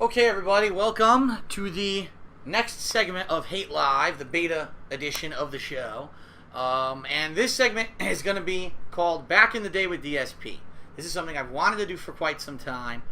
Okay, everybody, welcome to the next segment of Hate Live, the beta edition of the show. And this segment is going to be called Back in the Day with DSP. This is something I've wanted to do for quite some time.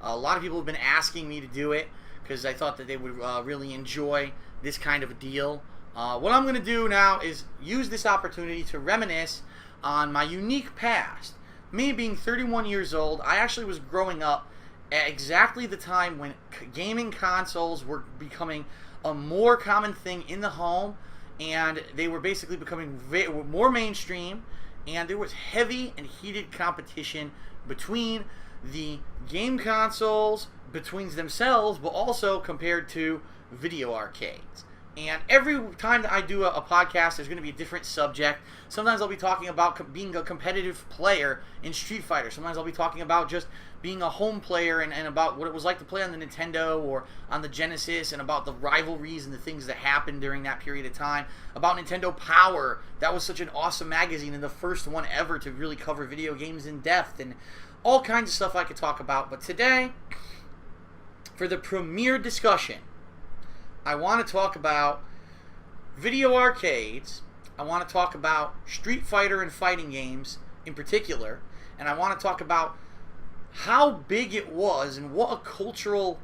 A lot of people have been asking me to do it because I thought that they would really enjoy this kind of a deal. What I'm going to do now is use this opportunity to reminisce on my unique past. Me being 31 years old, I actually was growing up at exactly the time when gaming consoles were becoming a more common thing in the home, and they were basically becoming more mainstream, and there was heavy and heated competition between the game consoles, between themselves, but also compared to video arcades. And every time that I do a podcast, there's going to be a different subject. Sometimes I'll be talking about being a competitive player in Street Fighter. Sometimes I'll be talking about just being a home player and about what it was like to play on the Nintendo or on the Genesis, and about the rivalries and the things that happened during that period of time. About Nintendo Power. That was such an awesome magazine and the first one ever to really cover video games in depth, and all kinds of stuff I could talk about. But today, for the premiere discussion, I want to talk about video arcades. I want to talk about Street Fighter and fighting games in particular. And I want to talk about how big it was and what a cultural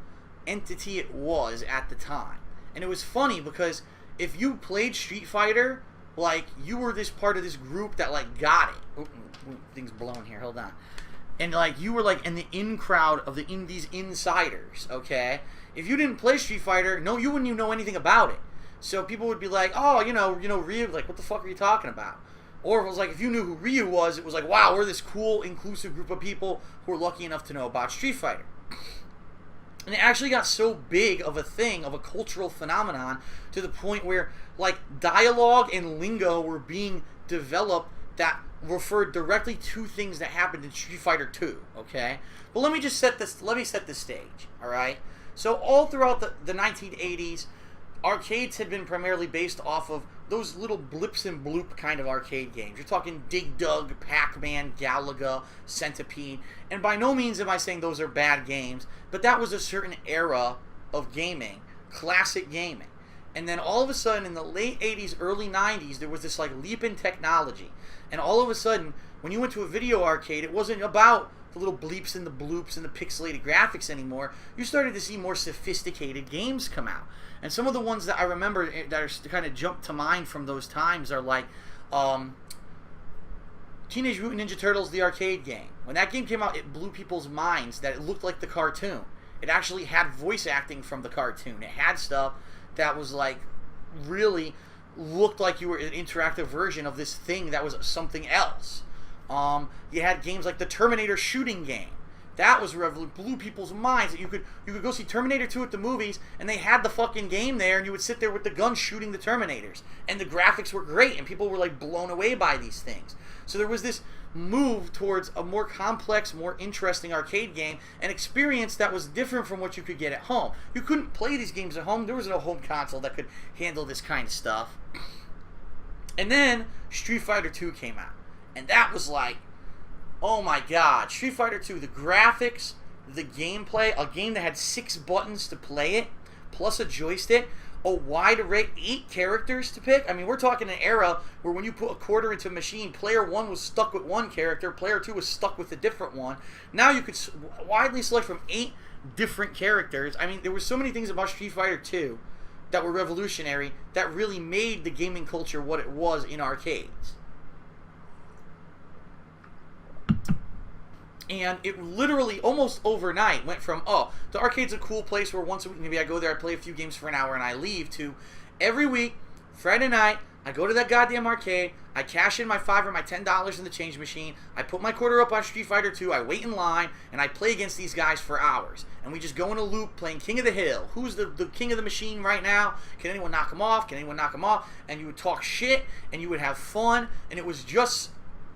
entity it was at the time. And it was funny because if you played Street Fighter, like, you were this part of this group that, like, got it. Ooh, thing's blowing here. Hold on. And, like, you were, like, in the in crowd of these insiders, okay? If you didn't play Street Fighter, you wouldn't even know anything about it. So people would be like, oh, you know, Ryu, like, what the fuck are you talking about? Or if it was like, if you knew who Ryu was, it was like, wow, we're this cool, inclusive group of people who are lucky enough to know about Street Fighter. And it actually got so big of a thing, of a cultural phenomenon, to the point where, like, dialogue and lingo were being developed that referred directly to things that happened in Street Fighter 2, okay? But let me set the stage, all right? So all throughout the 1980s, arcades had been primarily based off of those little blips and bloop kind of arcade games. You're talking Dig Dug, Pac-Man, Galaga, Centipede, and by no means am I saying those are bad games, but that was a certain era of gaming, classic gaming. And then all of a sudden, in the late 80s, early 90s, there was this, like, leap in technology. And all of a sudden, when you went to a video arcade, it wasn't about the little bleeps and the bloops and the pixelated graphics anymore. You started to see more sophisticated games come out. And some of the ones that I remember that are kind of jumped to mind from those times are like Teenage Mutant Ninja Turtles, the arcade game. When that game came out, it blew people's minds that it looked like the cartoon. It actually had voice acting from the cartoon. It had stuff that was, like, really looked like you were an interactive version of this thing that was something else. You had games like the Terminator shooting game. That was blew people's minds. That you could go see Terminator 2 at the movies, and they had the fucking game there, and you would sit there with the gun shooting the Terminators, and the graphics were great, and people were, like, blown away by these things. So there was this move towards a more complex, more interesting arcade game, an experience that was different from what you could get at home. You couldn't play these games at home. There was no home console that could handle this kind of stuff. And then Street Fighter 2 came out, and that was like, oh my god, Street Fighter 2, the graphics, the gameplay, a game that had 6 buttons to play it, plus a joystick, a wide array, 8 characters to pick. I mean, we're talking an era where when you put a quarter into a machine, player 1 was stuck with one character, player 2 was stuck with a different one. Now you could widely select from 8 different characters. I mean, there were so many things about Street Fighter 2 that were revolutionary, that really made the gaming culture what it was in arcades. And it literally, almost overnight, went from, oh, the arcade's a cool place where once a week, maybe I go there, I play a few games for an hour, and I leave, to every week, Friday night, I go to that goddamn arcade, I cash in my $5 or my $10 in the change machine, I put my quarter up on Street Fighter 2, I wait in line, and I play against these guys for hours. And we just go in a loop playing King of the Hill. Who's the king of the machine right now? Can anyone knock him off? Can anyone knock him off? And you would talk shit, and you would have fun, and it was just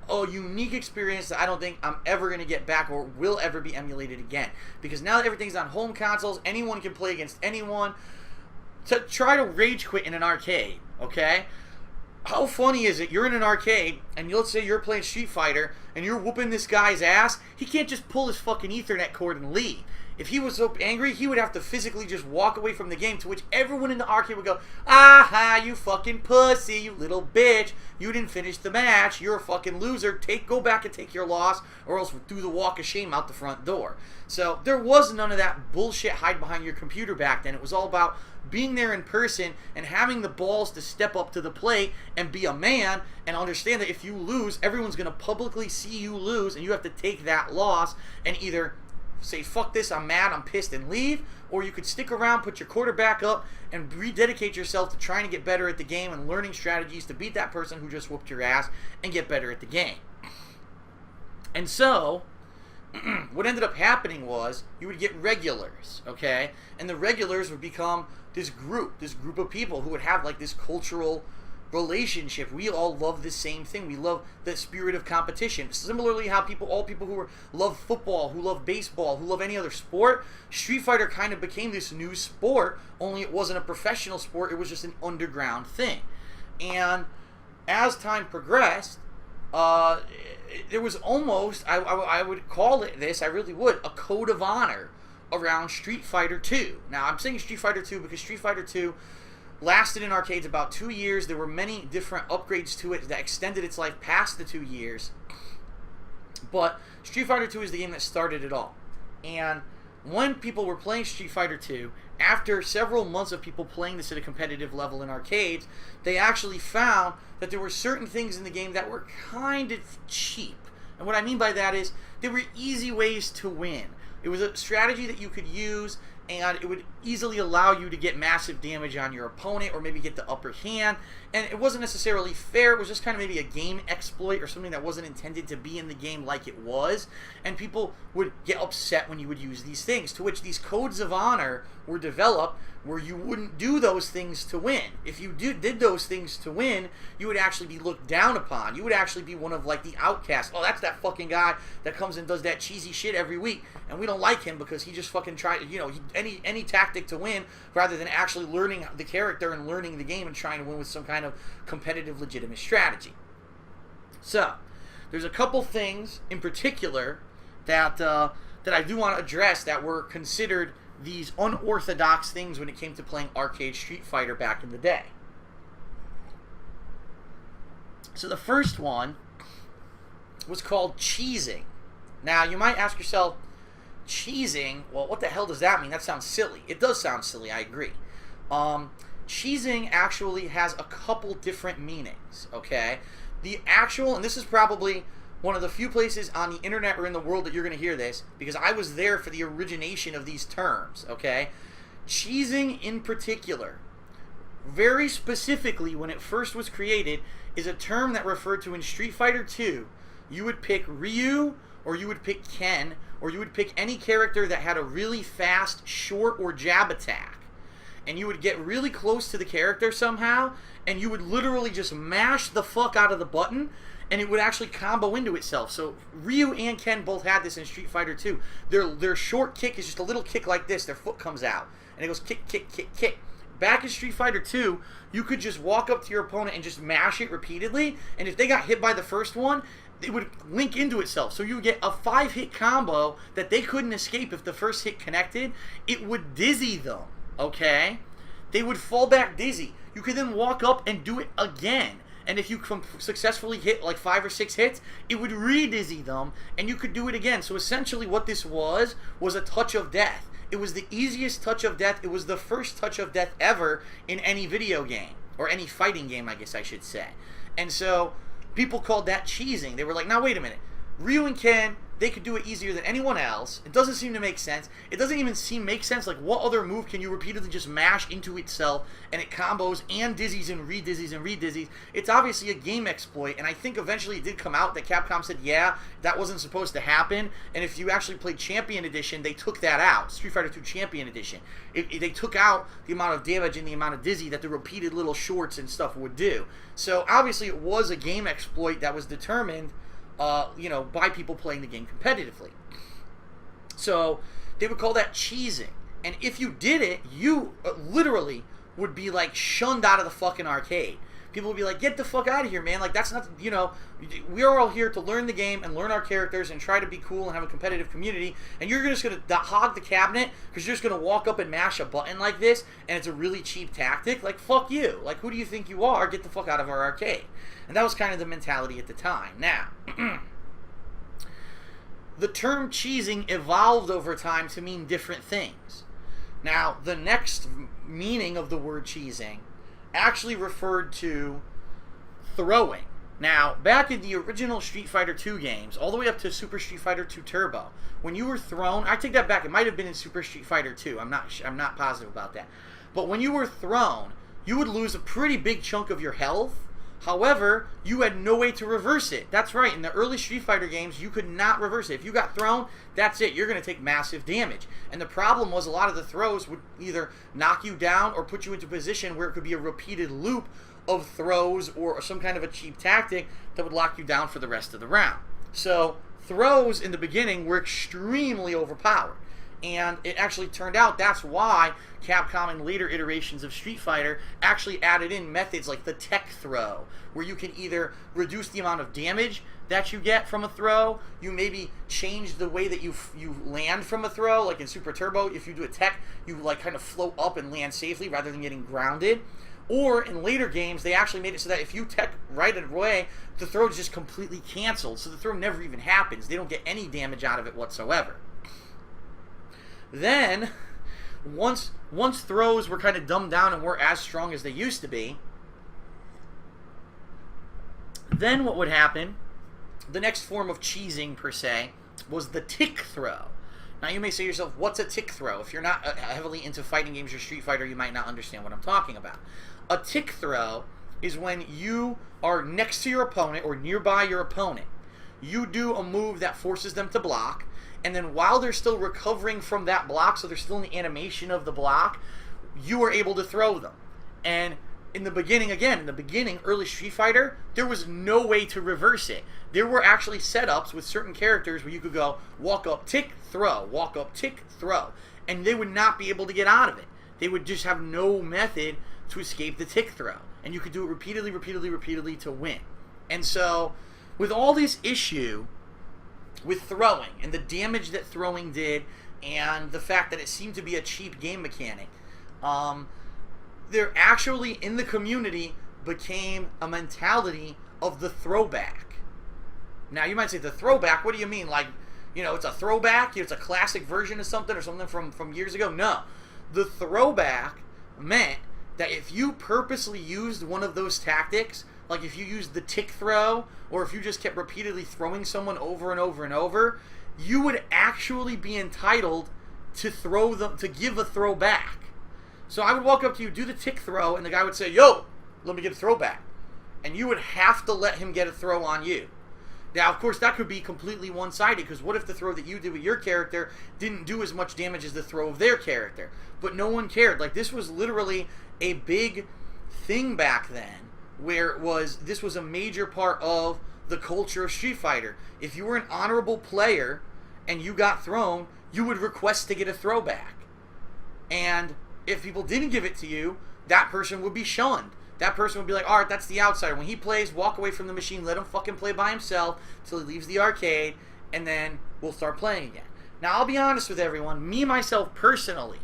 a unique experience that I don't think I'm ever going to get back or will ever be emulated again. Because now that everything's on home consoles, anyone can play against anyone. To try to rage quit in an arcade, okay? How funny is it? You're in an arcade, and let's say you're playing Street Fighter, and you're whooping this guy's ass. He can't just pull his fucking Ethernet cord and leave. if he was so angry, he would have to physically just walk away from the game, to which everyone in the arcade would go, "Aha, you fucking pussy, you little bitch. You didn't finish the match. You're a fucking loser. Go back and take your loss, or else do the walk of shame out the front door." So there was none of that bullshit hide behind your computer back then. It was all about being there in person and having the balls to step up to the plate and be a man and understand that if you lose, everyone's going to publicly see you lose, and you have to take that loss and either say, "Fuck this, I'm mad, I'm pissed," and leave, or you could stick around, put your quarterback up, and rededicate yourself to trying to get better at the game and learning strategies to beat that person who just whooped your ass and get better at the game. And so what ended up happening was you would get regulars, okay? And the regulars would become this group of people who would have like this cultural relationship. We all love the same thing. We love the spirit of competition. Similarly, how all people who love football, who love baseball, who love any other sport, Street Fighter kind of became this new sport, only it wasn't a professional sport, it was just an underground thing. And as time progressed, there was almost, I would call it this, I really would, a code of honor around Street Fighter 2. Now, I'm saying Street Fighter 2 because Street Fighter 2 lasted in arcades about 2 years. There were many different upgrades to it that extended its life past the 2 years. But Street Fighter 2 is the game that started it all. And when people were playing Street Fighter 2, after several months of people playing this at a competitive level in arcades, they actually found that there were certain things in the game that were kind of cheap. And what I mean by that is there were easy ways to win. It was a strategy that you could use, and it would easily allow you to get massive damage on your opponent or maybe get the upper hand. And it wasn't necessarily fair. It was just kind of maybe a game exploit or something that wasn't intended to be in the game like it was. And people would get upset when you would use these things, to which these codes of honor were developed where you wouldn't do those things to win. If you did those things to win, you would actually be looked down upon. You would actually be one of like the outcasts. Oh, that's that fucking guy that comes and does that cheesy shit every week, and we don't like him because he just fucking tried, any tactic to win rather than actually learning the character and learning the game and trying to win with some kind of competitive, legitimate strategy. So, there's a couple things in particular that I do want to address that were considered these unorthodox things when it came to playing arcade Street Fighter back in the day. So the first one was called cheesing. Now, you might ask yourself, cheesing, well, what the hell does that mean? That sounds silly. It does sound silly, I agree. Cheesing actually has a couple different meanings, okay? The actual, and this is probably one of the few places on the internet or in the world that you're going to hear this, because I was there for the origination of these terms, okay? Cheesing in particular, very specifically when it first was created, is a term that referred to in Street Fighter 2. You would pick Ryu, or you would pick Ken, or you would pick any character that had a really fast short or jab attack. And you would get really close to the character somehow, and you would literally just mash the fuck out of the button, and it would actually combo into itself. So Ryu and Ken both had this in Street Fighter 2. Their short kick is just a little kick like this. Their foot comes out, and it goes kick, kick, kick, kick. Back in Street Fighter 2, you could just walk up to your opponent and just mash it repeatedly, and if they got hit by the first one, it would link into itself. So you would get a 5-hit combo that they couldn't escape if the first hit connected. It would dizzy them, okay? They would fall back dizzy. You could then walk up and do it again. And if you successfully hit like 5 or 6 hits, it would re-dizzy them, and you could do it again. So essentially what this was a touch of death. It was the easiest touch of death. It was the first touch of death ever in any video game, or any fighting game, I guess I should say. And so people called that cheesing. They were like, now wait a minute. Ryu and Ken, they could do it easier than anyone else. It doesn't seem to make sense. It doesn't even make sense. Like, what other move can you repeatedly just mash into itself and it combos and dizzies and re-dizzies and re-dizzies? It's obviously a game exploit, and I think eventually it did come out that Capcom said, yeah, that wasn't supposed to happen, and if you actually played Champion Edition, they took that out. Street Fighter 2 Champion Edition. They took out the amount of damage and the amount of dizzy that the repeated little shorts and stuff would do. So obviously it was a game exploit that was determined by people playing the game competitively. So they would call that cheesing. And if you did it, you literally would be like shunned out of the fucking arcade. people would be like, get the fuck out of here, man. Like, that's not, you know, we're all here to learn the game and learn our characters and try to be cool and have a competitive community, and you're just going to hog the cabinet because you're just going to walk up and mash a button like this, and it's a really cheap tactic. Like, fuck you. Like, who do you think you are? Get the fuck out of our arcade. And that was kind of the mentality at the time. Now, the term cheesing evolved over time to mean different things. Now, the next meaning of the word cheesing actually referred to throwing. Now, back in the original Street Fighter II games, all the way up to Super Street Fighter II Turbo, when you were thrown, I take that back, it might have been in Super Street Fighter II, I'm not positive about that. But when you were thrown, you would lose a pretty big chunk of your health. However, you had no way to reverse it. That's right, in the early Street Fighter games, you could not reverse it. If you got thrown, that's it. You're going to take massive damage. And the problem was a lot of the throws would either knock you down or put you into a position where it could be a repeated loop of throws or some kind of a cheap tactic that would lock you down for the rest of the round. So, throws in the beginning were extremely overpowered. And it actually turned out that's why Capcom in later iterations of Street Fighter actually added in methods like the tech throw, where you can either reduce the amount of damage that you get from a throw, you maybe change the way that you land from a throw, like in Super Turbo, if you do a tech, you like kind of float up and land safely rather than getting grounded. Or in later games, they actually made it so that if you tech right away, the throw is just completely canceled, so the throw never even happens. They don't get any damage out of it whatsoever. Then, once throws were kind of dumbed down and weren't as strong as they used to be, then what would happen, the next form of cheesing, per se, was the tick throw. Now, you may say to yourself, what's a tick throw? If you're not heavily into fighting games or Street Fighter, you might not understand what I'm talking about. A tick throw is when you are next to your opponent or nearby your opponent. You do a move that forces them to block, and then while they're still recovering from that block, so they're still in the animation of the block, you are able to throw them. And in the beginning, early Street Fighter, there was no way to reverse it. There were actually setups with certain characters where you could go, walk up, tick, throw, walk up, tick, throw. And they would not be able to get out of it. They would just have no method to escape the tick throw. And you could do it repeatedly to win. And so, with all this issue with throwing and the damage that throwing did and the fact that it seemed to be a cheap game mechanic, there actually in the community became a mentality of the throwback. Now you might say, the throwback, what do you mean? Like, you know, it's a throwback, it's a classic version of something or something from years ago? No. The throwback meant that if you purposely used one of those tactics, like if you used the tick throw, or if you just kept repeatedly throwing someone over and over and over, you would actually be entitled to throw them, to give a throw back. So I would walk up to you, do the tick throw, and the guy would say, yo, let me get a throw back. And you would have to let him get a throw on you. Now, of course, that could be completely one-sided, because what if the throw that you did with your character didn't do as much damage as the throw of their character? But no one cared. Like, this was literally a big thing back then, where this was a major part of the culture of Street Fighter. If you were an honorable player and you got thrown, you would request to get a throwback. And if people didn't give it to you, that person would be shunned. That person would be like, alright, that's the outsider. When he plays, walk away from the machine, let him fucking play by himself till he leaves the arcade, and then we'll start playing again. Now, I'll be honest with everyone, me, myself, personally,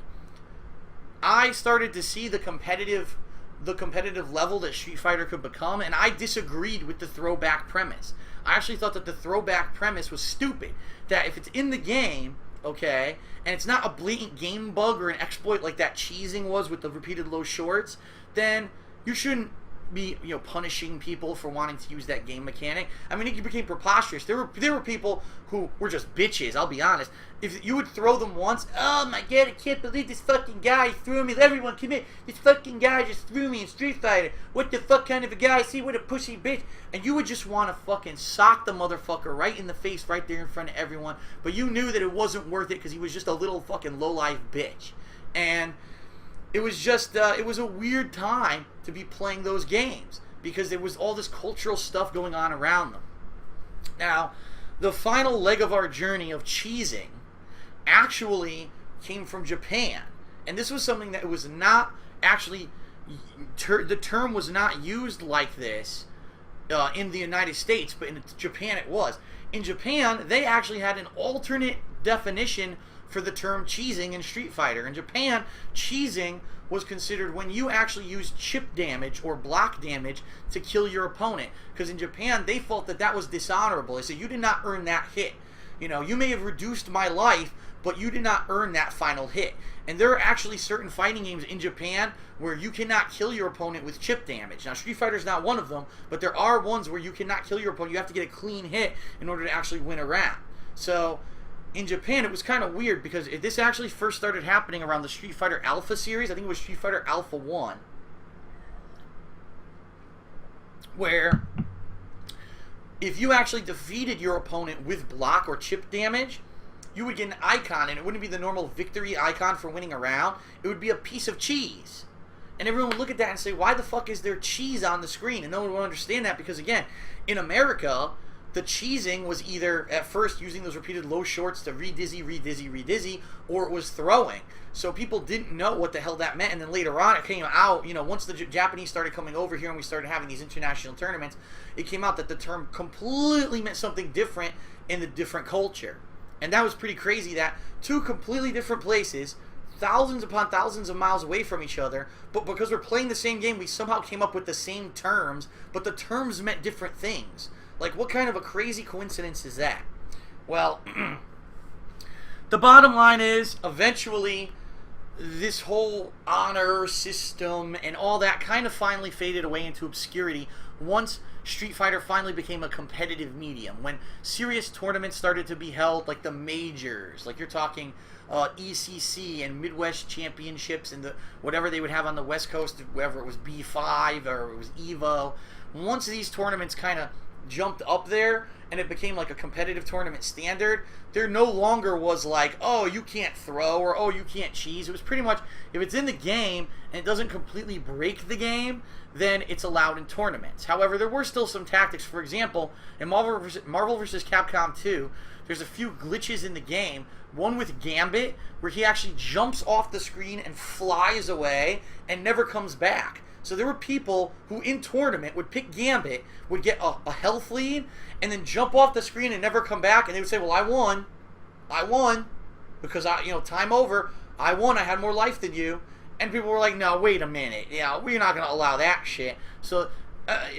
I started to see the competitive level that Street Fighter could become, and I disagreed with the throwback premise. I actually thought that the throwback premise was stupid. That if it's in the game, okay, and it's not a blatant game bug or an exploit like that cheesing was with the repeated low shorts, then you shouldn't be, you know, punishing people for wanting to use that game mechanic. I mean, it became preposterous. There were people who were just bitches, I'll be honest. If you would throw them once, oh my god, I can't believe this fucking guy threw me. Everyone commit. This fucking guy just threw me in Street Fighter. What the fuck kind of a guy? See, what a pussy bitch. And you would just want to fucking sock the motherfucker right in the face right there in front of everyone. But you knew that it wasn't worth it because he was just a little fucking low-life bitch. And it was just, it was a weird time to be playing those games because there was all this cultural stuff going on around them. Now, the final leg of our journey of cheesing actually came from Japan. And this was something that was not actually the term was not used like this in the United States, but in Japan it was. In Japan, they actually had an alternate definition for the term cheesing in Street Fighter. In Japan, cheesing was considered when you actually use chip damage or block damage to kill your opponent. Because in Japan, they felt that that was dishonorable. They said, you did not earn that hit. You know, you may have reduced my life, but you did not earn that final hit. And there are actually certain fighting games in Japan where you cannot kill your opponent with chip damage. Now, Street Fighter is not one of them, but there are ones where you cannot kill your opponent. You have to get a clean hit in order to actually win a round. So, in Japan, it was kind of weird because this actually first started happening around the Street Fighter Alpha series. I think it was Street Fighter Alpha 1. Where, if you actually defeated your opponent with block or chip damage, you would get an icon, and it wouldn't be the normal victory icon for winning a round. It would be a piece of cheese. And everyone would look at that and say, why the fuck is there cheese on the screen? And no one would understand that because, again, in America, the cheesing was either, at first, using those repeated low shorts to re-dizzy, re-dizzy, re-dizzy, or it was throwing. So people didn't know what the hell that meant, and then later on it came out, you know, once the Japanese started coming over here and we started having these international tournaments, it came out that the term completely meant something different in the different culture. And that was pretty crazy that two completely different places, thousands upon thousands of miles away from each other, but because we're playing the same game, we somehow came up with the same terms, but the terms meant different things. Like, what kind of a crazy coincidence is that? Well, the bottom line is, eventually, this whole honor system and all that kind of finally faded away into obscurity once Street Fighter finally became a competitive medium. When serious tournaments started to be held, like the majors, like you're talking ECC and Midwest Championships and the whatever they would have on the West Coast, whether it was B5 or it was EVO. Once these tournaments kind of jumped up there and it became like a competitive tournament standard, there no longer was like, oh, you can't throw or oh, you can't cheese. It was pretty much, if it's in the game and it doesn't completely break the game, then it's allowed in tournaments. However, there were still some tactics. For example, in Marvel vs. Capcom 2, there's a few glitches in the game. One with Gambit, where he actually jumps off the screen and flies away and never comes back. So there were people who in tournament would pick Gambit, would get a health lead, and then jump off the screen and never come back, and they would say, well, I won, because time over, I won, I had more life than you. And people were like, no, wait a minute, yeah, we're not going to allow that shit. So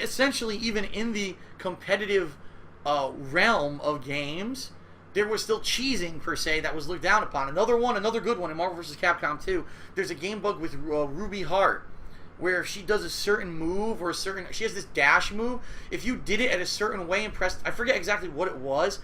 essentially, even in the competitive realm of games, there was still cheesing, per se, that was looked down upon. Another good one in Marvel vs. Capcom 2, there's a game bug with Ruby Hart, where if she does a certain move or she has this dash move, if you did it at a certain way and pressed, I forget exactly what it was,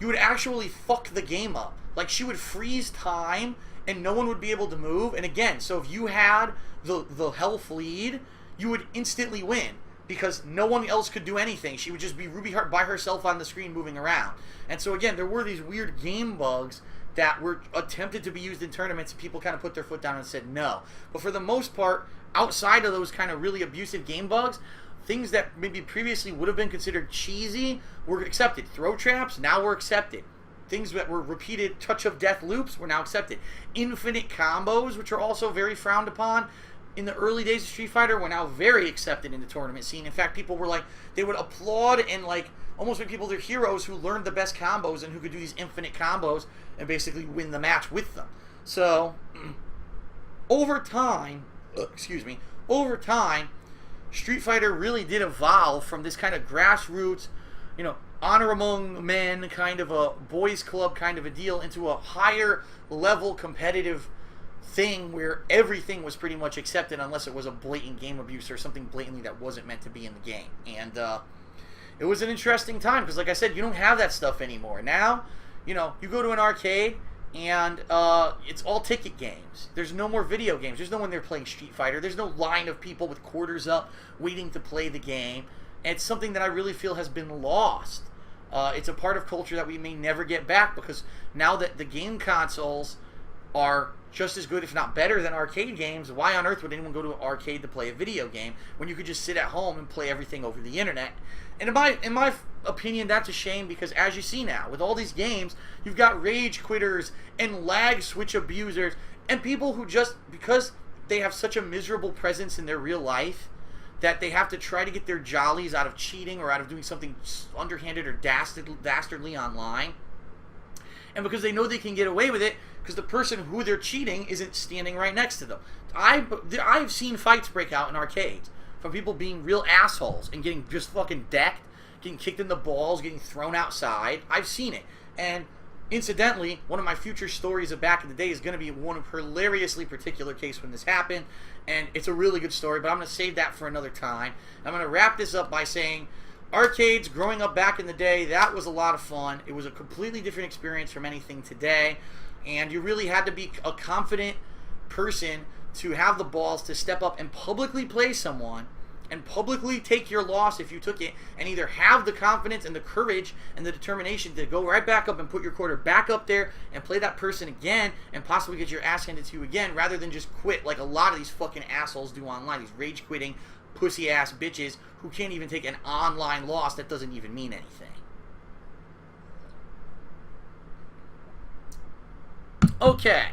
you would actually fuck the game up. Like, she would freeze time and no one would be able to move. And again, so if you had the health lead, you would instantly win because no one else could do anything. She would just be Ruby Hart by herself on the screen moving around. And so again, there were these weird game bugs that were attempted to be used in tournaments, and people kind of put their foot down and said no. But for the most part, outside of those kind of really abusive game bugs, things that maybe previously would have been considered cheesy were accepted. Throw traps now were accepted. Things that were repeated touch of death loops were now accepted. Infinite combos, which are also very frowned upon in the early days of Street Fighter, were now very accepted in the tournament scene. In fact, people were like, they would applaud and like almost make people their heroes who learned the best combos and who could do these infinite combos and basically win the match with them. So, over time, Street Fighter really did evolve from this kind of grassroots, honor among men kind of a boys club kind of a deal into a higher level competitive thing where everything was pretty much accepted unless it was a blatant game abuse or something blatantly that wasn't meant to be in the game. And it was an interesting time because, like I said, you don't have that stuff anymore. Now, you go to an arcade and it's all ticket games. There's no more video games. There's no one there playing Street Fighter. There's no line of people with quarters up waiting to play the game. And it's something that I really feel has been lost. It's a part of culture that we may never get back because now that the game consoles are just as good, if not better, than arcade games, why on earth would anyone go to an arcade to play a video game when you could just sit at home and play everything over the internet? And in my opinion, that's a shame because as you see now, with all these games, you've got rage quitters and lag switch abusers and people who just, because they have such a miserable presence in their real life that they have to try to get their jollies out of cheating or out of doing something underhanded or dastardly online. And because they know they can get away with it, because the person who they're cheating isn't standing right next to them. I've seen fights break out in arcades from people being real assholes and getting just fucking decked, getting kicked in the balls, getting thrown outside. I've seen it. And incidentally, one of my future stories of back in the day is going to be one of hilariously particular case when this happened. And it's a really good story, but I'm going to save that for another time. I'm going to wrap this up by saying, arcades, growing up back in the day, that was a lot of fun. It was a completely different experience from anything today. And you really had to be a confident person to have the balls to step up and publicly play someone and publicly take your loss if you took it, and either have the confidence and the courage and the determination to go right back up and put your quarter back up there and play that person again and possibly get your ass handed to you again, rather than just quit like a lot of these fucking assholes do online, these rage quitting pussy ass bitches who can't even take an online loss that doesn't even mean anything. Okay,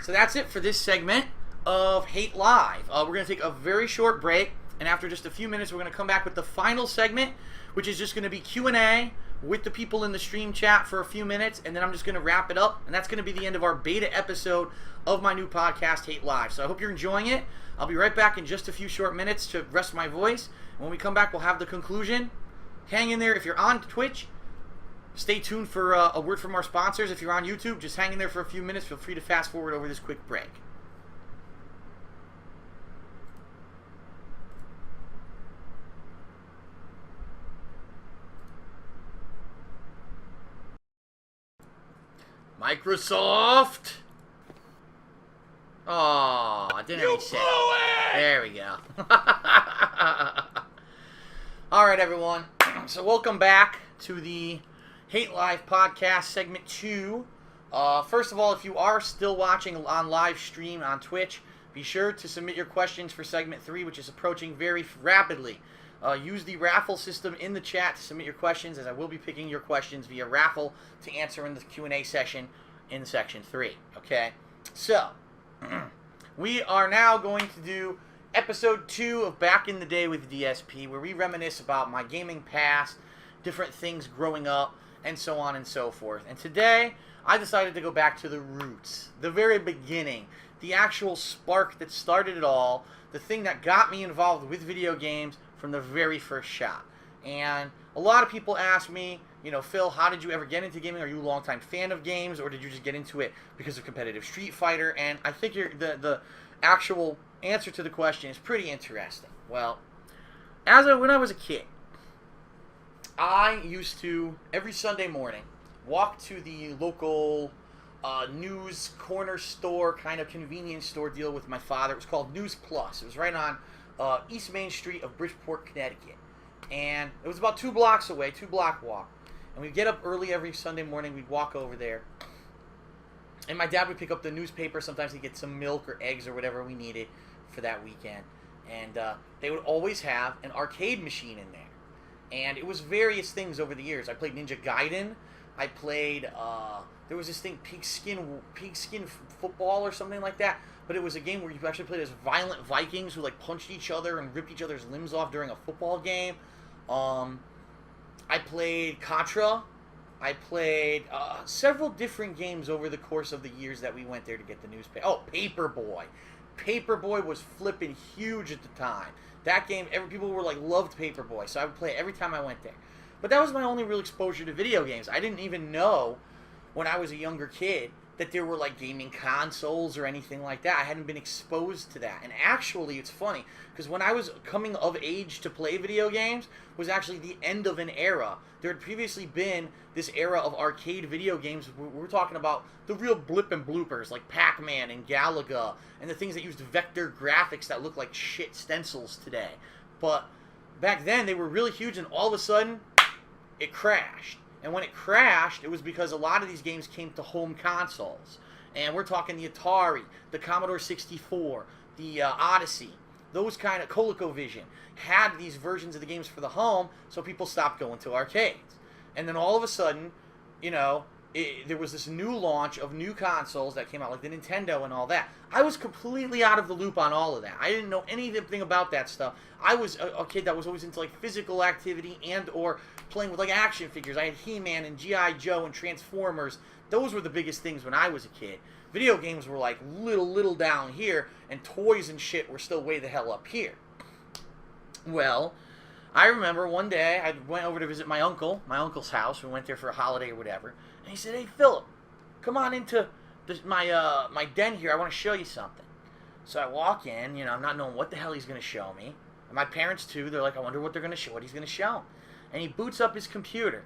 so that's it for this segment of Hate Live. We're going to take a very short break, and after just a few minutes, we're going to come back with the final segment, which is just going to be Q&A with the people in the stream chat for a few minutes, and then I'm just going to wrap it up, and that's going to be the end of our beta episode of my new podcast, Hate Live. So I hope you're enjoying it. I'll be right back in just a few short minutes to rest my voice. When we come back, we'll have the conclusion. Hang in there. If you're on Twitch, stay tuned for a word from our sponsors. If you're on YouTube, just hang in there for a few minutes. Feel free to fast forward over this quick break. Microsoft. Oh, I didn't really say it. There we go. All right, everyone. So welcome back to the Hate Live podcast segment 2. First of all, if you are still watching on live stream on Twitch, be sure to submit your questions for segment 3, which is approaching very rapidly. Use the raffle system in the chat to submit your questions, as I will be picking your questions via raffle to answer in the Q&A session in section 3. Okay, so we are now going to do episode 2 of Back in the Day with DSP, where we reminisce about my gaming past, different things growing up, and so on and so forth. And today, I decided to go back to the roots, the very beginning, the actual spark that started it all, the thing that got me involved with video games from the very first shot. And a lot of people ask me, you know, Phil, how did you ever get into gaming? Are you a longtime fan of games, or did you just get into it because of competitive Street Fighter? And I think the actual answer to the question is pretty interesting. Well, when I was a kid, I used to, every Sunday morning, walk to the local news corner store, kind of convenience store deal with my father. It was called News Plus. It was right on East Main Street of Bridgeport, Connecticut. And it was about 2 blocks away, 2-block walk. And we'd get up early every Sunday morning. We'd walk over there. And my dad would pick up the newspaper. Sometimes he'd get some milk or eggs or whatever we needed for that weekend. And they would always have an arcade machine in there. And it was various things over the years. I played Ninja Gaiden. I played, there was this thing, pigskin football or something like that. But it was a game where you actually played as violent Vikings who like punched each other and ripped each other's limbs off during a football game. I played Contra. I played several different games over the course of the years that we went there to get the newspaper. Oh, Paperboy. Paperboy was flipping huge at the time. That game, people were like, loved Paperboy, so I would play it every time I went there. But that was my only real exposure to video games. I didn't even know, when I was a younger kid, that there were like gaming consoles or anything like that. I hadn't been exposed to that. And actually, it's funny, because when I was coming of age to play video games was actually the end of an era. There had previously been this era of arcade video games. We're talking about the real blip and bloopers, like Pac-Man and Galaga, and the things that used vector graphics that look like shit stencils today. But back then, they were really huge, and all of a sudden, it crashed. And when it crashed, it was because a lot of these games came to home consoles. And we're talking the Atari, the Commodore 64, the Odyssey, those kind of, ColecoVision, had these versions of the games for the home, so people stopped going to arcades. And then all of a sudden, you know, there was this new launch of new consoles that came out, like the Nintendo and all that. I was completely out of the loop on all of that. I didn't know anything about that stuff. I was a kid that was always into like physical activity and or playing with like action figures. I had He-Man and G.I. Joe and Transformers. Those were the biggest things when I was a kid. Video games were like little down here, and toys and shit were still way the hell up here. Well, I remember one day I went over to visit my uncle's house. We went there for a holiday or whatever. And he said, "Hey, Philip, come on into my den here. I want to show you something." So I walk in, I'm not knowing what the hell he's going to show me. And my parents, too, they're like, I wonder what he's going to show him. And he boots up his computer.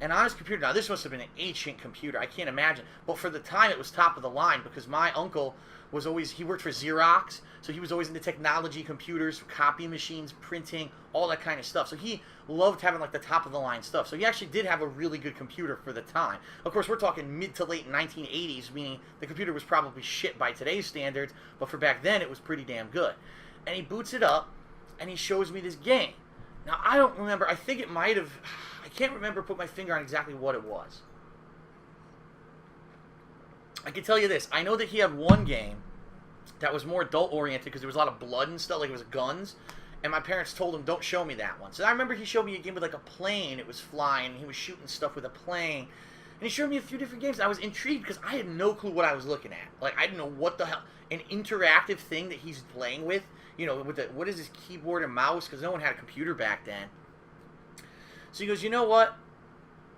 And on his computer, now this must have been an ancient computer. I can't imagine. But for the time, it was top of the line because my uncle he worked for Xerox. So he was always into technology, computers, copy machines, printing, all that kind of stuff. So he loved having like the top of the line stuff. So he actually did have a really good computer for the time. Of course, we're talking mid to late 1980s, meaning the computer was probably shit by today's standards, but for back then it was pretty damn good. And he boots it up and he shows me this game. Now I don't remember, I think it might have, I can't remember, put my finger on exactly what it was. I can tell you this, I know that he had one game that was more adult-oriented because there was a lot of blood and stuff, like it was guns, and my parents told him, don't show me that one. So I remember he showed me a game with like a plane, it was flying, and he was shooting stuff with a plane, and he showed me a few different games. I was intrigued because I had no clue what I was looking at. Like, I didn't know what the hell, an interactive thing that he's playing with, with what is his keyboard and mouse, because no one had a computer back then. So he goes, you know what,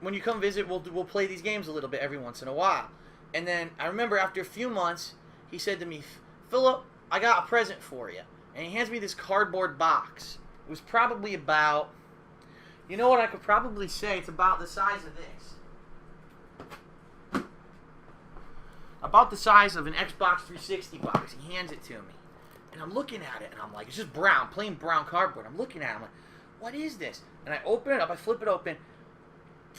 when you come visit, we'll play these games a little bit every once in a while. And then I remember after a few months, he said to me, Philip, I got a present for you. And he hands me this cardboard box. It was probably about, you know what, I could probably say it's about the size of this. About the size of an Xbox 360 box. He hands it to me. And I'm looking at it, and I'm like, it's just brown, plain brown cardboard. I'm looking at it, I'm like, what is this? And I open it up, I flip it open.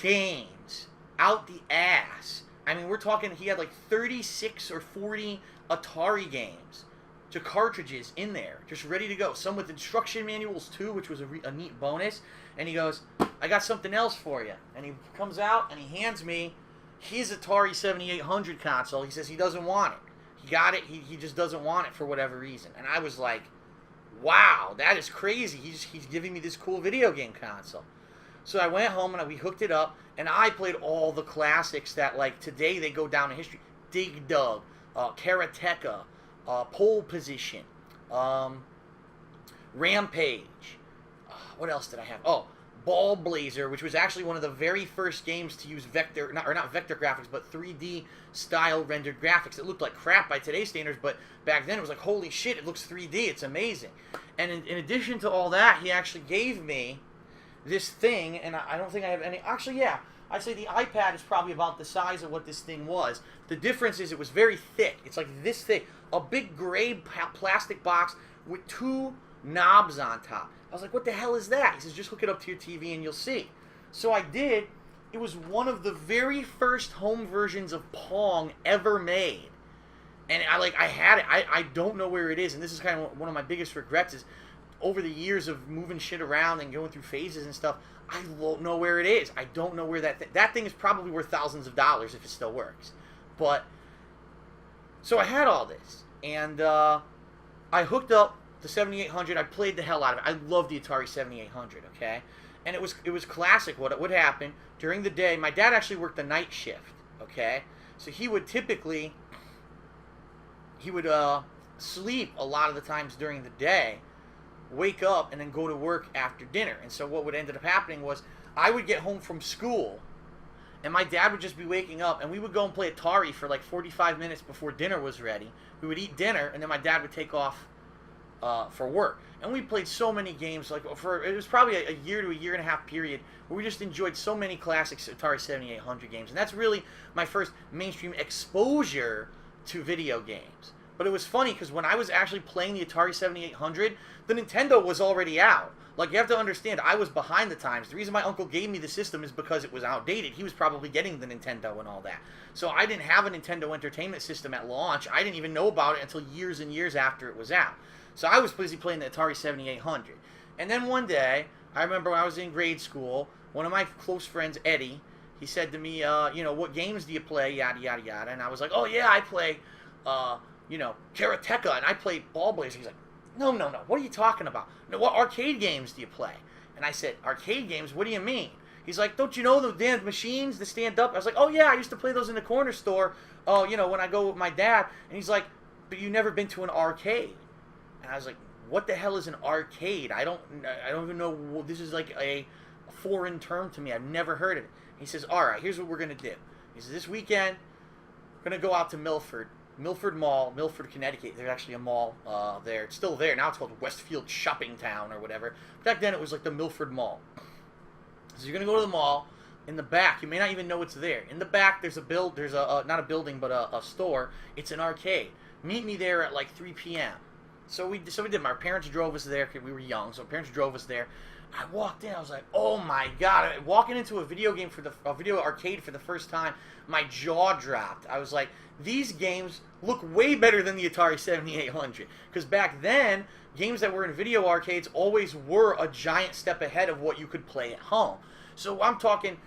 Games. Out the ass. I mean, we're talking, he had like 36 or 40 Atari games to cartridges in there, just ready to go. Some with instruction manuals too, which was a neat bonus. And he goes, I got something else for you. And he comes out and he hands me his Atari 7800 console. He says he doesn't want it. He got it, he just doesn't want it for whatever reason. And I was like, wow, that is crazy. He's giving me this cool video game console. So I went home and we hooked it up, and I played all the classics that, like, today they go down in history. Dig Dug, Karateka, Pole Position, Rampage. What else did I have? Oh, Ball Blazer, which was actually one of the very first games to use not vector graphics, but 3D style rendered graphics. It looked like crap by today's standards, but back then it was like, holy shit, it looks 3D. It's amazing. And in addition to all that, he actually gave me this thing, and I don't think I have any. Actually, yeah, I'd say the iPad is probably about the size of what this thing was. The difference is it was very thick. It's like this thick. A big gray plastic box with two knobs on top. I was like, what the hell is that? He says, just hook it up to your TV and you'll see. So I did. It was one of the very first home versions of Pong ever made. And I had it. I don't know where it is, and this is kind of one of my biggest regrets is over the years of moving shit around and going through phases and stuff, I don't know where it is. I don't know where that thing is probably worth thousands of dollars if it still works. But so I had all this, and I hooked up the 7800. I played the hell out of it. I love the Atari 7800. Okay, and it was classic. What would happen during the day? My dad actually worked the night shift. Okay, so he would typically sleep a lot of the times during the day, wake up, and then go to work after dinner. And so what would end up happening was I would get home from school, and my dad would just be waking up, and we would go and play Atari for like 45 minutes before dinner was ready. We would eat dinner, and then my dad would take off for work. And we played so many games. It was probably a year to a year and a half period where we just enjoyed so many classic Atari 7800 games. And that's really my first mainstream exposure to video games. But it was funny because when I was actually playing the Atari 7800, the Nintendo was already out. Like, you have to understand, I was behind the times. The reason my uncle gave me the system is because it was outdated. He was probably getting the Nintendo and all that. So I didn't have a Nintendo Entertainment System at launch. I didn't even know about it until years and years after it was out. So I was busy playing the Atari 7800. And then one day, I remember when I was in grade school, one of my close friends, Eddie, he said to me, what games do you play, yada, yada, yada. And I was like, oh, yeah, I play, Karateka, and I play Ball Blazer. He's like, no, what are you talking about? No, what arcade games do you play? And I said, arcade games? What do you mean? He's like, don't you know the damn machines, the stand-up? I was like, oh, yeah, I used to play those in the corner store, when I go with my dad. And he's like, but you've never been to an arcade. And I was like, what the hell is an arcade? I don't even know. This is like a foreign term to me. I've never heard of it. He says, all right, here's what we're going to do. He says, this weekend, we're going to go out to Milford Mall, Milford, Connecticut. There's actually a mall there. It's still there. Now it's called Westfield Shopping Town or whatever. Back then it was like the Milford Mall. So you're going to go to the mall. In the back, you may not even know it's there. In the back, there's not a building, but a store. It's an arcade. Meet me there at like 3 p.m. So we did. My parents drove us there because we were young. So parents drove us there. I walked in. I was like, "Oh my god!" Walking into a video arcade for the first time, my jaw dropped. I was like, "These games look way better than the Atari 7800." Because back then, games that were in video arcades always were a giant step ahead of what you could play at home. So I'm talking,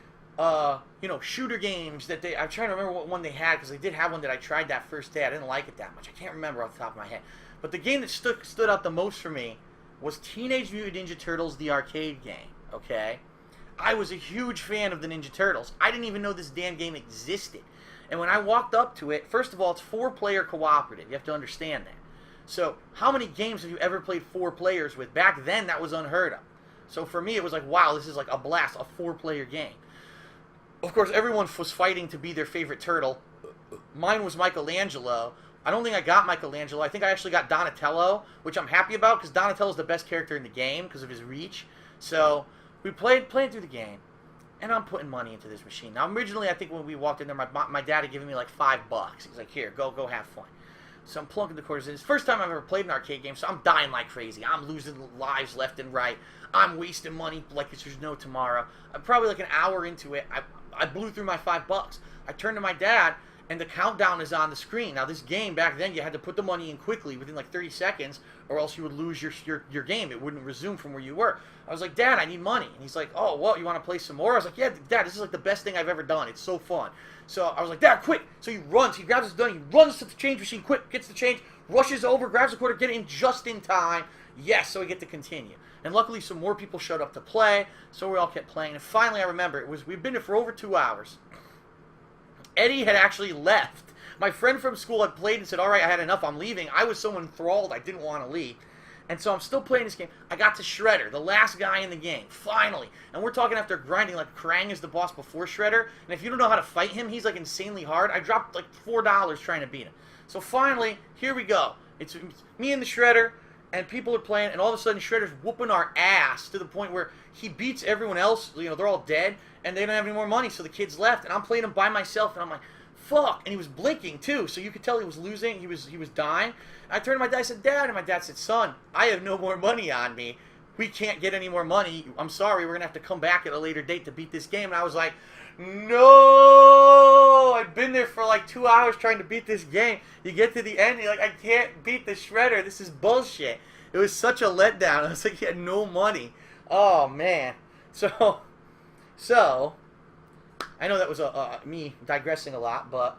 shooter games that I'm trying to remember what one they had, because they did have one that I tried that first day. I didn't like it that much. I can't remember off the top of my head. But the game that stood out the most for me was Teenage Mutant Ninja Turtles, the arcade game, okay? I was a huge fan of the Ninja Turtles. I didn't even know this damn game existed. And when I walked up to it, first of all, it's 4-player cooperative. You have to understand that. So how many games have you ever played 4 players with? Back then, that was unheard of. So for me, it was like, wow, this is like a blast, a 4-player game. Of course, everyone was fighting to be their favorite turtle. Mine was Michelangelo. I don't think I got Michelangelo. I think I actually got Donatello, which I'm happy about because Donatello's the best character in the game because of his reach. So we played through the game, and I'm putting money into this machine. Now, originally, I think when we walked in there, my dad had given me like $5. He's like, here, go have fun. So I'm plunking the quarters in. It's the first time I've ever played an arcade game, so I'm dying like crazy. I'm losing lives left and right. I'm wasting money like there's no tomorrow. I'm probably like an hour into it. I blew through my $5. I turned to my dad, and the countdown is on the screen. Now, this game, back then, you had to put the money in quickly within like 30 seconds, or else you would lose your game. It wouldn't resume from where you were. I was like, Dad, I need money. And he's like, oh, well, you want to play some more? I was like, yeah, Dad, this is like the best thing I've ever done. It's so fun. So I was like, Dad, quick. So he runs. He grabs his gun. He runs to the change machine, quick, gets the change, rushes over, grabs the quarter, get it in just in time. Yes, so we get to continue. And luckily, some more people showed up to play, so we all kept playing. And finally, I remember, we've been there for over 2 hours. Eddie had actually left. My friend from school had played and said, all right, I had enough, I'm leaving. I was so enthralled, I didn't want to leave. And so I'm still playing this game. I got to Shredder, the last guy in the game, finally. And we're talking after grinding like Krang is the boss before Shredder. And if you don't know how to fight him, he's like insanely hard. I dropped like $4 trying to beat him. So finally, here we go. It's me and the Shredder, and people are playing, and all of a sudden Shredder's whooping our ass to the point where he beats everyone else. They're all dead, and they don't have any more money, so the kids left, and I'm playing him by myself, and I'm like, fuck. And he was blinking too, so you could tell he was losing. He was dying. I turned to my dad, I said, Dad, and my dad said, son, I have no more money on me. We can't get any more money. I'm sorry, we're gonna have to come back at a later date to beat this game. And I was like, no, I've been there for like 2 hours trying to beat this game. You get to the end, and you're like, I can't beat the Shredder. This is bullshit. It was such a letdown. I was like, he had no money. Oh man. So I know that was me digressing a lot, but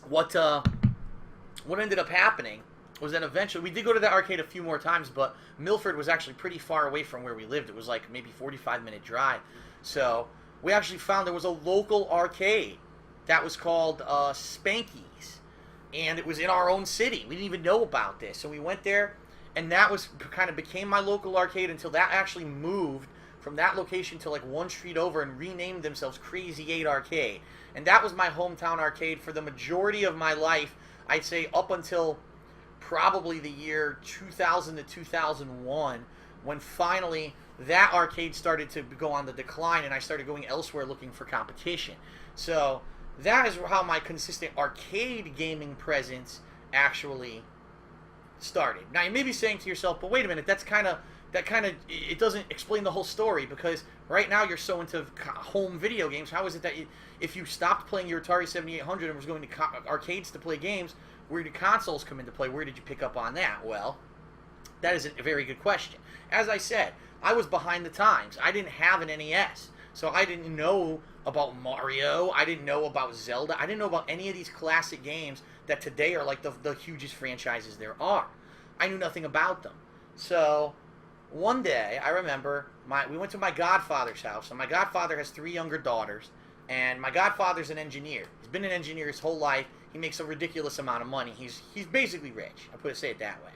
what ended up happening was that eventually we did go to the arcade a few more times, but Milford was actually pretty far away from where we lived. It was like maybe 45-minute drive. So we actually found there was a local arcade that was called Spanky's, and it was in our own city. We didn't even know about this, so we went there, and that was kind of became my local arcade until that actually moved from that location to like one street over and renamed themselves Crazy 8 Arcade. And that was my hometown arcade for the majority of my life, I'd say up until probably the year 2000 to 2001, when finally that arcade started to go on the decline and I started going elsewhere looking for competition. So that is how my consistent arcade gaming presence actually started. Now you may be saying to yourself, but wait a minute, it doesn't explain the whole story, because right now you're so into home video games. How is it that if you stopped playing your Atari 7800 and was going to arcades to play games, where did consoles come into play? Where did you pick up on that? Well, that is a very good question. As I said, I was behind the times. I didn't have an NES. So I didn't know about Mario. I didn't know about Zelda. I didn't know about any of these classic games that today are like the hugest franchises there are. I knew nothing about them. So one day, I remember, we went to my godfather's house, and my godfather has 3 younger daughters, and my godfather's an engineer. He's been an engineer his whole life. He makes a ridiculous amount of money. He's basically rich. Say it that way.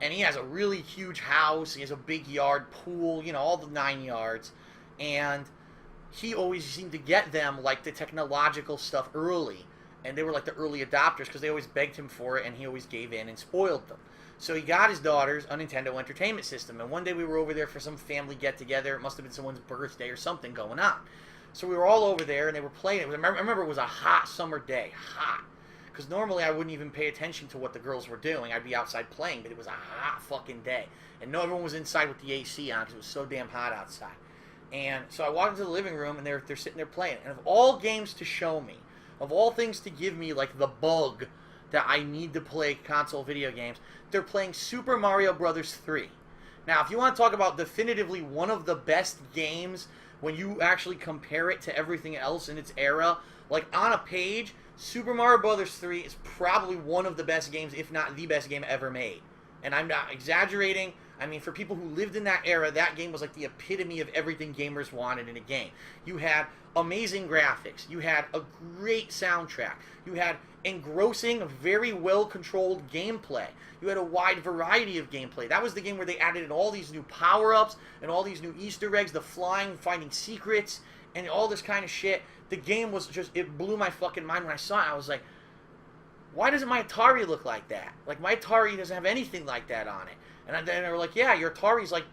And he has a really huge house. He has a big yard, pool, all the 9 yards. And he always seemed to get them, like, the technological stuff early. And they were, like, the early adopters because they always begged him for it, and he always gave in and spoiled them. So he got his daughters a Nintendo Entertainment System. And one day we were over there for some family get-together. It must have been someone's birthday or something going on. So we were all over there, and they were playing it. I remember it was a hot summer day. Hot. Because normally I wouldn't even pay attention to what the girls were doing. I'd be outside playing, but it was a hot fucking day. And no, everyone was inside with the AC on because it was so damn hot outside. And so I walked into the living room, and they're sitting there playing. And of all games to show me, of all things to give me, like, the bug that I need to play console video games, they're playing Super Mario Bros. 3. Now, if you want to talk about definitively one of the best games when you actually compare it to everything else in its era, like, on a page, Super Mario Bros. 3 is probably one of the best games, if not the best game ever made. And I'm not exaggerating. I mean, for people who lived in that era, that game was like the epitome of everything gamers wanted in a game. You had amazing graphics. You had a great soundtrack. You had engrossing, very well-controlled gameplay. You had a wide variety of gameplay. That was the game where they added in all these new power-ups and all these new Easter eggs, the flying, finding secrets, and all this kind of shit. The game was just, it blew my fucking mind when I saw it. I was like, why doesn't my Atari look like that? Like, my Atari doesn't have anything like that on it. And then they were like, yeah, your Atari's like,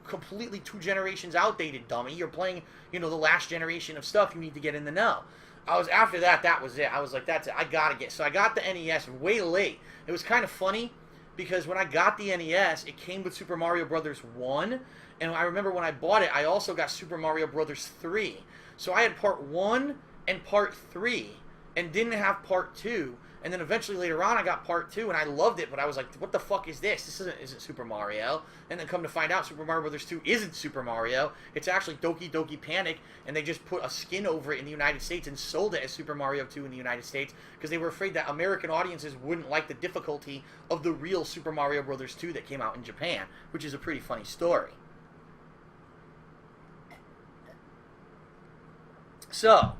completely 2 generations outdated, dummy. You're playing, the last generation of stuff. You need to get in the know. After that, that was it. I was like, that's it. I gotta get. So I got the NES way late. It was kind of funny because when I got the NES, it came with Super Mario Brothers 1. And I remember when I bought it, I also got Super Mario Brothers 3. So I had part 1 and part 3 and didn't have part 2. And then eventually later on I got part 2 and I loved it, but I was like, what the fuck is this? This isn't Super Mario. And then come to find out Super Mario Brothers 2 isn't Super Mario. It's actually Doki Doki Panic, and they just put a skin over it in the United States and sold it as Super Mario 2 in the United States because they were afraid that American audiences wouldn't like the difficulty of the real Super Mario Brothers 2 that came out in Japan, which is a pretty funny story. So,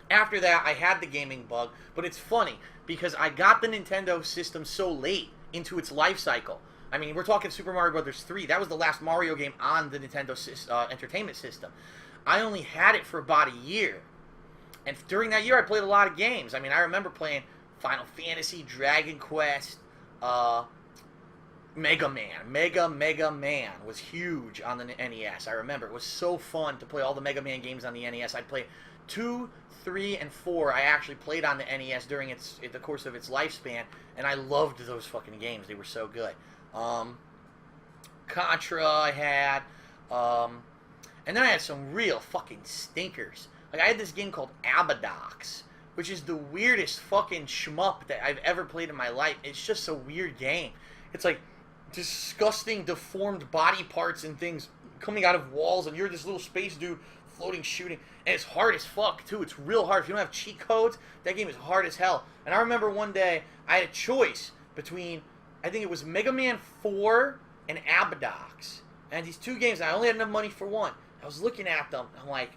after that, I had the gaming bug, but it's funny because I got the Nintendo system so late into its life cycle. I mean, we're talking Super Mario Bros. 3. That was the last Mario game on the Nintendo Entertainment System. I only had it for about a year. And during that year, I played a lot of games. I mean, I remember playing Final Fantasy, Dragon Quest, Mega Man. Mega Man was huge on the NES. I remember. It was so fun to play all the Mega Man games on the NES. I'd play 2, 3, and 4 I actually played on the NES during the course of its lifespan, and I loved those fucking games. They were so good. Contra I had, and then I had some real fucking stinkers. Like, I had this game called Abadox, which is the weirdest fucking shmup that I've ever played in my life. It's just a weird game. It's like disgusting, deformed body parts and things coming out of walls, and you're this little space dude floating, shooting, and it's hard as fuck, too. It's real hard. If you don't have cheat codes, that game is hard as hell. And I remember one day, I had a choice between, I think it was Mega Man 4 and Abadox. And these 2 games, I only had enough money for one. I was looking at them, I'm like,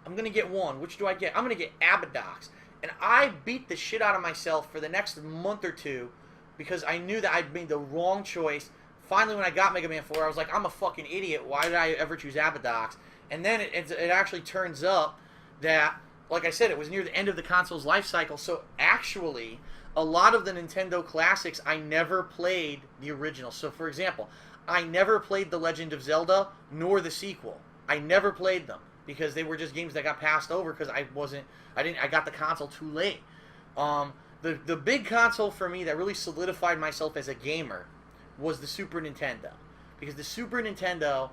I'm going to get one. Which do I get? I'm going to get Abadox. And I beat the shit out of myself for the next month or 2 because I knew that I'd made the wrong choice. Finally, when I got Mega Man 4, I was like, I'm a fucking idiot. Why did I ever choose Abadox? And then it actually turns up that, like I said, it was near the end of the console's life cycle. So actually, a lot of the Nintendo classics, I never played the original. So for example, I never played The Legend of Zelda, nor the sequel. I never played them because they were just games that got passed over because I got the console too late. The big console for me that really solidified myself as a gamer was the Super Nintendo. Because the Super Nintendo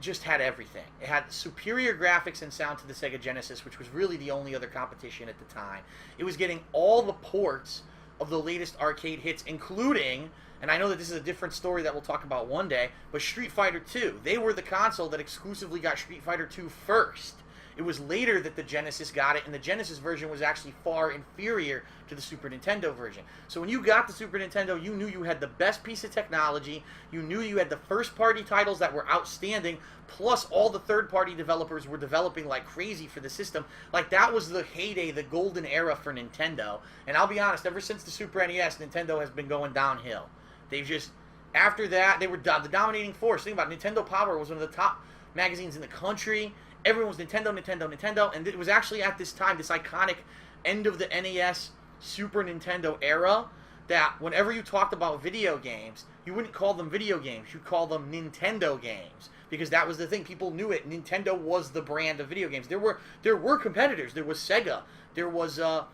just had everything. It had superior graphics and sound to the Sega Genesis, which was really the only other competition at the time. It was getting all the ports of the latest arcade hits, including, and I know that this is a different story that we'll talk about one day, but Street Fighter 2, they were the console that exclusively got Street Fighter 2 first. It was later that the Genesis got it, and the Genesis version was actually far inferior to the Super Nintendo version. So when you got the Super Nintendo, you knew you had the best piece of technology, you knew you had the first-party titles that were outstanding, plus all the third-party developers were developing like crazy for the system. Like, that was the heyday, the golden era for Nintendo. And I'll be honest, ever since the Super NES, Nintendo has been going downhill. They've just, after that, they were the dominating force. Think about it, Nintendo Power was one of the top magazines in the country. Everyone was Nintendo, Nintendo, Nintendo, and it was actually at this time, this iconic end of the NES, Super Nintendo era, that whenever you talked about video games, you wouldn't call them video games, you'd call them Nintendo games, because that was the thing, people knew it. Nintendo was the brand of video games. There were competitors. There was Sega, there was the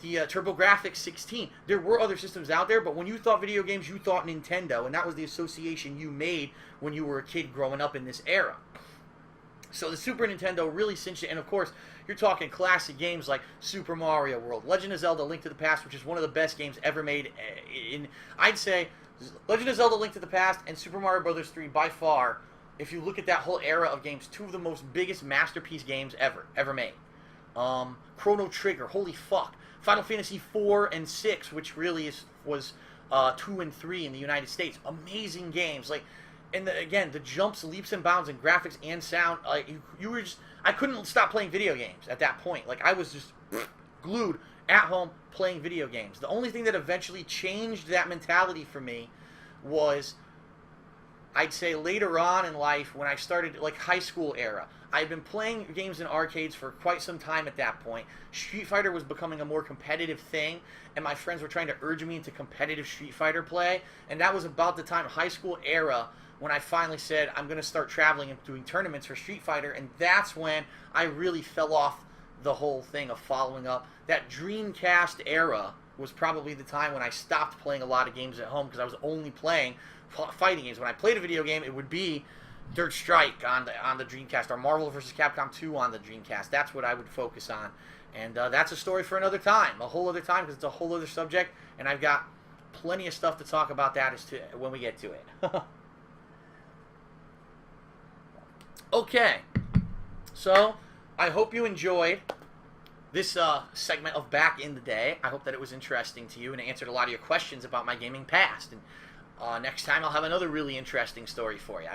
TurboGrafx 16. There were other systems out there, but when you thought video games, you thought Nintendo, and that was the association you made when you were a kid growing up in this era. So the Super Nintendo really cinched it, and of course, you're talking classic games like Super Mario World, Legend of Zelda: Link to the Past, which is one of the best games ever made. I'd say Legend of Zelda: Link to the Past and Super Mario Bros. 3 by far, if you look at that whole era of games, two of the most biggest masterpiece games ever made. Chrono Trigger, holy fuck. Final Fantasy 4 and 6, which really was 2 and 3 in the United States. Amazing games, like. And again, the jumps, leaps and bounds in graphics and sound, you were just, I couldn't stop playing video games at that point. Like, I was just glued at home playing video games. The only thing that eventually changed that mentality for me was, I'd say later on in life, when I started, like, high school era. I'd been playing games in arcades for quite some time at that point. Street Fighter was becoming a more competitive thing, and my friends were trying to urge me into competitive Street Fighter play, and that was about the time, high school era, when I finally said, I'm going to start traveling and doing tournaments for Street Fighter, and that's when I really fell off the whole thing of following up. That Dreamcast era was probably the time when I stopped playing a lot of games at home, because I was only playing fighting games. When I played a video game, it would be Dirt Strike on the Dreamcast, or Marvel vs. Capcom 2 on the Dreamcast. That's what I would focus on. And that's a story for another time, a whole other time, because it's a whole other subject, and I've got plenty of stuff to talk about that when we get to it. Okay, so I hope you enjoyed this segment of Back in the Day. I hope that it was interesting to you and it answered a lot of your questions about my gaming past. And next time I'll have another really interesting story for you.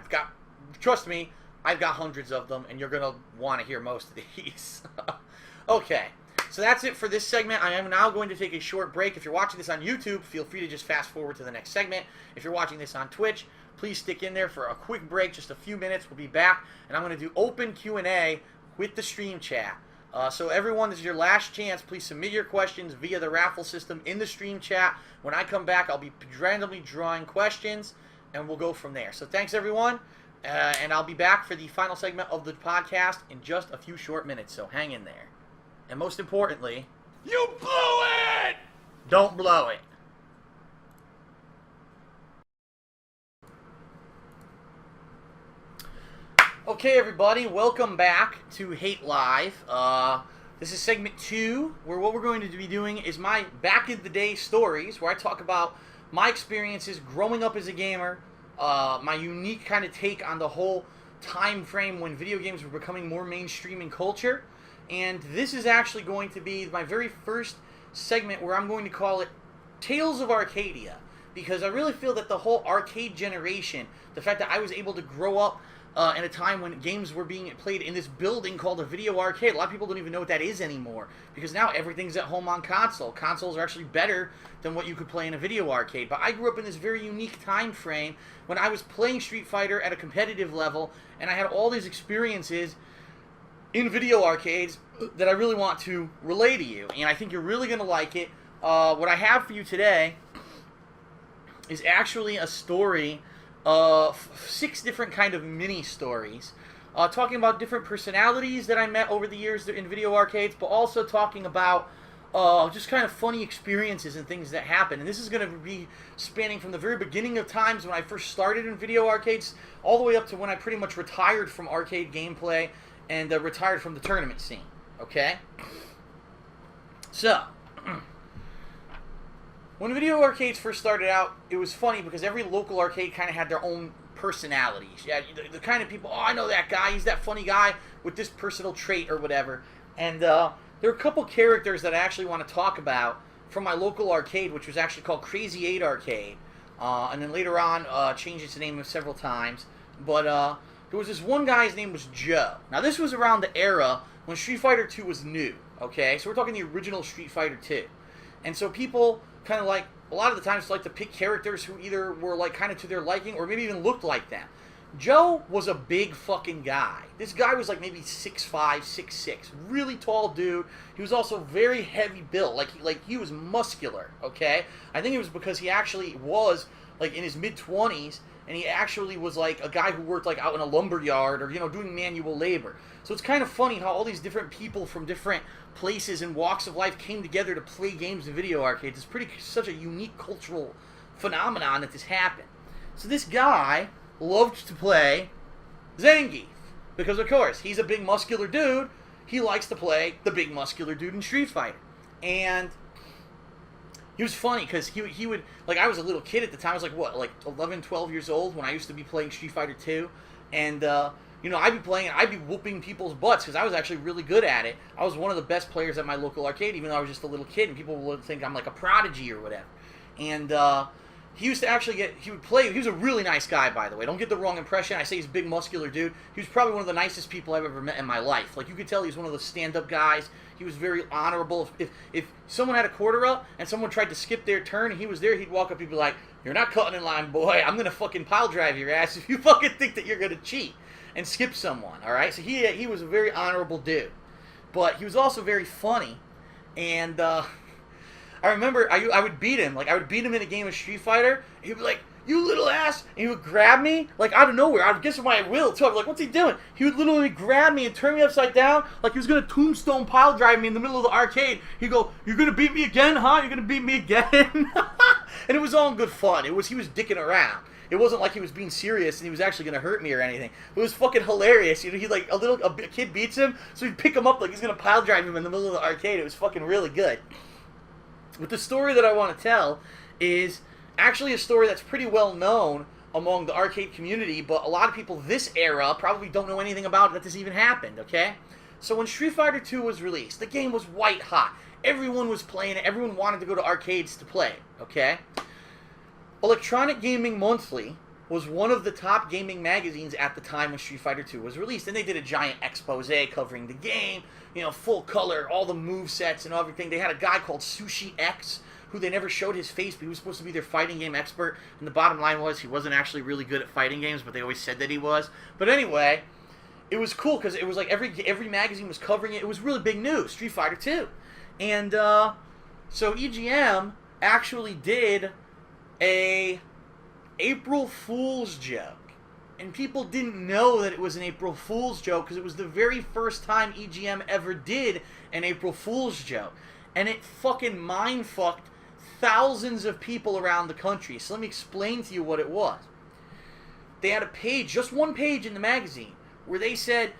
Trust me, I've got hundreds of them, and you're going to want to hear most of these. Okay, so that's it for this segment. I am now going to take a short break. If you're watching this on YouTube, feel free to just fast forward to the next segment. If you're watching this on Twitch, please stick in there for a quick break, just a few minutes. We'll be back, and I'm going to do open Q&A with the stream chat. So everyone, this is your last chance. Please submit your questions via the raffle system in the stream chat. When I come back, I'll be randomly drawing questions, and we'll go from there. So thanks, everyone, and I'll be back for the final segment of the podcast in just a few short minutes, so hang in there. And most importantly, you blew it! Don't blow it. Okay, everybody, welcome back to Hate Live. This is segment 2, where what we're going to be doing is my back-in-the-day stories, where I talk about my experiences growing up as a gamer, my unique kind of take on the whole time frame when video games were becoming more mainstream in culture. And this is actually going to be my very first segment where I'm going to call it Tales of Arcadia, because I really feel that the whole arcade generation, the fact that I was able to grow up in a time when games were being played in this building called a video arcade. A lot of people don't even know what that is anymore, because now everything's at home on console. Consoles are actually better than what you could play in a video arcade. But I grew up in this very unique time frame when I was playing Street Fighter at a competitive level, and I had all these experiences in video arcades that I really want to relay to you, and I think you're really going to like it. What I have for you today is actually a story of 6 different kind of mini stories, talking about different personalities that I met over the years in video arcades, but also talking about just kind of funny experiences and things that happen. And this is going to be spanning from the very beginning of times when I first started in video arcades, all the way up to when I pretty much retired from arcade gameplay and retired from the tournament scene. Okay? So, when video arcades first started out, it was funny because every local arcade kind of had their own personalities. Yeah, the kind of people, oh, I know that guy, he's that funny guy with this personal trait or whatever. And there are a couple characters that I actually want to talk about from my local arcade, which was actually called Crazy 8 Arcade. And then later on, changed its name several times. But there was this one guy, his name was Joe. Now, this was around the era when Street Fighter 2 was new, okay? So we're talking the original Street Fighter 2. And so people kind of like, a lot of the times like to pick characters who either were like kind of to their liking or maybe even looked like them. Joe was a big fucking guy. This guy was like maybe 6'5", 6'6", really tall dude. He was also very heavy built, like he was muscular, okay? I think it was because he actually was like in his mid-20s, and he actually was like a guy who worked like out in a lumber yard or, you know, doing manual labor. So it's kind of funny how all these different people from different places and walks of life came together to play games in video arcades. It's such a unique cultural phenomenon that this happened. So this guy loved to play Zangief because, of course, he's a big muscular dude. He likes to play the big muscular dude in Street Fighter. And he was funny because he would, like, I was a little kid at the time. I was like, what, like 11, 12 years old when I used to be playing Street Fighter 2. And, you know, I'd be playing it, I'd be whooping people's butts because I was actually really good at it. I was one of the best players at my local arcade, even though I was just a little kid, and people would think I'm like a prodigy or whatever. And he used to actually he was a really nice guy, by the way. Don't get the wrong impression. I say he's a big, muscular dude. He was probably one of the nicest people I've ever met in my life. Like, you could tell he's one of those stand-up guys. He was very honorable. If someone had a quarter up and someone tried to skip their turn and he was there, he'd walk up and be like, "You're not cutting in line, boy. I'm going to fucking pile drive your ass if you fucking think that you're going to cheat and skip someone," all right? So he was a very honorable dude. But he was also very funny. And I remember I would beat him. Like, I would beat him in a game of Street Fighter. And he'd be like, "You little ass." And he would grab me, like, out of nowhere. I would guess my will, too. I'd be like, "What's he doing?" He would literally grab me and turn me upside down like he was going to tombstone pile drive me in the middle of the arcade. He'd go, "You're going to beat me again, huh? You're going to beat me again?" And it was all in good fun. He was dicking around. It wasn't like he was being serious and he was actually going to hurt me or anything. It was fucking hilarious. You know, a kid beats him, so he'd pick him up like he's going to pile drive him in the middle of the arcade. It was fucking really good. But the story that I want to tell is actually a story that's pretty well known among the arcade community, but a lot of people this era probably don't know anything about it, that this even happened, okay? So when Street Fighter 2 was released, the game was white hot. Everyone was playing it. Everyone wanted to go to arcades to play it, okay? Electronic Gaming Monthly was one of the top gaming magazines at the time when Street Fighter 2 was released, and they did a giant expose covering the game, you know, full color, all the movesets and everything. They had a guy called Sushi X, who they never showed his face, but he was supposed to be their fighting game expert, and the bottom line was he wasn't actually really good at fighting games, but they always said that he was. But anyway, it was cool because it was like every magazine was covering it. It was really big news, Street Fighter 2. And so EGM actually did a April Fool's joke. And people didn't know that it was an April Fool's joke because it was the very first time EGM ever did an April Fool's joke. And it fucking mind-fucked thousands of people around the country. So let me explain to you what it was. They had a page, just one page in the magazine, where they said,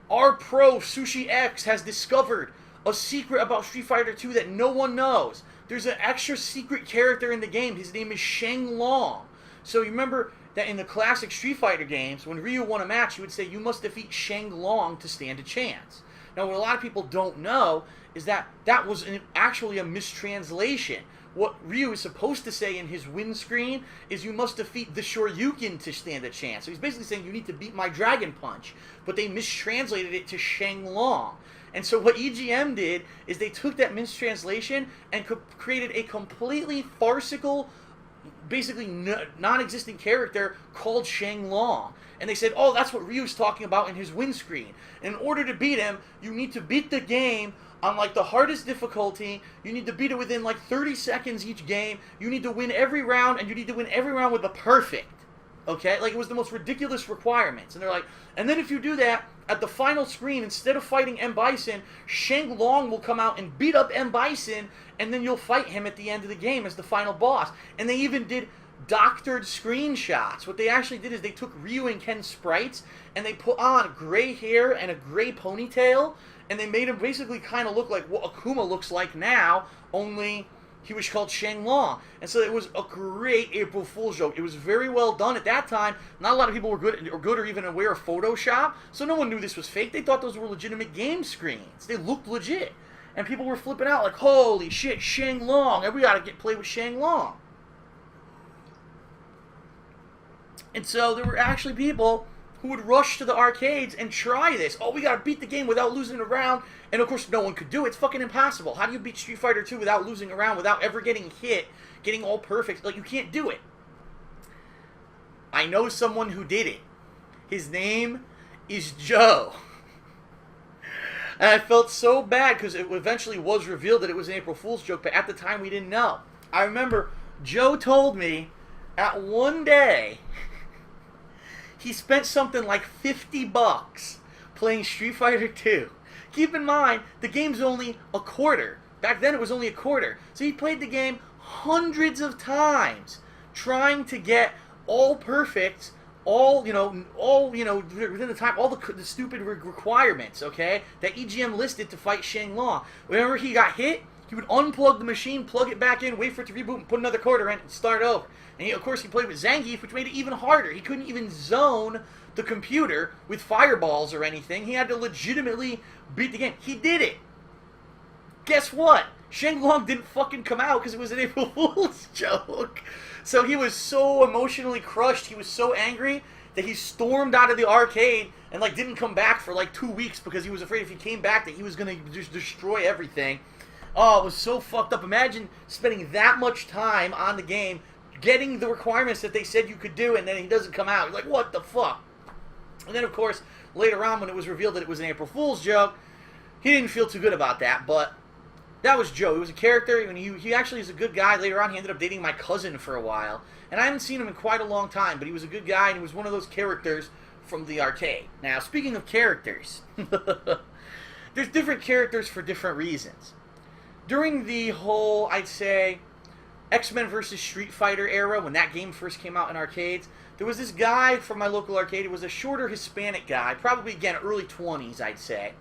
"Our pro Sushi X has discovered a secret about Street Fighter 2 that no one knows. There's an extra secret character in the game. His name is Sheng Long." So you remember that in the classic Street Fighter games, when Ryu won a match, you would say, "You must defeat Sheng Long to stand a chance." Now, what a lot of people don't know is that that was actually a mistranslation. What Ryu is supposed to say in his win screen is, "You must defeat the Shoryuken to stand a chance." So he's basically saying, "You need to beat my Dragon Punch." But they mistranslated it to Sheng Long. And so what EGM did is they took that mistranslation and created a completely farcical, basically non-existent character called Sheng Long. And they said, "Oh, that's what Ryu's talking about in his win screen. In order to beat him, you need to beat the game on like the hardest difficulty. You need to beat it within like 30 seconds each game. You need to win every round, and you need to win every round with a perfect." Okay? Like, it was the most ridiculous requirements. And they're like, "And then if you do that, at the final screen, instead of fighting M. Bison, Sheng Long will come out and beat up M. Bison, and then you'll fight him at the end of the game as the final boss." And they even did doctored screenshots. What they actually did is they took Ryu and Ken sprites, and they put on gray hair and a gray ponytail, and they made him basically kind of look like what Akuma looks like now, only he was called Shang Long. And so it was a great April Fool's joke. It was very well done at that time. Not a lot of people were good or even aware of Photoshop, so no one knew this was fake. They thought those were legitimate game screens. They looked legit. And people were flipping out like, holy shit, Shang Long. And we gotta play with Shang Long. And so there were actually people who would rush to the arcades and try this. Oh, we gotta beat the game without losing a round. And of course, no one could do it. It's fucking impossible. How do you beat Street Fighter 2 without losing a round, without ever getting hit, getting all perfect? Like, you can't do it. I know someone who did it. His name is Joe. And I felt so bad because it eventually was revealed that it was an April Fool's joke, but at the time we didn't know. I remember Joe told me at one day he spent something like $50 playing Street Fighter 2. Keep in mind, the game's only a quarter. Back then it was only a quarter. So he played the game hundreds of times, trying to get all perfect, all within the time, all the stupid requirements, okay, that EGM listed to fight Shang Long. Whenever he got hit, he would unplug the machine, plug it back in, wait for it to reboot, and put another quarter in and start over. And of course, he played with Zangief, which made it even harder. He couldn't even zone the computer with fireballs or anything. He had to legitimately beat the game. He did it. Guess what? Shang Long didn't fucking come out because it was an April Fool's joke. So he was so emotionally crushed, he was so angry that he stormed out of the arcade and like didn't come back for like 2 weeks because he was afraid if he came back that he was going to just destroy everything. Oh, it was so fucked up. Imagine spending that much time on the game, getting the requirements that they said you could do, and then he doesn't come out. You're like, what the fuck? And then, of course, later on when it was revealed that it was an April Fool's joke, he didn't feel too good about that, but that was Joe. He was a character, and he actually is a good guy. Later on, he ended up dating my cousin for a while, and I haven't seen him in quite a long time, but he was a good guy, and he was one of those characters from the arcade. Now, speaking of characters, there's different characters for different reasons. During the whole, I'd say, X-Men vs. Street Fighter era, when that game first came out in arcades, there was this guy from my local arcade. It was a shorter Hispanic guy, probably, again, early 20s, I'd say.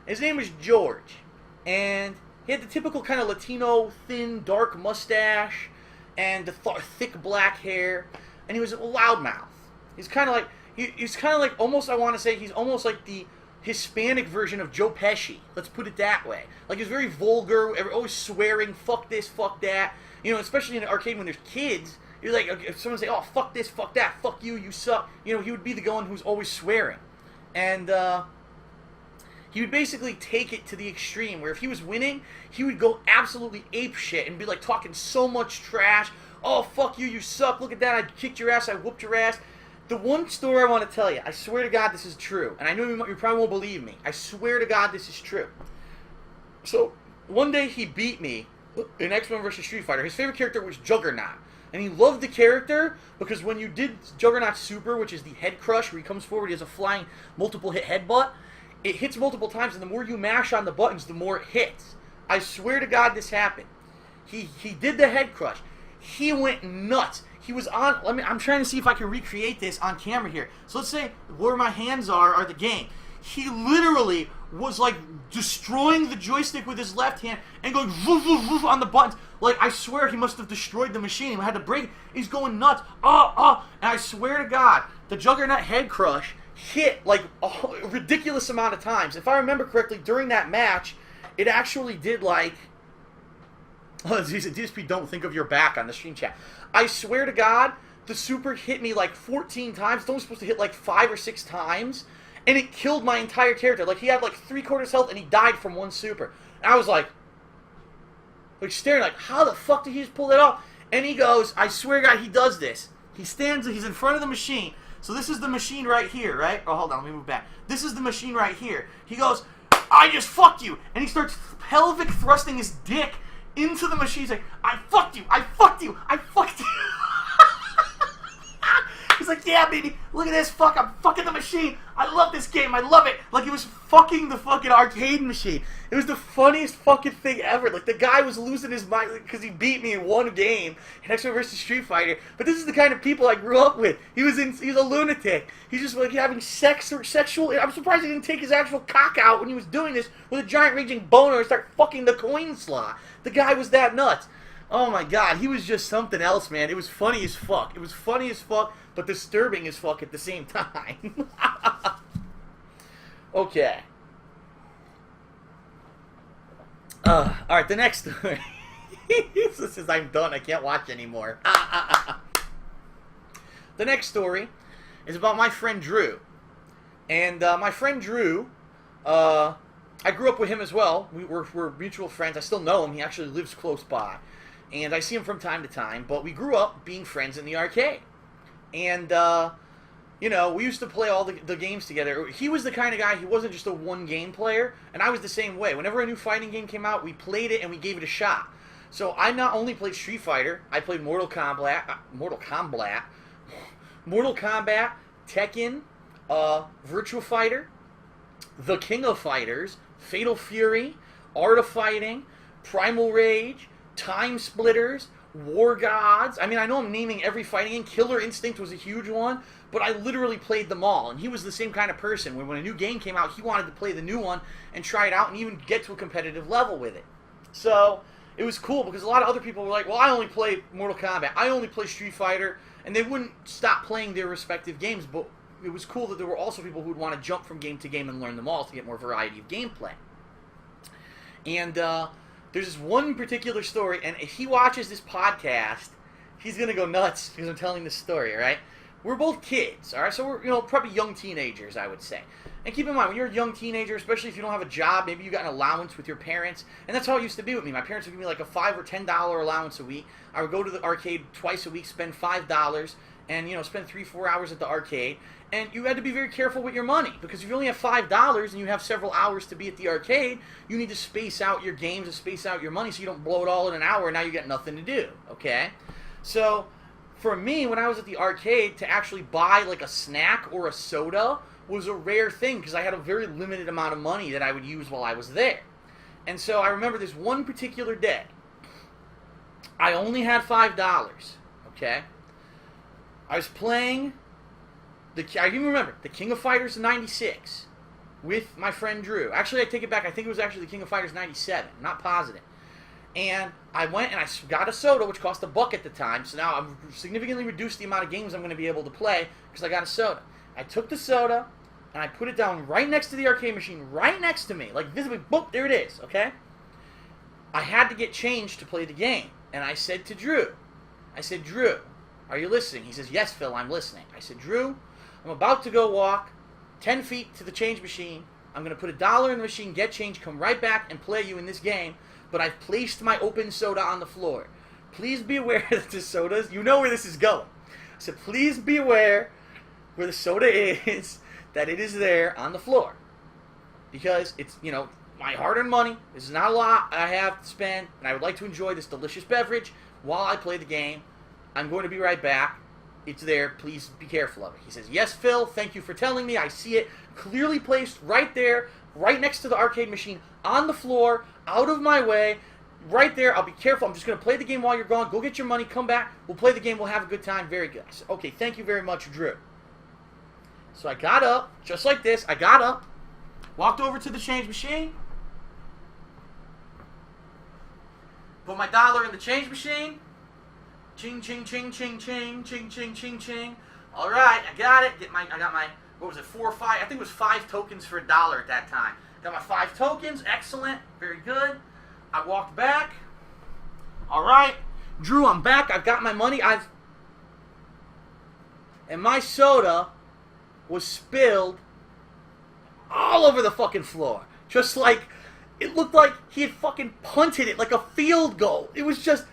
His name was George, and he had the typical kind of Latino, thin, dark mustache, and the thick black hair, and he was a loudmouth. He's kind of like, he's kind of like, almost, I want to say, he's almost like the Hispanic version of Joe Pesci. Let's put it that way. Like, he's very vulgar, always swearing, fuck this, fuck that. You know, especially in an arcade when there's kids, you're like, if someone say, oh, fuck this, fuck that, fuck you, you suck, you know, he would be the one who's always swearing. And, he would basically take it to the extreme, where if he was winning, he would go absolutely ape shit and be like talking so much trash. Oh, fuck you, you suck, look at that, I kicked your ass, I whooped your ass. The one story I want to tell you, I swear to God this is true, and I know you probably won't believe me. I swear to God this is true. So, one day he beat me in X-Men vs. Street Fighter. His favorite character was Juggernaut. And he loved the character because when you did Juggernaut Super, which is the head crush, where he comes forward, he has a flying multiple hit headbutt, it hits multiple times, and the more you mash on the buttons, the more it hits. I swear to God this happened. He did the head crush. He went nuts. He was on, I'm trying to see if I can recreate this on camera here. So let's say where my hands are the game. He literally was like destroying the joystick with his left hand and going woof, woof, woof on the buttons. Like, I swear he must have destroyed the machine. He had to break it. He's going nuts. And I swear to God, the Juggernaut head crush hit like a ridiculous amount of times. If I remember correctly, during that match, it actually did like... Oh, DSP, don't think of your back on the stream chat. I swear to God, the super hit me like 14 times. It's only supposed to hit like 5 or 6 times. And it killed my entire character. Like, he had like 3/4 health and he died from one super. And I was like staring like, how the fuck did he just pull that off? And he goes, I swear to God, he does this. He's in front of the machine. So this is the machine right here, right? Oh, hold on, let me move back. This is the machine right here. He goes, I just fucked you. And he starts pelvic thrusting his dick into the machine. He's like, I fucked you, I fucked you, I fucked you. He's like, yeah, baby, look at this, fuck, I'm fucking the machine. I love this game, I love it. Like, he was fucking the fucking arcade machine. It was the funniest fucking thing ever. Like, the guy was losing his mind because he beat me in one game in X-Men vs. Street Fighter. But this is the kind of people I grew up with. He was a lunatic. He's just like having sexual. I'm surprised he didn't take his actual cock out when he was doing this with a giant raging boner and start fucking the coin slot. The guy was that nuts. Oh my god, he was just something else, man. It was funny as fuck. It was funny as fuck, but disturbing as fuck at the same time. Okay. Alright, the next story. This is, I'm done. I can't watch anymore. The next story is about my friend Drew. And my friend Drew, I grew up with him as well. We're mutual friends. I still know him. He actually lives close by. And I see him from time to time. But we grew up being friends in the arcade. And, you know, we used to play all the games together. He was the kind of guy, he wasn't just a one-game player. And I was the same way. Whenever a new fighting game came out, we played it and we gave it a shot. So I not only played Street Fighter, I played Mortal Kombat, Tekken, Virtua Fighter, The King of Fighters, Fatal Fury, Art of Fighting, Primal Rage, Time Splitters, War Gods. I mean, I know I'm naming every fighting game. Killer Instinct was a huge one, but I literally played them all. And he was the same kind of person. When a new game came out, he wanted to play the new one and try it out and even get to a competitive level with it. So it was cool because a lot of other people were like, well, I only play Mortal Kombat, I only play Street Fighter, and they wouldn't stop playing their respective games, but it was cool that there were also people who would want to jump from game to game and learn them all to get more variety of gameplay. And there's this one particular story, and if he watches this podcast, he's going to go nuts because I'm telling this story, all right? We're both kids, all right? So we're, you know, probably young teenagers, I would say. And keep in mind, when you're a young teenager, especially if you don't have a job, maybe you got an allowance with your parents, and that's how it used to be with me. My parents would give me like a $5 or $10 allowance a week. I would go to the arcade twice a week, spend $5, and, you know, spend 3-4 hours at the arcade. And you had to be very careful with your money, because if you only have $5 and you have several hours to be at the arcade, you need to space out your games and space out your money so you don't blow it all in an hour and now you got nothing to do, okay? So for me, when I was at the arcade, to actually buy like a snack or a soda was a rare thing because I had a very limited amount of money that I would use while I was there. And so I remember this one particular day, I only had $5, okay? I was playing, I even remember, the King of Fighters 96 with my friend Drew. Actually, I take it back, I think it was actually the King of Fighters 97, I'm not positive. And I went and I got a soda, which cost $1 at the time, so now I've significantly reduced the amount of games I'm going to be able to play because I got a soda. I took the soda, and I put it down right next to the arcade machine, right next to me, like visibly, boop, there it is, okay? I had to get changed to play the game, and I said to Drew, Drew, are you listening? He says, yes, Phil, I'm listening. I said, Drew, I'm about to go walk 10 feet to the change machine. I'm going to put $1 in the machine, get change, come right back and play you in this game, but I've placed my open soda on the floor. Please be aware that the sodas, you know where this is going. I said, please be aware where the soda is, that it is there on the floor. Because it's, you know, my hard-earned money. This is not a lot I have to spend, and I would like to enjoy this delicious beverage while I play the game. I'm going to be right back. It's there. Please be careful of it. He says, yes, Phil, thank you for telling me. I see it clearly placed right there, right next to the arcade machine, on the floor, out of my way, right there. I'll be careful. I'm just going to play the game while you're gone. Go get your money. Come back. We'll play the game. We'll have a good time. Very good. I said, okay, thank you very much, Drew. So I got up, just like this. I got up, walked over to the change machine, put my $1 in the change machine. Ching, ching, ching, ching, ching, ching, ching, ching, ching. All right, I got it. I got my, what was it, 4 or 5? I think it was 5 tokens for $1 at that time. Got my 5 tokens. Excellent. Very good. I walked back. All right. Drew, I'm back. I've got my money. And my soda was spilled all over the fucking floor. Just like, it looked like he had fucking punted it like a field goal. It was just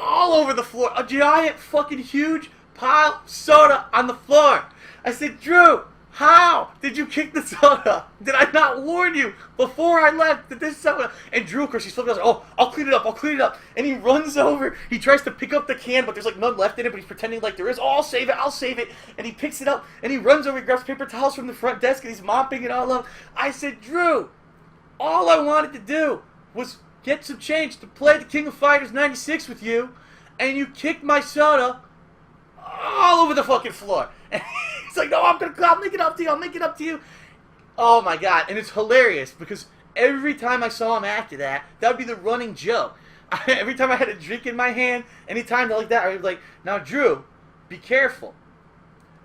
all over the floor. A giant fucking huge pile of soda on the floor. I said, Drew, how did you kick the soda? Did I not warn you before I left that this soda? And Drew, of course, he's flipping out, oh, I'll clean it up, I'll clean it up. And he runs over, he tries to pick up the can, but there's like none left in it, but he's pretending like there is. Oh, I'll save it, I'll save it. And he picks it up, and he runs over, he grabs paper towels from the front desk, and he's mopping it all up. I said, Drew, all I wanted to do was get some change to play the King of Fighters 96 with you, and you kicked my soda all over the fucking floor. And he's like, no, I'll make it up to you, I'll make it up to you. Oh my god, and it's hilarious, because every time I saw him after that, that would be the running joke. every time I had a drink in my hand, anytime like that, I was like, now Drew, be careful.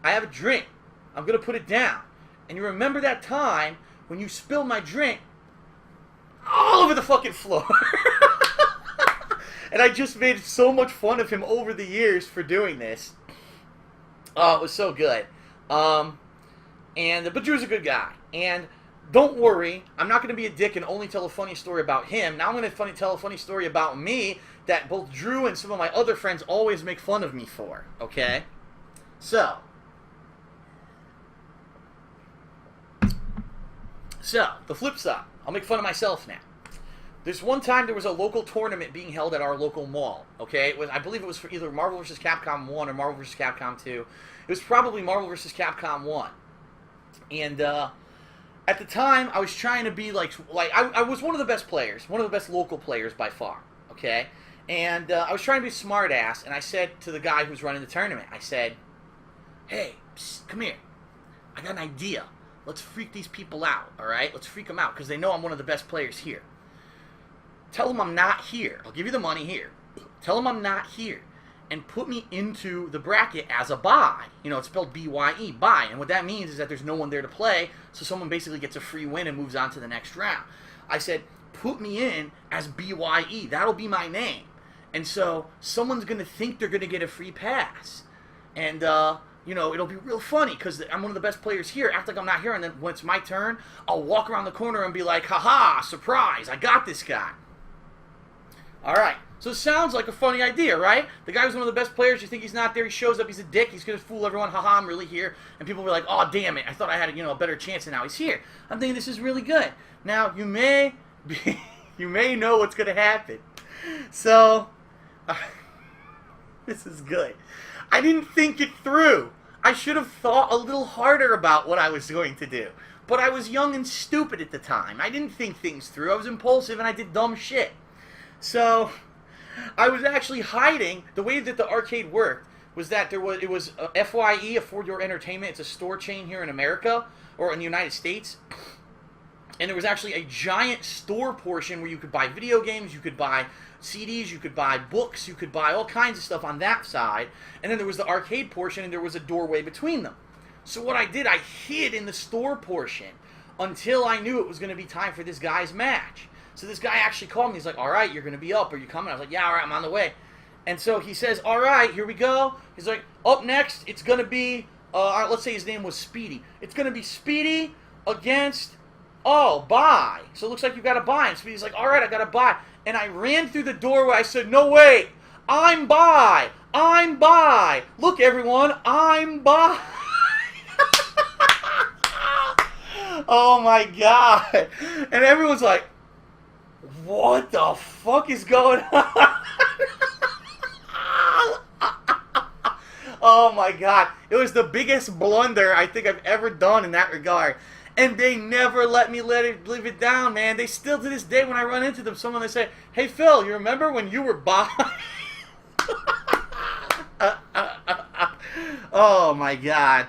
I have a drink. I'm going to put it down. And you remember that time when you spilled my drink all over the fucking floor. And I just made so much fun of him over the years for doing this. Oh, it was so good. But Drew's a good guy. And don't worry, I'm not going to be a dick and only tell a funny story about him. Now I'm going to tell a funny story about me that both Drew and some of my other friends always make fun of me for. Okay? So, the flip side. I'll make fun of myself now. This one time there was a local tournament being held at our local mall, okay? I believe it was for either Marvel vs. Capcom 1 or Marvel vs. Capcom 2. It was probably Marvel vs. Capcom 1. And at the time, I was trying to be I was one of the best players, one of the best local players by far, okay? And I was trying to be smart ass, and I said to the guy who was running the tournament, I said, hey, psst, come here. I got an idea. Let's freak these people out, all right? Let's freak them out, because they know I'm one of the best players here. Tell them I'm not here. I'll give you the money here. Tell them I'm not here. And put me into the bracket as a bye. You know, it's spelled B-Y-E, bye. And what that means is that there's no one there to play, so someone basically gets a free win and moves on to the next round. I said, put me in as B-Y-E. That'll be my name. And so someone's going to think they're going to get a free pass. And, you know, it'll be real funny because I'm one of the best players here. Act like I'm not here, and then when it's my turn, I'll walk around the corner and be like, haha, surprise, I got this guy. All right, so it sounds like a funny idea, right? The guy was one of the best players. You think he's not there. He shows up. He's a dick. He's going to fool everyone. Haha, I'm really here. And people were like, oh, damn it. I thought I had a better chance, and now he's here. I'm thinking this is really good. Now, you may know what's going to happen. So, this is good. I didn't think it through. I should have thought a little harder about what I was going to do. But I was young and stupid at the time. I didn't think things through. I was impulsive, and I did dumb shit. So, I was actually hiding. The way that the arcade worked was that it was FYE, Afford Your Entertainment. It's a store chain here in America, or in the United States. And there was actually a giant store portion where you could buy video games, you could buy CDs, you could buy books, you could buy all kinds of stuff on that side. And then there was the arcade portion, and there was a doorway between them. So what I did, I hid in the store portion until I knew it was going to be time for this guy's match. So this guy actually called me. He's like, all right, you're going to be up. Are you coming? I was like, yeah, all right, I'm on the way. And so he says, all right, here we go. He's like, up next, it's going to be, let's say his name was Speedy. It's going to be Speedy against, bye. So it looks like you got a bye. And Speedy's like, all right, I got a bye. And I ran through the doorway. I said, no, wait, I'm bye. I'm bye. Look, everyone, I'm bye. Oh, my God. And everyone's like, what the fuck is going on? Oh my God. It was the biggest blunder I think I've ever done in that regard. And they never let me live it down, man. They still, to this day, when I run into them, they say, hey, Phil, you remember when you were by? Oh my God.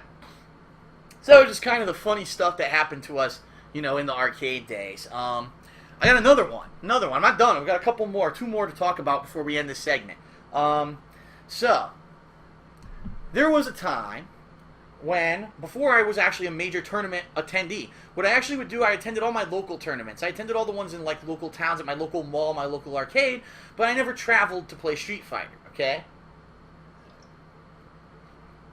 So just kind of the funny stuff that happened to us, in the arcade days. I got another one. I'm not done. We've got a couple more. 2 more to talk about before we end this segment. So, there was a time when, before I was actually a major tournament attendee, what I actually would do, I attended all my local tournaments. I attended all the ones in, local towns, at my local mall, my local arcade, but I never traveled to play Street Fighter, okay?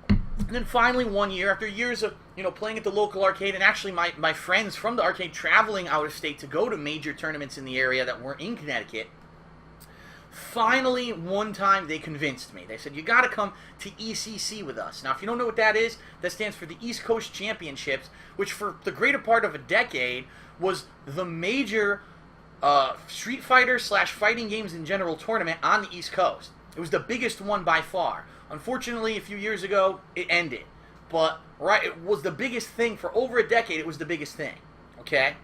And then finally one year, after years of playing at the local arcade, and actually my friends from the arcade traveling out of state to go to major tournaments in the area that weren't in Connecticut, finally one time they convinced me. They said, you got to come to ECC with us. Now, if you don't know what that is, that stands for the East Coast Championships, which for the greater part of a decade was the major Street Fighter / fighting games in general tournament on the East Coast. It was the biggest one by far. Unfortunately, a few years ago, it ended. But, it was the biggest thing. For over a decade, it was the biggest thing. Okay?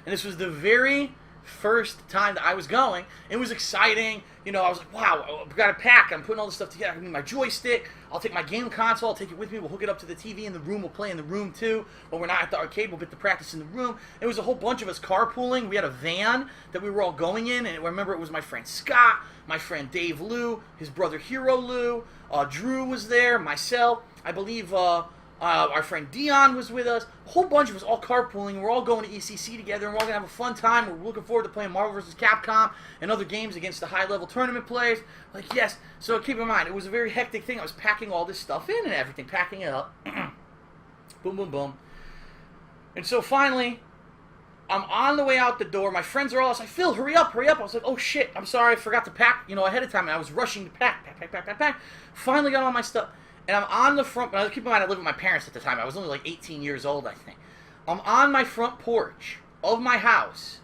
And this was the very first time that I was going. It was exciting. You know, I was like, wow, I've got to pack. I'm putting all this stuff together. I need my joystick. I'll take my game console. I'll take it with me. We'll hook it up to the TV in the room. We'll play in the room, too. When we're not at the arcade, we'll get to practice in the room. It was a whole bunch of us carpooling. We had a van that we were all going in. And I remember it was my friend Scott, my friend Dave Lou, his brother Hero Lou, Drew was there, myself. I believe our friend Dion was with us. A whole bunch of us all carpooling. We're all going to ECC together, and we're all going to have a fun time. We're looking forward to playing Marvel vs. Capcom and other games against the high-level tournament players. Like, yes. So keep in mind, it was a very hectic thing. I was packing all this stuff in and everything, packing it up. Boom, boom, boom. And so finally, I'm on the way out the door. My friends are all like, Phil, hurry up, hurry up. I was like, oh, shit, I'm sorry. I forgot to pack, ahead of time. And I was rushing to pack. Finally got all my stuff. And I'm on the front, keep in mind I lived with my parents at the time. I was only like 18 years old, I think. I'm on my front porch of my house.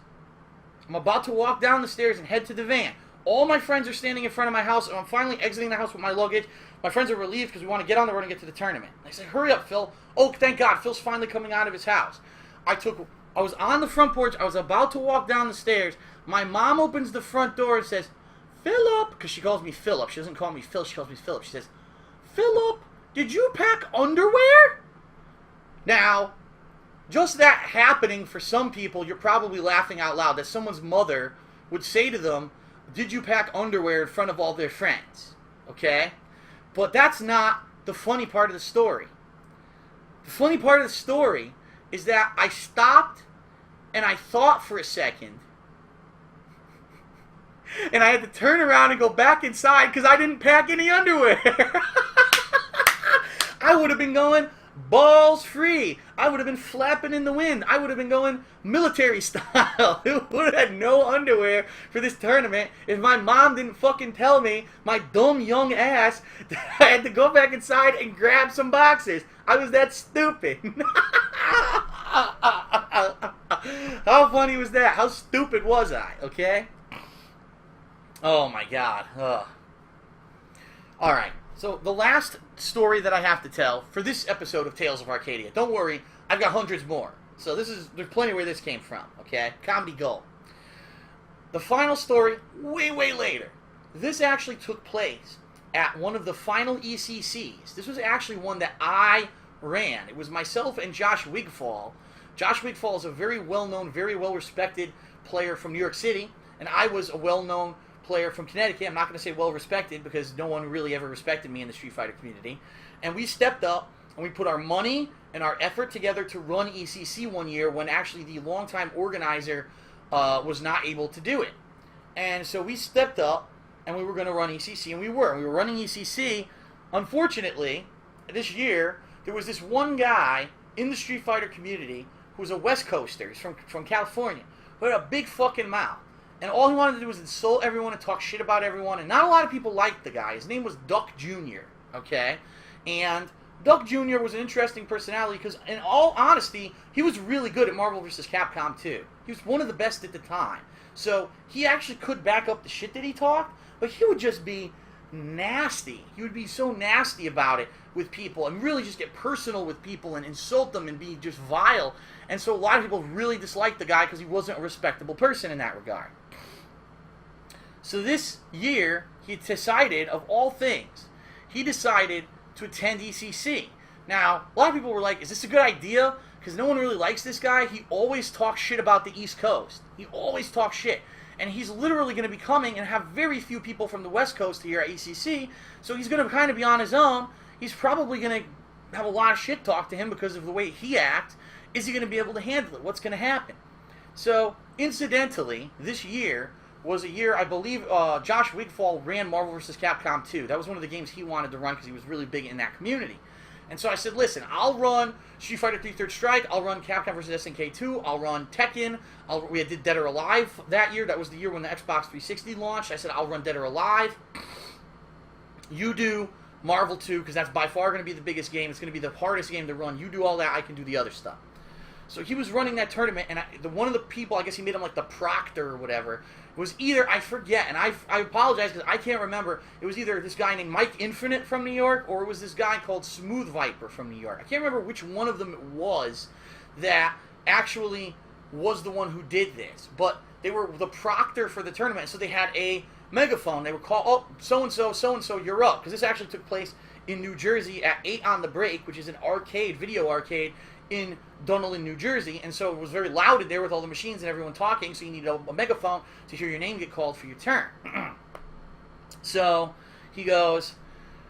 I'm about to walk down the stairs and head to the van. All my friends are standing in front of my house, and I'm finally exiting the house with my luggage. My friends are relieved because we want to get on the road and get to the tournament. I said, hurry up, Phil. Oh, thank God, Phil's finally coming out of his house. I was on the front porch. I was about to walk down the stairs. My mom opens the front door and says, Philip, because she calls me Philip. She doesn't call me Phil, she calls me Philip. She says, Philip, did you pack underwear? Now, just that happening for some people, you're probably laughing out loud that someone's mother would say to them, did you pack underwear in front of all their friends? Okay? But that's not the funny part of the story. The funny part of the story is that I stopped and I thought for a second, and I had to turn around and go back inside because I didn't pack any underwear. I would have been going balls free. I would have been flapping in the wind. I would have been going military style. It would have had no underwear for this tournament if my mom didn't fucking tell me, my dumb young ass, that I had to go back inside and grab some boxes. I was that stupid. How funny was that? How stupid was I? Okay? Oh my God. Ugh. All right. So the last story that I have to tell for this episode of Tales of Arcadia. Don't worry, I've got hundreds more. So there's plenty where this came from. Okay, comedy gold. The final story, way later. This actually took place at one of the final ECCs. This was actually one that I ran. It was myself and Josh Wigfall. Josh Wigfall is a very well-known, very well-respected player from New York City, and I was a well-known player from Connecticut. I'm not going to say well-respected because no one really ever respected me in the Street Fighter community. And we stepped up and we put our money and our effort together to run ECC one year when actually the longtime organizer was not able to do it. And so we stepped up and we were going to run ECC, and we were. We were running ECC. Unfortunately, this year, there was this one guy in the Street Fighter community who was a West Coaster. He's from California, who had a big fucking mouth. And all he wanted to do was insult everyone and talk shit about everyone. And not a lot of people liked the guy. His name was Duck Jr., okay? And Duck Jr. was an interesting personality because, in all honesty, he was really good at Marvel vs. Capcom 2. He was one of the best at the time. So he actually could back up the shit that he talked, but he would just be nasty. He would be so nasty about it with people and really just get personal with people and insult them and be just vile. And so a lot of people really disliked the guy because he wasn't a respectable person in that regard. So this year, he decided, of all things, he decided to attend ECC. Now, a lot of people were like, is this a good idea? Because no one really likes this guy. He always talks shit about the East Coast. He always talks shit. And he's literally going to be coming and have very few people from the West Coast here at ECC. So he's going to kind of be on his own. He's probably going to have a lot of shit talked to him because of the way he acts. Is he going to be able to handle it? What's going to happen? So, incidentally, this year was a year, I believe, Josh Wigfall ran Marvel vs. Capcom 2. That was one of the games he wanted to run because he was really big in that community. And so I said, listen, I'll run Street Fighter 3 Third Strike, I'll run Capcom vs. SNK 2, I'll run Tekken, we did Dead or Alive that year. That was the year when the Xbox 360 launched. I said, I'll run Dead or Alive. You do Marvel 2, because that's by far going to be the biggest game. It's going to be the hardest game to run. You do all that, I can do the other stuff. So he was running that tournament, and one of the people, I guess he made him like the proctor or whatever, was either, I forget, and I apologize because I can't remember, it was either this guy named Mike Infinite from New York, or it was this guy called Smooth Viper from New York. I can't remember which one of them it was that actually was the one who did this, but they were the proctor for the tournament, so they had a megaphone. They would call, oh, so-and-so, you're up. Because this actually took place in New Jersey at 8 on the Break, which is an arcade, video arcade, in Burnell, New Jersey. And so it was very loud in there with all the machines and everyone talking, so you needed a megaphone to hear your name get called for your turn. So he goes,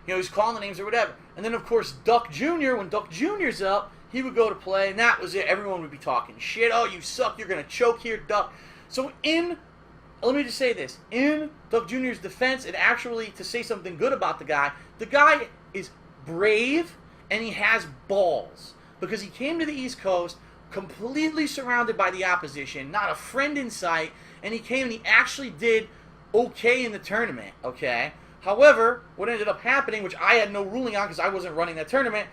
he's calling the names or whatever. And then, of course, Duck Jr., when Duck Jr.'s up, he would go to play, and that was it. Everyone would be talking shit. Oh, you suck. You're going to choke here, Duck. So let me just say this. In Duck Jr.'s defense, and actually to say something good about the guy is brave, and he has balls. Because he came to the East Coast completely surrounded by the opposition, not a friend in sight, and he came and he actually did okay in the tournament, okay? However, what ended up happening, which I had no ruling on because I wasn't running that tournament,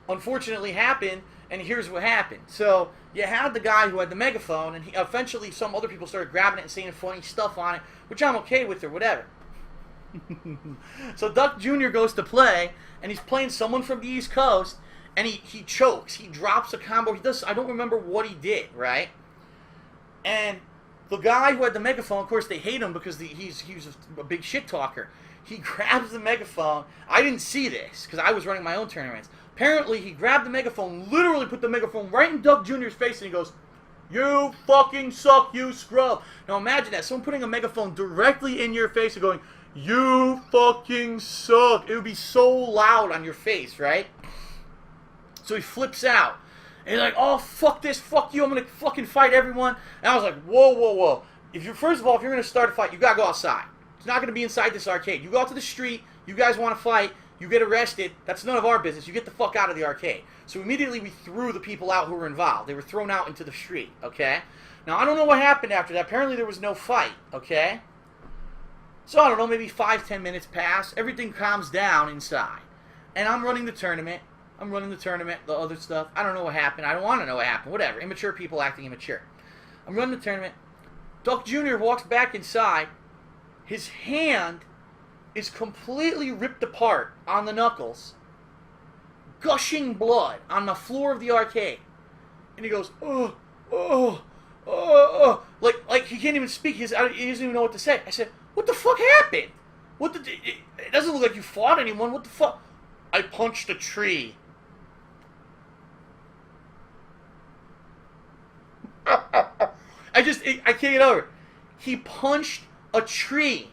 unfortunately happened, and here's what happened. So you had the guy who had the megaphone, and eventually some other people started grabbing it and saying funny stuff on it, which I'm okay with or whatever. So Duck Jr. goes to play, and he's playing someone from the East Coast, and he chokes. He drops a combo. He does. I don't remember what he did, right? And the guy who had the megaphone, of course, they hate him because he's a big shit talker. He grabs the megaphone. I didn't see this because I was running my own tournaments. Apparently, he grabbed the megaphone, literally put the megaphone right in Duck Jr.'s face, and he goes, "You fucking suck, you scrub." Now imagine that. Someone putting a megaphone directly in your face and going, "You fucking suck." It would be so loud on your face, right? So he flips out. And he's like, "Oh, fuck this, fuck you, I'm going to fucking fight everyone." And I was like, whoa. First of all, if you're going to start a fight, you got to go outside. It's not going to be inside this arcade. You go out to the street, you guys want to fight, you get arrested, that's none of our business. You get the fuck out of the arcade. So immediately we threw the people out who were involved. They were thrown out into the street, okay? Now, I don't know what happened after that. Apparently there was no fight, okay? So, I don't know, maybe 5-10 minutes pass. Everything calms down inside. And I'm running the tournament. The other stuff. I don't know what happened. I don't want to know what happened. Whatever. Immature people acting immature. I'm running the tournament. Duck Jr. walks back inside. His hand is completely ripped apart on the knuckles, gushing blood on the floor of the arcade. And he goes, oh. Like he can't even speak. He doesn't even know what to say. I said, "What the fuck happened? It doesn't look like you fought anyone. What the fuck?" "I punched a tree." I can't get over it. He punched a tree.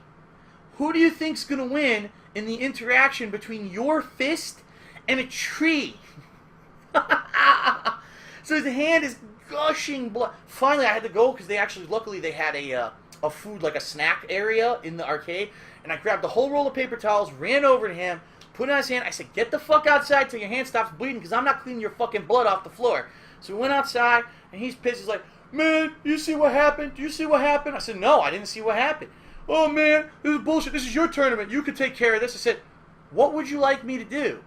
Who do you think's gonna win in the interaction between your fist and a tree? So his hand is gushing blood. Finally, I had to go because luckily they had a food, like a snack area in the arcade, and I grabbed the whole roll of paper towels, ran over to him, put it on his hand. I said, "Get the fuck outside till your hand stops bleeding because I'm not cleaning your fucking blood off the floor." So we went outside, and he's pissed. He's like, "Man, you see what happened? Do you see what happened?" I said, "No, I didn't see what happened." "Oh, man, this is bullshit. This is your tournament. You could take care of this." I said, "What would you like me to do?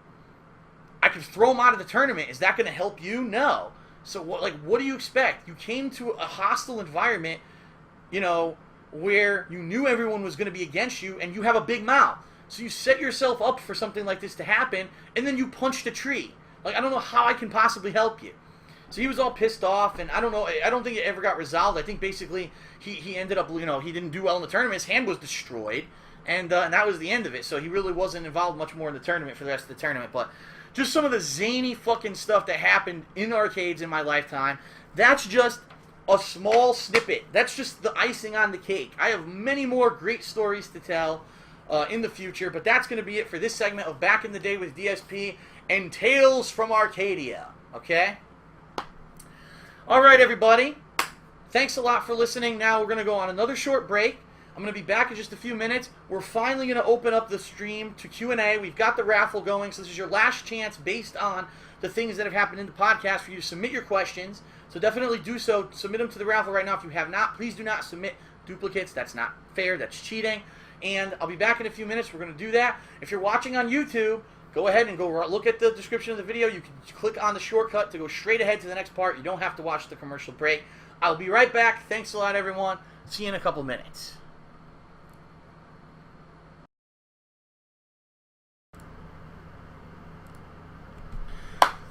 I could throw him out of the tournament. Is that going to help you? No. So, what do you expect? You came to a hostile environment, where you knew everyone was going to be against you, and you have a big mouth. So you set yourself up for something like this to happen, and then you punched a tree. I don't know how I can possibly help you." So he was all pissed off, and I don't know. I don't think it ever got resolved. I think basically he ended up, he didn't do well in the tournament. His hand was destroyed, and that was the end of it. So he really wasn't involved much more in the tournament for the rest of the tournament. But just some of the zany fucking stuff that happened in arcades in my lifetime. That's just a small snippet. That's just the icing on the cake. I have many more great stories to tell in the future, but that's going to be it for this segment of Back in the Day with DSP and Tales from Arcadia. Okay? Alright, everybody. Thanks a lot for listening. Now we're going to go on another short break. I'm going to be back in just a few minutes. We're finally going to open up the stream to Q&A. We've got the raffle going, so this is your last chance based on the things that have happened in the podcast for you to submit your questions. So definitely do so. Submit them to the raffle right now. If you have not, please do not submit duplicates. That's not fair. That's cheating. And I'll be back in a few minutes. We're going to do that. If you're watching on YouTube, go ahead and go look at the description of the video. You can click on the shortcut to go straight ahead to the next part. You don't have to watch the commercial break. I'll be right back. Thanks a lot, everyone. See you in a couple minutes.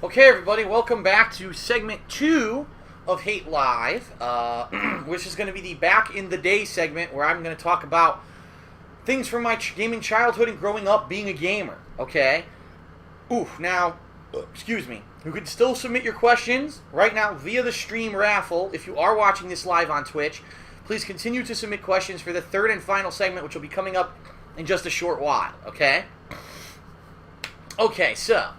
Okay, everybody, welcome back to segment 2 of Hate Live, which is going to be the Back in the Day segment where I'm going to talk about things from my gaming childhood and growing up being a gamer, okay? Now, excuse me, you can still submit your questions right now via the stream raffle. If you are watching this live on Twitch, please continue to submit questions for the third and final segment, which will be coming up in just a short while, okay? Okay, so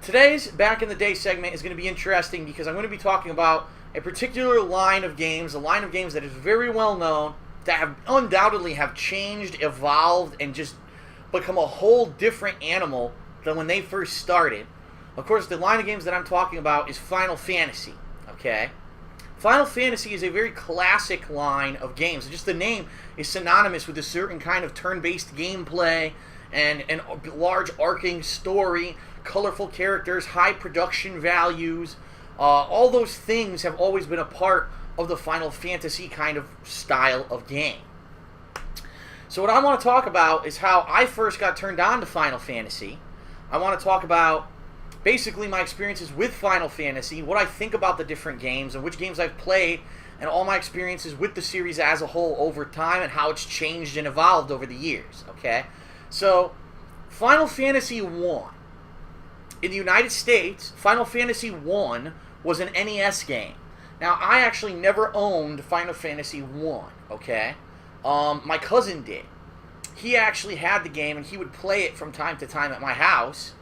today's Back in the Day segment is going to be interesting because I'm going to be talking about a particular line of games, a line of games that is very well known, that have undoubtedly have changed, evolved, and just become a whole different animal than when they first started. Of course, the line of games that I'm talking about is Final Fantasy, okay? Final Fantasy is a very classic line of games. Just the name is synonymous with a certain kind of turn-based gameplay and a large arcing story, colorful characters, high production values. All those things have always been a part of the Final Fantasy kind of style of game. So what I want to talk about is how I first got turned on to Final Fantasy. I want to talk about basically my experiences with Final Fantasy, what I think about the different games and which games I've played, and all my experiences with the series as a whole over time and how it's changed and evolved over the years, okay? So, Final Fantasy 1. In the United States, Final Fantasy 1 was an NES game. Now, I actually never owned Final Fantasy 1, okay? My cousin did. He actually had the game, and he would play it from time to time at my house.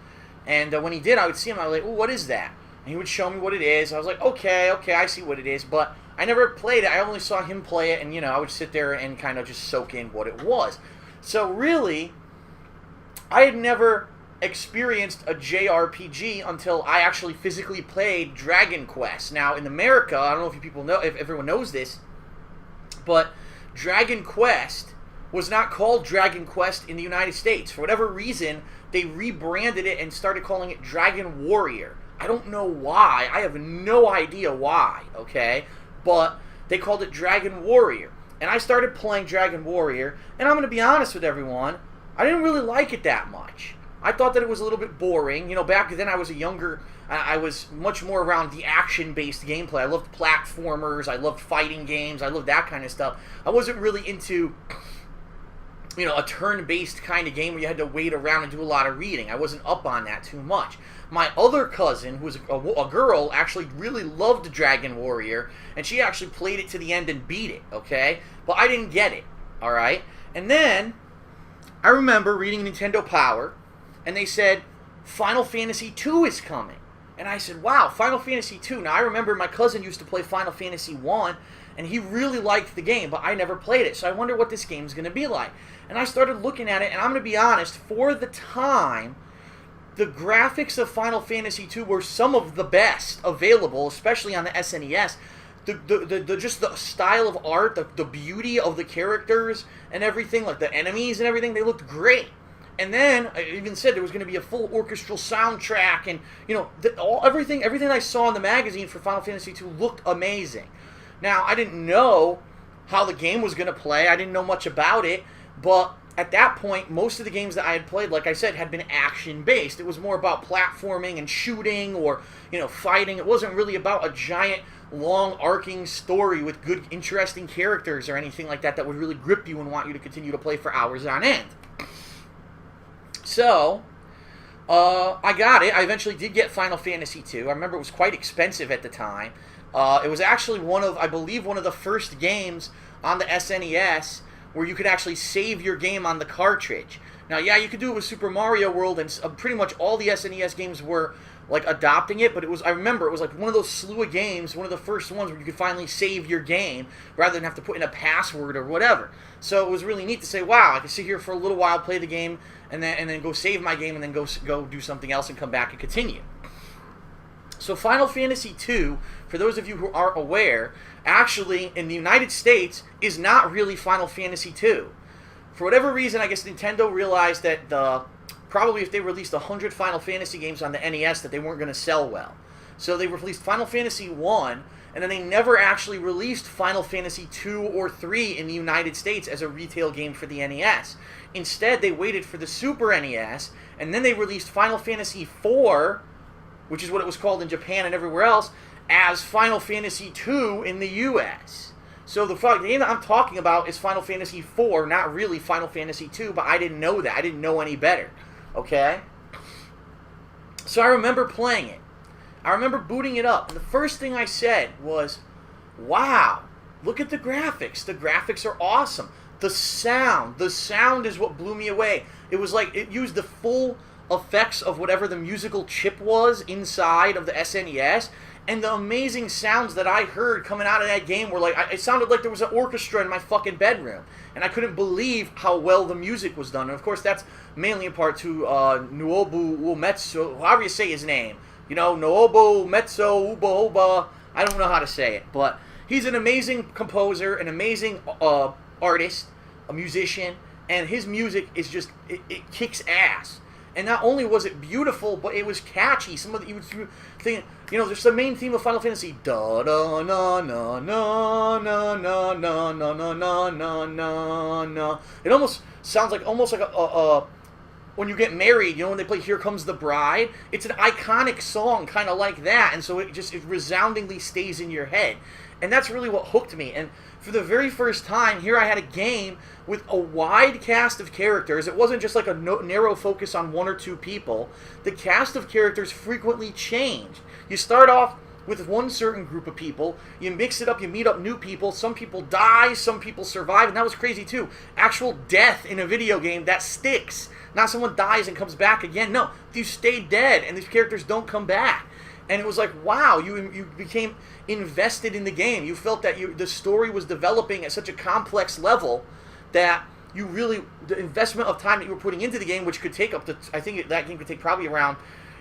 And when he did, I would see him. I was like, "Ooh, what is that?" And he would show me what it is. I was like, okay, I see what it is. But I never played it. I only saw him play it, and, I would sit there and kind of just soak in what it was. So, really, I had never experienced a JRPG until I actually physically played Dragon Quest. Now, in America, I don't know if people know, if everyone knows this, but Dragon Quest was not called Dragon Quest in the United States. For whatever reason, they rebranded it and started calling it Dragon Warrior. I don't know why. I have no idea why, okay? But they called it Dragon Warrior. And I started playing Dragon Warrior, and I'm going to be honest with everyone, I didn't really like it that much. I thought that it was a little bit boring. Back then I was I was much more around the action-based gameplay. I loved platformers, I loved fighting games, I loved that kind of stuff. I wasn't really into, a turn-based kind of game where you had to wait around and do a lot of reading. I wasn't up on that too much. My other cousin, who was a girl, actually really loved Dragon Warrior, and she actually played it to the end and beat it, okay? But I didn't get it, alright? And then, I remember reading Nintendo Power, and they said, Final Fantasy II is coming. And I said, wow, Final Fantasy II. Now, I remember my cousin used to play Final Fantasy 1, and he really liked the game, but I never played it. So I wonder what this game's going to be like. And I started looking at it, and I'm going to be honest, for the time, the graphics of Final Fantasy II were some of the best available, especially on the SNES. Just the style of art, the beauty of the characters and everything, like the enemies and everything, they looked great. And then, I even said there was going to be a full orchestral soundtrack, and, everything I saw in the magazine for Final Fantasy II looked amazing. Now, I didn't know how the game was going to play, I didn't know much about it, but at that point, most of the games that I had played, like I said, had been action-based. It was more about platforming and shooting or, fighting. It wasn't really about a giant, long, arcing story with good, interesting characters or anything like that would really grip you and want you to continue to play for hours on end. So, I got it. I eventually did get Final Fantasy II. I remember it was quite expensive at the time. It was actually one of the first games on the SNES where you could actually save your game on the cartridge. Now, yeah, you could do it with Super Mario World, and pretty much all the SNES games were, adopting it, but I remember it was, one of those slew of games, one of the first ones where you could finally save your game rather than have to put in a password or whatever. So it was really neat to say, wow, I could sit here for a little while, play the game, and then go save my game, and then go do something else and come back and continue. So Final Fantasy II, for those of you who aren't aware, actually, in the United States, is not really Final Fantasy II. For whatever reason, I guess Nintendo realized that probably if they released 100 Final Fantasy games on the NES, that they weren't going to sell well. So they released Final Fantasy 1, and then they never actually released Final Fantasy 2 or 3 in the United States as a retail game for the NES. Instead, they waited for the Super NES, and then they released Final Fantasy 4, which is what it was called in Japan and everywhere else, as Final Fantasy II in the US. So the game that I'm talking about is Final Fantasy IV, not really Final Fantasy II, but I didn't know that. I didn't know any better. Okay? So I remember playing it. I remember booting it up. And the first thing I said was, wow, look at the graphics. The graphics are awesome. The sound is what blew me away. It was like it used the full effects of whatever the musical chip was inside of the SNES. And the amazing sounds that I heard coming out of that game were like, it sounded like there was an orchestra in my fucking bedroom. And I couldn't believe how well the music was done. And of course, that's mainly in part to Nobuo Uematsu, however you say his name. You know, Nobuo Uematsu, Uba. I don't know how to say it. But he's an amazing composer, an amazing artist, a musician. And his music is just, it kicks ass. And not only was it beautiful, but it was catchy. Some of the, you would think, you know, there's the main theme of Final Fantasy. Da da na na na na na na na na na na na na. It almost sounds like a when you get married, you know, when they play "Here Comes the Bride." It's an iconic song, kind of like that, and so it resoundingly stays in your head. And that's really what hooked me. And for the very first time, here I had a game with a wide cast of characters. It wasn't just like a narrow focus on one or two people. The cast of characters frequently changed. You start off with one certain group of people. You mix it up, you meet up new people. Some people die, some people survive, and that was crazy too. Actual death in a video game, that sticks. Not someone dies and comes back again. No, you stay dead, and these characters don't come back. And it was like, wow, you became invested in the game. You felt that the story was developing at such a complex level that you really, the investment of time that you were putting into the game, which could take up to, I think that game could take probably around,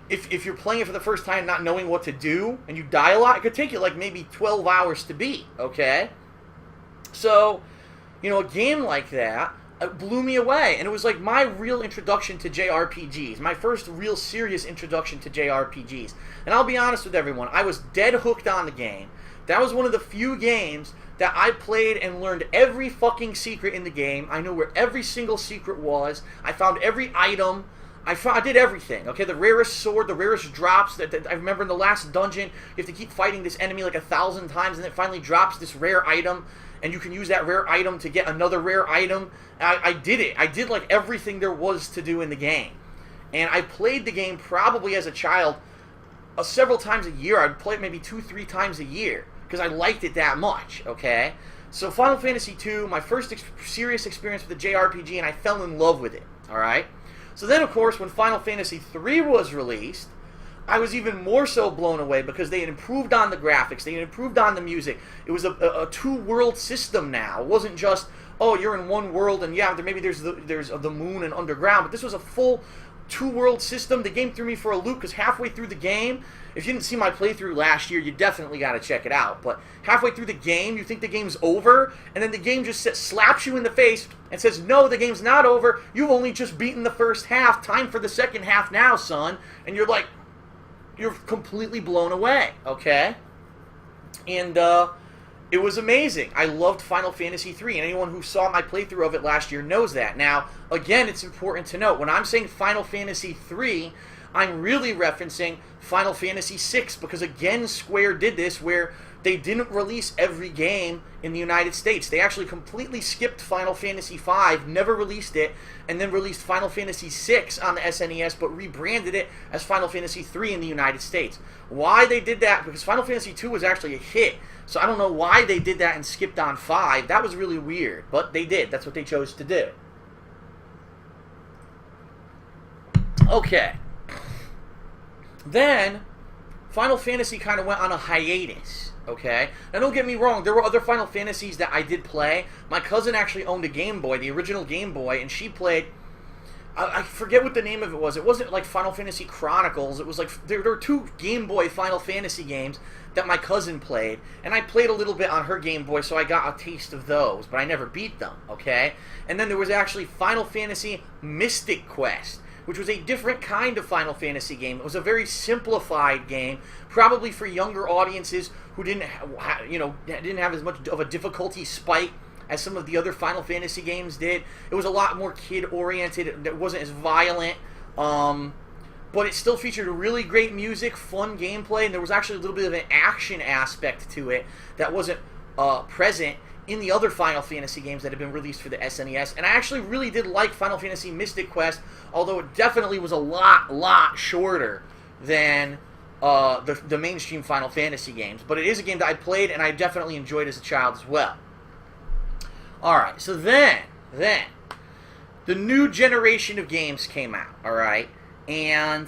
if you're playing it for the first time not knowing what to do, and you die a lot, it could take you like maybe 12 hours to beat, okay? So, you know, a game like that, it blew me away, and it was like my real introduction to JRPGs, my first real serious introduction to JRPGs. And I'll be honest with everyone, I was dead hooked on the game. That was one of the few games that I played and learned every fucking secret in the game. I knew where every single secret was. I found every item. I did everything, okay? The rarest sword, the rarest drops. That I remember in the last dungeon, you have to keep fighting this enemy like 1,000 times, and it finally drops this rare item, and you can use that rare item to get another rare item. I did it. I did like everything there was to do in the game. And I played the game probably as a child several times a year. I'd play it maybe 2-3 times a year because I liked it that much, okay? So Final Fantasy II, my first serious experience with the JRPG, and I fell in love with it, all right? So then, of course, when Final Fantasy III was released, I was even more so blown away because they had improved on the graphics, they had improved on the music. It was a two-world system now. It wasn't just, oh, you're in one world, and yeah, maybe there's the moon and underground, but this was a full two-world system. The game threw me for a loop because halfway through the game, if you didn't see my playthrough last year, you definitely got to check it out. But halfway through the game, you think the game's over, and then the game just slaps you in the face and says, no, the game's not over. You've only just beaten the first half. Time for the second half now, son. And you're like, you're completely blown away, okay? And it was amazing. I loved Final Fantasy III, and anyone who saw my playthrough of it last year knows that. Now, again, it's important to note, when I'm saying Final Fantasy III, I'm really referencing Final Fantasy VI, because again, Square did this where they didn't release every game in the United States. They actually completely skipped Final Fantasy V, never released it, and then released Final Fantasy VI on the SNES, but rebranded it as Final Fantasy III in the United States. Why they did that? Because Final Fantasy II was actually a hit, so I don't know why they did that and skipped on 5. That was really weird, but they did. That's what they chose to do. Okay. Then, Final Fantasy kind of went on a hiatus, okay? Now, don't get me wrong, there were other Final Fantasies that I did play. My cousin actually owned a Game Boy, the original Game Boy, and she played, I forget what the name of it was. It wasn't like Final Fantasy Chronicles. It was like, there were 2 Game Boy Final Fantasy games that my cousin played, and I played a little bit on her Game Boy, so I got a taste of those, but I never beat them, okay? And then there was actually Final Fantasy Mystic Quest, which was a different kind of Final Fantasy game. It was a very simplified game, probably for younger audiences who didn't have as much of a difficulty spike as some of the other Final Fantasy games did. It was a lot more kid-oriented. It wasn't as violent. but it still featured really great music, fun gameplay, and there was actually a little bit of an action aspect to it that wasn't present in the other Final Fantasy games that have been released for the SNES. And I actually really did like Final Fantasy Mystic Quest, although it definitely was a lot shorter than the mainstream Final Fantasy games. But it is a game that I played and I definitely enjoyed as a child as well. Alright, so then, the new generation of games came out, alright? And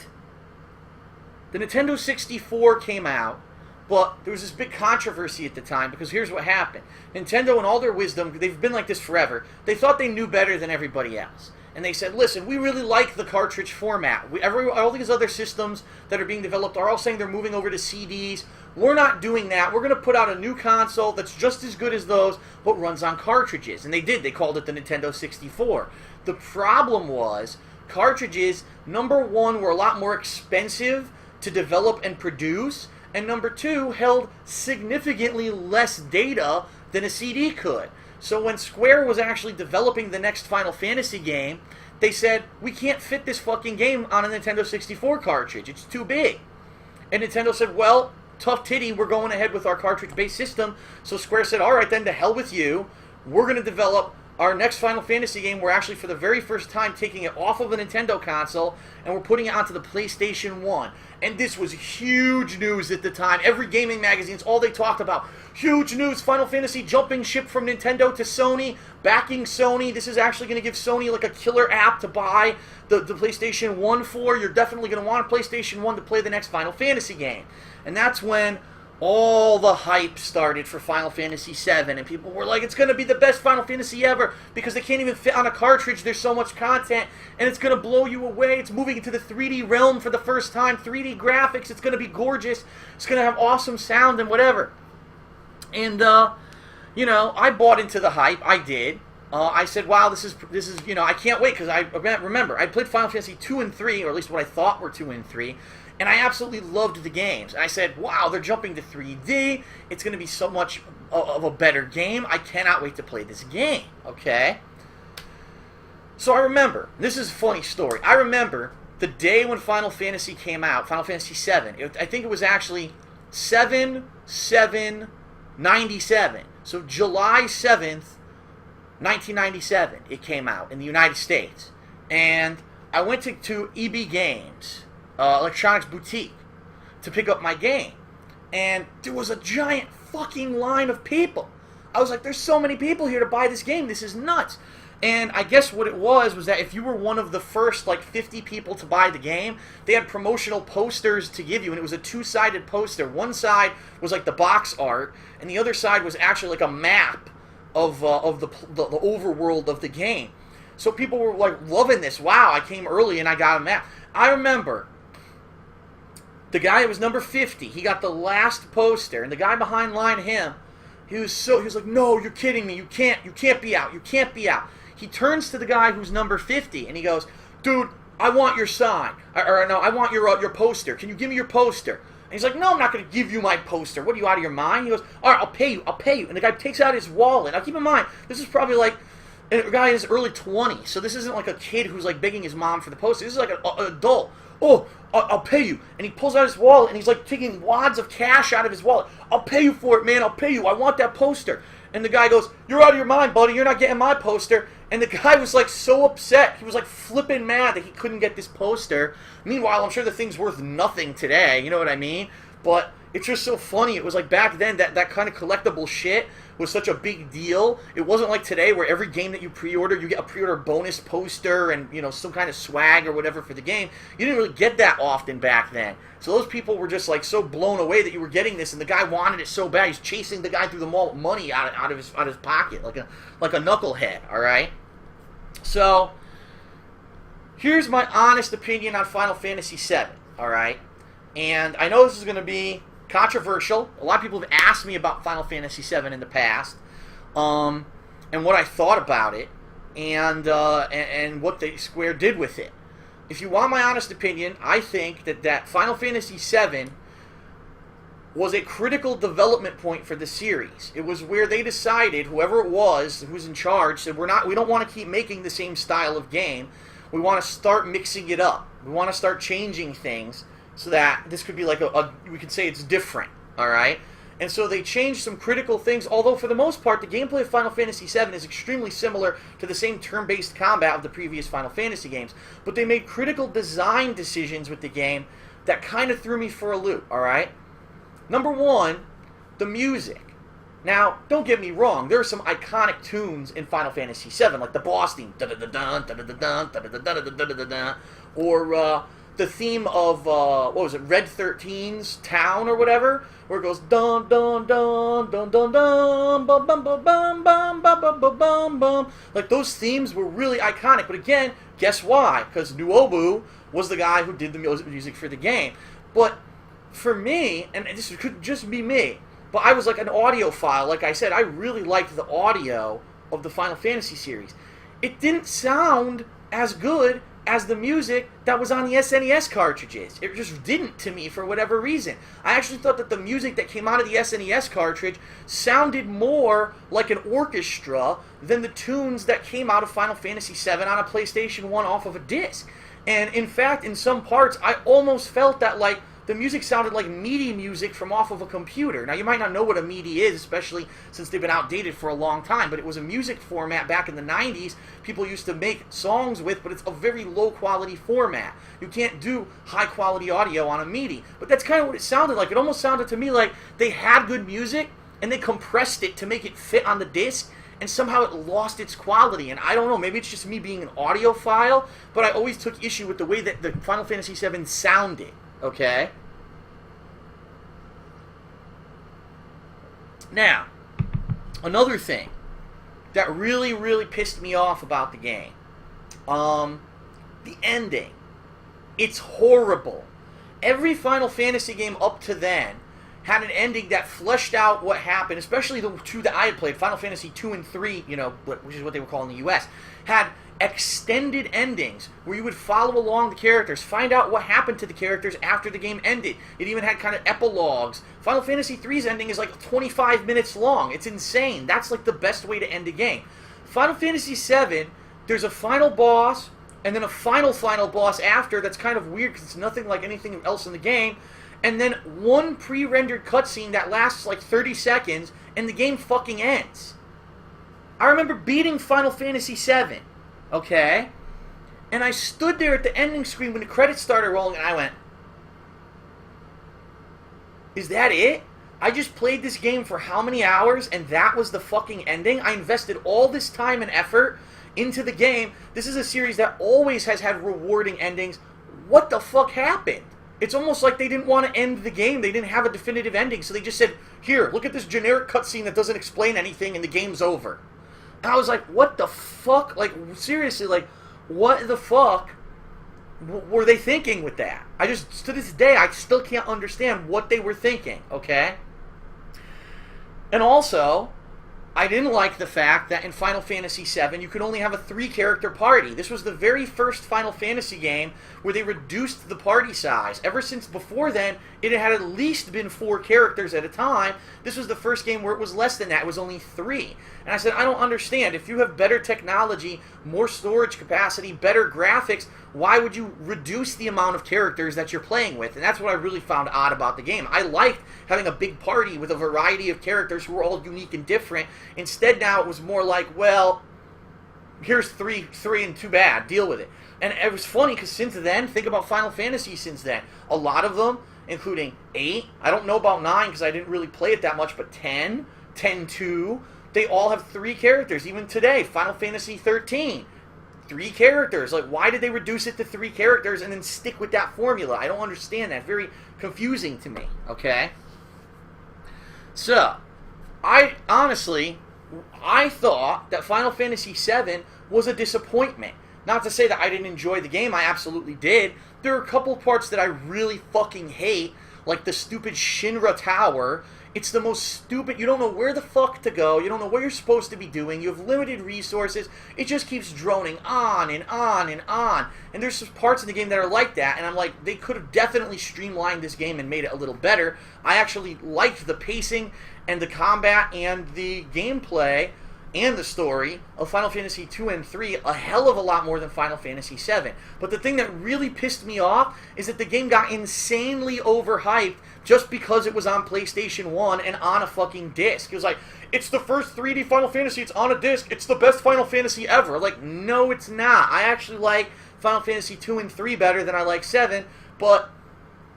the Nintendo 64 came out, but there was this big controversy at the time, because here's what happened. Nintendo, in all their wisdom, they've been like this forever, they thought they knew better than everybody else. And they said, listen, we really like the cartridge format. All these other systems that are being developed are all saying they're moving over to CDs. We're not doing that. We're going to put out a new console that's just as good as those, but runs on cartridges. And they did. They called it the Nintendo 64. The problem was, cartridges, number one, were a lot more expensive to develop and produce, and number two, held significantly less data than a CD could. So when Square was actually developing the next Final Fantasy game, they said, we can't fit this fucking game on a Nintendo 64 cartridge. It's too big. And Nintendo said, well, tough titty, we're going ahead with our cartridge-based system. So Square said, all right, then, to hell with you. We're going to develop our next Final Fantasy game. We're actually, for the very first time, taking it off of a Nintendo console, and we're putting it onto the PlayStation 1. And this was huge news at the time. Every gaming magazine's all they talked about. Huge news, Final Fantasy jumping ship from Nintendo to Sony, backing Sony. This is actually going to give Sony like a killer app to buy the PlayStation 1 for. You're definitely going to want a PlayStation 1 to play the next Final Fantasy game. And that's when all the hype started for Final Fantasy VII, and people were like, it's going to be the best Final Fantasy ever, because they can't even fit on a cartridge, there's so much content, and it's going to blow you away, it's moving into the 3D realm for the first time, 3D graphics, it's going to be gorgeous, it's going to have awesome sound and whatever. And, you know, I bought into the hype, I did. I said, wow, this is, you know, I can't wait, because I remember, I played Final Fantasy 2 and 3, or at least what I thought were 2 and 3, and I absolutely loved the games. And I said, wow, they're jumping to 3D. It's going to be so much of a better game. I cannot wait to play this game, okay? So I remember, this is a funny story. I remember the day when Final Fantasy came out, Final Fantasy VII. I think it was actually 7/7/97. So July 7th, 1997, it came out in the United States. And I went to EB Games, Electronics Boutique, to pick up my game. And there was a giant fucking line of people. I was like, there's so many people here to buy this game. This is nuts. And I guess what it was that if you were one of the first, like, 50 people to buy the game, they had promotional posters to give you, and it was a two-sided poster. One side was, like, the box art, and the other side was actually, like, a map of the overworld of the game. So people were, like, loving this. Wow, I came early and I got a map. I remember the guy that was number 50, he got the last poster, and the guy behind line him, he was like, no, you're kidding me, you can't be out, you can't be out. He turns to the guy who's number 50, and he goes, dude, I want your sign, or no, I want your poster, can you give me your poster? And he's like, no, I'm not going to give you my poster, what are you, out of your mind? He goes, all right, I'll pay you, and the guy takes out his wallet. Now keep in mind, this is probably like a guy in his early 20s, so this isn't like a kid who's like begging his mom for the poster, this is like an adult. Oh, I'll pay you. And he pulls out his wallet, and he's like taking wads of cash out of his wallet. I'll pay you for it, man. I'll pay you. I want that poster. And the guy goes, you're out of your mind, buddy. You're not getting my poster. And the guy was like so upset. He was like flipping mad that he couldn't get this poster. Meanwhile, I'm sure the thing's worth nothing today. You know what I mean? But it's just so funny. It was like back then that kind of collectible shit was such a big deal. It wasn't like today where every game that you pre-order, you get a pre-order bonus poster and, you know, some kind of swag or whatever for the game. You didn't really get that often back then. So those people were just like so blown away that you were getting this, and the guy wanted it so bad. He's chasing the guy through the mall with money out of his pocket like a knucklehead. All right. So here's my honest opinion on Final Fantasy VII. All right, and I know this is going to be controversial. A lot of people have asked me about Final Fantasy VII in the past, and what I thought about it, and what the Square did with it. If you want my honest opinion, I think that Final Fantasy VII was a critical development point for the series. It was where they decided, whoever it was who was in charge, said we don't want to keep making the same style of game. We want to start mixing it up. We want to start changing things so that this could be like we could say it's different, all right? And so they changed some critical things, although for the most part, the gameplay of Final Fantasy VII is extremely similar to the same turn-based combat of the previous Final Fantasy games. But they made critical design decisions with the game that kind of threw me for a loop, all right? Number one, the music. Now, don't get me wrong, there are some iconic tunes in Final Fantasy VII, like the boss theme, or the theme of, what was it, Red 13's Town or whatever, where it goes dun dun dun dun dun dun bum bum bum bum bum bum bum bum bum bum. Like, those themes were really iconic, but again, guess why? Because Nuobu was the guy who did the music for the game. But for me, and this could just be me, but I was like an audiophile. Like I said, I really liked the audio of the Final Fantasy series. It didn't sound as good as the music that was on the SNES cartridges. It just didn't to me for whatever reason. I actually thought that the music that came out of the SNES cartridge sounded more like an orchestra than the tunes that came out of Final Fantasy VII on a PlayStation 1 off of a disc. And in fact, in some parts, I almost felt that like the music sounded like MIDI music from off of a computer. Now, you might not know what a MIDI is, especially since they've been outdated for a long time, but it was a music format back in the 90s people used to make songs with, but it's a very low-quality format. You can't do high-quality audio on a MIDI. But that's kind of what it sounded like. It almost sounded to me like they had good music, and they compressed it to make it fit on the disc, and somehow it lost its quality. And I don't know, maybe it's just me being an audiophile, but I always took issue with the way that the Final Fantasy VII sounded. Okay? Now, another thing that really, really pissed me off about the game. The ending. It's horrible. Every Final Fantasy game up to then had an ending that fleshed out what happened, especially the two that I had played, Final Fantasy 2 and 3, which is what they were called in the US, had extended endings where you would follow along the characters, find out what happened to the characters after the game ended. It even had kind of epilogues. Final Fantasy 3's ending is like 25 minutes long. It's insane. That's like the best way to end a game. Final Fantasy 7, there's a final boss, and then a final boss after that's kind of weird because it's nothing like anything else in the game, and then one pre-rendered cutscene that lasts like 30 seconds, and the game fucking ends. I remember beating Final Fantasy 7. Okay? And I stood there at the ending screen when the credits started rolling, and I went, is that it? I just played this game for how many hours, and that was the fucking ending? I invested all this time and effort into the game. This is a series that always has had rewarding endings. What the fuck happened? It's almost like they didn't want to end the game. They didn't have a definitive ending, so they just said, here, look at this generic cutscene that doesn't explain anything, and the game's over. And I was like, what the fuck? Like, seriously, like, what the fuck were they thinking with that? I just, to this day, I still can't understand what they were thinking, okay? And also, I didn't like the fact that in Final Fantasy VII, you could only have a 3-character party. This was the very first Final Fantasy game where they reduced the party size. Ever since before then, it had at least been 4 characters at a time. This was the first game where it was less than that. It was only 3. And I said, I don't understand. If you have better technology, more storage capacity, better graphics, why would you reduce the amount of characters that you're playing with? And that's what I really found odd about the game. I liked having a big party with a variety of characters who were all unique and different. Instead, now it was more like, well, here's three and too bad. Deal with it. And it was funny because since then, think about Final Fantasy since then. A lot of them, including 8, I don't know about 9 because I didn't really play it that much, but 10, 10-2, they all have 3 characters. Even today, Final Fantasy 13, 3 characters. Like, why did they reduce it to 3 characters and then stick with that formula? I don't understand that. Very confusing to me, okay? So, I thought that Final Fantasy VII was a disappointment. Not to say that I didn't enjoy the game, I absolutely did. There are a couple parts that I really fucking hate, like the stupid Shinra Tower. It's the most stupid, you don't know where the fuck to go, you don't know what you're supposed to be doing, you have limited resources, it just keeps droning on and on and on. And there's some parts in the game that are like that, and I'm like, they could have definitely streamlined this game and made it a little better. I actually liked the pacing and the combat and the gameplay and the story of Final Fantasy 2 and 3 a hell of a lot more than Final Fantasy 7. But the thing that really pissed me off is that the game got insanely overhyped just because it was on PlayStation 1 and on a fucking disc. It was like, it's the first 3D Final Fantasy, it's on a disc, it's the best Final Fantasy ever. Like, no, it's not. I actually like Final Fantasy 2 and 3 better than I like 7, but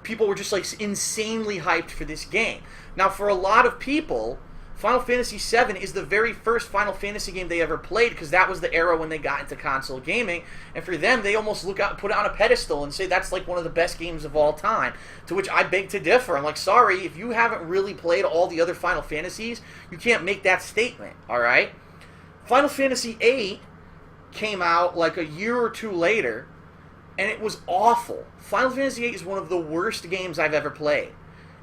people were just, like, insanely hyped for this game. Now, for a lot of people, Final Fantasy VII is the very first Final Fantasy game they ever played, because that was the era when they got into console gaming, and for them, they almost put it on a pedestal and say that's like one of the best games of all time, to which I beg to differ. I'm like, sorry, if you haven't really played all the other Final Fantasies, you can't make that statement, alright? Final Fantasy VIII came out like a year or two later, and it was awful. Final Fantasy VIII is one of the worst games I've ever played.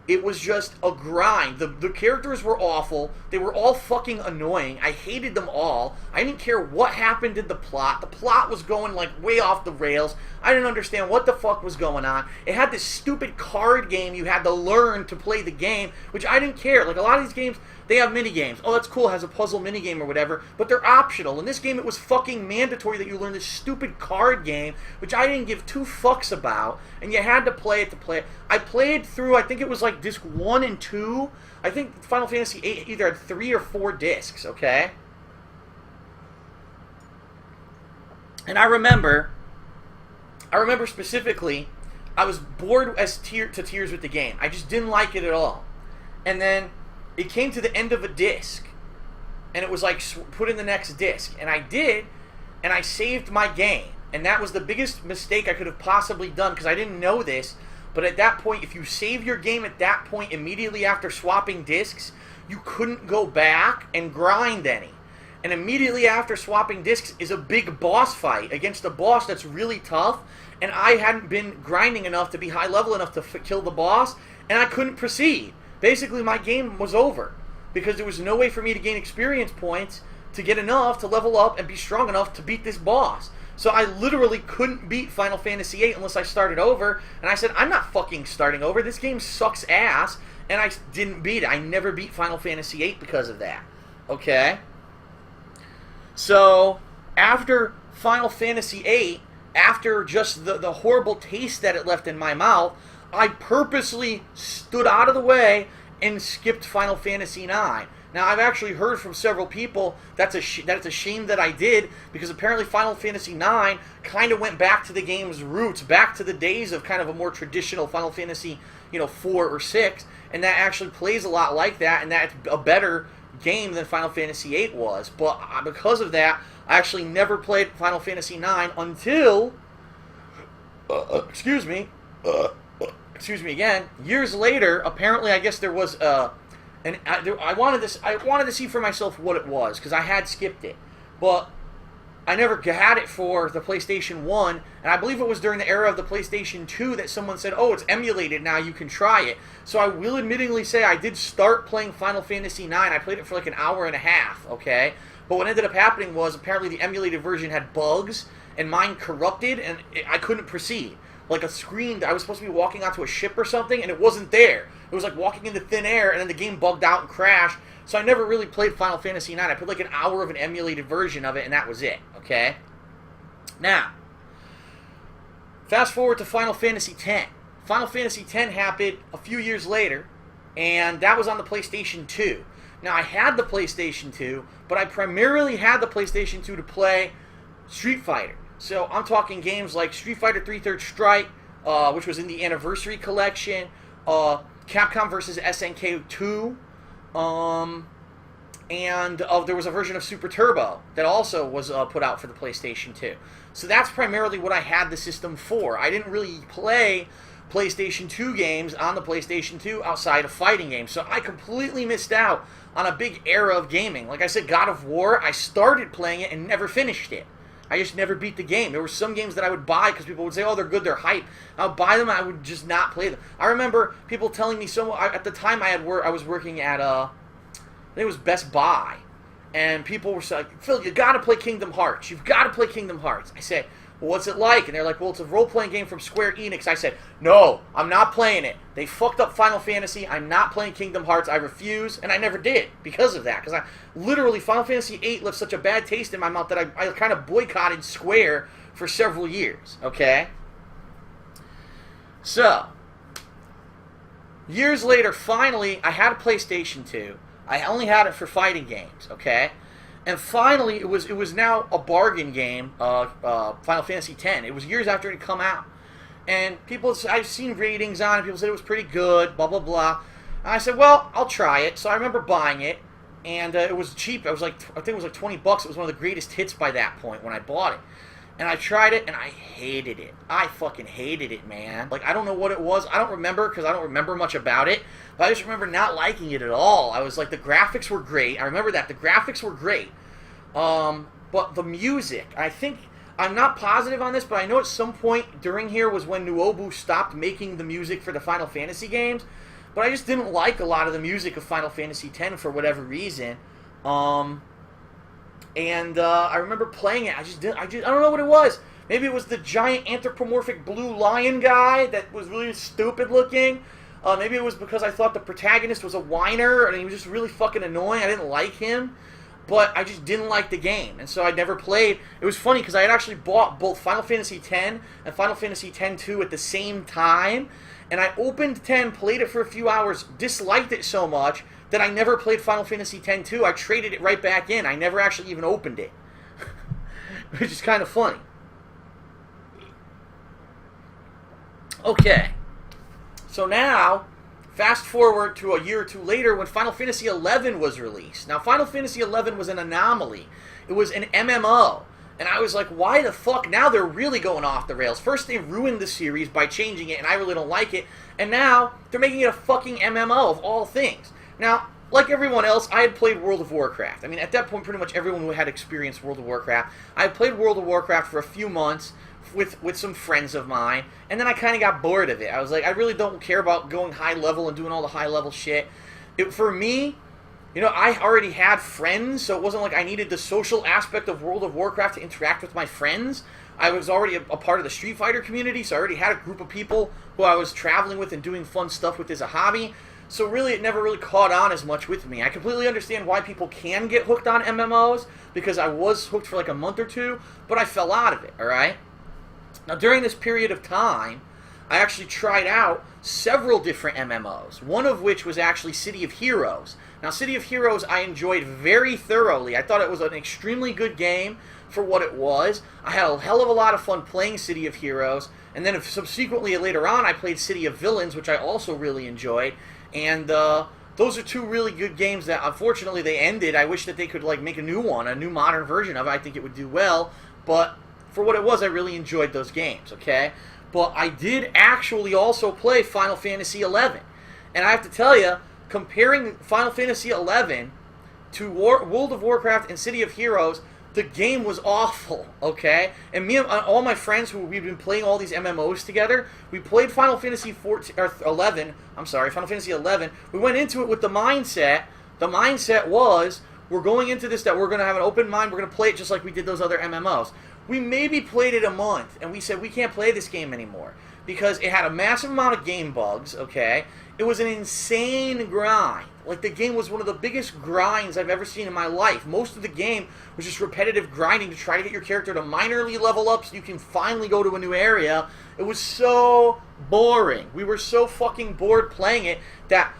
It was just a grind. The characters were awful. They were all fucking annoying. I hated them all. I didn't care what happened in the plot. The plot was going like way off the rails. I didn't understand what the fuck was going on. It had this stupid card game you had to learn to play the game, which I didn't care. Like a lot of these games, they have mini games. Oh, that's cool. It has a puzzle mini game or whatever, but they're optional. In this game, it was fucking mandatory that you learn this stupid card game, which I didn't give two fucks about, and you had to play it to play it. I played through, I think it was like disc 1 and 2. I think Final Fantasy VIII either had 3 or 4 discs, okay? And I remember specifically, I was bored to tears with the game. I just didn't like it at all. And then it came to the end of a disc, and it was like, put in the next disc. And I did, and I saved my game. And that was the biggest mistake I could have possibly done, because I didn't know this. But at that point, if you save your game at that point immediately after swapping discs, you couldn't go back and grind any. And immediately after swapping discs is a big boss fight against a boss that's really tough, and I hadn't been grinding enough to be high level enough to kill the boss, and I couldn't proceed. Basically, my game was over, because there was no way for me to gain experience points to get enough to level up and be strong enough to beat this boss. So I literally couldn't beat Final Fantasy VIII unless I started over, and I said, I'm not fucking starting over, this game sucks ass, and I didn't beat it. I never beat Final Fantasy VIII because of that, okay? So, after Final Fantasy VIII, after just the horrible taste that it left in my mouth, I purposely stood out of the way and skipped Final Fantasy IX. Now, I've actually heard from several people that it's a shame that I did, because apparently Final Fantasy IX kind of went back to the game's roots, back to the days of kind of a more traditional Final Fantasy, 4 or 6, and that actually plays a lot like that, and that's a better game than Final Fantasy VIII was. But because of that, I actually never played Final Fantasy IX until, excuse me again, years later. Apparently, I guess there was I wanted to see for myself what it was, because I had skipped it, but I never had it for the PlayStation 1, and I believe it was during the era of the PlayStation 2 that someone said, oh, it's emulated now, you can try it. So I will admittingly say I did start playing Final Fantasy IX. I played it for like an hour and a half, okay? But what ended up happening was apparently the emulated version had bugs, and mine corrupted, and I couldn't proceed. Like a screen, I was supposed to be walking onto a ship or something, and it wasn't there. It was like walking into thin air, and then the game bugged out and crashed. So I never really played Final Fantasy IX. I played like an hour of an emulated version of it, and that was it, okay? Now, fast forward to Final Fantasy X. Final Fantasy X happened a few years later, and that was on the PlayStation 2. Now, I had the PlayStation 2, but I primarily had the PlayStation 2 to play Street Fighter. So I'm talking games like Street Fighter 3 Third Strike, which was in the Anniversary Collection, Capcom vs. SNK 2, and there was a version of Super Turbo that also was put out for the PlayStation 2. So that's primarily what I had the system for. I didn't really play PlayStation 2 games on the PlayStation 2 outside of fighting games. So I completely missed out on a big era of gaming. Like I said, God of War, I started playing it and never finished it. I just never beat the game. There were some games that I would buy because people would say, oh, they're good, they're hype. I would buy them, and I would just not play them. I remember people telling me, at the time I was working at, I think it was Best Buy, and people were saying, Phil, you got to play Kingdom Hearts. You've got to play Kingdom Hearts. I say, well, what's it like? And they're like, well, it's a role-playing game from Square Enix. I said, no, I'm not playing it. They fucked up Final Fantasy. I'm not playing Kingdom Hearts. I refuse, and I never did because of that. Because I literally, Final Fantasy VIII left such a bad taste in my mouth that I kind of boycotted Square for several years, okay? So, years later, finally, I had a PlayStation 2. I only had it for fighting games, okay? And finally, it was now a bargain game, Final Fantasy X. It was years after it had come out. And I've seen ratings on it, people said it was pretty good, blah, blah, blah. And I said, well, I'll try it. So I remember buying it, and it was cheap. I think it was like $20. It was one of the greatest hits by that point when I bought it. And I tried it, and I hated it. I fucking hated it, man. Like, I don't know what it was. I don't remember, because I don't remember much about it. But I just remember not liking it at all. I was like, the graphics were great. I remember that. The graphics were great. But the music, I think, I'm not positive on this, but I know at some point during here was when Nuobu stopped making the music for the Final Fantasy games. But I just didn't like a lot of the music of Final Fantasy X for whatever reason. I remember playing it. I don't know what it was. Maybe it was the giant anthropomorphic blue lion guy that was really stupid looking. Maybe it was because I thought the protagonist was a whiner and he was just really fucking annoying. I didn't like him, but I just didn't like the game, and so I never played. It was funny because I had actually bought both Final Fantasy X and Final Fantasy X-2 at the same time, and I opened 10, played it for a few hours, disliked it so much that I never played Final Fantasy X-2. I traded it right back in. I never actually even opened it. Which is kind of funny. Okay. So now, fast forward to a year or two later when Final Fantasy XI was released. Now, Final Fantasy XI was an anomaly. It was an MMO. And I was like, why the fuck? Now they're really going off the rails. First, they ruined the series by changing it, and I really don't like it. And now, they're making it a fucking MMO of all things. Now, like everyone else, I had played World of Warcraft. I mean, at that point, pretty much everyone who had experienced World of Warcraft. I had played World of Warcraft for a few months with some friends of mine, and then I kind of got bored of it. I was like, I really don't care about going high level and doing all the high level shit. For me, you know, I already had friends, so it wasn't like I needed the social aspect of World of Warcraft to interact with my friends. I was already a part of the Street Fighter community, so I already had a group of people who I was traveling with and doing fun stuff with as a hobby. So really, it never really caught on as much with me. I completely understand why people can get hooked on MMOs, because I was hooked for like a month or two, but I fell out of it, alright? Now, during this period of time, I actually tried out several different MMOs, one of which was actually City of Heroes. Now, City of Heroes I enjoyed very thoroughly. I thought it was an extremely good game for what it was. I had a hell of a lot of fun playing City of Heroes, and then subsequently later on I played City of Villains, which I also really enjoyed. And those are two really good games that unfortunately they ended. I wish that they could like make a new one, a new modern version of it. I think it would do well, but for what it was, I really enjoyed those games, okay? But I did actually also play Final Fantasy XI. And I have to tell you, comparing Final Fantasy XI to World of Warcraft and City of Heroes, the game was awful, okay? And me and all my friends who we've been playing all these MMOs together, we played Final Fantasy Final Fantasy XI. We went into it with the mindset was, we're going into this that we're going to have an open mind, we're going to play it just like we did those other MMOs. We maybe played it a month, and we said, we can't play this game anymore, because it had a massive amount of game bugs, okay? It was an insane grind. Like, the game was one of the biggest grinds I've ever seen in my life. Most of the game was just repetitive grinding to try to get your character to minorly level up so you can finally go to a new area. It was so boring. We were so fucking bored playing it that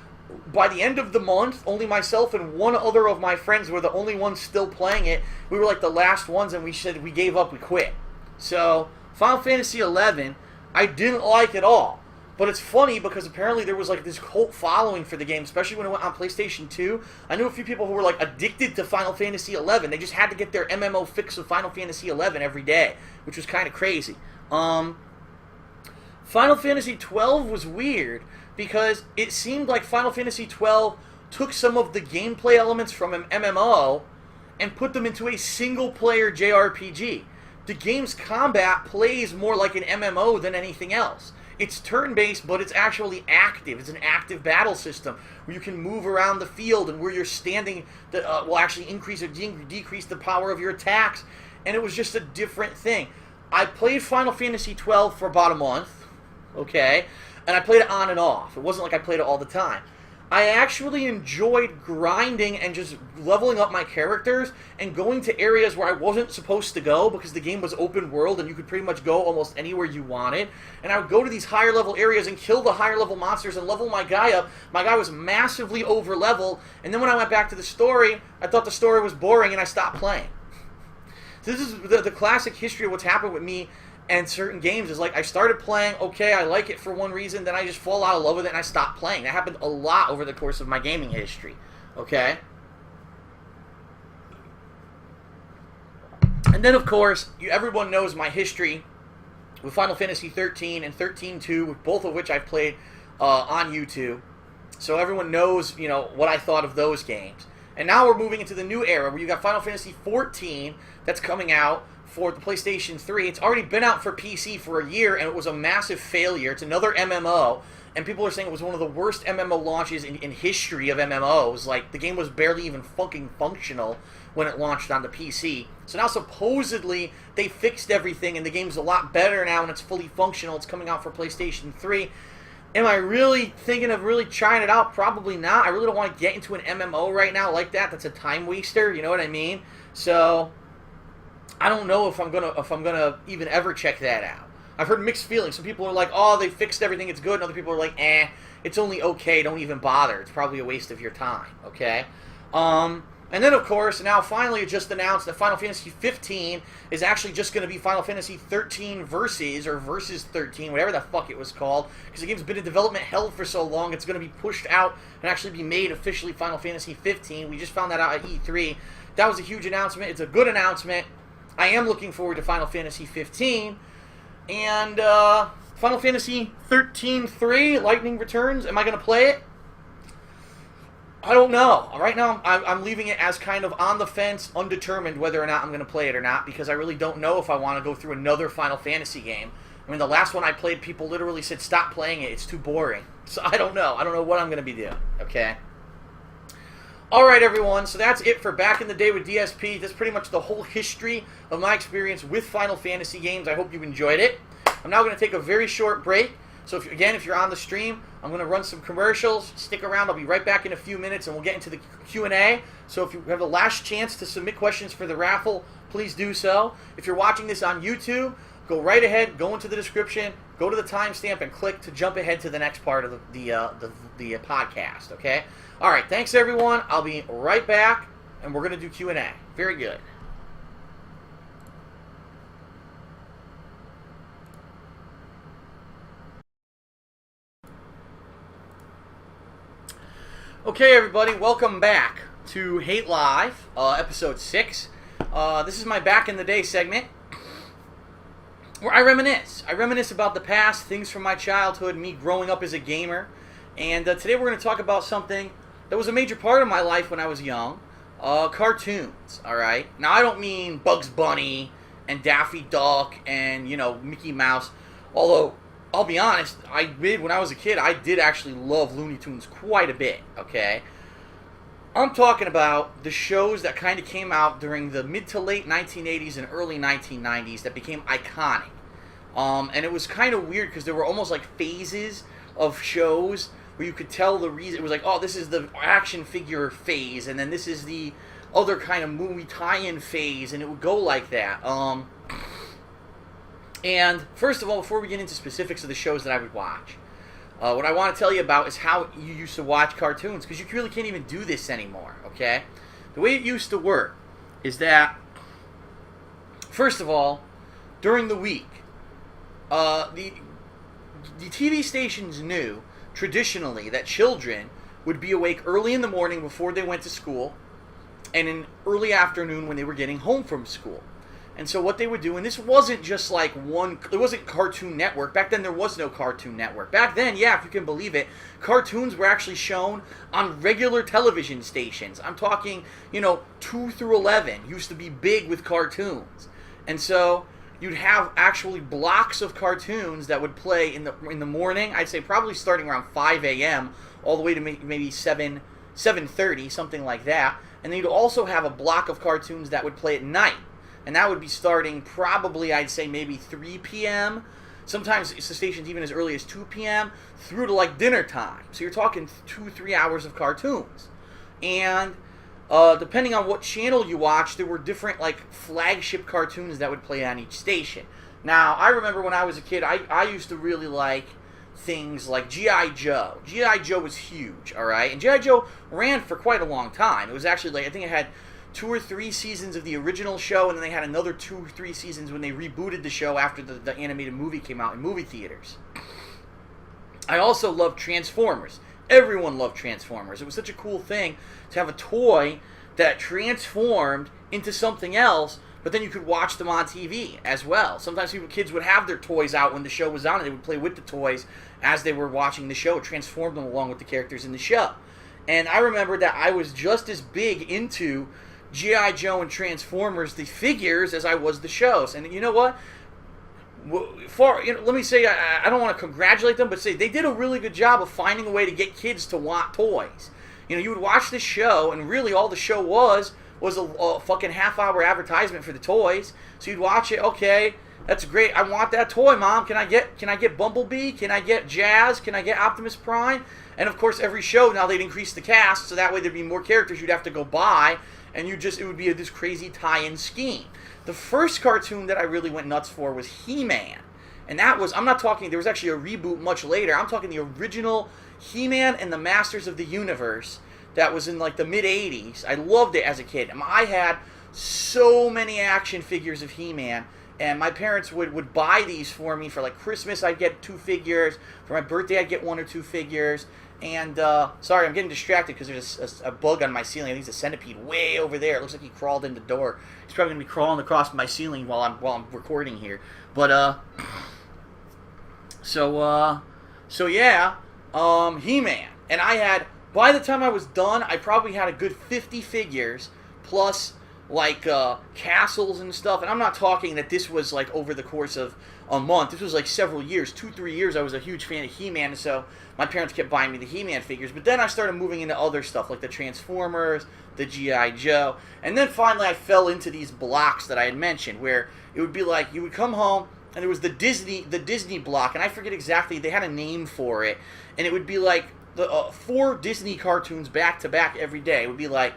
by the end of the month, only myself and one other of my friends were the only ones still playing it. We were like the last ones, and we said we gave up, we quit. So, Final Fantasy XI, I didn't like at all. But it's funny because apparently there was like this cult following for the game, especially when it went on PlayStation 2. I knew a few people who were like addicted to Final Fantasy XI. They just had to get their MMO fix of Final Fantasy XI every day, which was kind of crazy. Final Fantasy XII was weird because it seemed like Final Fantasy XII took some of the gameplay elements from an MMO and put them into a single-player JRPG. The game's combat plays more like an MMO than anything else. It's turn-based, but it's actually active. It's an active battle system where you can move around the field, and where you're standing will actually increase or decrease the power of your attacks. And it was just a different thing. I played Final Fantasy 12 for about a month, okay, and I played it on and off. It wasn't like I played it all the time. I actually enjoyed grinding and just leveling up my characters and going to areas where I wasn't supposed to go because the game was open world and you could pretty much go almost anywhere you wanted. And I would go to these higher level areas and kill the higher level monsters and level my guy up. My guy was massively over leveled, and then when I went back to the story, I thought the story was boring and I stopped playing. So this is the classic history of what's happened with me and certain games. Is like I started playing, okay, I like it for one reason, then I just fall out of love with it and I stop playing. That happened a lot over the course of my gaming history, okay? And then, of course, everyone knows my history with Final Fantasy 13 and 13-2, both of which I've played on YouTube. So everyone knows, you know, what I thought of those games. And now we're moving into the new era where you got Final Fantasy 14 that's coming out for the PlayStation 3. It's already been out for PC for a year, and it was a massive failure. It's another MMO, and people are saying it was one of the worst MMO launches in history of MMOs. Like, the game was barely even fucking functional when it launched on the PC. So now supposedly they fixed everything, and the game's a lot better now, and it's fully functional. It's coming out for PlayStation 3. Am I really thinking of really trying it out? Probably not. I really don't want to get into an MMO right now like that. That's a time waster, you know what I mean? So I don't know if I'm gonna even ever check that out. I've heard mixed feelings. Some people are like, "Oh, they fixed everything; it's good," and other people are like, "Eh, it's only okay. Don't even bother. It's probably a waste of your time." Okay. And then, of course, now finally it just announced that Final Fantasy 15 is actually just going to be Final Fantasy 13 Versus, or Versus 13, whatever the fuck it was called, because the game's been in development hell for so long, it's going to be pushed out and actually be made officially Final Fantasy 15. We just found that out at E3. That was a huge announcement. It's a good announcement. I am looking forward to Final Fantasy 15. And Final Fantasy 13-3, Lightning Returns, am I going to play it? I don't know. Right now, I'm leaving it as kind of on the fence, undetermined whether or not I'm going to play it or not, because I really don't know if I want to go through another Final Fantasy game. I mean, the last one I played, people literally said, stop playing it, it's too boring. So I don't know. I don't know what I'm going to be doing, okay? Alright, everyone, so that's it for Back in the Day with DSP. That's pretty much the whole history of my experience with Final Fantasy games. I hope you enjoyed it. I'm now going to take a very short break. So, if you're on the stream, I'm going to run some commercials. Stick around. I'll be right back in a few minutes, and we'll get into the Q&A. So, if you have a last chance to submit questions for the raffle, please do so. If you're watching this on YouTube, go right ahead, go into the description, go to the timestamp, and click to jump ahead to the next part of the podcast, okay? All right, thanks, everyone. I'll be right back, and we're going to do Q&A. Very good. Okay, everybody, welcome back to Hate Live, episode 6. This is my Back in the Day segment, where I reminisce. I reminisce about the past, things from my childhood, me growing up as a gamer. And today we're going to talk about something that was a major part of my life when I was young, cartoons, alright? Now, I don't mean Bugs Bunny and Daffy Duck and, you know, Mickey Mouse, although I'll be honest, when I was a kid, I did actually love Looney Tunes quite a bit, okay? I'm talking about the shows that kind of came out during the mid to late 1980s and early 1990s that became iconic. And it was kind of weird because there were almost like phases of shows where you could tell the reason. It was like, oh, this is the action figure phase, and then this is the other kind of movie tie-in phase, and it would go like that. And first of all, before we get into specifics of the shows that I would watch, what I want to tell you about is how you used to watch cartoons, because you really can't even do this anymore, okay? The way it used to work is that, first of all, during the week, the TV stations knew, traditionally, that children would be awake early in the morning before they went to school, and in early afternoon when they were getting home from school. And so what they would do, and this wasn't just like it wasn't Cartoon Network. Back then there was no Cartoon Network. Back then, yeah, if you can believe it, cartoons were actually shown on regular television stations. I'm talking, 2 through 11 used to be big with cartoons. And so you'd have actually blocks of cartoons that would play in the morning. I'd say probably starting around 5 a.m. all the way to maybe 7:30, something like that. And then you'd also have a block of cartoons that would play at night. and that would be starting probably, I'd say, maybe 3 p.m., sometimes it's the stations even as early as 2 p.m., through to like dinner time. So you're talking 2-3 hours of cartoons. And depending on what channel you watch, there were different like flagship cartoons that would play on each station. Now, I remember when I was a kid, I used to really like things like G.I. Joe. G.I. Joe was huge, alright? And G.I. Joe ran for quite a long time. It was actually like, I think it had 2 or 3 seasons of the original show, and then they had another 2 or 3 seasons when they rebooted the show after the animated movie came out in movie theaters. I also loved Transformers. Everyone loved Transformers. It was such a cool thing to have a toy that transformed into something else, but then you could watch them on TV as well. Sometimes kids would have their toys out when the show was on, and they would play with the toys as they were watching the show, transform them along with the characters in the show. And I remember that I was just as big into G.I. Joe and Transformers, the figures, as I was the shows. And you know what? Let me say, I don't want to congratulate them, but say they did a really good job of finding a way to get kids to want toys. You know, you would watch the show, and really all the show was a fucking half-hour advertisement for the toys. So you'd watch it, okay, that's great. I want that toy, Mom. Can I get Bumblebee? Can I get Jazz? Can I get Optimus Prime? And of course, every show now they'd increase the cast, so that way there'd be more characters you'd have to go buy. And it would be this crazy tie-in scheme. The first cartoon that I really went nuts for was He-Man. And that was, I'm not talking, there was actually a reboot much later. I'm talking the original He-Man and the Masters of the Universe that was in like the mid-'80s. I loved it as a kid. I had so many action figures of He-Man. And my parents would buy these for me. For like Christmas, I'd get 2 figures. For my birthday, I'd get 1 or 2 figures. And, sorry, I'm getting distracted because there's a bug on my ceiling. I think it's a centipede way over there. It looks like he crawled in the door. He's probably going to be crawling across my ceiling while I'm recording here. But, so yeah, He-Man. And I had, by the time I was done, I probably had a good 50 figures, plus, like, castles and stuff. And I'm not talking that this was, like, over the course of a month. This was, like, several years. 2-3 years I was a huge fan of He-Man, and so my parents kept buying me the He-Man figures. But then I started moving into other stuff, like the Transformers, the G.I. Joe. And then finally I fell into these blocks that I had mentioned, where it would be like, you would come home, and there was the Disney block, and I forget exactly, they had a name for it. And it would be like the 4 Disney cartoons back-to-back every day. It would be like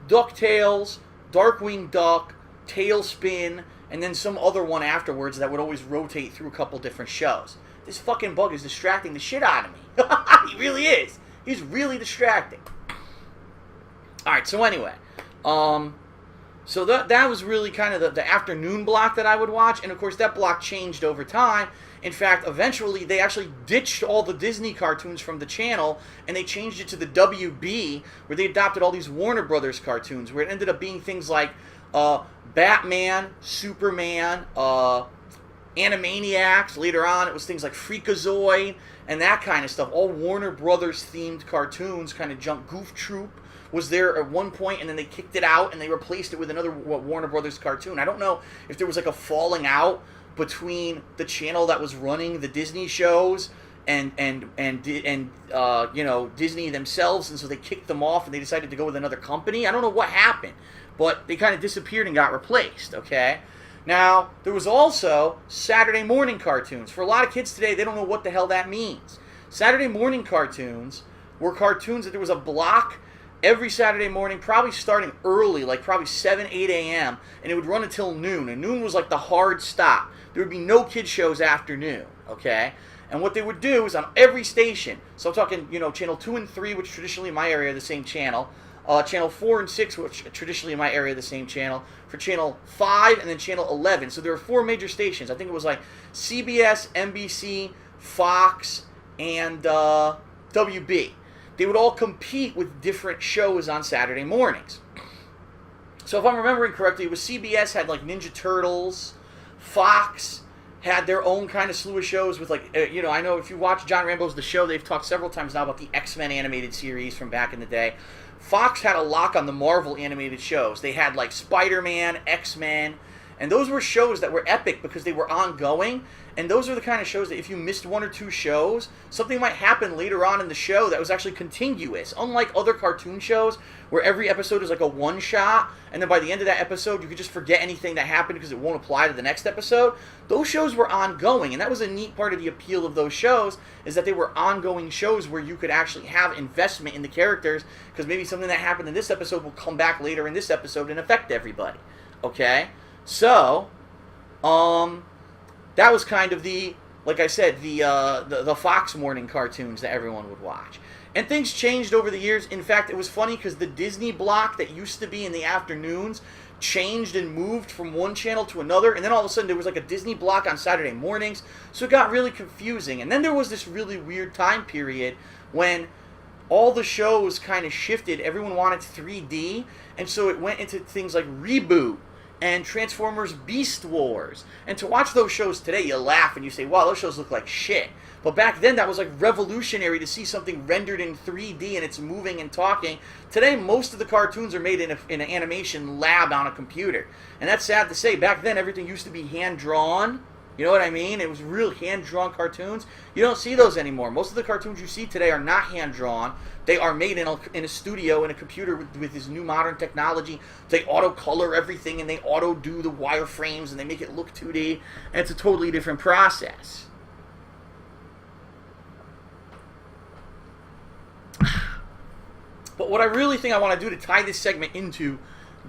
DuckTales, Darkwing Duck, Tailspin, and then some other one afterwards that would always rotate through a couple different shows. This fucking bug is distracting the shit out of me. He really is. He's really distracting. Alright, so anyway. So that was really kind of the afternoon block that I would watch. And of course that block changed over time. In fact, eventually they actually ditched all the Disney cartoons from the channel and they changed it to the WB, where they adopted all these Warner Brothers cartoons, where it ended up being things like Batman, Superman, Animaniacs. Later on it was things like Freakazoid and that kind of stuff. All Warner Brothers themed cartoons, kind of junk. Goof Troop was there at one point, and then they kicked it out and they replaced it with another Warner Brothers cartoon. I don't know if there was like a falling out between the channel that was running the Disney shows and you know, Disney themselves, and so they kicked them off and they decided to go with another company. I don't know what happened, but they kind of disappeared and got replaced, okay? Now, there was also Saturday morning cartoons. For a lot of kids today, they don't know what the hell that means. Saturday morning cartoons were cartoons that there was a block every Saturday morning, probably starting early, like probably 7, 8 a.m., and it would run until noon. And noon was like the hard stop. There would be no kid shows after noon, okay? And what they would do is on every station, so I'm talking, you know, channel 2 and 3, which traditionally in my area are the same channel, channel 4 and 6, which traditionally in my area are the same channel, for channel 5 and then channel 11. So there were 4 major stations. I think it was like CBS, NBC, Fox, and WB. They would all compete with different shows on Saturday mornings. So if I'm remembering correctly, it was CBS had like Ninja Turtles, Fox had their own kind of slew of shows with like, you know, I know if you watch John Rambo's The Show, they've talked several times now about the X-Men animated series from back in the day. Fox had a lock on the Marvel animated shows. They had like Spider-Man, X-Men, And those were shows that were epic because they were ongoing. And those are the kind of shows that if you missed one or two shows, something might happen later on in the show that was actually continuous. Unlike other cartoon shows where every episode is like a one-shot, and then by the end of that episode you could just forget anything that happened because it won't apply to the next episode. Those shows were ongoing, and that was a neat part of the appeal of those shows, is that they were ongoing shows where you could actually have investment in the characters, because maybe something that happened in this episode will come back later in this episode and affect everybody. Okay? So, that was kind of the, like I said, the Fox morning cartoons that everyone would watch. And things changed over the years. In fact, it was funny because the Disney block that used to be in the afternoons changed and moved from one channel to another, and then all of a sudden there was like a Disney block on Saturday mornings, so it got really confusing. And then there was this really weird time period when all the shows kind of shifted. Everyone wanted 3D, and so it went into things like Reboot and Transformers Beast Wars. And to watch those shows today, you laugh and you say, wow, those shows look like shit. But back then, that was like revolutionary to see something rendered in 3D and it's moving and talking. Today, most of the cartoons are made in an animation lab on a computer. And that's sad to say. Back then, everything used to be hand-drawn. You know what I mean? It was real hand-drawn cartoons. You don't see those anymore. Most of the cartoons you see today are not hand-drawn. They are made in a studio, in a computer with this new modern technology. They auto-color everything, and they auto-do the wireframes, and they make it look 2D. And it's a totally different process. But what I really think I want to do to tie this segment into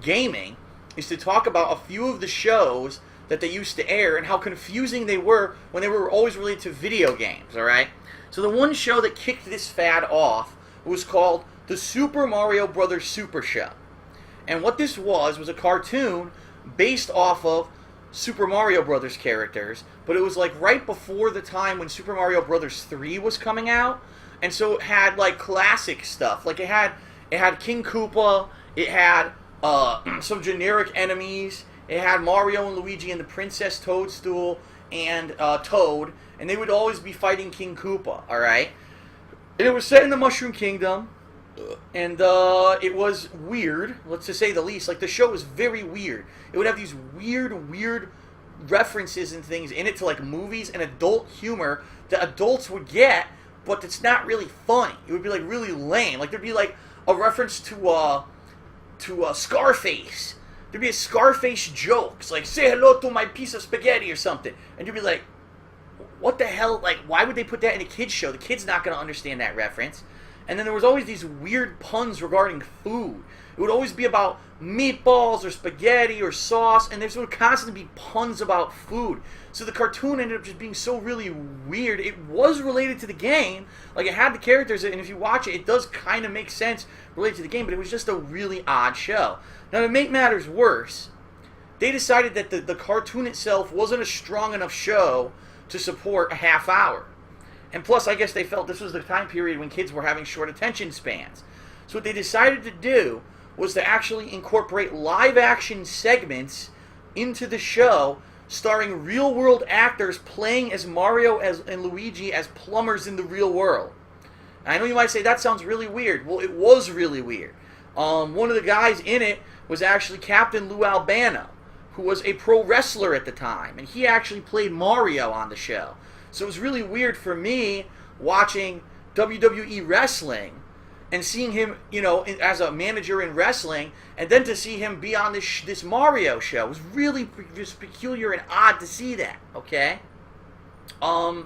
gaming is to talk about a few of the shows that they used to air and how confusing they were when they were always related to video games, alright? So the one show that kicked this fad off was called the Super Mario Bros. Super Show. And what this was a cartoon based off of Super Mario Bros. Characters, but it was like right before the time when Super Mario Bros. 3 was coming out. And so it had like classic stuff. Like it had King Koopa, it had some generic enemies, it had Mario and Luigi and the Princess Toadstool and Toad, and they would always be fighting King Koopa, alright? And it was set in the Mushroom Kingdom, and it was weird, let's just say the least. Like the show was very weird. It would have these weird references and things in it to like movies and adult humor that adults would get, but it's not really funny. It would be like really lame. Like there'd be like a reference to Scarface. There'd be a Scarface joke. It's like, say hello to my piece of spaghetti or something. And you'd be like, what the hell? Like, why would they put that in a kid's show? The kid's not going to understand that reference. And then there was always these weird puns regarding food. It would always be about meatballs or spaghetti or sauce, and there would constantly be puns about food. So the cartoon ended up just being so really weird. It was related to the game. Like, it had the characters, and if you watch it, it does kind of make sense related to the game, but it was just a really odd show. Now, to make matters worse, they decided that the cartoon itself wasn't a strong enough show to support a half hour. And plus, I guess they felt this was the time period when kids were having short attention spans. So what they decided to do was to actually incorporate live-action segments into the show, starring real-world actors playing as Mario and Luigi as plumbers in the real world. And I know you might say, that sounds really weird. Well, it was really weird. One of the guys in it was actually Captain Lou Albano, who was a pro wrestler at the time, and he actually played Mario on the show. So it was really weird for me watching WWE wrestling and seeing him, you know, as a manager in wrestling, and then to see him be on this Mario show. It was really just peculiar and odd to see that, okay? And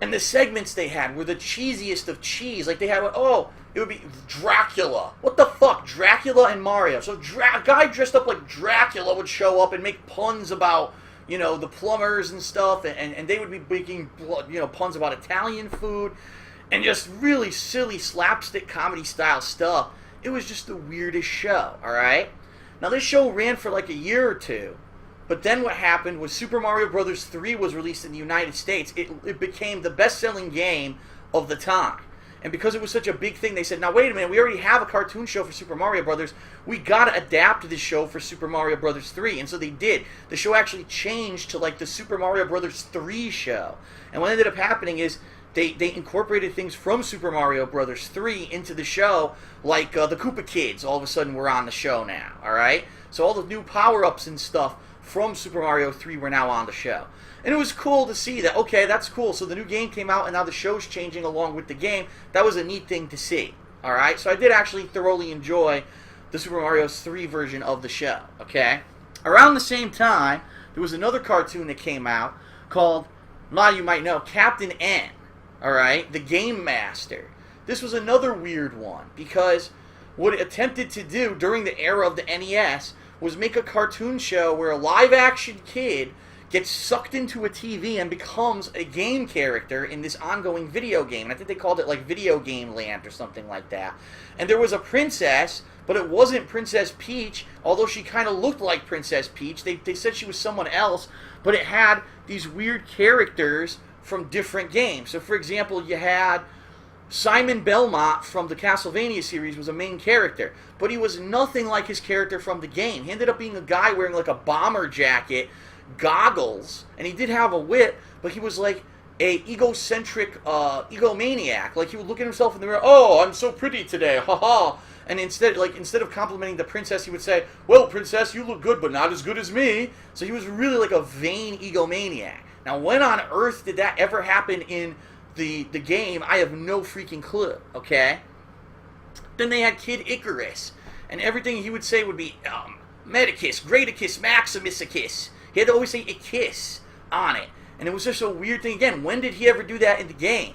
the segments they had were the cheesiest of cheese. Like, they had, it would be Dracula. What the fuck? Dracula and Mario. So a guy dressed up like Dracula would show up and make puns about, you know, the plumbers and stuff, and they would be making, you know, puns about Italian food, and just really silly slapstick comedy style stuff. It was just the weirdest show, alright? Now this show ran for like a year or two, but then what happened was Super Mario Bros. 3 was released in the United States. It became the best-selling game of the time. And because it was such a big thing, they said, now wait a minute, we already have a cartoon show for Super Mario Brothers. We gotta adapt this show for Super Mario Brothers 3. And so they did. The show actually changed to like the Super Mario Brothers 3 show. And what ended up happening is they incorporated things from Super Mario Brothers 3 into the show, like the Koopa Kids all of a sudden were on the show now, alright? So all the new power-ups and stuff from Super Mario 3 were now on the show. And it was cool to see that, okay, that's cool. So the new game came out and now the show's changing along with the game. That was a neat thing to see, alright? So I did actually thoroughly enjoy the Super Mario 3 version of the show, okay? Around the same time, there was another cartoon that came out called, a lot of you might know, Captain N, alright? The Game Master. This was another weird one, because what it attempted to do during the era of the NES was make a cartoon show where a live-action kid gets sucked into a TV and becomes a game character in this ongoing video game. And I think they called it like Video Game Land or something like that. And there was a princess, but it wasn't Princess Peach, although she kind of looked like Princess Peach. They said she was someone else, but it had these weird characters from different games. So, for example, you had Simon Belmont from the Castlevania series was a main character, but he was nothing like his character from the game. He ended up being a guy wearing like a bomber jacket, goggles, and he did have a whip, but he was like a egocentric egomaniac. Like he would look at himself in the mirror, "Oh, I'm so pretty today, haha." And instead of complimenting the princess, he would say, "Well, princess, you look good, but not as good as me." So he was really like a vain egomaniac. Now, when on earth did that ever happen in the game? I have no freaking clue, okay? Then they had Kid Icarus, and everything he would say would be, Medicus, Greaticus, Maximusicus. He had to always say a kiss on it. And it was just a weird thing. Again, when did he ever do that in the game?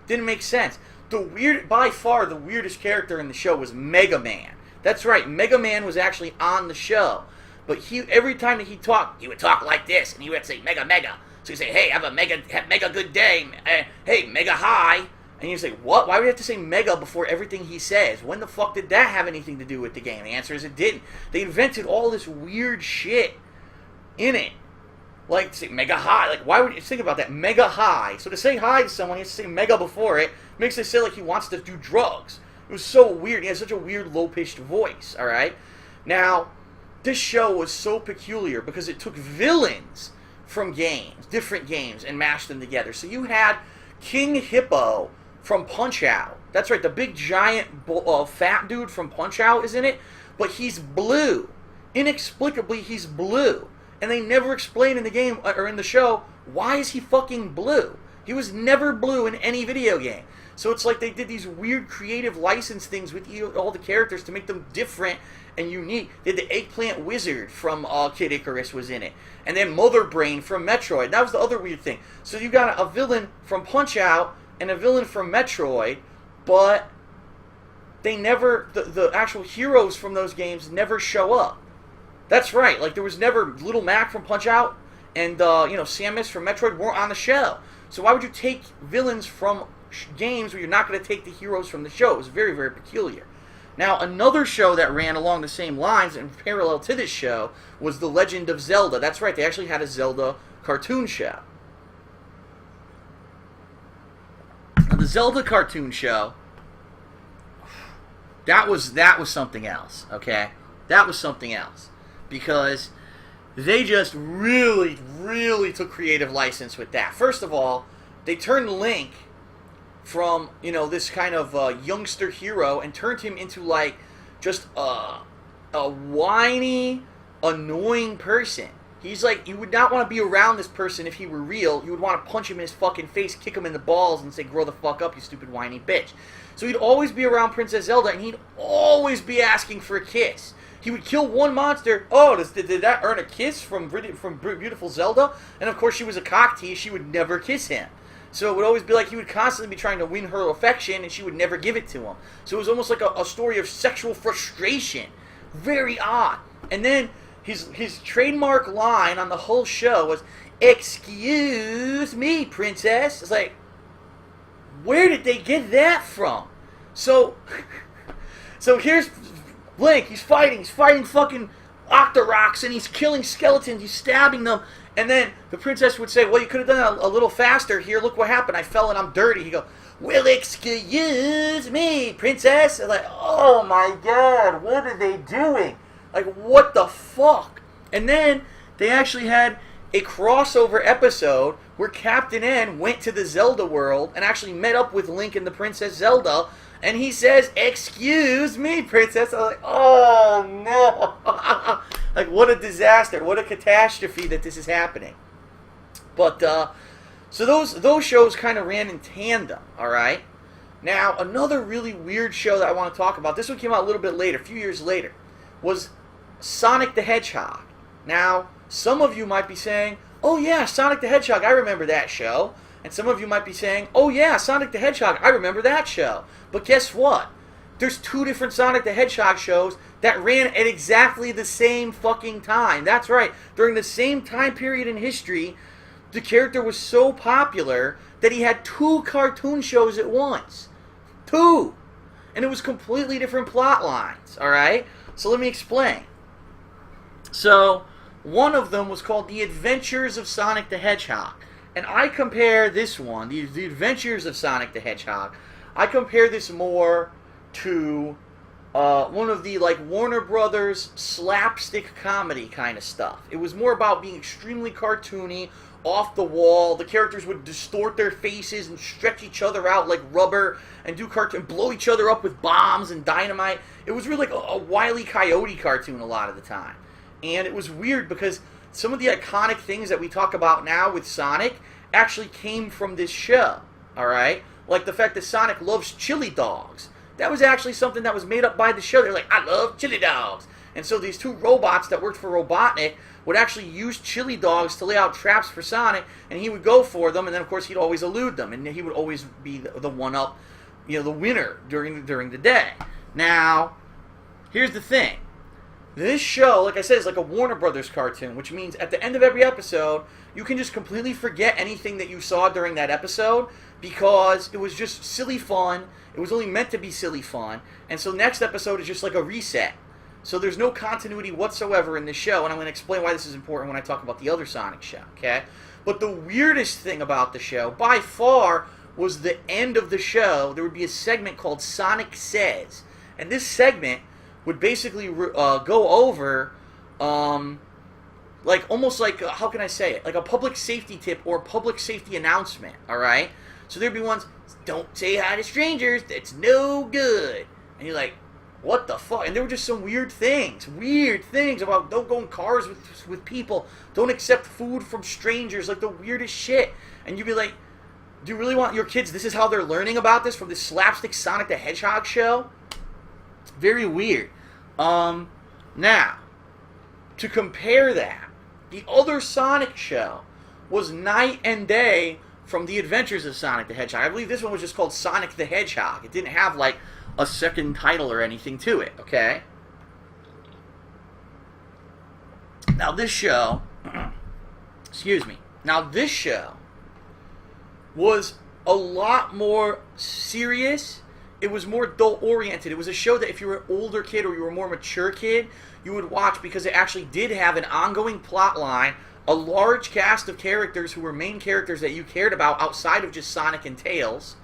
Didn't make sense. By far, the weirdest character in the show was Mega Man. That's right, Mega Man was actually on the show. But every time that he talked, he would talk like this, and he would say, Mega, Mega. So he'd say, hey, have mega good day. Hey, Mega High. And you'd say, what? Why would you have to say Mega before everything he says? When the fuck did that have anything to do with the game? The answer is it didn't. They invented all this weird shit in it. Like, say Mega High. Like, why would you think about that? Mega High. So to say hi to someone, you have to say Mega before it. Makes it sound like he wants to do drugs. It was so weird. He had such a weird, low-pitched voice, alright? Now, this show was so peculiar because it took villains from games, different games, and mashed them together. So you had King Hippo from Punch-Out. That's right, the big, giant, fat dude from Punch-Out is in it, but he's blue. Inexplicably, he's blue. And they never explain in the game, or in the show, why is he fucking blue? He was never blue in any video game. So it's like they did these weird creative license things with all the characters to make them different and unique. They had the Eggplant Wizard from Kid Icarus was in it. And then Mother Brain from Metroid. That was the other weird thing. So you got a villain from Punch-Out and a villain from Metroid, but they never, the actual heroes from those games never show up. That's right, like there was never Little Mac from Punch-Out and, Samus from Metroid weren't on the show. So why would you take villains from games where you're not going to take the heroes from the show? It was very, very peculiar. Now, another show that ran along the same lines and parallel to this show was The Legend of Zelda. That's right, they actually had a Zelda cartoon show. Now, the Zelda cartoon show, that was something else, okay? That was something else. Because they just really, really took creative license with that. First of all, they turned Link from, this kind of youngster hero and turned him into, like, just a whiny, annoying person. He's like, you would not want to be around this person if he were real. You would want to punch him in his fucking face, kick him in the balls, and say, grow the fuck up, you stupid whiny bitch. So he'd always be around Princess Zelda, and he'd always be asking for a kiss. He would kill one monster. Oh, did that earn a kiss from beautiful Zelda? And of course, she was a cock tease. She would never kiss him. So it would always be like he would constantly be trying to win her affection, and she would never give it to him. So it was almost like a story of sexual frustration. Very odd. And then his trademark line on the whole show was, "Excuse me, princess." It's like, where did they get that from? So here's Link, he's fighting fucking Octoroks, and he's killing skeletons, he's stabbing them, and then the princess would say, well, you could have done it a little faster here, look what happened, I fell and I'm dirty. He'd go, well, excuse me, princess. And like, oh my god, what are they doing? Like, what the fuck? And then they actually had a crossover episode where Captain N went to the Zelda world and actually met up with Link and the Princess Zelda, and he says, "Excuse me, Princess." I'm like, oh no. Like, what a disaster, what a catastrophe that this is happening. But, so those shows kind of ran in tandem, alright? Now, another really weird show that I want to talk about, this one came out a little bit later, a few years later, was Sonic the Hedgehog. Now, some of you might be saying, "Oh yeah, Sonic the Hedgehog, I remember that show." And some of you might be saying, "Oh yeah, Sonic the Hedgehog, I remember that show." But guess what? There's two different Sonic the Hedgehog shows that ran at exactly the same fucking time. That's right. During the same time period in history, the character was so popular that he had two cartoon shows at once. Two! And it was completely different plot lines, alright? So let me explain. So, one of them was called The Adventures of Sonic the Hedgehog. And I compare this one, The Adventures of Sonic the Hedgehog, I compare this more to one of the like Warner Brothers slapstick comedy kind of stuff. It was more about being extremely cartoony, off the wall. The characters would distort their faces and stretch each other out like rubber and do cartoon, blow each other up with bombs and dynamite. It was really like a Wile E. Coyote cartoon a lot of the time. And it was weird because some of the iconic things that we talk about now with Sonic actually came from this show, alright? Like the fact that Sonic loves chili dogs. That was actually something that was made up by the show. They're like, "I love chili dogs." And so these two robots that worked for Robotnik would actually use chili dogs to lay out traps for Sonic, and he would go for them, and then of course he'd always elude them, and he would always be the one-up, you know, the winner during the day. Now, here's the thing. This show, like I said, is like a Warner Brothers cartoon, which means at the end of every episode, you can just completely forget anything that you saw during that episode because it was just silly fun. It was only meant to be silly fun. And so next episode is just like a reset. So there's no continuity whatsoever in this show, and I'm going to explain why this is important when I talk about the other Sonic show, okay? But the weirdest thing about the show, by far, was the end of the show. There would be a segment called Sonic Says. And this segment would basically go over, like, almost like, how can I say it? Like a public safety tip or a public safety announcement, alright? So there'd be ones, "Don't say hi to strangers, that's no good." And you're like, what the fuck? And there were just some weird things about don't go in cars with people, don't accept food from strangers, like the weirdest shit. And you'd be like, do you really want your kids, this is how they're learning about this from this slapstick Sonic the Hedgehog show? Very weird. Now, to compare that, the other Sonic show was night and day from The Adventures of Sonic the Hedgehog. I believe this one was just called Sonic the Hedgehog. It didn't have, like, a second title or anything to it, okay? Now this show, excuse me, now this show was a lot more serious. It was more adult-oriented. It was a show that if you were an older kid or you were a more mature kid, you would watch because it actually did have an ongoing plot line, a large cast of characters who were main characters that you cared about outside of just Sonic and Tails,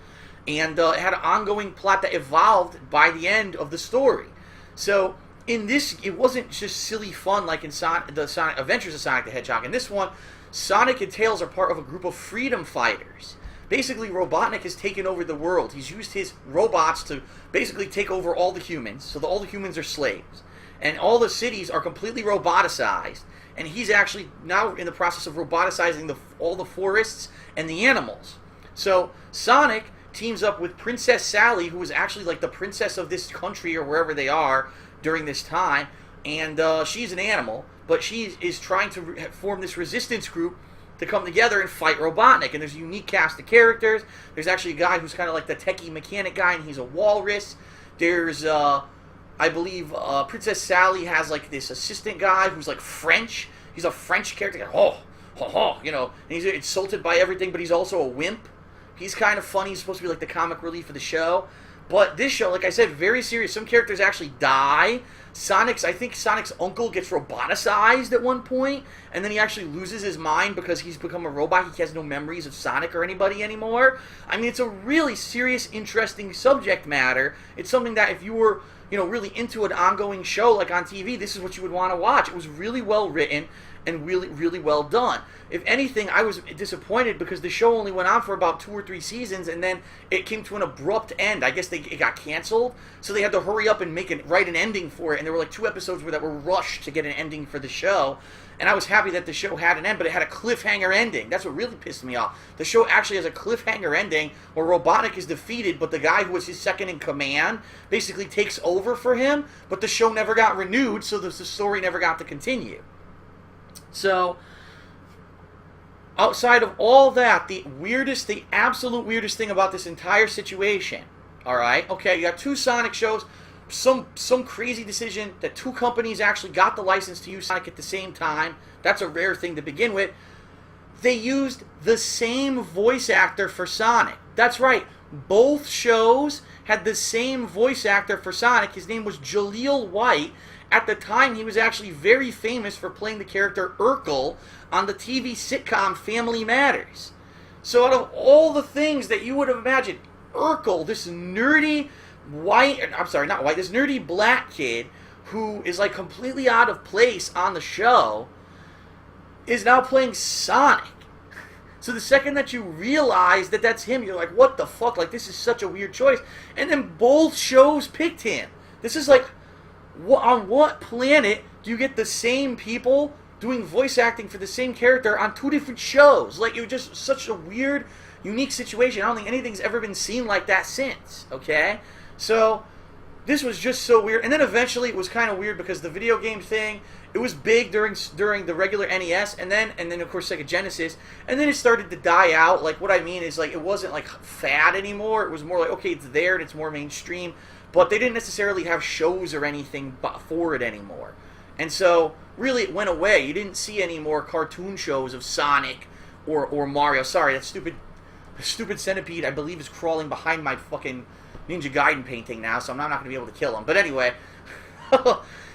and it had an ongoing plot that evolved by the end of the story. So in this, it wasn't just silly fun like in the Sonic Adventures of Sonic the Hedgehog. In this one, Sonic and Tails are part of a group of freedom fighters. Basically, Robotnik has taken over the world. He's used his robots to basically take over all the humans, so all the humans are slaves. And all the cities are completely roboticized, and he's actually now in the process of roboticizing all the forests and the animals. So Sonic teams up with Princess Sally, who was actually like the princess of this country or wherever they are during this time, and she's an animal, but she is trying to form this resistance group to come together and fight Robotnik. And there's a unique cast of characters. There's actually a guy who's kind of like the techie mechanic guy, and he's a walrus. There's, I believe, Princess Sally has like this assistant guy who's like French. He's a French character. You know, and he's insulted by everything, but he's also a wimp. He's kind of funny. He's supposed to be like the comic relief of the show. But this show, like I said, very serious. Some characters actually die. I think Sonic's uncle gets roboticized at one point, and then he actually loses his mind because he's become a robot. He has no memories of Sonic or anybody anymore. I mean, it's a really serious, interesting subject matter. It's something that if you were, you know, really into an ongoing show like on TV, this is what you would want to watch. It was really well written, and really, really well done. If anything, I was disappointed because the show only went on for about 2 or 3 seasons, and then it came to an abrupt end. I guess it got canceled, so they had to hurry up and write an ending for it, and there were like 2 episodes that were rushed to get an ending for the show. And I was happy that the show had an end, but it had a cliffhanger ending. That's what really pissed me off. The show actually has a cliffhanger ending where Robotnik is defeated, but the guy who was his second in command basically takes over for him, but the show never got renewed, so the story never got to continue. So, outside of all that, the absolute weirdest thing about this entire situation, alright, okay, you got 2 Sonic shows, some crazy decision that 2 companies actually got the license to use Sonic at the same time. That's a rare thing to begin with. They used the same voice actor for Sonic. That's right. Both shows had the same voice actor for Sonic. His name was Jaleel White. At the time, he was actually very famous for playing the character Urkel on the TV sitcom Family Matters. So out of all the things that you would have imagined, Urkel, this nerdy this nerdy black kid who is like completely out of place on the show is now playing Sonic. So the second that you realize that that's him, you're like, what the fuck? Like, this is such a weird choice. And then both shows picked him. This is like, on what planet do you get the same people doing voice acting for the same character on 2 different shows? Like, it was just such a weird, unique situation. I don't think anything's ever been seen like that since, okay? So, this was just so weird. And then eventually it was kind of weird because the video game thing, it was big during the regular NES, and then of course Sega Genesis, and then it started to die out. Like, what I mean is, like, it wasn't like fad anymore. It was more like, okay, it's there and it's more mainstream, but they didn't necessarily have shows or anything for it anymore. And so, really, it went away. You didn't see any more cartoon shows of Sonic or Mario. Sorry, that stupid centipede, I believe, is crawling behind my fucking Ninja Gaiden painting now, so I'm not going to be able to kill him. But anyway,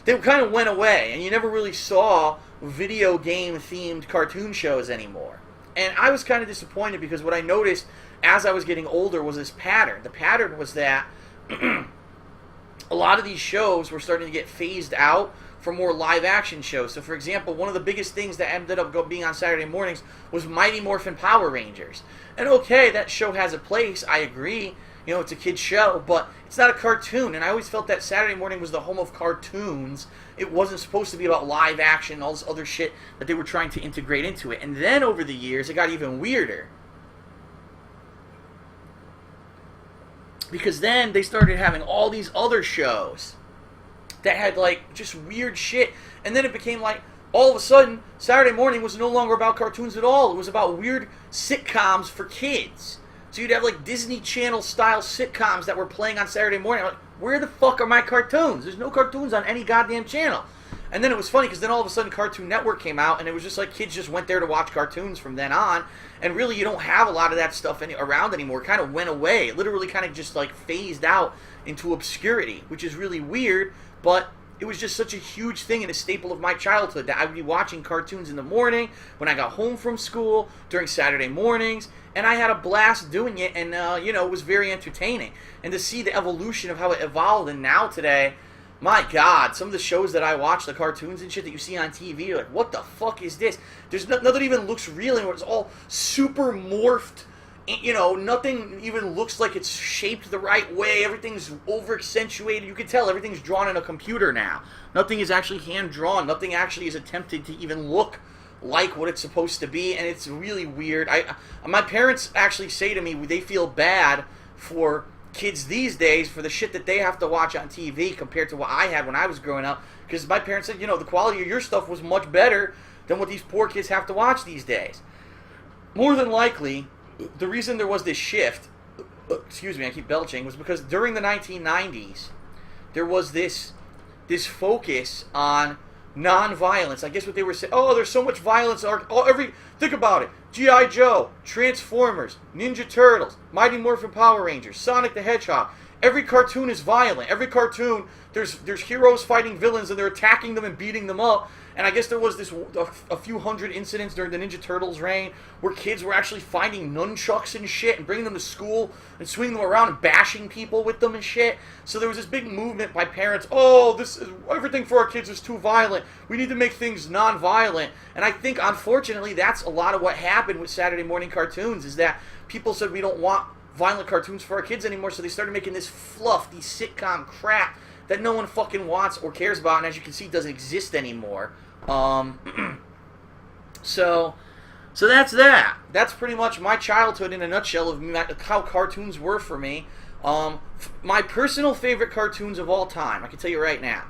they kind of went away, and you never really saw video game-themed cartoon shows anymore. And I was kind of disappointed because what I noticed as I was getting older was this pattern. The pattern was that a lot of these shows were starting to get phased out for more live-action shows. So, for example, one of the biggest things that ended up being on Saturday mornings was Mighty Morphin Power Rangers. And okay, that show has a place, I agree. You know, it's a kid's show, but it's not a cartoon. And I always felt that Saturday morning was the home of cartoons. It wasn't supposed to be about live action, all this other shit that they were trying to integrate into it. And then over the years, it got even weirder. Because then they started having all these other shows that had, like, just weird shit. And then it became like, all of a sudden, Saturday morning was no longer about cartoons at all. It was about weird sitcoms for kids. So you'd have, like, Disney Channel-style sitcoms that were playing on Saturday morning. I'm like, where the fuck are my cartoons? There's no cartoons on any goddamn channel. And then it was funny, because then all of a sudden Cartoon Network came out, and it was just like kids just went there to watch cartoons from then on. And really, you don't have a lot of that stuff around anymore. It kind of went away. It literally kind of just, like, phased out into obscurity, which is really weird, but it was just such a huge thing and a staple of my childhood that I would be watching cartoons in the morning, when I got home from school, during Saturday mornings, and I had a blast doing it, and, you know, it was very entertaining. And to see the evolution of how it evolved, and now today, my God, some of the shows that I watch, the cartoons and shit that you see on TV, you're like, what the fuck is this? There's nothing that even looks real anymore. It's all super morphed. You know, nothing even looks like it's shaped the right way. Everything's over-accentuated. You can tell everything's drawn in a computer now. Nothing is actually hand-drawn. Nothing actually is attempted to even look like what it's supposed to be, and it's really weird. My parents actually say to me they feel bad for kids these days for the shit that they have to watch on TV compared to what I had when I was growing up, because my parents said, you know, the quality of your stuff was much better than what these poor kids have to watch these days. More than likely, the reason there was this shift, excuse me, I keep belching, was because during the 1990s, there was this focus on non-violence. I guess what they were saying, oh, there's so much violence. Think about it. G.I. Joe, Transformers, Ninja Turtles, Mighty Morphin Power Rangers, Sonic the Hedgehog. Every cartoon is violent. Every cartoon, there's heroes fighting villains and they're attacking them and beating them up. And I guess there was a few hundred incidents during the Ninja Turtles reign where kids were actually finding nunchucks and shit and bringing them to school and swinging them around and bashing people with them and shit. So there was this big movement by parents, everything for our kids is too violent. We need to make things non-violent. And I think, unfortunately, that's a lot of what happened with Saturday morning cartoons, is that people said we don't want violent cartoons for our kids anymore, so they started making this fluff, these sitcom crap that no one fucking wants or cares about, and as you can see, doesn't exist anymore. So that's that. That's pretty much my childhood in a nutshell of how cartoons were for me. My personal favorite cartoons of all time, I can tell you right now.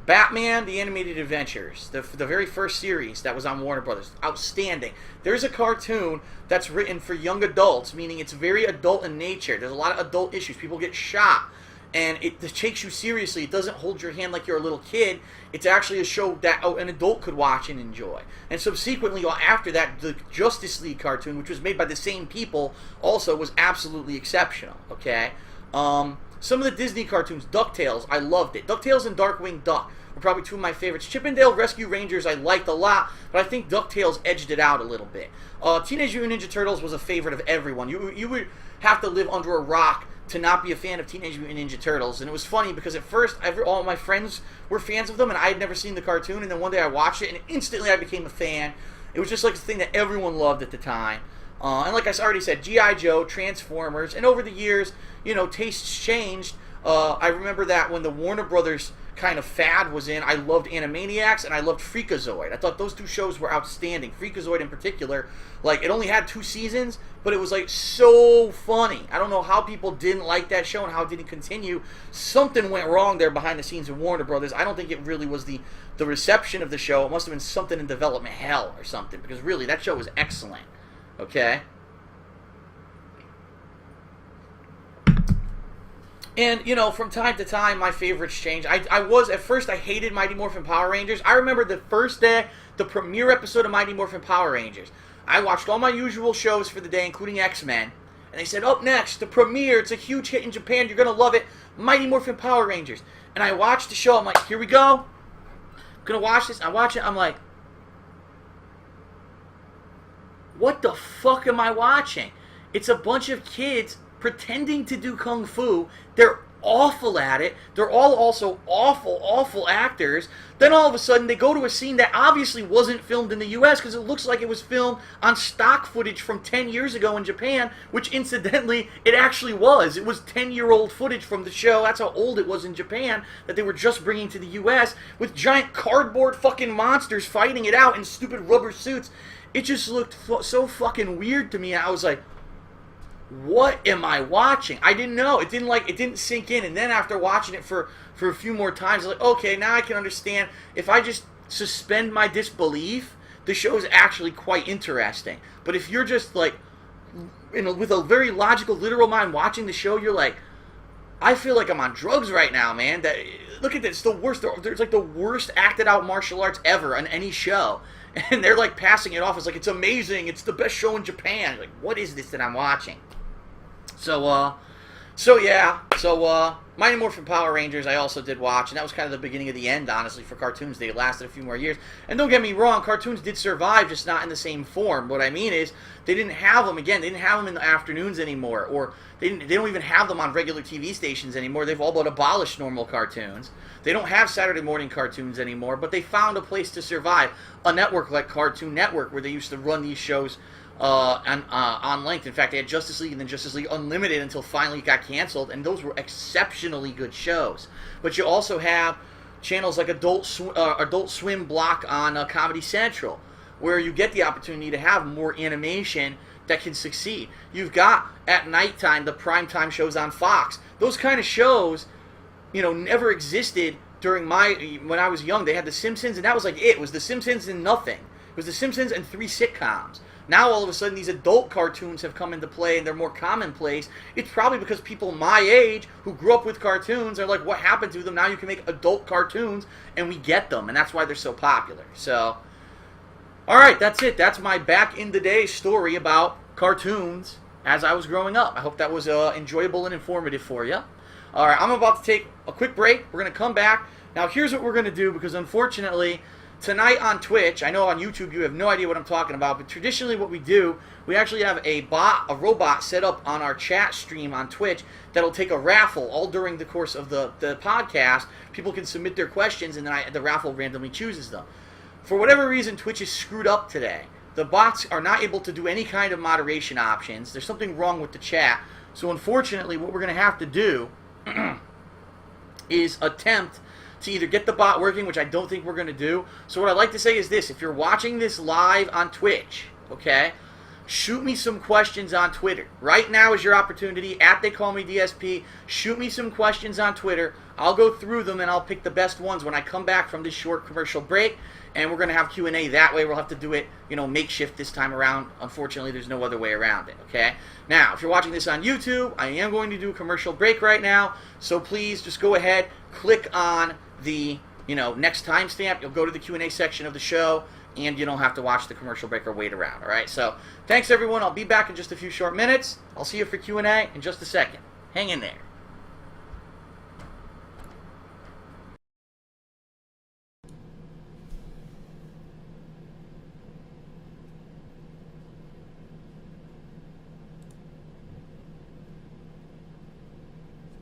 Batman, The Animated Adventures, the very first series that was on Warner Brothers. Outstanding. There's a cartoon that's written for young adults, meaning it's very adult in nature. There's a lot of adult issues. People get shot. And it takes you seriously. It doesn't hold your hand like you're a little kid. It's actually a show that an adult could watch and enjoy. And subsequently, after that, the Justice League cartoon, which was made by the same people, also was absolutely exceptional. Okay? Some of the Disney cartoons, DuckTales, I loved it. DuckTales and Darkwing Duck were probably two of my favorites. Chip 'n Dale Rescue Rangers I liked a lot, but I think DuckTales edged it out a little bit. Teenage Mutant Ninja Turtles was a favorite of everyone. You would have to live under a rock to not be a fan of Teenage Mutant Ninja Turtles. And it was funny because at first all my friends were fans of them and I had never seen the cartoon, and then one day I watched it and instantly I became a fan. It was just like the thing that everyone loved at the time. And like I already said, G.I. Joe, Transformers, and over the years, tastes changed. I remember that when the Warner Brothers kind of fad was in, I loved Animaniacs and I loved Freakazoid. I thought those two shows were outstanding. Freakazoid in particular, like, it only had 2 seasons, but it was like so funny. I don't know how people didn't like that show and how it didn't continue. Something went wrong there behind the scenes of Warner Brothers. I don't think it really was the reception of the show. It must have been something in development hell or something, because really that show was excellent. Okay? And, from time to time, my favorites change. At first, I hated Mighty Morphin Power Rangers. I remember the first day, the premiere episode of Mighty Morphin Power Rangers. I watched all my usual shows for the day, including X-Men. And they said, up next, the premiere, it's a huge hit in Japan, you're going to love it, Mighty Morphin Power Rangers. And I watched the show, I'm like, here we go. I'm going to watch this. I watch it, I'm like, what the fuck am I watching? It's a bunch of kids pretending to do kung fu. They're awful at it. They're all also awful actors. Then all of a sudden they go to a scene that obviously wasn't filmed in the US because it looks like it was filmed on stock footage from 10 years ago in Japan, which incidentally it actually was. It was 10-year-old footage from the show. That's how old it was in Japan that they were just bringing to the US with giant cardboard fucking monsters fighting it out in stupid rubber suits. It just looked so fucking weird to me. I was like, what am I watching? I didn't know. It didn't sink in. And then after watching it for a few more times, I was like, okay, now I can understand. If I just suspend my disbelief, the show is actually quite interesting. But if you're just like, with a very logical, literal mind watching the show, you're like, I feel like I'm on drugs right now, man. Look at this. It's the worst. There's like the worst acted out martial arts ever on any show. And they're like passing it off as like, it's amazing. It's the best show in Japan. You're like, what is this that I'm watching? So Mighty Morphin Power Rangers I also did watch, and that was kind of the beginning of the end, honestly, for cartoons. They lasted a few more years. And don't get me wrong, cartoons did survive, just not in the same form. What I mean is, they didn't have them in the afternoons anymore, or they don't even have them on regular TV stations anymore. They've all but abolished normal cartoons. They don't have Saturday morning cartoons anymore, but they found a place to survive. A network like Cartoon Network, where they used to run these shows on length. In fact, they had Justice League and then Justice League Unlimited until finally it got canceled, and those were exceptionally good shows. But you also have channels like Adult Swim block on Comedy Central, where you get the opportunity to have more animation that can succeed. You've got, at nighttime, the primetime shows on Fox. Those kind of shows, never existed when I was young. They had The Simpsons, and that was like it. It was The Simpsons and nothing. It was The Simpsons and 3 sitcoms. Now all of a sudden these adult cartoons have come into play and they're more commonplace. It's probably because people my age who grew up with cartoons are like, what happened to them? Now you can make adult cartoons and we get them, and that's why they're so popular. So, alright, that's it. That's my back in the day story about cartoons as I was growing up. I hope that was enjoyable and informative for you. Alright, I'm about to take a quick break. We're going to come back. Now here's what we're going to do, because unfortunately tonight on Twitch, I know on YouTube you have no idea what I'm talking about, but traditionally what we do, we actually have a robot set up on our chat stream on Twitch that'll take a raffle all during the course of the podcast. People can submit their questions, and then the raffle randomly chooses them. For whatever reason, Twitch is screwed up today. The bots are not able to do any kind of moderation options. There's something wrong with the chat. So unfortunately, what we're going to have to do is attempt to either get the bot working, which I don't think we're going to do. So what I'd like to say is this. If you're watching this live on Twitch, okay, shoot me some questions on Twitter. Right now is your opportunity. At They Call Me DSP. Shoot me some questions on Twitter. I'll go through them, and I'll pick the best ones when I come back from this short commercial break. And we're going to have Q&A that way. We'll have to do it, makeshift this time around. Unfortunately, there's no other way around it, okay? Now, if you're watching this on YouTube, I am going to do a commercial break right now. So please just go ahead, click on the, next timestamp. You'll go to the Q&A section of the show, and you don't have to watch the commercial break or wait around, all right? So thanks, everyone. I'll be back in just a few short minutes. I'll see you for Q&A in just a second. Hang in there.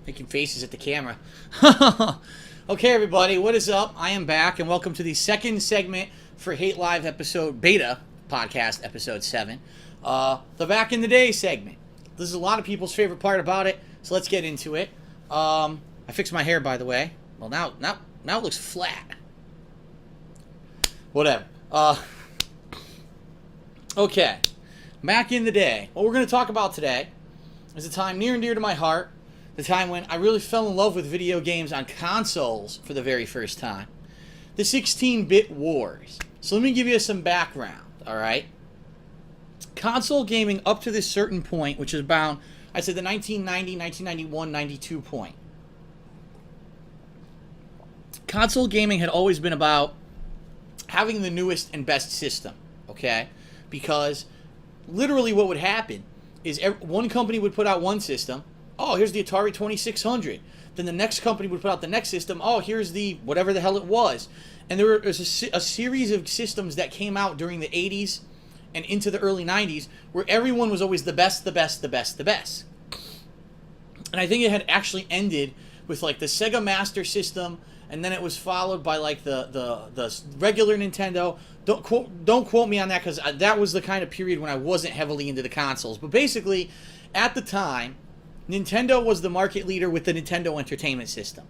Making faces at the camera. Okay, everybody, what is up? I am back, and welcome to the second segment for Hate Live episode beta podcast, episode 7. The Back in the Day segment. This is a lot of people's favorite part about it, so let's get into it. I fixed my hair, by the way. Well, now it looks flat. Whatever. Okay. Back in the day. What we're going to talk about today is a time near and dear to my heart. The time when I really fell in love with video games on consoles for the very first time. The 16-bit wars. So let me give you some background, alright? Console gaming up to this certain point, which is about, I said the 1990, 1991, 92 point. Console gaming had always been about having the newest and best system, okay? Because literally what would happen is one company would put out one system. Oh, here's the Atari 2600. Then the next company would put out the next system. Oh, here's the whatever the hell it was. And there was a series of systems that came out during the 80s and into the early 90s where everyone was always the best, the best, the best, the best. And I think it had actually ended with like the Sega Master System, and then it was followed by like the regular Nintendo. Don't quote me on that, because that was the kind of period when I wasn't heavily into the consoles. But basically, at the time, Nintendo was the market leader with the Nintendo Entertainment System.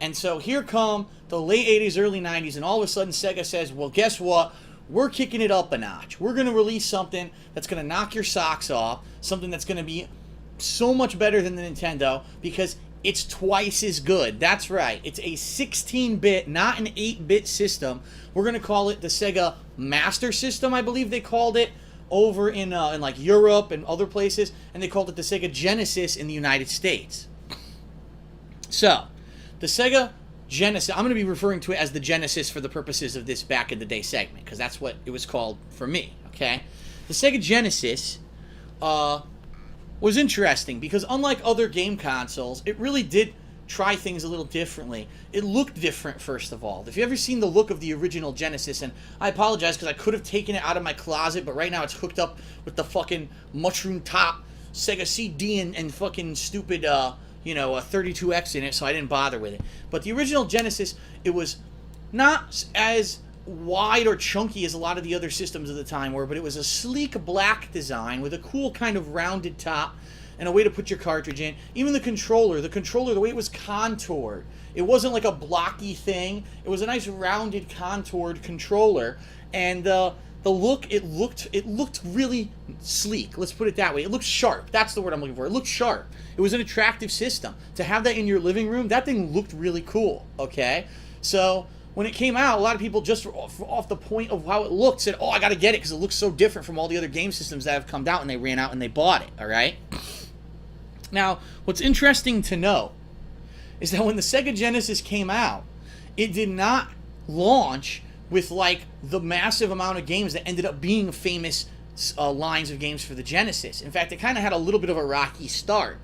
And so here come the late 80s, early 90s, and all of a sudden Sega says, well, guess what? We're kicking it up a notch. We're going to release something that's going to knock your socks off, something that's going to be so much better than the Nintendo, because it's twice as good. That's right. It's a 16-bit, not an 8-bit system. We're going to call it the Sega Master System, I believe they called it, over in like Europe and other places, and they called it the Sega Genesis in the United States. So, the Sega Genesis, I'm going to be referring to it as the Genesis for the purposes of this Back in the Day segment, because that's what it was called for me, okay? The Sega Genesis was interesting, because unlike other game consoles, it really did try things a little differently. It looked different, first of all. If you've ever seen the look of the original Genesis, and I apologize because I could have taken it out of my closet, but right now it's hooked up with the fucking mushroom top Sega CD and fucking stupid, a 32X in it, so I didn't bother with it. But the original Genesis, it was not as wide or chunky as a lot of the other systems of the time were, but it was a sleek black design with a cool kind of rounded top and a way to put your cartridge in. Even the controller, the way it was contoured, it wasn't like a blocky thing. It was a nice rounded, contoured controller, and the look, it looked really sleek. Let's put it that way. It looked sharp. That's the word I'm looking for. It looked sharp. It was an attractive system. To have that in your living room, that thing looked really cool. Okay, so when it came out, a lot of people just off the point of how it looked said, "Oh, I got to get it because it looks so different from all the other game systems that have come out," and they ran out and they bought it. All right. Now, what's interesting to know is that when the Sega Genesis came out, it did not launch with like the massive amount of games that ended up being famous lines of games for the Genesis. In fact, it kind of had a little bit of a rocky start.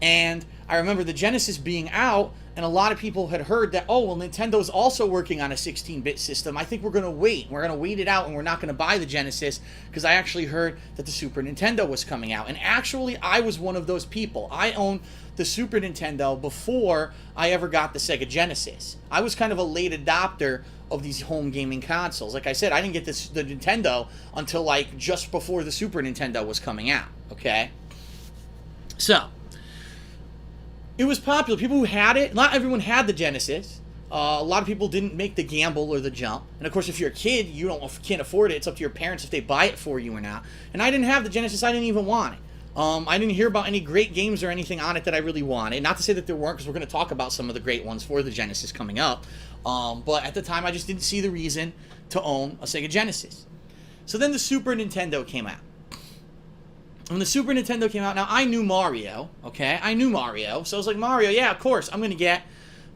And I remember the Genesis being out, and a lot of people had heard that, oh, well, Nintendo's also working on a 16-bit system. I think we're going to wait. We're going to wait it out, and we're not going to buy the Genesis, because I actually heard that the Super Nintendo was coming out. And actually, I was one of those people. I owned the Super Nintendo before I ever got the Sega Genesis. I was kind of a late adopter of these home gaming consoles. Like I said, I didn't get the Nintendo until like just before the Super Nintendo was coming out, okay? So, it was popular. People who had it, not everyone had the Genesis. A lot of people didn't make the gamble or the jump. And of course, if you're a kid, can't afford it. It's up to your parents if they buy it for you or not. And I didn't have the Genesis. I didn't even want it. I didn't hear about any great games or anything on it that I really wanted. Not to say that there weren't, because we're going to talk about some of the great ones for the Genesis coming up. But at the time, I just didn't see the reason to own a Sega Genesis. So then the Super Nintendo came out. When the Super Nintendo came out, now I knew Mario, okay? I knew Mario. So I was like, Mario, yeah, of course, I'm going to get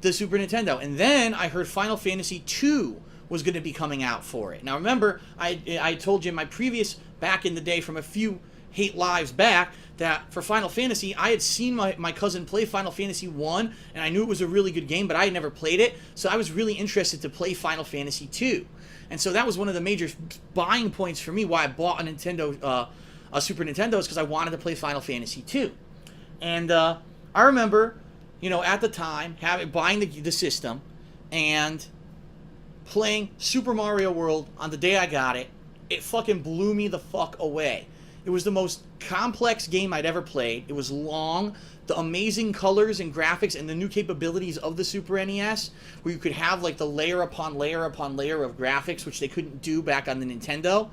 the Super Nintendo. And then I heard Final Fantasy II was going to be coming out for it. Now remember, I told you in my previous, back in the day from a few Hate Lives back, that for Final Fantasy, I had seen my cousin play Final Fantasy 1, and I knew it was a really good game, but I had never played it, so I was really interested to play Final Fantasy 2. And so that was one of the major buying points for me, why I bought a Super Nintendo, is because I wanted to play Final Fantasy 2. And I remember, at the time, buying the system, and playing Super Mario World on the day I got it. It fucking blew me the fuck away. It was the most complex game I'd ever played. It was long. The amazing colors and graphics and the new capabilities of the Super NES, where you could have like the layer upon layer upon layer of graphics, which they couldn't do back on the Nintendo.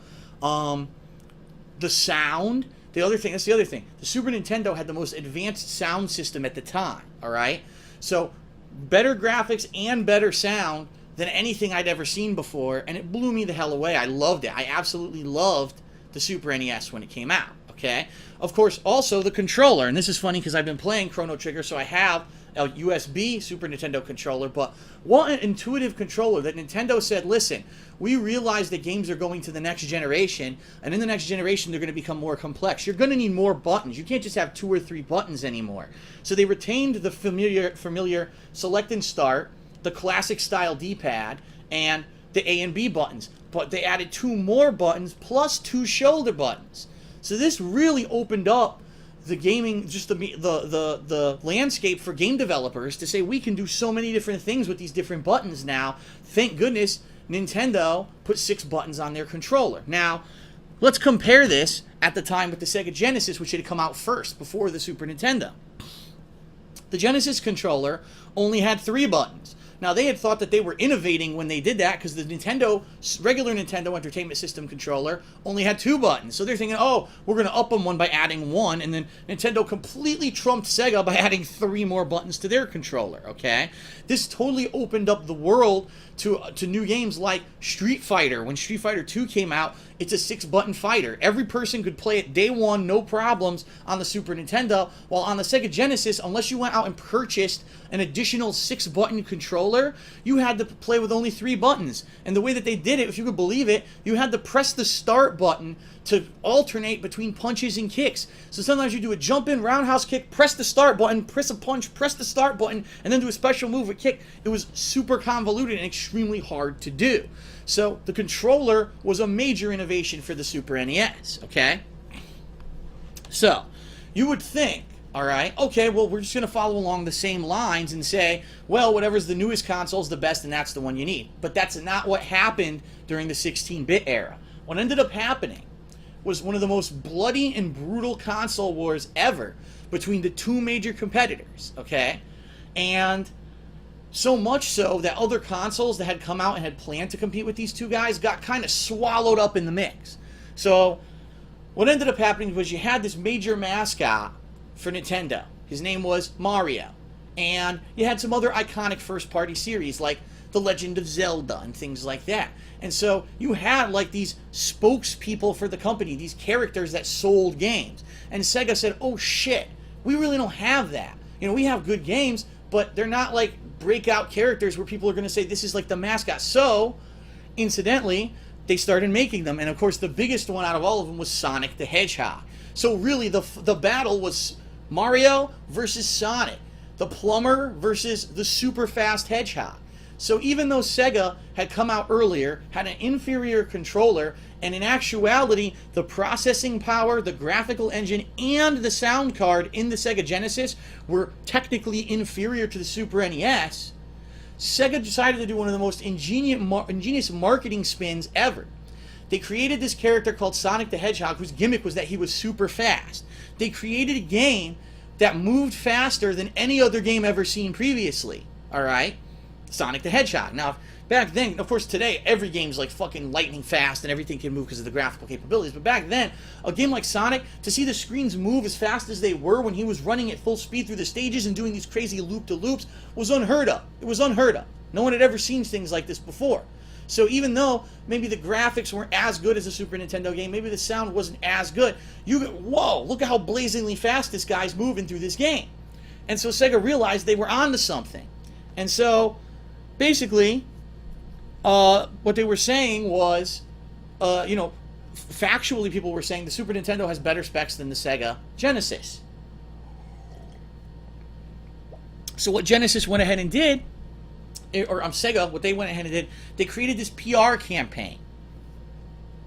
The sound. That's the other thing. The Super Nintendo had the most advanced sound system at the time, all right? So, better graphics and better sound than anything I'd ever seen before, and it blew me the hell away. I loved it. I absolutely loved the Super NES when it came out, okay? Of course, also the controller, and this is funny because I've been playing Chrono Trigger, so I have a USB Super Nintendo controller, but what an intuitive controller that Nintendo said, listen, we realize that games are going to the next generation, and in the next generation they're going to become more complex. You're going to need more buttons. You can't just have 2 or 3 buttons anymore. So they retained the familiar select and start, the classic style D-pad, and the A and B buttons, but they added 2 more buttons plus 2 shoulder buttons. So this really opened up the gaming, just the landscape for game developers to say we can do so many different things with these different buttons now. Thank goodness Nintendo put 6 buttons on their controller. Now, let's compare this at the time with the Sega Genesis, which had come out first before the Super Nintendo. The Genesis controller only had 3 buttons. Now, they had thought that they were innovating when they did that, because the regular Nintendo Entertainment System controller only had 2 buttons. So they're thinking, oh, we're going to up them one by adding 1, and then Nintendo completely trumped Sega by adding 3 more buttons to their controller, okay? This totally opened up the world to new games like Street Fighter. When Street Fighter 2 came out, it's a 6-button fighter. Every person could play it day one, no problems, on the Super Nintendo, while on the Sega Genesis, unless you went out and purchased an additional 6-button controller, you had to play with only 3 buttons. And the way that they did it, if you could believe it, you had to press the start button to alternate between punches and kicks. So sometimes you do a jump in, roundhouse kick, press the start button, press a punch, press the start button, and then do a special move with kick. It was super convoluted and extremely hard to do. So the controller was a major innovation for the Super NES, okay? So, you would think, alright, okay, well, we're just going to follow along the same lines and say, well, whatever's the newest console is the best and that's the one you need. But that's not what happened during the 16-bit era. What ended up happening was one of the most bloody and brutal console wars ever between the 2 major competitors, okay? And so much so that other consoles that had come out and had planned to compete with these 2 guys got kind of swallowed up in the mix. So what ended up happening was you had this major mascot for Nintendo. His name was Mario. And you had some other iconic first-party series like The Legend of Zelda and things like that. And so you had like these spokespeople for the company, these characters that sold games. And Sega said, oh shit, we really don't have that. We have good games, but they're not like breakout characters where people are going to say this is like the mascot. So, incidentally, they started making them. And of course, the biggest one out of all of them was Sonic the Hedgehog. So really, the battle was Mario versus Sonic. the plumber versus the super fast hedgehog. So even though Sega had come out earlier, had an inferior controller, and in actuality, the processing power, the graphical engine, and the sound card in the Sega Genesis were technically inferior to the Super NES, Sega decided to do one of the most ingenious marketing spins ever. They created this character called Sonic the Hedgehog, whose gimmick was that he was super fast. They created a game that moved faster than any other game ever seen previously. Alright? Sonic the Hedgehog. Now, back then, of course today, every game's like fucking lightning fast and everything can move because of the graphical capabilities. But back then, a game like Sonic, to see the screens move as fast as they were when he was running at full speed through the stages and doing these crazy loop-to-loops was unheard of. It was unheard of. No one had ever seen things like this before. So even though maybe the graphics weren't as good as a Super Nintendo game, maybe the sound wasn't as good, you go, whoa, look at how blazingly fast this guy's moving through this game. And so Sega realized they were onto something. And so, basically, what they were saying was, factually people were saying the Super Nintendo has better specs than the Sega Genesis. So what Genesis went ahead and did, Sega, what they went ahead and did, they created this PR campaign.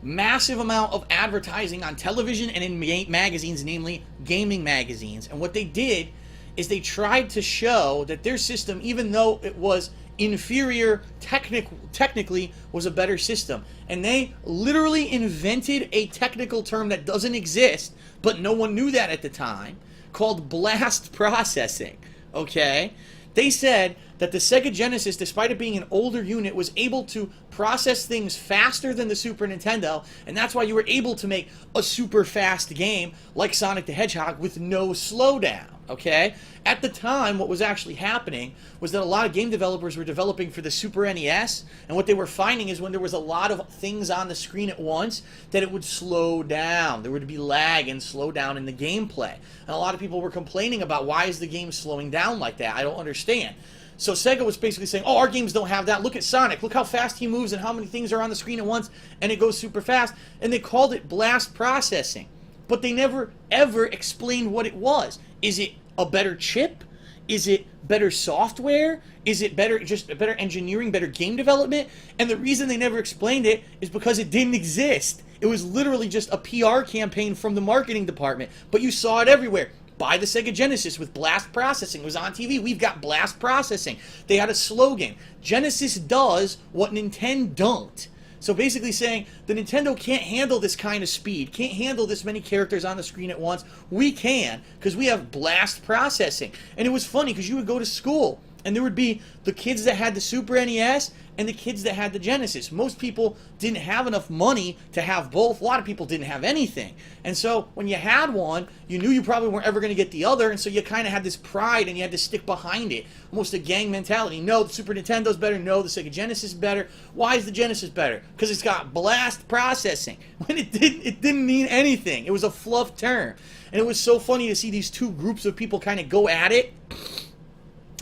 Massive amount of advertising on television and in magazines, namely gaming magazines. And what they did is they tried to show that their system, even though it was inferior technically, was a better system. And they literally invented a technical term that doesn't exist, but no one knew that at the time, called blast processing. Okay? They said that the Sega Genesis, despite it being an older unit, was able to process things faster than the Super Nintendo, and that's why you were able to make a super fast game like Sonic the Hedgehog with no slowdown, okay? At the time, what was actually happening was that a lot of game developers were developing for the Super NES, and what they were finding is when there was a lot of things on the screen at once, that it would slow down. There would be lag and slow down in the gameplay. And a lot of people were complaining about, why is the game slowing down like that? I don't understand. So Sega was basically saying, oh, our games don't have that. Look at Sonic. Look how fast he moves and how many things are on the screen at once, and it goes super fast. And they called it blast processing. But they never, ever explained what it was. Is it a better chip? Is it better software? Is it better, just better engineering, better game development? And the reason they never explained it is because it didn't exist. It was literally just a PR campaign from the marketing department. But you saw it everywhere. Buy the Sega Genesis with blast processing. It was on TV. We've got blast processing. They had a slogan. Genesis does what Nintendo don't. So basically saying the Nintendo can't handle this kind of speed, can't handle this many characters on the screen at once. We can, because we have blast processing. And it was funny because you would go to school and there would be the kids that had the Super NES and the kids that had the Genesis. Most people didn't have enough money to have both. A lot of people didn't have anything. And so when you had one, you knew you probably weren't ever going to get the other, and so you kind of had this pride and you had to stick behind it. Almost a gang mentality. No, the Super Nintendo's better. No, the Sega Genesis is better. Why is the Genesis better? Because it's got blast processing. When it didn't mean anything. It was a fluff term. And it was so funny to see these two groups of people kind of go at it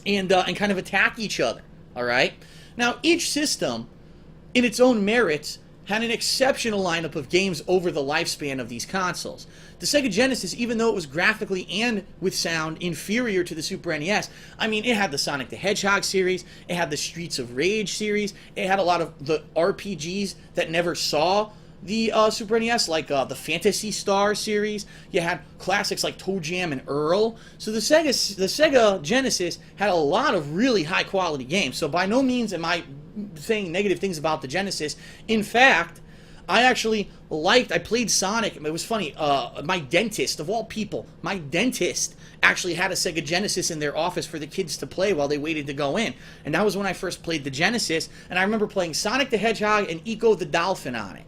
and kind of attack each other. All right? Now, each system, in its own merits, had an exceptional lineup of games over the lifespan of these consoles. The Sega Genesis, even though it was graphically and with sound inferior to the Super NES, I mean, it had the Sonic the Hedgehog series, it had the Streets of Rage series, it had a lot of the RPGs that never saw the Super NES, like the Phantasy Star series. You had classics like Toe Jam and Earl. So the Sega Genesis had a lot of really high quality games. So by no means am I saying negative things about the Genesis. In fact, I played Sonic. It was funny. My dentist, of all people, my dentist actually had a Sega Genesis in their office for the kids to play while they waited to go in. And that was when I first played the Genesis. And I remember playing Sonic the Hedgehog and Eco the Dolphin on it.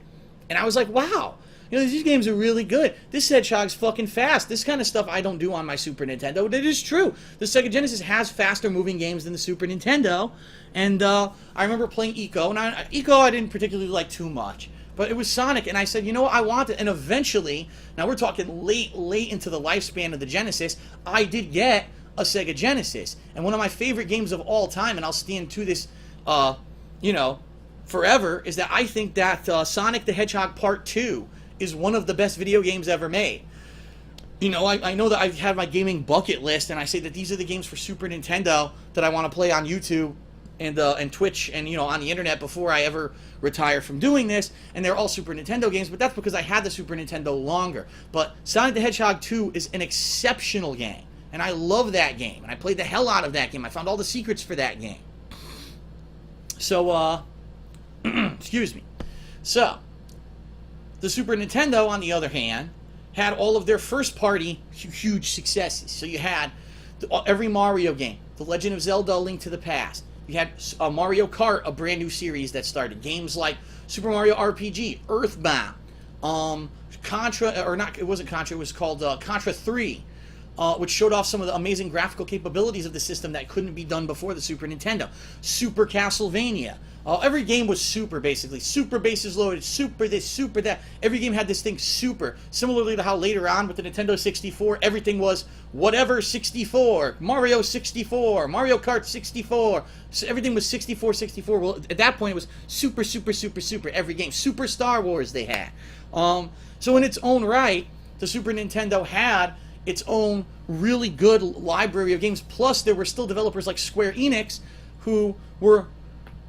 And I was like, wow, these games are really good. This Hedgehog's fucking fast. This kind of stuff I don't do on my Super Nintendo. It is true. The Sega Genesis has faster moving games than the Super Nintendo. And I remember playing Eco. And Eco I didn't particularly like too much. But it was Sonic. And I said, you know what, I want it. And eventually, now we're talking late into the lifespan of the Genesis, I did get a Sega Genesis. And one of my favorite games of all time, and I'll stand to this, forever, is that I think that Sonic the Hedgehog Part 2 is one of the best video games ever made. You know, I know that I've had my gaming bucket list, and I say that these are the games for Super Nintendo that I want to play on YouTube and Twitch and, you know, on the internet before I ever retire from doing this, and they're all Super Nintendo games, but that's because I had the Super Nintendo longer. But Sonic the Hedgehog 2 is an exceptional game, and I love that game, and I played the hell out of that game. I found all the secrets for that game. So, excuse me. So, the Super Nintendo, on the other hand, had all of their first-party huge successes. So you had every Mario game, The Legend of Zelda: A Link to the Past. You had Mario Kart, a brand new series that started. Games like Super Mario RPG, Earthbound, Contra, or not, it wasn't Contra, it was called Contra 3, which showed off some of the amazing graphical capabilities of the system that couldn't be done before the Super Nintendo. Super Castlevania. Every game was super, basically. Super bases loaded, super this, super that. Every game had this thing super. Similarly to how later on with the Nintendo 64, everything was whatever 64, Mario 64, Mario Kart 64. So everything was 64, 64. Well, at that point, it was super, super, super, super. Every game. Super Star Wars they had. So in its own right, the Super Nintendo had its own really good library of games. Plus, there were still developers like Square Enix who were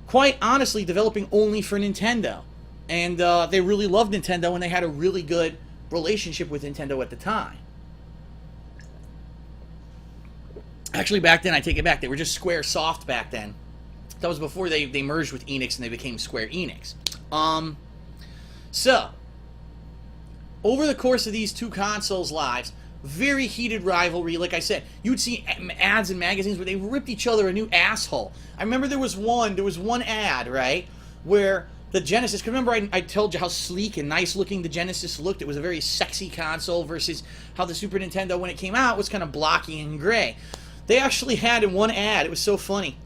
quite honestly developing only for Nintendo. And they really loved Nintendo, and they had a really good relationship with Nintendo at the time. Actually, back then, I take it back. They were just Square Soft back then. That was before they merged with Enix and they became Square Enix. So, over the course of these two consoles' lives, very heated rivalry. Like I said, you would see ads in magazines where they ripped each other a new asshole. I remember there was one ad, right, where the Genesis, because remember I told you how sleek and nice looking the Genesis looked. It was a very sexy console versus how the Super Nintendo, when it came out, was kind of blocky and gray. They actually had in one ad, it was so funny,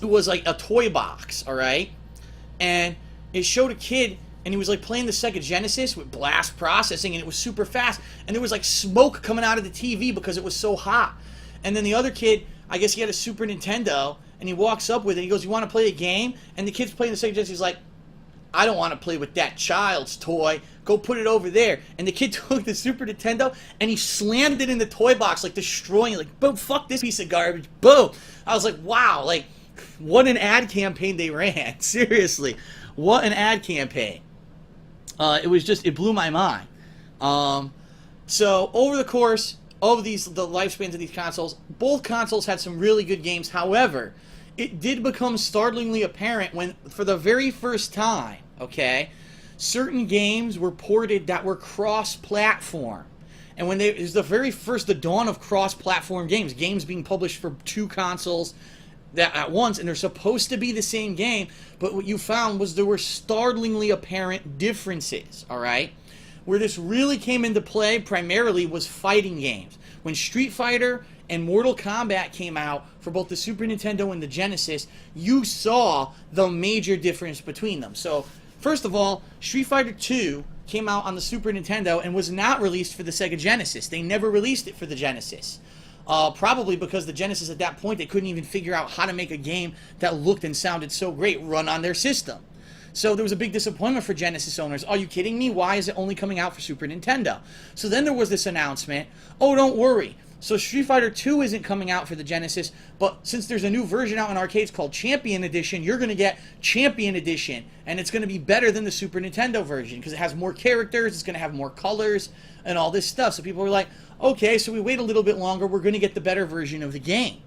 it was like a toy box, all right, and it showed a kid, and he was like playing the Sega Genesis with blast processing, and it was super fast, and there was like smoke coming out of the TV because it was so hot. And then the other kid, I guess he had a Super Nintendo, and he walks up with it, he goes, "You want to play a game?" And the kid's playing the Sega Genesis, he's like, "I don't want to play with that child's toy. Go put it over there." And the kid took the Super Nintendo and he slammed it in the toy box, like destroying it. Like, boom, fuck this piece of garbage. Boom. I was like, wow, like, what an ad campaign they ran. Seriously. What an ad campaign. It blew my mind. So over the course of the lifespans of these consoles, both consoles had some really good games. However, it did become startlingly apparent when, for the very first time, okay, certain games were ported that were cross-platform. And when it was the dawn of cross-platform games being published for two consoles that at once, and they're supposed to be the same game, but what you found was there were startlingly apparent differences, all right? Where this really came into play primarily was fighting games. When Street Fighter and Mortal Kombat came out for both the Super Nintendo and the Genesis, you saw the major difference between them. So, first of all, Street Fighter 2 came out on the Super Nintendo and was not released for the Sega Genesis. They never released it for the Genesis. Probably because the Genesis at that point, they couldn't even figure out how to make a game that looked and sounded so great run on their system. So there was a big disappointment for Genesis owners. Are you kidding me? Why is it only coming out for Super Nintendo? So then there was this announcement, oh, don't worry. So Street Fighter 2 isn't coming out for the Genesis, but since there's a new version out in arcades called Champion Edition, you're going to get Champion Edition, and it's going to be better than the Super Nintendo version because it has more characters, it's going to have more colors, and all this stuff. So people were like, okay, so we wait a little bit longer, we're going to get the better version of the game.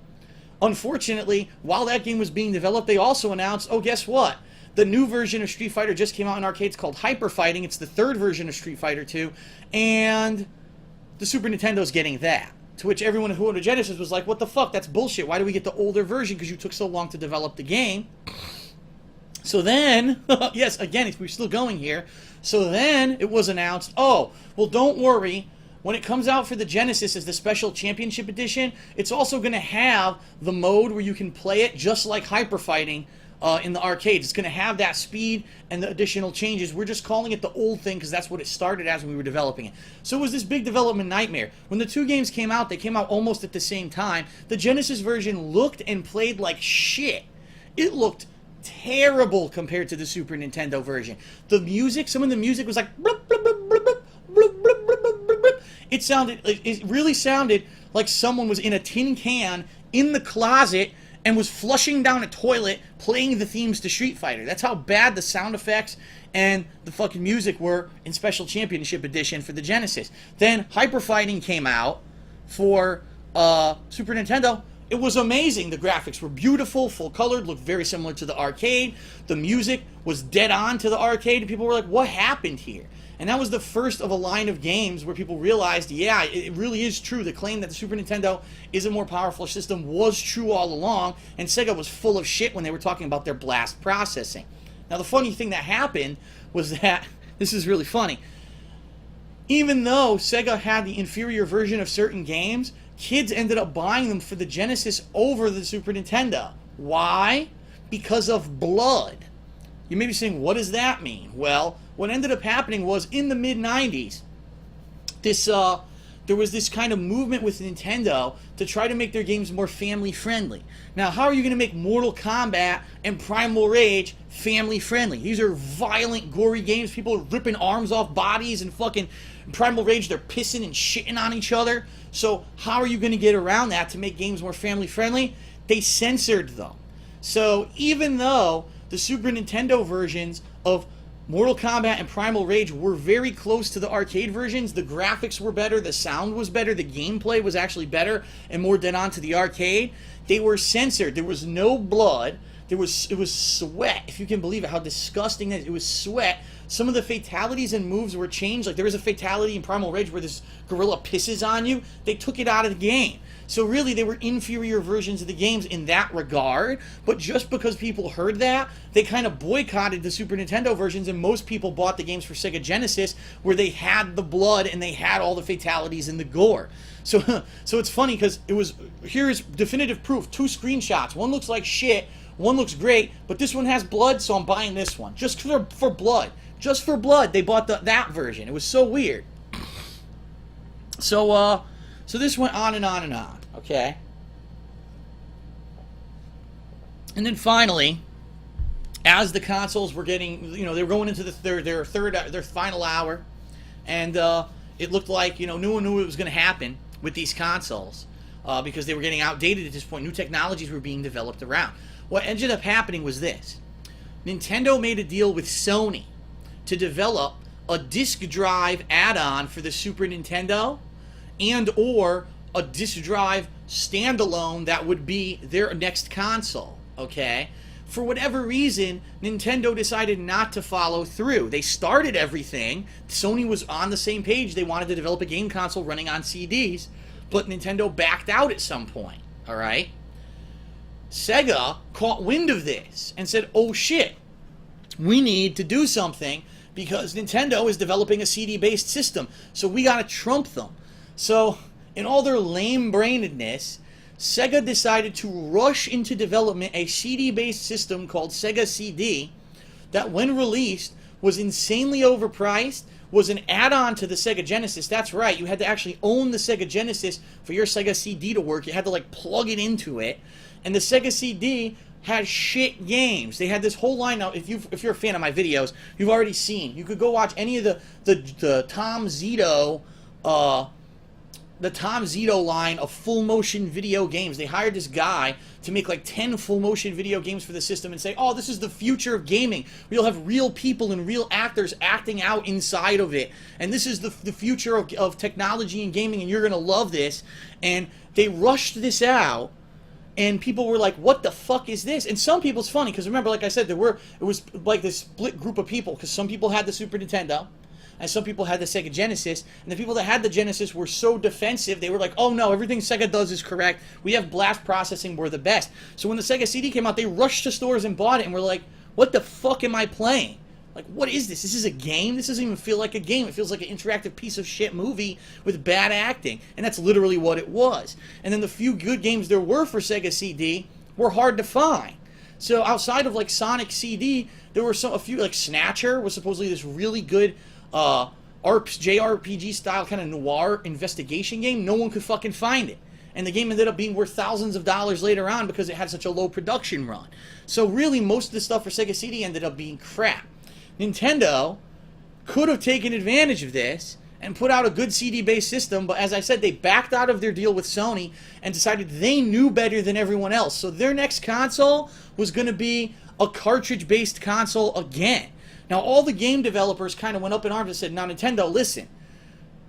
Unfortunately, while that game was being developed, they also announced, oh, guess what? The new version of Street Fighter just came out in arcades called Hyper Fighting. It's the third version of Street Fighter 2, and the Super Nintendo's getting that. To which everyone who owned a Genesis was like, what the fuck, that's bullshit. Why do we get the older version? Because you took so long to develop the game. So then, yes, again, we're still going here. So then it was announced, oh, well, don't worry. When it comes out for the Genesis as the Special Championship Edition, it's also going to have the mode where you can play it just like Hyper Fighting in the arcades. It's going to have that speed and the additional changes. We're just calling it the old thing because that's what it started as when we were developing it. So it was this big development nightmare. When the two games came out, they came out almost at the same time. The Genesis version looked and played like shit. It looked terrible compared to the Super Nintendo version. The music, some of the music was like... Blup, blup, blup, blup, blup, blup, blup, blup, blup, blup. It really sounded like someone was in a tin can in the closet and was flushing down a toilet playing the themes to Street Fighter. That's how bad the sound effects and the fucking music were in Special Championship Edition for the Genesis. Then Hyper Fighting came out for Super Nintendo. It was amazing. The graphics were beautiful, full colored, looked very similar to the arcade. The music was dead on to the arcade. People were like, what happened here? And that was the first of a line of games where people realized, yeah, it really is true. The claim that the Super Nintendo is a more powerful system was true all along, and Sega was full of shit when they were talking about their blast processing. Now, the funny thing that happened was that, this is really funny, even though Sega had the inferior version of certain games, kids ended up buying them for the Genesis over the Super Nintendo. Why? Because of blood. You may be saying, what does that mean? Well, what ended up happening was in the mid-90s, there was this kind of movement with Nintendo to try to make their games more family-friendly. Now, how are you going to make Mortal Kombat and Primal Rage family-friendly? These are violent, gory games. People are ripping arms off bodies, and fucking Primal Rage, they're pissing and shitting on each other. So how are you going to get around that to make games more family-friendly? They censored them. So even though the Super Nintendo versions of Mortal Kombat and Primal Rage were very close to the arcade versions, the graphics were better, the sound was better, the gameplay was actually better and more dead on to the arcade, they were censored. There was no blood. It was sweat, if you can believe it, how disgusting it is. It was sweat. Some of the fatalities and moves were changed. Like, there was a fatality in Primal Rage where this gorilla pisses on you. They took it out of the game. So really, they were inferior versions of the games in that regard. But just because people heard that, they kind of boycotted the Super Nintendo versions, and most people bought the games for Sega Genesis, where they had the blood and they had all the fatalities and the gore. So it's funny because here's definitive proof. 2 screenshots. One looks like shit. One looks great, but this one has blood, so I'm buying this one. Just for blood. Just for blood, they bought that version. It was so weird. So this went on and on and on, okay? And then finally, as the consoles were getting, they were going into their final hour, and it looked like, no one knew what was going to happen with these consoles because they were getting outdated at this point. New technologies were being developed around. What ended up happening was this. Nintendo made a deal with Sony to develop a disk drive add-on for the Super Nintendo and or a disk drive standalone that would be their next console, okay? For whatever reason, Nintendo decided not to follow through. They started everything. Sony was on the same page. They wanted to develop a game console running on CDs, but Nintendo backed out at some point, all right? Sega caught wind of this and said, oh shit, we need to do something because Nintendo is developing a CD-based system, so we gotta trump them. So, in all their lame-brainedness, Sega decided to rush into development a CD-based system called Sega CD that, when released, was insanely overpriced, was an add-on to the Sega Genesis. That's right, you had to actually own the Sega Genesis for your Sega CD to work. You had to, plug it into it. And the Sega CD had shit games. They had this whole line. Now, if you're a fan of my videos, you've already seen. You could go watch any of the Tom Zito, the Tom Zito line of full motion video games. They hired this guy to make 10 full motion video games for the system and say, oh, this is the future of gaming. You'll have real people and real actors acting out inside of it. And this is the future of technology and gaming, and you're going to love this. And they rushed this out. And people were like, what the fuck is this? And some people, it's funny, because remember, like I said, it was like this split group of people, because some people had the Super Nintendo, and some people had the Sega Genesis, and the people that had the Genesis were so defensive, they were like, oh no, everything Sega does is correct, we have blast processing, we're the best. So when the Sega CD came out, they rushed to stores and bought it, and were like, what the fuck am I playing? What is this? This is a game? This doesn't even feel like a game. It feels like an interactive piece of shit movie with bad acting. And that's literally what it was. And then the few good games there were for Sega CD were hard to find. So outside of Sonic CD, there were a few, Snatcher was supposedly this really good JRPG style kind of noir investigation game. No one could fucking find it. And the game ended up being worth thousands of dollars later on because it had such a low production run. So really, most of the stuff for Sega CD ended up being crap. Nintendo could have taken advantage of this and put out a good CD-based system, but as I said, they backed out of their deal with Sony and decided they knew better than everyone else. So their next console was going to be a cartridge-based console again. Now, all the game developers kind of went up in arms and said, now, Nintendo, listen.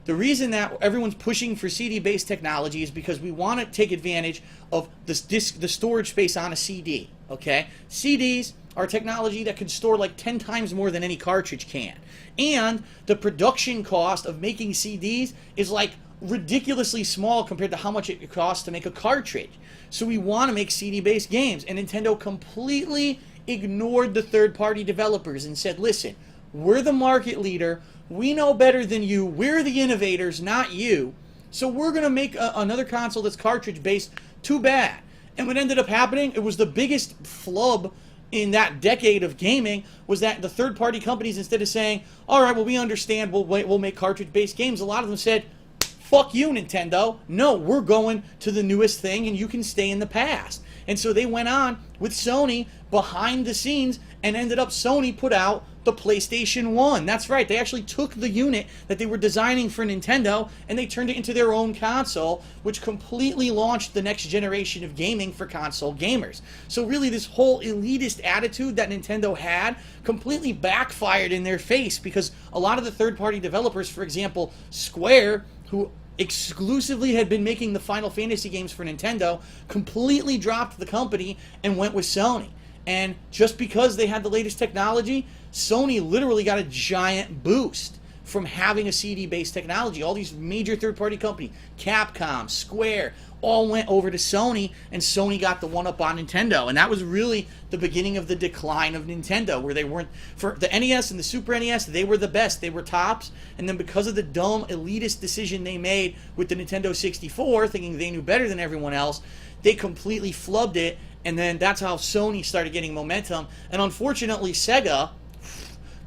The reason that everyone's pushing for CD-based technology is because we want to take advantage of the storage space on a CD, okay? CDs are technology that can store like 10 times more than any cartridge can. And the production cost of making CDs is like ridiculously small compared to how much it costs to make a cartridge. So we want to make CD-based games. And Nintendo completely ignored the third-party developers and said, listen, we're the market leader. We know better than you. We're the innovators, not you. So we're going to make another console that's cartridge-based. Too bad. And what ended up happening, it was the biggest flub in that decade of gaming, was that the third-party companies, instead of saying, all right, well, we understand, we'll make cartridge-based games, a lot of them said, fuck you, Nintendo. No, we're going to the newest thing, and you can stay in the past. And so they went on with Sony behind the scenes, and ended up Sony put out the PlayStation 1. That's right, they actually took the unit that they were designing for Nintendo and they turned it into their own console, which completely launched the next generation of gaming for console gamers. So really, this whole elitist attitude that Nintendo had completely backfired in their face, because a lot of the third-party developers, for example, Square, who exclusively had been making the Final Fantasy games for Nintendo, completely dropped the company and went with Sony. And just because they had the latest technology, Sony literally got a giant boost from having a CD-based technology. All these major third-party companies, Capcom, Square, all went over to Sony, and Sony got the one-up on Nintendo. And that was really the beginning of the decline of Nintendo, where they weren't, for the NES and the Super NES, they were the best. They were tops. And then because of the dumb, elitist decision they made with the Nintendo 64, thinking they knew better than everyone else, they completely flubbed it. And then that's how Sony started getting momentum. And unfortunately, Sega,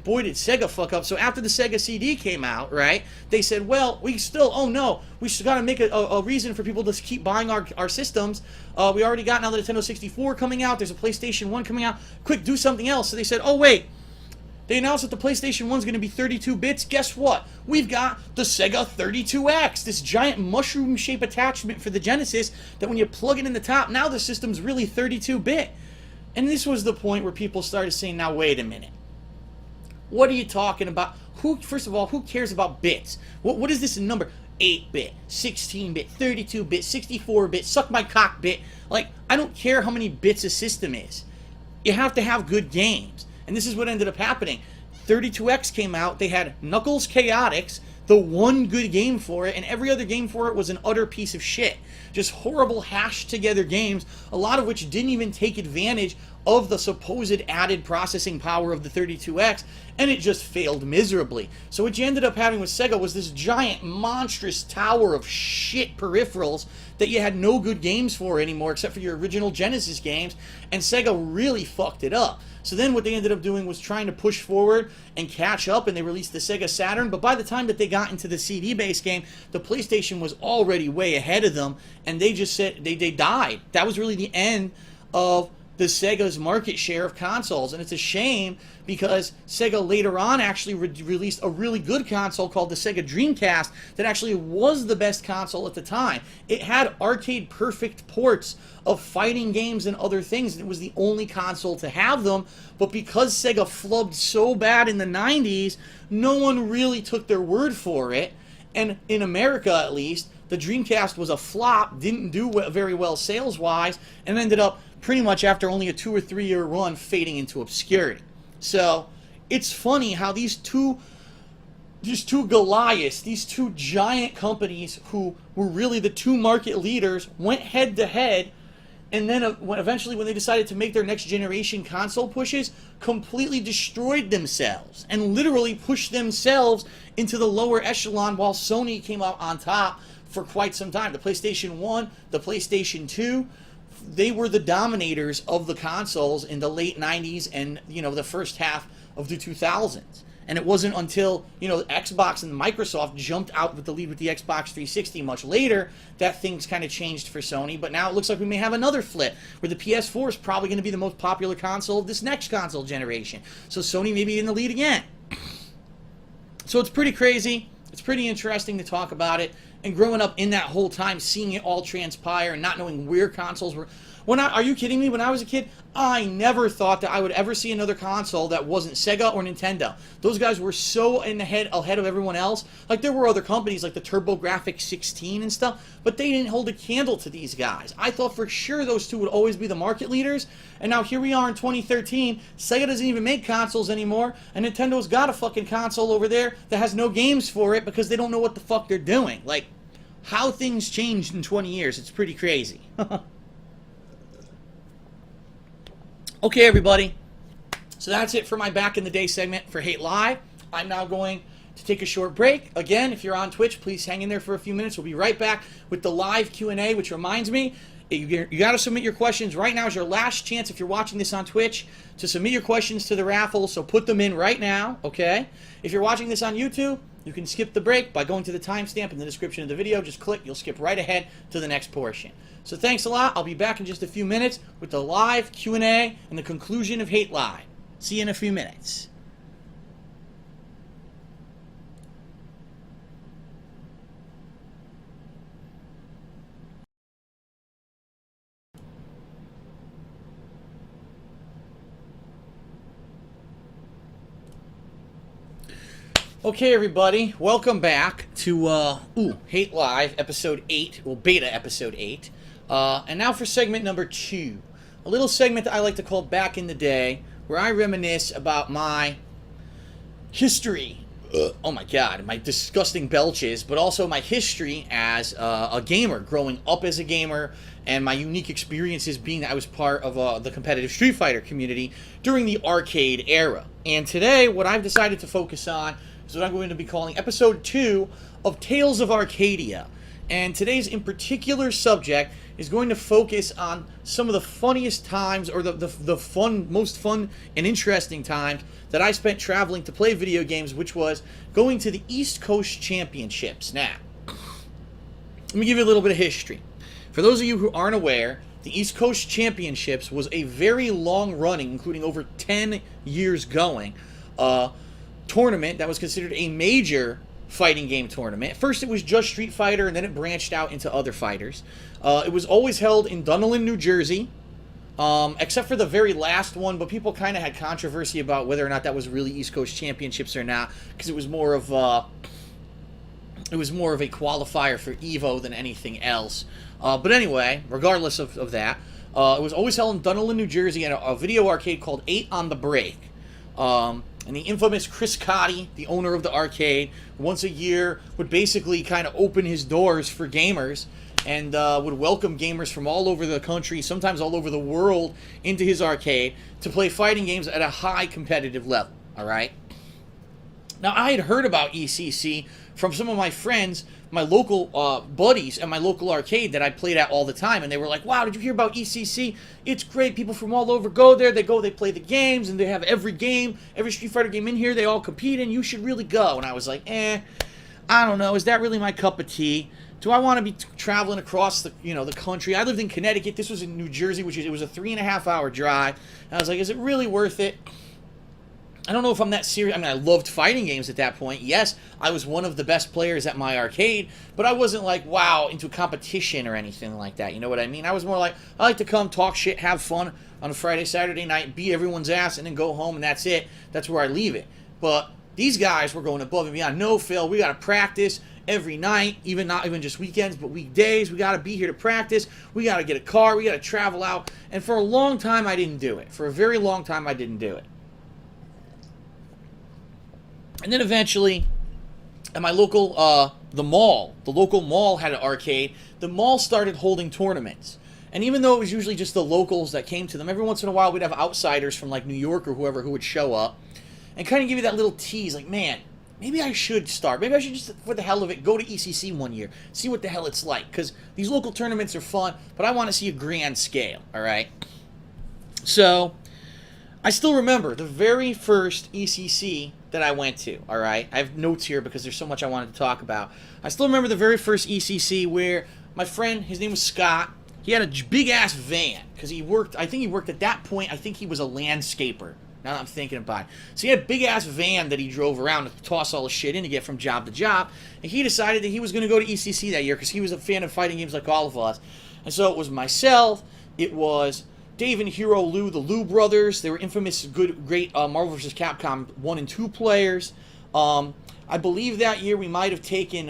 boy, did Sega fuck up. So after the Sega CD came out, right, they said, well, we still, oh no, we got to make a reason for people to keep buying our systems. We already got now the Nintendo 64 coming out. There's a PlayStation 1 coming out. Quick, do something else. So they said, oh, wait. They announced that the PlayStation 1 is going to be 32 bits. Guess what? We've got the Sega 32X, this giant mushroom-shaped attachment for the Genesis that when you plug it in the top, now the system's really 32-bit. And this was the point where people started saying, now, wait a minute. What are you talking about? First of all, who cares about bits? What is this number? 8-bit, 16-bit, 32-bit, 64-bit, suck my cock bit. Like, I don't care how many bits a system is. You have to have good games. And this is what ended up happening. 32X came out. They had Knuckles Chaotix, the one good game for it, and every other game for it was an utter piece of shit. Just horrible hashed together games, a lot of which didn't even take advantage of the supposed added processing power of the 32X, and it just failed miserably. So what you ended up having with Sega was this giant, monstrous tower of shit peripherals that you had no good games for anymore, except for your original Genesis games, and Sega really fucked it up. So then what they ended up doing was trying to push forward and catch up, and they released the Sega Saturn, but by the time that they got into the CD-based game, the PlayStation was already way ahead of them, and they just said, they died. That was really the end of the Sega's market share of consoles, and it's a shame because Sega later on actually released a really good console called the Sega Dreamcast that actually was the best console at the time. It had arcade-perfect ports of fighting games and other things, and it was the only console to have them, but because Sega flubbed so bad in the 90s, no one really took their word for it, and in America at least, the Dreamcast was a flop, didn't do very well sales-wise, and ended up pretty much after only a 2 or 3 year run fading into obscurity. So it's funny how these two Goliaths, these two giant companies who were really the two market leaders, went head to head, and then eventually when they decided to make their next generation console pushes, completely destroyed themselves and literally pushed themselves into the lower echelon while Sony came out on top for quite some time. The PlayStation 1, the PlayStation 2, they were the dominators of the consoles in the late 90s and, the first half of the 2000s. And it wasn't until, Xbox and Microsoft jumped out with the lead with the Xbox 360 much later that things kind of changed for Sony. But now it looks like we may have another flip where the PS4 is probably going to be the most popular console of this next console generation. So Sony may be in the lead again. So it's pretty crazy. It's pretty interesting to talk about it. And growing up in that whole time, seeing it all transpire and not knowing where consoles were. Are you kidding me? When I was a kid, I never thought that I would ever see another console that wasn't Sega or Nintendo. Those guys were so ahead of everyone else. Like, there were other companies like the TurboGrafx 16 and stuff, but they didn't hold a candle to these guys. I thought for sure those two would always be the market leaders, and now here we are in 2013. Sega doesn't even make consoles anymore, and Nintendo's got a fucking console over there that has no games for it because they don't know what the fuck they're doing. Like, how things changed in 20 years, it's pretty crazy. Okay, everybody, so that's it for my Back in the Day segment for Hate Live. I'm now going to take a short break. Again, if you're on Twitch, please hang in there for a few minutes. We'll be right back with the live Q&A, which reminds me, you got to submit your questions. Right now is your last chance, if you're watching this on Twitch, to submit your questions to the raffle, so put them in right now, okay? If you're watching this on YouTube, you can skip the break by going to the timestamp in the description of the video. Just click, you'll skip right ahead to the next portion. So thanks a lot. I'll be back in just a few minutes with the live Q&A and the conclusion of Hate Live. See you in a few minutes. Okay, everybody, welcome back to Hate Live, Episode 8, well, Beta Episode 8. And now for segment number 2. A little segment that I like to call Back in the Day, where I reminisce about my history. Oh my god, my disgusting belches, but also my history as a gamer, growing up as a gamer, and my unique experiences being that I was part of the competitive Street Fighter community during the arcade era. And today, what I've decided to focus on is what I'm going to be calling Episode 2 of Tales of Arcadia. And today's in particular subject is going to focus on some of the funniest times, or the most fun and interesting times that I spent traveling to play video games, which was going to the East Coast Championships. Now, let me give you a little bit of history. For those of you who aren't aware, the East Coast Championships was a very long-running, including over 10 years going, tournament that was considered a major fighting game tournament. First it was just Street Fighter, and then it branched out into other fighters. It was always held in Burnell, New Jersey, except for the very last one, but people kind of had controversy about whether or not that was really East Coast Championships or not, because it was more of a qualifier for EVO than anything else. But anyway, regardless of that, it was always held in Burnell, New Jersey, at a video arcade called 8 on the Break. And the infamous Chris Cotty, the owner of the arcade, once a year would basically kind of open his doors for gamers and would welcome gamers from all over the country, sometimes all over the world, into his arcade to play fighting games at a high competitive level, all right? Now, I had heard about ECC from some of my friends, my local buddies at my local arcade that I played at all the time, and they were like, wow, did you hear about ECC? It's great. People from all over go there. They play the games, and they have every Street Fighter game in here. They all compete in. You should really go. And I was like, I don't know. Is that really my cup of tea? Do I want to be traveling across the country? I lived in Connecticut. This was in New Jersey, it was a 3.5-hour drive. And I was like, is it really worth it? I don't know if I'm that serious. I mean, I loved fighting games at that point. Yes, I was one of the best players at my arcade, but I wasn't like, wow, into competition or anything like that. You know what I mean? I was more like, I like to come, talk shit, have fun on a Friday, Saturday night, beat everyone's ass, and then go home, and that's it. That's where I leave it. But these guys were going above and beyond. No, Phil, we got to practice every night, not even just weekends, but weekdays. We got to be here to practice. We got to get a car. We got to travel out. And for a long time, I didn't do it. For a very long time, I didn't do it. And then eventually, at my local, the local mall had an arcade. The mall started holding tournaments. And even though it was usually just the locals that came to them, every once in a while we'd have outsiders from like New York or whoever who would show up and kind of give you that little tease, like, man, maybe I should start. Maybe I should just, for the hell of it, go to ECC one year, see what the hell it's like. Because these local tournaments are fun, but I want to see a grand scale, all right? So, I still remember the very first ECC that I went to, all right? I have notes here because there's so much I wanted to talk about. I still remember the very first ECC where my friend, his name was Scott, he had a big-ass van because I think he worked at that point, I think he was a landscaper, Now that I'm thinking about it. So he had a big-ass van that he drove around to toss all the shit in to get from job to job. And he decided that he was going to go to ECC that year because he was a fan of fighting games like all of us. And so it was myself, it was Dave and Hero Lou, the Lou brothers. They were infamous, great Marvel vs. Capcom 1 and 2 players. I believe that year we might have taken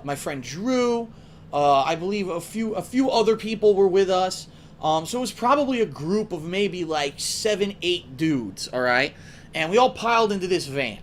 my friend Drew. I believe a few other people were with us. So it was probably a group of maybe like 7, 8 dudes, all right? And we all piled into this van.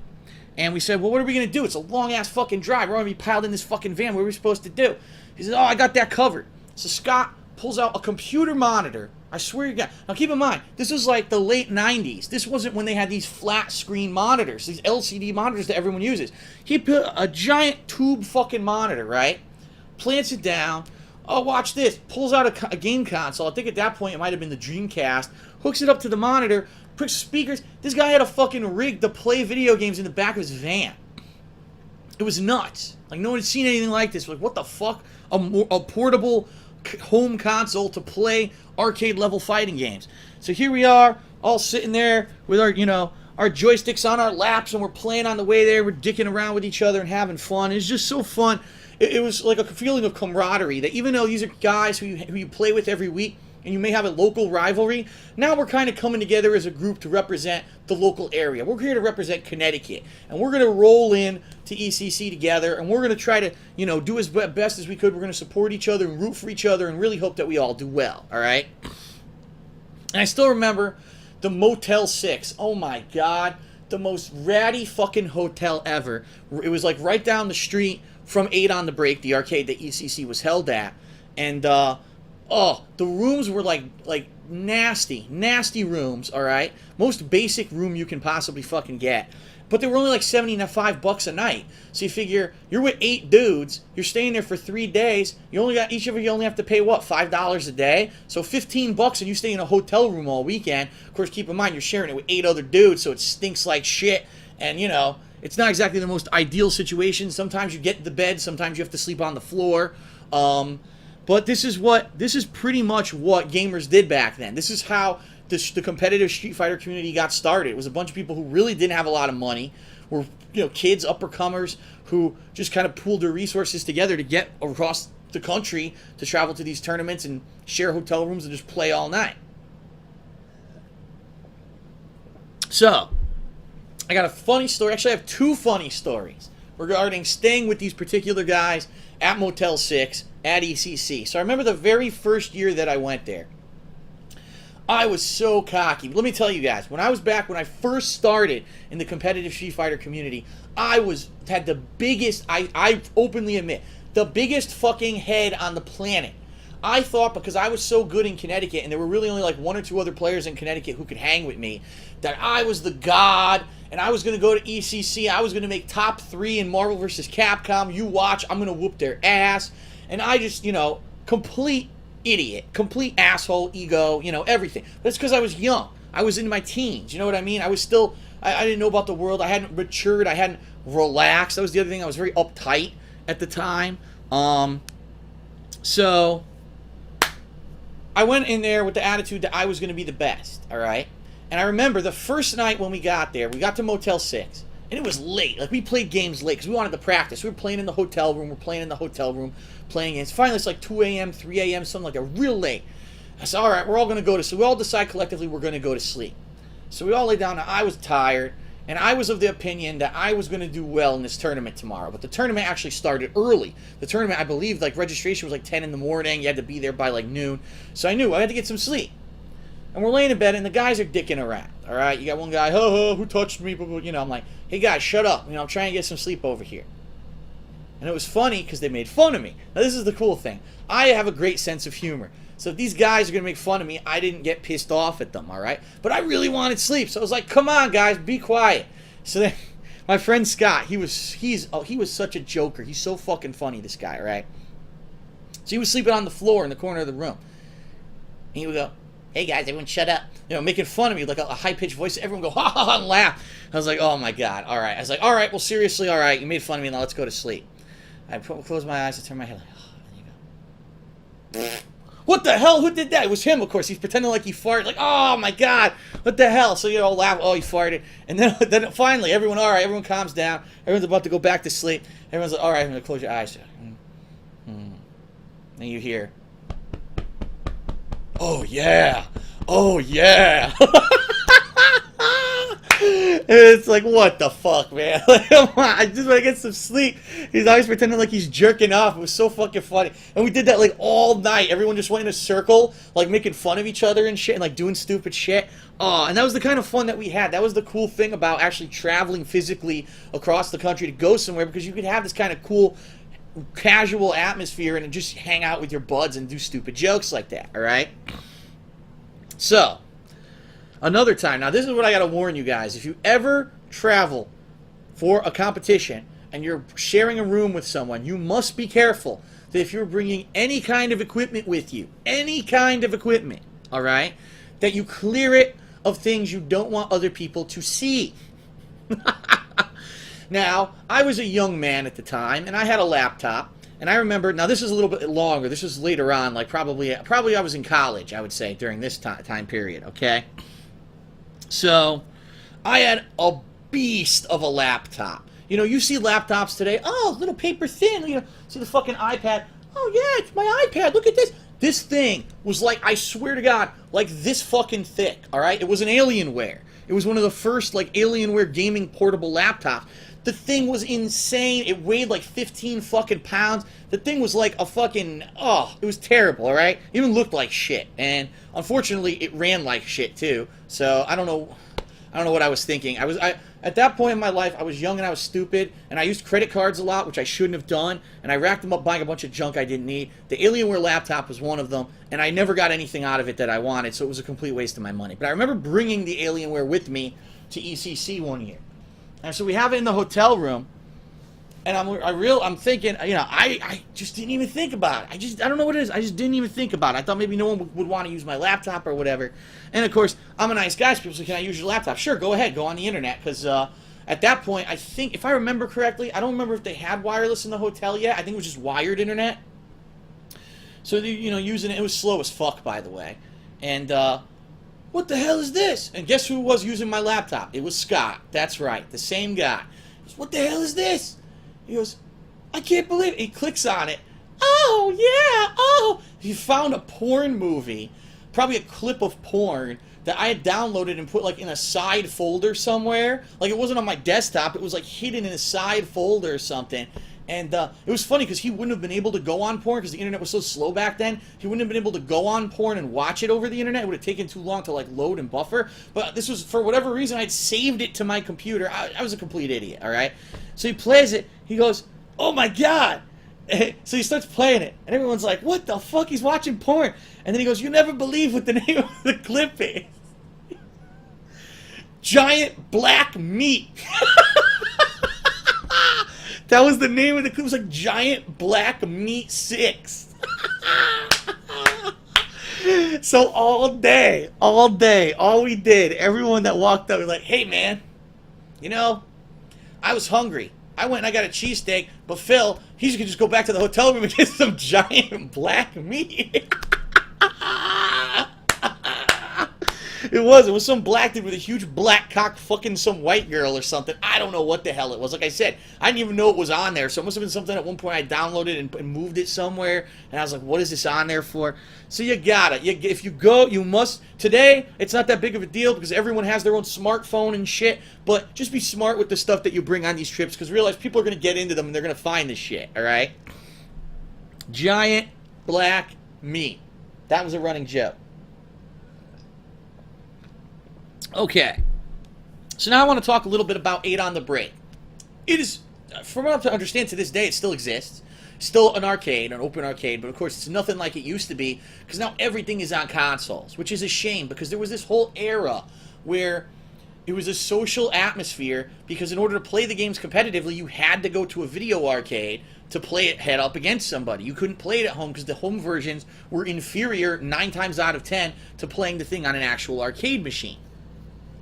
And we said, well, what are we going to do? It's a long-ass fucking drive. We're going to be piled in this fucking van. What are we supposed to do? He said, oh, I got that covered. So Scott pulls out a computer monitor. I swear to God. Now, keep in mind, this was like the late 90s. This wasn't when they had these flat-screen monitors, these LCD monitors that everyone uses. He put a giant tube fucking monitor, right? Plants it down. Oh, watch this. Pulls out a game console. I think at that point it might have been the Dreamcast. Hooks it up to the monitor. Puts speakers. This guy had a fucking rig to play video games in the back of his van. It was nuts. Like, no one had seen anything like this. Like, what the fuck? A portable home console to play arcade-level fighting games. So here we are, all sitting there with our, our joysticks on our laps, and we're playing on the way there. We're dicking around with each other and having fun. It's just so fun. It was like a feeling of camaraderie that even though these are guys who you play with every week and you may have a local rivalry, now we're kind of coming together as a group to represent the local area. We're here to represent Connecticut, and we're going to roll in to ECC together, and we're going to try to, do as best as we could. We're going to support each other and root for each other and really hope that we all do well, all right? And I still remember the Motel 6. Oh, my God. The most ratty fucking hotel ever. It was like right down the street from 8 on the Break, the arcade that ECC was held at. And, the rooms were like nasty rooms, all right? Most basic room you can possibly fucking get. But they were only like $75 a night. So you figure, you're with 8 dudes, you're staying there for 3 days, each of you only have to pay, what, $5 a day? So $15 and you stay in a hotel room all weekend. Of course, keep in mind, you're sharing it with 8 other dudes, so it stinks like shit. And, it's not exactly the most ideal situation. Sometimes you get the bed, sometimes you have to sleep on the floor. But this is pretty much what gamers did back then. This is how the competitive Street Fighter community got started. It was a bunch of people who really didn't have a lot of money, were kids, uppercomers, who just kind of pooled their resources together to get across the country to travel to these tournaments and share hotel rooms and just play all night. So, I got a funny story. Actually, I have 2 funny stories regarding staying with these particular guys at Motel 6 at ECC. So I remember the very first year that I went there. I was so cocky. Let me tell you guys, when I first started in the competitive Street Fighter community, I had the biggest, I openly admit, the biggest fucking head on the planet. I thought because I was so good in Connecticut, and there were really only like 1 or 2 other players in Connecticut who could hang with me, that I was the god, and I was going to go to ECC, I was going to make top 3 in Marvel vs. Capcom, you watch, I'm going to whoop their ass, and I just, complete idiot, complete asshole, ego, everything. But it's because I was young. I was in my teens, you know what I mean? I was still, I didn't know about the world, I hadn't matured, I hadn't relaxed, that was the other thing, I was very uptight at the time. So I went in there with the attitude that I was going to be the best, all right? And I remember the first night when we got there, we got to Motel 6, and it was late. Like, we played games late because we wanted to practice. We were playing in the hotel room. Playing games. Finally, it's like 2 a.m., 3 a.m., something like that, real late. I said, all right, we're all going to go to sleep. We all decide collectively we're going to go to sleep. So we all lay down. I was tired, and I was of the opinion that I was going to do well in this tournament tomorrow. But the tournament actually started early. The tournament, I believe, like, registration was like 10 in the morning. You had to be there by like noon. So I knew I had to get some sleep. And we're laying in bed, and the guys are dicking around, all right? You got one guy, who touched me? I'm like, hey, guys, shut up. I'm trying to get some sleep over here. And it was funny because they made fun of me. Now, this is the cool thing. I have a great sense of humor. So if these guys are going to make fun of me, I didn't get pissed off at them, all right? But I really wanted sleep, so I was like, come on, guys, be quiet. So then my friend Scott, he was such a joker. He's so fucking funny, this guy, right? So he was sleeping on the floor in the corner of the room. And he would go, hey guys, everyone shut up. Making fun of me, like a high-pitched voice. Everyone go, ha ha ha, and laugh. I was like, oh my God, all right. I was like, all right, well, seriously, all right. You made fun of me, now let's go to sleep. I close my eyes, I turn my head, like, oh, and you go, what the hell? Who did that? It was him, of course. He's pretending like he farted. Like, oh my God, what the hell? So, you know, laugh, oh, he farted. And then finally, everyone calms down. Everyone's about to go back to sleep. Everyone's like, all right, I'm going to close your eyes. And you hear, oh yeah, oh yeah. And it's like, what the fuck, man? Like, come on, I just want to get some sleep. He's always pretending like he's jerking off. It was so fucking funny. And we did that like all night. Everyone just went in a circle, like making fun of each other and shit, and like doing stupid shit. And that was the kind of fun that we had. That was the cool thing about actually traveling physically across the country to go somewhere, because you could have this kind of cool, casual atmosphere and just hang out with your buds and do stupid jokes like that, alright? So, another time, now this is what I gotta warn you guys. If you ever travel for a competition and you're sharing a room with someone, you must be careful that if you're bringing any kind of equipment with you, any kind of equipment, alright, that you clear it of things you don't want other people to see. Now, I was a young man at the time, and I had a laptop, and I remember, now this is a little bit longer, this was later on, like probably I was in college, I would say, during this time period, okay? So, I had a beast of a laptop. You know, you see laptops today, oh, little paper thin, you know, see the fucking iPad, oh yeah, it's my iPad, look at this. This thing was like, I swear to God, like this fucking thick, alright? It was an Alienware. It was one of the first, like, Alienware gaming portable laptops. The thing was insane. It weighed like 15 fucking pounds. The thing was like a fucking, oh, it was terrible, alright? It even looked like shit. And unfortunately, it ran like shit too. So, I don't know what I was thinking. At that point in my life, I was young and I was stupid, and I used credit cards a lot, which I shouldn't have done, and I racked them up buying a bunch of junk I didn't need. The Alienware laptop was one of them, and I never got anything out of it that I wanted, so it was a complete waste of my money. But I remember bringing the Alienware with me to ECC one year. And so we have it in the hotel room, and I'm thinking, you know, I just didn't even think about it. I don't know what it is. I just didn't even think about it. I thought maybe no one would want to use my laptop or whatever. And of course, I'm a nice guy, so people say, can I use your laptop? Sure, go ahead, go on the internet. Because at that point, I think, if I remember correctly, I don't remember if they had wireless in the hotel yet. I think it was just wired internet. So, you know, using it, it was slow as fuck, by the way. And, what the hell is this? And guess who was using my laptop? It was Scott. That's right, the same guy. He goes, what the hell is this? He goes, I can't believe it. He clicks on it. Oh, yeah, oh. He found a porn movie, probably a clip of porn, that I had downloaded and put, like, in a side folder somewhere. Like, it wasn't on my desktop. It was, like, hidden in a side folder or something. And it was funny because he wouldn't have been able to go on porn because the internet was so slow back then. He wouldn't have been able to go on porn and watch it over the internet. It would have taken too long to, like, load and buffer. But this was, for whatever reason, I'd saved it to my computer. I was a complete idiot, all right? So he plays it. He goes, oh, my God. So he starts playing it. And everyone's like, what the fuck? He's watching porn. And then he goes, you never believe what the name of the clip is. Giant Black Meat. That was the name of the clip. It was like Giant Black Meat 6. So all day, all we did, everyone that walked up was like, hey man, you know, I was hungry. I went and I got a cheesesteak, but Phil, he's gonna just go back to the hotel room and get some Giant Black Meat. It was some black dude with a huge black cock fucking some white girl or something. I don't know what the hell it was. Like I said, I didn't even know it was on there. So it must have been something at one point I downloaded and moved it somewhere. And I was like, what is this on there for? So you got it. If you go, you must. Today, it's not that big of a deal because everyone has their own smartphone and shit. But just be smart with the stuff that you bring on these trips because realize people are going to get into them and they're going to find this shit. All right? Giant Black Meat. That was a running joke. Okay, so now I want to talk a little bit about 8 on the Break. It is, from what I understand to this day, it still exists. Still an arcade, an open arcade, but of course it's nothing like it used to be because now everything is on consoles, which is a shame because there was this whole era where it was a social atmosphere because in order to play the games competitively, you had to go to a video arcade to play it head up against somebody. You couldn't play it at home because the home versions were inferior 9 times out of 10 to playing the thing on an actual arcade machine.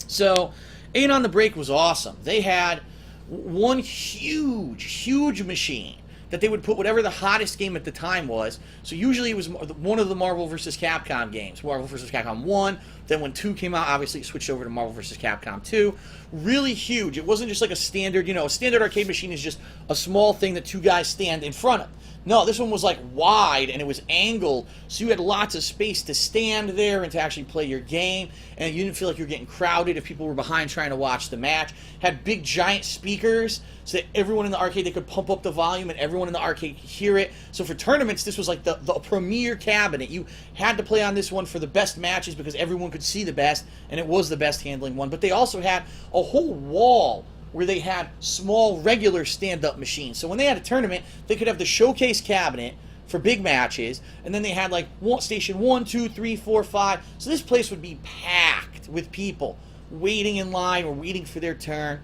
So, 8 on the Break was awesome. They had one huge machine that they would put whatever the hottest game at the time was. So usually it was one of the Marvel vs. Capcom games, Marvel vs. Capcom 1. Then when 2 came out, obviously it switched over to Marvel vs. Capcom 2. Really huge. It wasn't just like a standard, a standard arcade machine is just a small thing that 2 guys stand in front of. No, this one was like wide and it was angled, so you had lots of space to stand there and to actually play your game, and you didn't feel like you were getting crowded if people were behind trying to watch the match. Had big giant speakers so that everyone in the arcade, they could pump up the volume and everyone in the arcade could hear it. So for tournaments, this was like the premier cabinet. You had to play on this one for the best matches because everyone could see the best, and it was the best handling one. But they also had a whole wall where they had small regular stand-up machines. So when they had a tournament, they could have the showcase cabinet for big matches, and then they had like station 1, 2, 3, 4, 5. So this place would be packed with people waiting in line or waiting for their turn.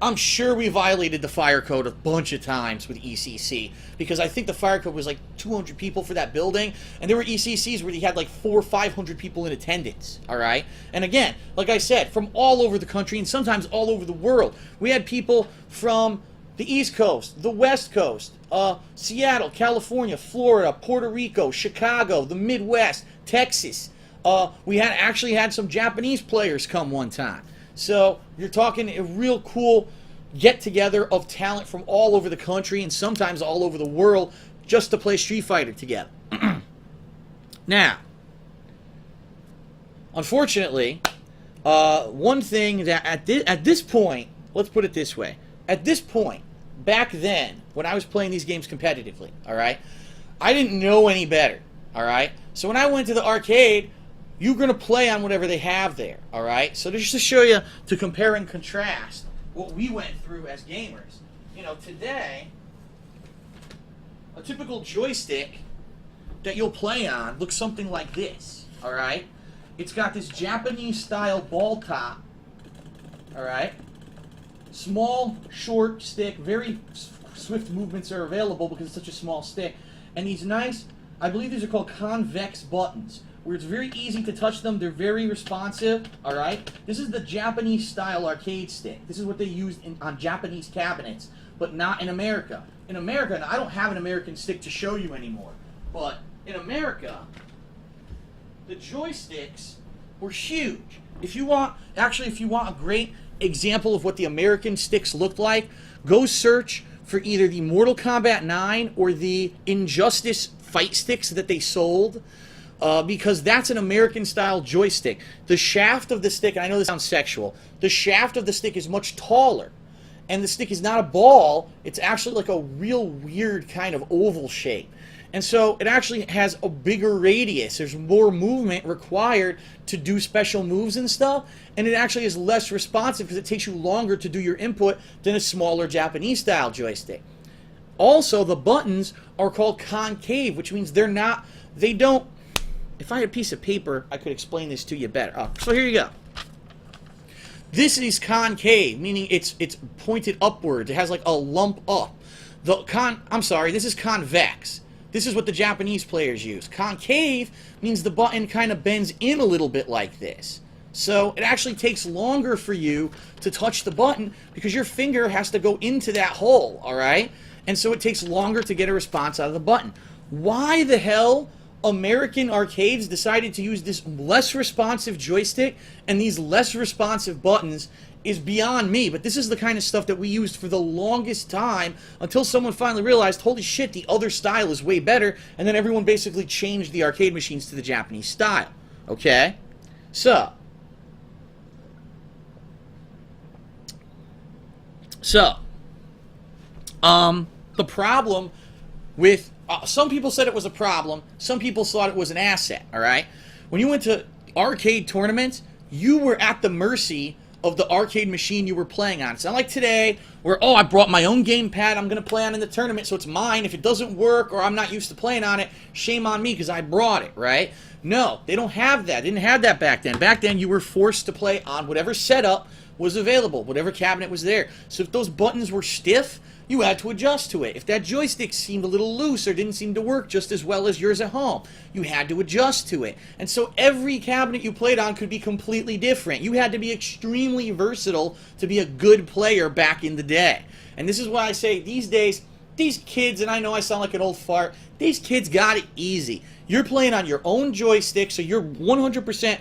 I'm sure we violated the fire code a bunch of times with ECC, because I think the fire code was like 200 people for that building, and there were ECCs where you had like 400 or 500 people in attendance, all right? And again, like I said, from all over the country and sometimes all over the world. We had people from the East Coast, the West Coast, Seattle, California, Florida, Puerto Rico, Chicago, the Midwest, Texas. We actually had some Japanese players come one time. So you're talking a real cool get-together of talent from all over the country and sometimes all over the world just to play Street Fighter together. Now, unfortunately, one thing that at this point, let's put it this way. At this point, back then, when I was playing these games competitively, all right, I didn't know any better, all right? So when I went to the arcade, you're going to play on whatever they have there, all right? So just to show you, to compare and contrast what we went through as gamers. Today, a typical joystick that you'll play on looks something like this, all right? It's got this Japanese-style ball top, all right? Small, short stick, very swift movements are available because it's such a small stick. And these nice, I believe these are called convex buttons, where it's very easy to touch them. They're very responsive, all right? This is the Japanese-style arcade stick. This is what they used on Japanese cabinets, but not in America. In America, and I don't have an American stick to show you anymore, but in America, the joysticks were huge. If you want a great example of what the American sticks looked like, go search for either the Mortal Kombat 9 or the Injustice fight sticks that they sold. Because that's an American-style joystick. The shaft of the stick, and I know this sounds sexual, the shaft of the stick is much taller. And the stick is not a ball, it's actually like a real weird kind of oval shape. And so it actually has a bigger radius. There's more movement required to do special moves and stuff. And it actually is less responsive because it takes you longer to do your input than a smaller Japanese-style joystick. Also, the buttons are called concave, which means they don't. If I had a piece of paper, I could explain this to you better. So here you go. This is concave, meaning it's pointed upwards. It has like a lump up. This is convex. This is what the Japanese players use. Concave means the button kind of bends in a little bit like this. So it actually takes longer for you to touch the button because your finger has to go into that hole, all right? And so it takes longer to get a response out of the button. Why the hell American arcades decided to use this less responsive joystick and these less responsive buttons is beyond me, but this is the kind of stuff that we used for the longest time until someone finally realized, holy shit, the other style is way better, and then everyone basically changed the arcade machines to the Japanese style. Okay? So, the problem with some people said it was a problem. Some people thought it was an asset, all right? When you went to arcade tournaments, you were at the mercy of the arcade machine you were playing on. It's not like today where, I brought my own gamepad I'm going to play on in the tournament, so it's mine. If it doesn't work or I'm not used to playing on it, shame on me because I brought it, right? No, they don't have that. They didn't have that back then. Back then, you were forced to play on whatever setup was available, whatever cabinet was there. So if those buttons were stiff, you had to adjust to it. If that joystick seemed a little loose or didn't seem to work just as well as yours at home, you had to adjust to it. And so every cabinet you played on could be completely different. You had to be extremely versatile to be a good player back in the day. And this is why I say these days, these kids, and I know I sound like an old fart, these kids got it easy. You're playing on your own joystick, so you're 100%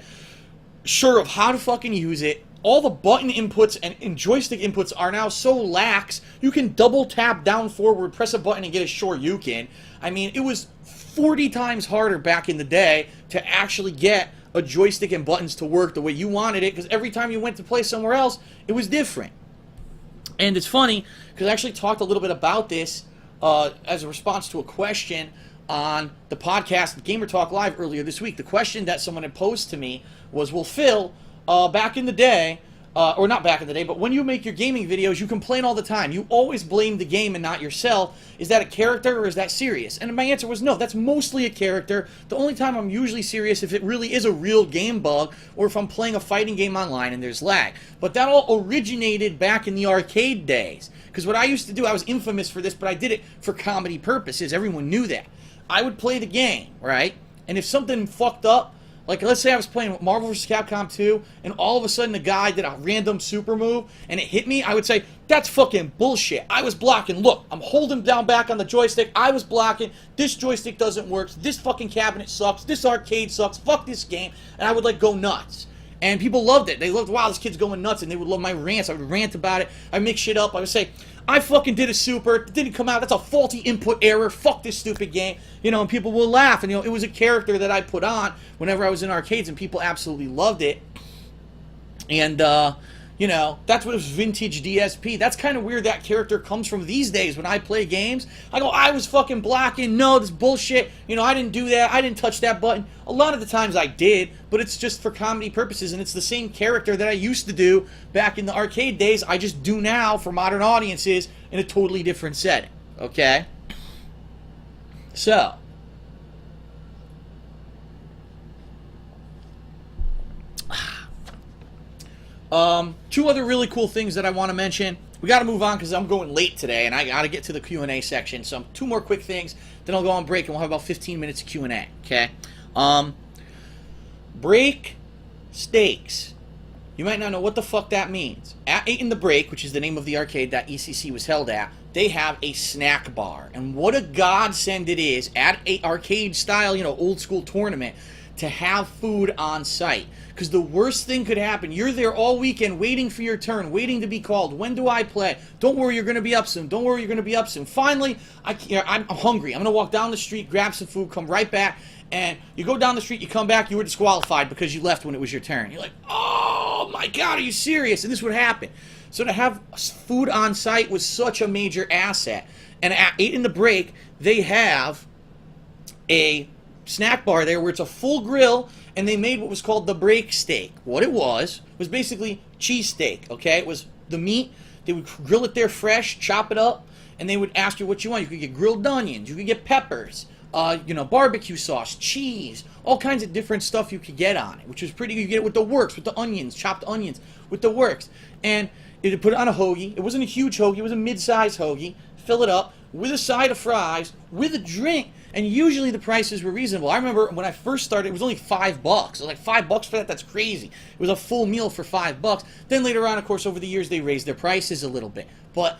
sure of how to fucking use it. All the button inputs and joystick inputs are now so lax, you can double tap down forward, press a button, and get a Shoryuken. I mean, it was 40 times harder back in the day to actually get a joystick and buttons to work the way you wanted it, because every time you went to play somewhere else, it was different. And it's funny, because I actually talked a little bit about this as a response to a question on the podcast Gamer Talk Live earlier this week. The question that someone had posed to me was, well, Phil, back in the day, or not back in the day, but when you make your gaming videos, you complain all the time. You always blame the game and not yourself. Is that a character or is that serious? And my answer was no, that's mostly a character. The only time I'm usually serious if it really is a real game bug or if I'm playing a fighting game online and there's lag. But that all originated back in the arcade days. Because what I used to do, I was infamous for this, but I did it for comedy purposes. Everyone knew that. I would play the game, right? And if something fucked up, like, let's say I was playing Marvel vs. Capcom 2, and all of a sudden the guy did a random super move, and it hit me, I would say, that's fucking bullshit. I was blocking. Look, I'm holding down back on the joystick. I was blocking. This joystick doesn't work. This fucking cabinet sucks. This arcade sucks. Fuck this game. And I would, like, go nuts. And people loved it. They loved, wow, this kid's going nuts, and they would love my rants. I would rant about it. I'd make shit up. I would say, I fucking did a super. It didn't come out. That's a faulty input error. Fuck this stupid game. You know, and people will laugh. And, you know, it was a character that I put on whenever I was in arcades, and people absolutely loved it. And, you know, that's what was vintage DSP. That's kind of where that character comes from these days when I play games. I go, I was fucking blocking. No, this bullshit. You know, I didn't do that. I didn't touch that button. A lot of the times I did, but it's just for comedy purposes, and it's the same character that I used to do back in the arcade days. I just do now for modern audiences in a totally different setting. Okay? So, two other really cool things that I want to mention. We got to move on because I'm going late today, and I got to get to the Q&A section. So, two more quick things, then I'll go on break, and we'll have about 15 minutes of Q&A. Okay? Break stakes. You might not know what the fuck that means. At 8 in the Break, which is the name of the arcade that ECC was held at, they have a snack bar. And what a godsend it is at a arcade style, you know, old school tournament to have food on site. Because the worst thing could happen, you're there all weekend waiting for your turn, waiting to be called. When do I play? Don't worry, you're going to be up soon. Don't worry, you're going to be up soon. Finally, I'm hungry. I'm going to walk down the street, grab some food, come right back. And you go down the street, you come back, you were disqualified because you left when it was your turn. You're like, oh my God, are you serious? And this would happen. So to have food on site was such a major asset. And at 8 in the Break, they have a snack bar there where it's a full grill, and they made what was called the break steak. What it was basically cheese steak, okay? It was the meat. They would grill it there fresh, chop it up, and they would ask you what you want. You could get grilled onions. You could get peppers, you know, barbecue sauce, cheese, all kinds of different stuff you could get on it, which was pretty good. You get it with the works, with the onions, chopped onions, with the works. And you put it on a hoagie. It wasn't a huge hoagie. It was a mid-sized hoagie. Fill it up with a side of fries, with a drink, and usually the prices were reasonable. I remember when I first started, it was only $5. It was like $5 for that. That's crazy. It was a full meal for $5. Then later on, of course, over the years, they raised their prices a little bit. But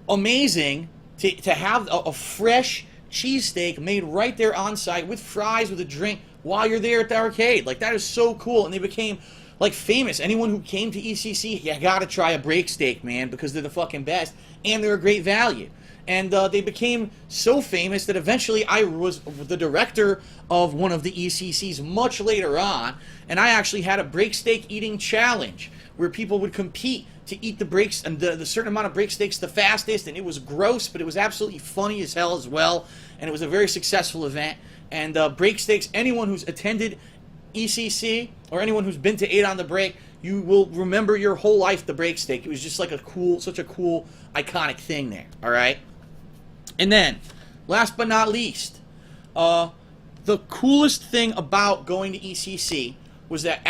amazing to have a fresh cheesesteak made right there on site with fries, with a drink, while you're there at the arcade. Like, that is so cool. And they became, like, famous. Anyone who came to ECC, you gotta try a break steak, man, because they're the fucking best. And they're a great value. And they became so famous that eventually I was the director of one of the ECCs much later on, and I actually had a break steak eating challenge where people would compete to eat the breaks and the certain amount of break steaks the fastest, and it was gross, but it was absolutely funny as hell as well, and it was a very successful event. And break steaks, anyone who's attended ECC or anyone who's been to 8 on the Break, you will remember your whole life the break steak. It was just like such a cool, iconic thing there. All right. And then, last but not least, the coolest thing about going to ECC was that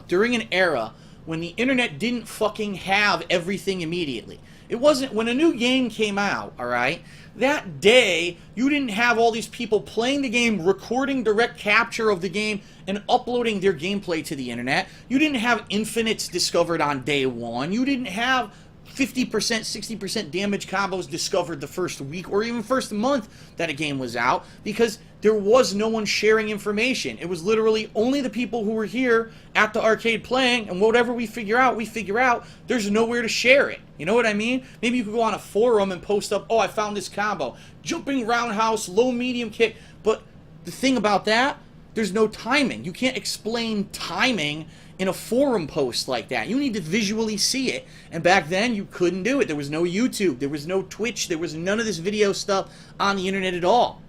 during an era when the internet didn't fucking have everything immediately. It wasn't, when a new game came out, all right, that day, you didn't have all these people playing the game, recording direct capture of the game, and uploading their gameplay to the internet. You didn't have infinites discovered on day one. You didn't have 50%, 60% damage combos discovered the first week or even first month that a game was out, because there was no one sharing information. It was literally only the people who were here at the arcade playing, and whatever we figure out, there's nowhere to share it. You know what I mean? Maybe you could go on a forum and post up, oh, I found this combo. Jumping roundhouse, low medium kick. But the thing about that, there's no timing. You can't explain timing in a forum post like that. You need to visually see it. And back then, you couldn't do it. There was no YouTube. There was no Twitch. There was none of this video stuff on the internet at all.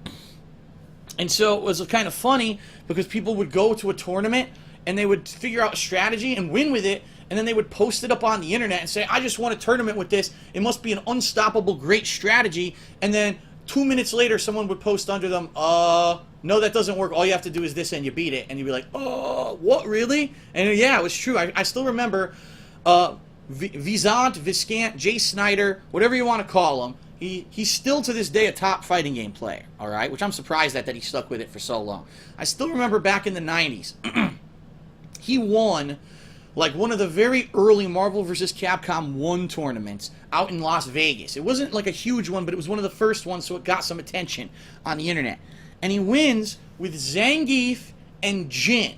And so it was kind of funny because people would go to a tournament and they would figure out a strategy and win with it, and then they would post it up on the internet and say, I just won a tournament with this. It must be an unstoppable great strategy. And then 2 minutes later, someone would post under them, no, that doesn't work. All you have to do is this and you beat it. And you'd be like, oh, what, really? And yeah, it was true. I still remember Viscant, Jay Snyder, whatever you want to call him. He's still to this day a top fighting game player, all right? Which I'm surprised that he stuck with it for so long. I still remember back in the 90s, he won like one of the very early Marvel vs. Capcom 1 tournaments out in Las Vegas. It wasn't like a huge one, but it was one of the first ones, so it got some attention on the internet. And he wins with Zangief and Jin,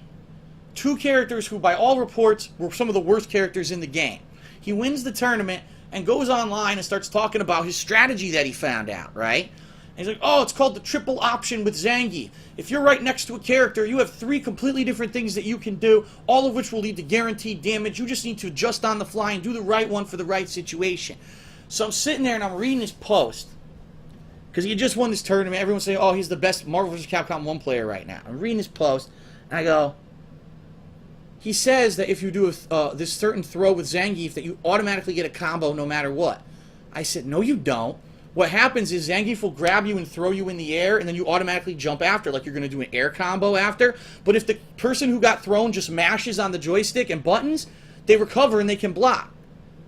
2 characters who, by all reports, were some of the worst characters in the game. He wins the tournament and goes online and starts talking about his strategy that he found out, right? And he's like, oh, it's called the triple option with Zangief. If you're right next to a character, you have 3 completely different things that you can do, all of which will lead to guaranteed damage. You just need to adjust on the fly and do the right one for the right situation. So I'm sitting there and I'm reading his post, because he had just won this tournament. Everyone's saying, oh, he's the best Marvel vs. Capcom 1 player right now. I'm reading his post, and I go, he says that if you do this certain throw with Zangief, that you automatically get a combo no matter what. I said, no, you don't. What happens is Zangief will grab you and throw you in the air, and then you automatically jump after, like you're going to do an air combo after. But if the person who got thrown just mashes on the joystick and buttons, they recover and they can block.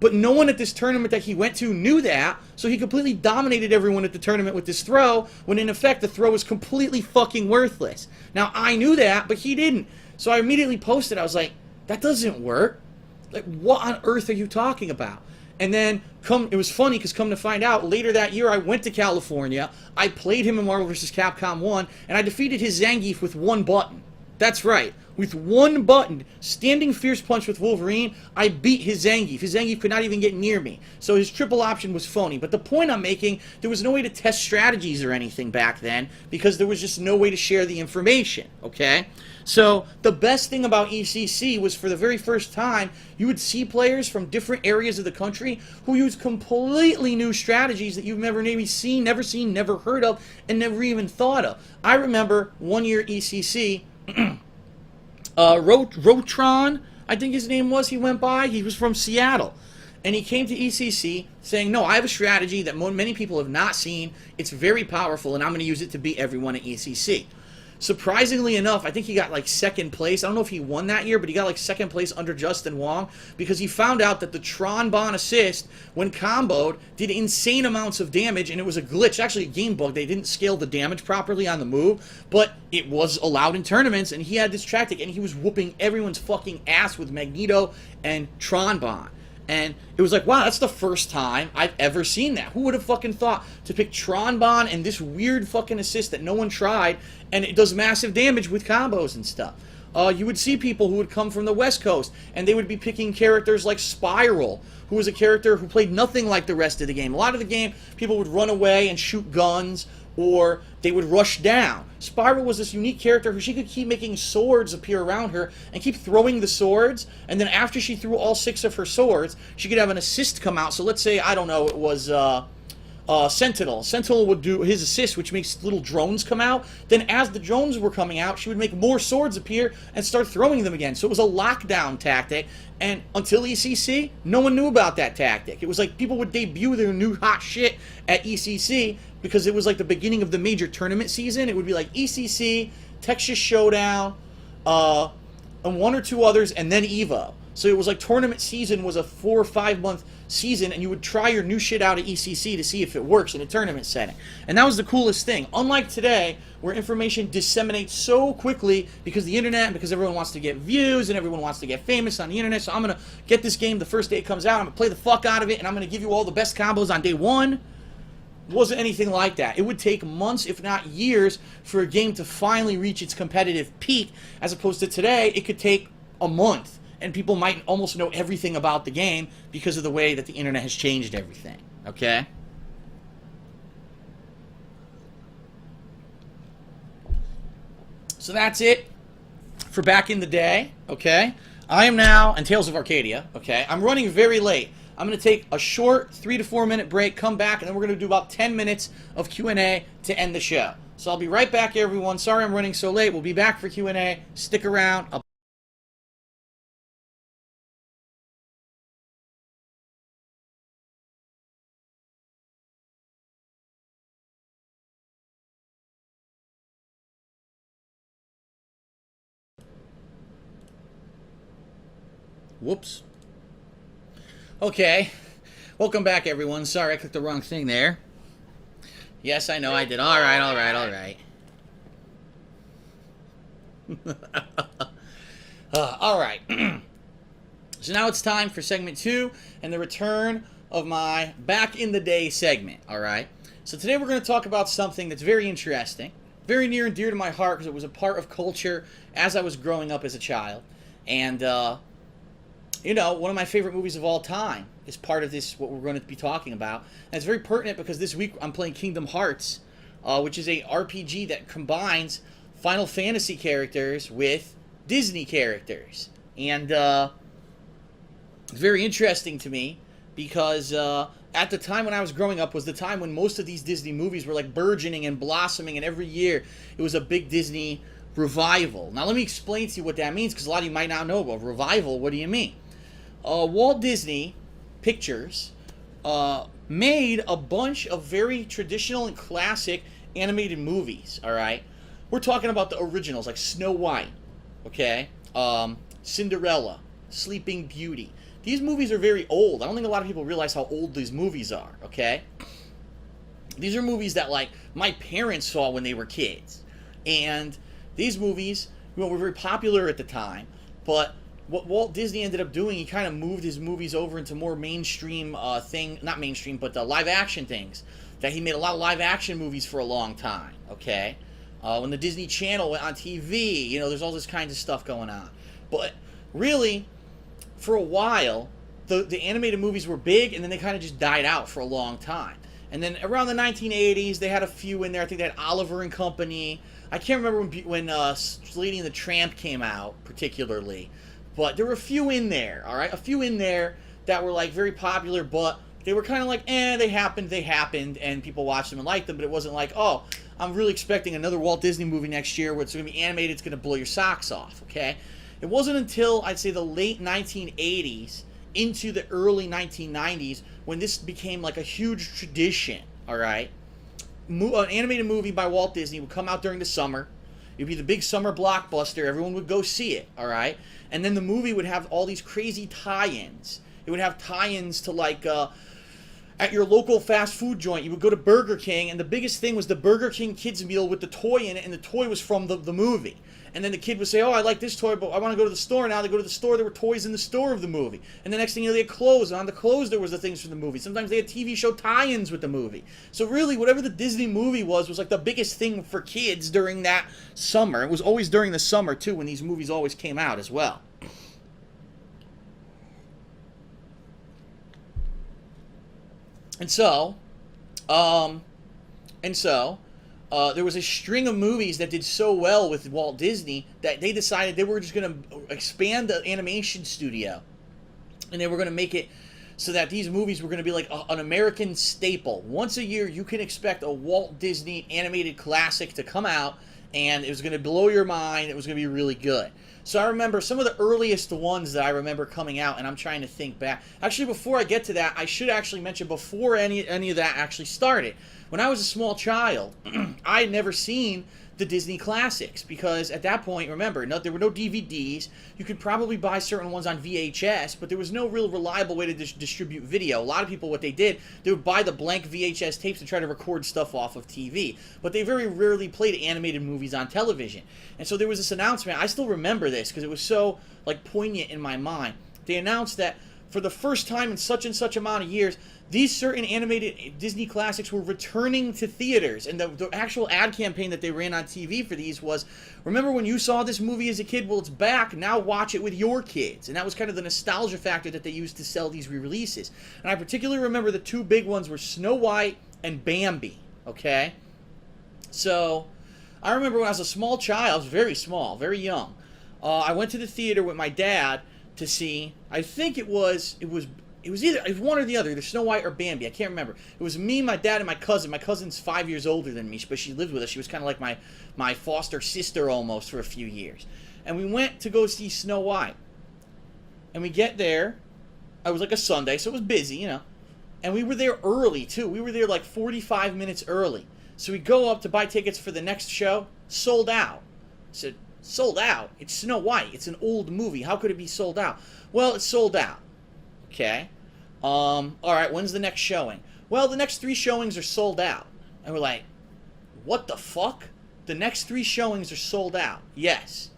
But no one at this tournament that he went to knew that, so he completely dominated everyone at the tournament with this throw, when in effect the throw was completely fucking worthless. Now, I knew that, but he didn't. So I immediately posted, I was like, that doesn't work. Like, what on earth are you talking about? And then, it was funny, because come to find out, later that year I went to California, I played him in Marvel vs. Capcom 1, and I defeated his Zangief with 1 button. That's right. With 1 button, standing fierce punch with Wolverine, I beat his Zangief. His Zangief could not even get near me. So his triple option was phony. But the point I'm making, there was no way to test strategies or anything back then, because there was just no way to share the information, okay? So the best thing about ECC was, for the very first time, you would see players from different areas of the country who used completely new strategies that you've never maybe seen, never heard of, and never even thought of. I remember one year ECC, Rotron, I think his name was, he went by. He was from Seattle. And he came to ECC saying, no, I have a strategy that many people have not seen. It's very powerful, and I'm going to use it to beat everyone at ECC. Surprisingly enough, I think he got like 2nd place. I don't know if he won that year, but he got like 2nd place under Justin Wong, because he found out that the Tron Bon assist, when comboed, did insane amounts of damage, and it was a glitch, actually a game bug. They didn't scale the damage properly on the move, but it was allowed in tournaments, and he had this tactic, and he was whooping everyone's fucking ass with Magneto and Tron Bon. And it was like, wow, that's the first time I've ever seen that. Who would have fucking thought to pick Tron Bon and this weird fucking assist that no one tried, and it does massive damage with combos and stuff. You would see people who would come from the West Coast, and they would be picking characters like Spiral, who was a character who played nothing like the rest of the game. A lot of the game, people would run away and shoot guns, or they would rush down. Spiral was this unique character who she could keep making swords appear around her and keep throwing the swords, and then after she threw all 6 of her swords, she could have an assist come out. So let's say, I don't know, it was Sentinel. Sentinel would do his assist, which makes little drones come out. Then as the drones were coming out, she would make more swords appear and start throwing them again. So it was a lockdown tactic, and until ECC, no one knew about that tactic. It was like people would debut their new hot shit at ECC, because it was like the beginning of the major tournament season. It would be like ECC, Texas Showdown, and 1 or 2 others, and then EVO. So it was like tournament season was a 4 or 5 month season, and you would try your new shit out at ECC to see if it works in a tournament setting. And that was the coolest thing. Unlike today, where information disseminates so quickly because the internet and because everyone wants to get views and everyone wants to get famous on the internet, so I'm going to get this game the first day it comes out, I'm going to play the fuck out of it, and I'm going to give you all the best combos on day one. It wasn't anything like that. It would take months, if not years, for a game to finally reach its competitive peak, as opposed to today, it could take a month. And people might almost know everything about the game because of the way that the internet has changed everything. Okay? So that's it for back in the day. Okay? I am now in Tales of Arcadia. Okay? I'm running very late. I'm going to take a short 3 to 4 minute break, come back, and then we're going to do about 10 minutes of Q&A to end the show. So I'll be right back, everyone. Sorry I'm running so late. We'll be back for Q&A. Stick around. Whoops. Okay. Welcome back, everyone. Sorry, I clicked the wrong thing there. Yes, I know I did. Alright, alright. Alright. So now it's time for segment 2 and the return of my Back in the Day segment. Alright. So today we're going to talk about something that's very interesting, very near and dear to my heart because it was a part of culture as I was growing up as a child. And, you know, one of my favorite movies of all time is part of this, what we're going to be talking about. And it's very pertinent because this week I'm playing Kingdom Hearts, which is a RPG that combines Final Fantasy characters with Disney characters. And it's very interesting to me because at the time when I was growing up was the time when most of these Disney movies were like burgeoning and blossoming, and every year it was a big Disney revival. Now let me explain to you what that means because a lot of you might not know about revival. What do you mean? Walt Disney Pictures made a bunch of very traditional and classic animated movies, alright? We're talking about the originals, like Snow White, okay? Cinderella, Sleeping Beauty. These movies are very old. I don't think a lot of people realize how old these movies are, okay? These are movies that, like, my parents saw when they were kids. And these movies, you know, were very popular at the time, but what Walt Disney ended up doing, he kind of moved his movies over into more mainstream not mainstream, but live action things. That he made a lot of live action movies for a long time, okay? When the Disney Channel went on TV, you know, there's all this kind of stuff going on. But really, for a while, the animated movies were big, and then they kind of just died out for a long time. And then around the 1980s, they had a few in there. I think they had Oliver and Company. I can't remember when Lady and the Tramp came out, particularly. But there were a few in there, alright? A few in there that were, like, very popular, but they were kind of like, they happened, and people watched them and liked them, but it wasn't like, oh, I'm really expecting another Walt Disney movie next year where it's going to be animated, it's going to blow your socks off, okay? It wasn't until, I'd say, the late 1980s into the early 1990s when this became, like, a huge tradition, alright? An animated movie by Walt Disney would come out during the summer. It would be the big summer blockbuster. Everyone would go see it, alright? And then the movie would have all these crazy tie-ins. It would have tie-ins to, like, at your local fast food joint, you would go to Burger King, and the biggest thing was the Burger King kids meal with the toy in it, and the toy was from the movie. And then the kid would say, oh, I like this toy, but I want to go to the store now. They go to the store, there were toys in the store of the movie. And the next thing you know, they had clothes, and on the clothes there was the things from the movie. Sometimes they had TV show tie-ins with the movie. So really, whatever the Disney movie was like the biggest thing for kids during that summer. It was always during the summer, too, when these movies always came out as well. And so, there was a string of movies that did so well with Walt Disney that they decided they were just going to expand the animation studio. And they were going to make it so that these movies were going to be like an American staple. Once a year, you can expect a Walt Disney animated classic to come out, and it was going to blow your mind. It was going to be really good. So I remember some of the earliest ones that I remember coming out, and I'm trying to think back. Actually, before I get to that, I should actually mention before any of that actually started. When I was a small child, I had never seen the Disney classics, because at that point, remember, there were no DVDs. You could probably buy certain ones on VHS, but there was no real reliable way to distribute video. A lot of people, what they did, they would buy the blank VHS tapes and try to record stuff off of TV, but they very rarely played animated movies on television. And so there was this announcement. I still remember this because it was so like poignant in my mind. They announced that for the first time in such and such amount of years, these certain animated Disney classics were returning to theaters. And the actual ad campaign that they ran on TV for these was, remember when you saw this movie as a kid? Well, it's back. Now watch it with your kids. And that was kind of the nostalgia factor that they used to sell these re-releases. And I particularly remember the two big ones were Snow White and Bambi, okay? So I remember when I was a small child, I was very small, very young. I went to the theater with my dad to see, I think it was one or the other, either Snow White or Bambi. I can't remember. It was me, my dad, and my cousin. My cousin's 5 years older than me, but she lived with us. She was kind of like my foster sister almost for a few years. And we went to go see Snow White. And we get there. It was like a Sunday, so it was busy, you know. And we were there early, too. We were there like 45 minutes early. So we go up to buy tickets for the next show. Sold out. I said, sold out? It's Snow White. It's an old movie. How could it be sold out? Well, it's sold out. Okay. Alright, when's the next showing? Well, the next 3 showings are sold out. And we're like, what the fuck? The next 3 showings are sold out. Yes.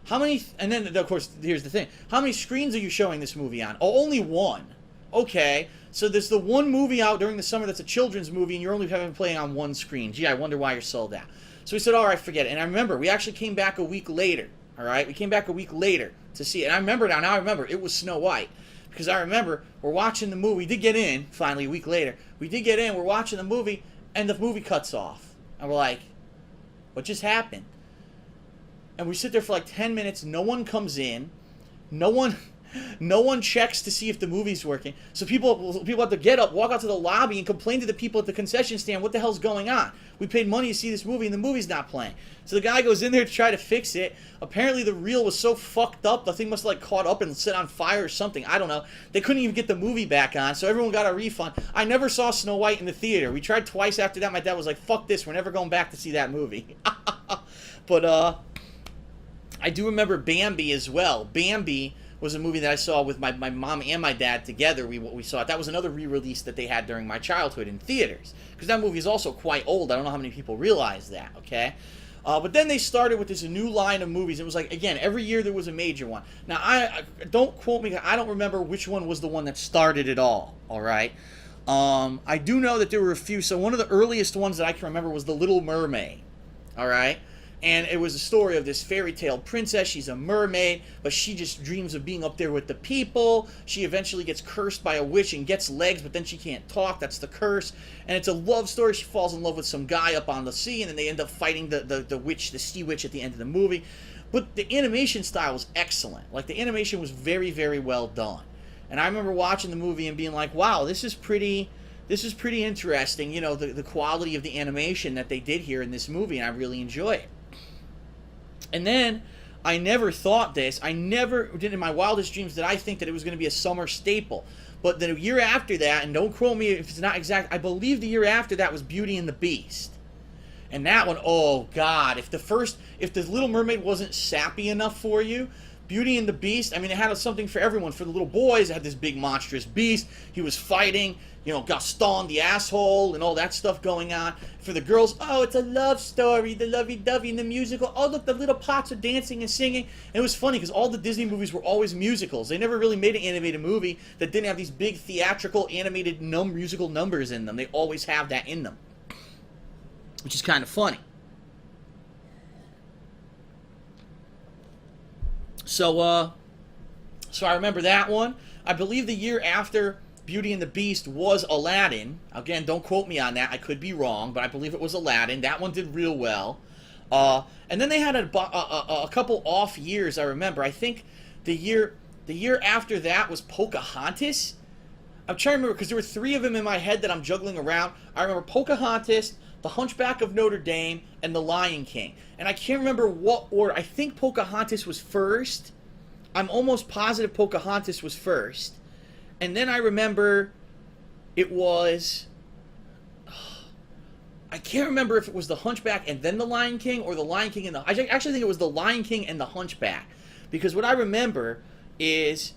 How many, and then, of course, here's the thing. How many screens are you showing this movie on? Oh, only 1. Okay. So there's the one movie out during the summer that's a children's movie, and you're only having it playing on 1 screen. Gee, I wonder why you're sold out. So we said, alright, forget it. And I remember, we actually came back a week later. Alright? We came back a week later to see it. And I remember now I remember, it was Snow White. Because I remember, we're watching the movie. We did get in, finally, a week later. We did get in, we're watching the movie, and the movie cuts off. And we're like, what just happened? And we sit there for like 10 minutes, no one comes in. No one checks to see if the movie's working. So people have to get up, walk out to the lobby, and complain to the people at the concession stand, what the hell's going on? We paid money to see this movie, and the movie's not playing. So the guy goes in there to try to fix it. Apparently the reel was so fucked up, the thing must have like caught up and set on fire or something. I don't know. They couldn't even get the movie back on, so everyone got a refund. I never saw Snow White in the theater. We tried twice after that. My dad was like, fuck this, we're never going back to see that movie. But, I do remember Bambi as well. Bambi was a movie that I saw with my mom and my dad together. We saw it. That was another re-release that they had during my childhood in theaters. Because that movie is also quite old. I don't know how many people realize that, okay? But then they started with this new line of movies. It was like, again, every year there was a major one. Now, I don't quote me. I don't remember which one was the one that started it all right? I do know that there were a few. So one of the earliest ones that I can remember was The Little Mermaid, all right? And it was a story of this fairy tale princess. She's a mermaid, but she just dreams of being up there with the people. She eventually gets cursed by a witch and gets legs, but then she can't talk. That's the curse. And it's a love story. She falls in love with some guy up on the sea, and then they end up fighting the witch, the sea witch, at the end of the movie. But the animation style was excellent. Like, the animation was very, very well done. And I remember watching the movie and being like, wow, this is pretty interesting. You know, the quality of the animation that they did here in this movie, and I really enjoy it. And then, I never thought this, I never did in my wildest dreams did I think that it was going to be a summer staple. But the year after that, and don't quote me if it's not exact, I believe the year after that was Beauty and the Beast. And that one, oh God, if the Little Mermaid wasn't sappy enough for you, Beauty and the Beast, I mean, it had something for everyone. For the little boys, it had this big monstrous beast. He was fighting, you know, Gaston the asshole and all that stuff going on. For the girls, oh, it's a love story, the lovey-dovey and the musical. Oh, look, the little pots are dancing and singing. And it was funny because all the Disney movies were always musicals. They never really made an animated movie that didn't have these big theatrical animated musical numbers in them. They always have that in them, which is kind of funny. So I remember that one. I believe the year after Beauty and the Beast was Aladdin. Again, don't quote me on that. I could be wrong, but I believe it was Aladdin. That one did real well. And then they had a couple off years, I remember. I think the year after that was Pocahontas. I'm trying to remember, because there were 3 of them in my head that I'm juggling around. I remember Pocahontas, The Hunchback of Notre Dame, and The Lion King. And I can't remember what order. I think Pocahontas was first. I'm almost positive Pocahontas was first. And then I remember it was... I can't remember if it was The Hunchback and then The Lion King, or The Lion King and I actually think it was The Lion King and The Hunchback. Because what I remember is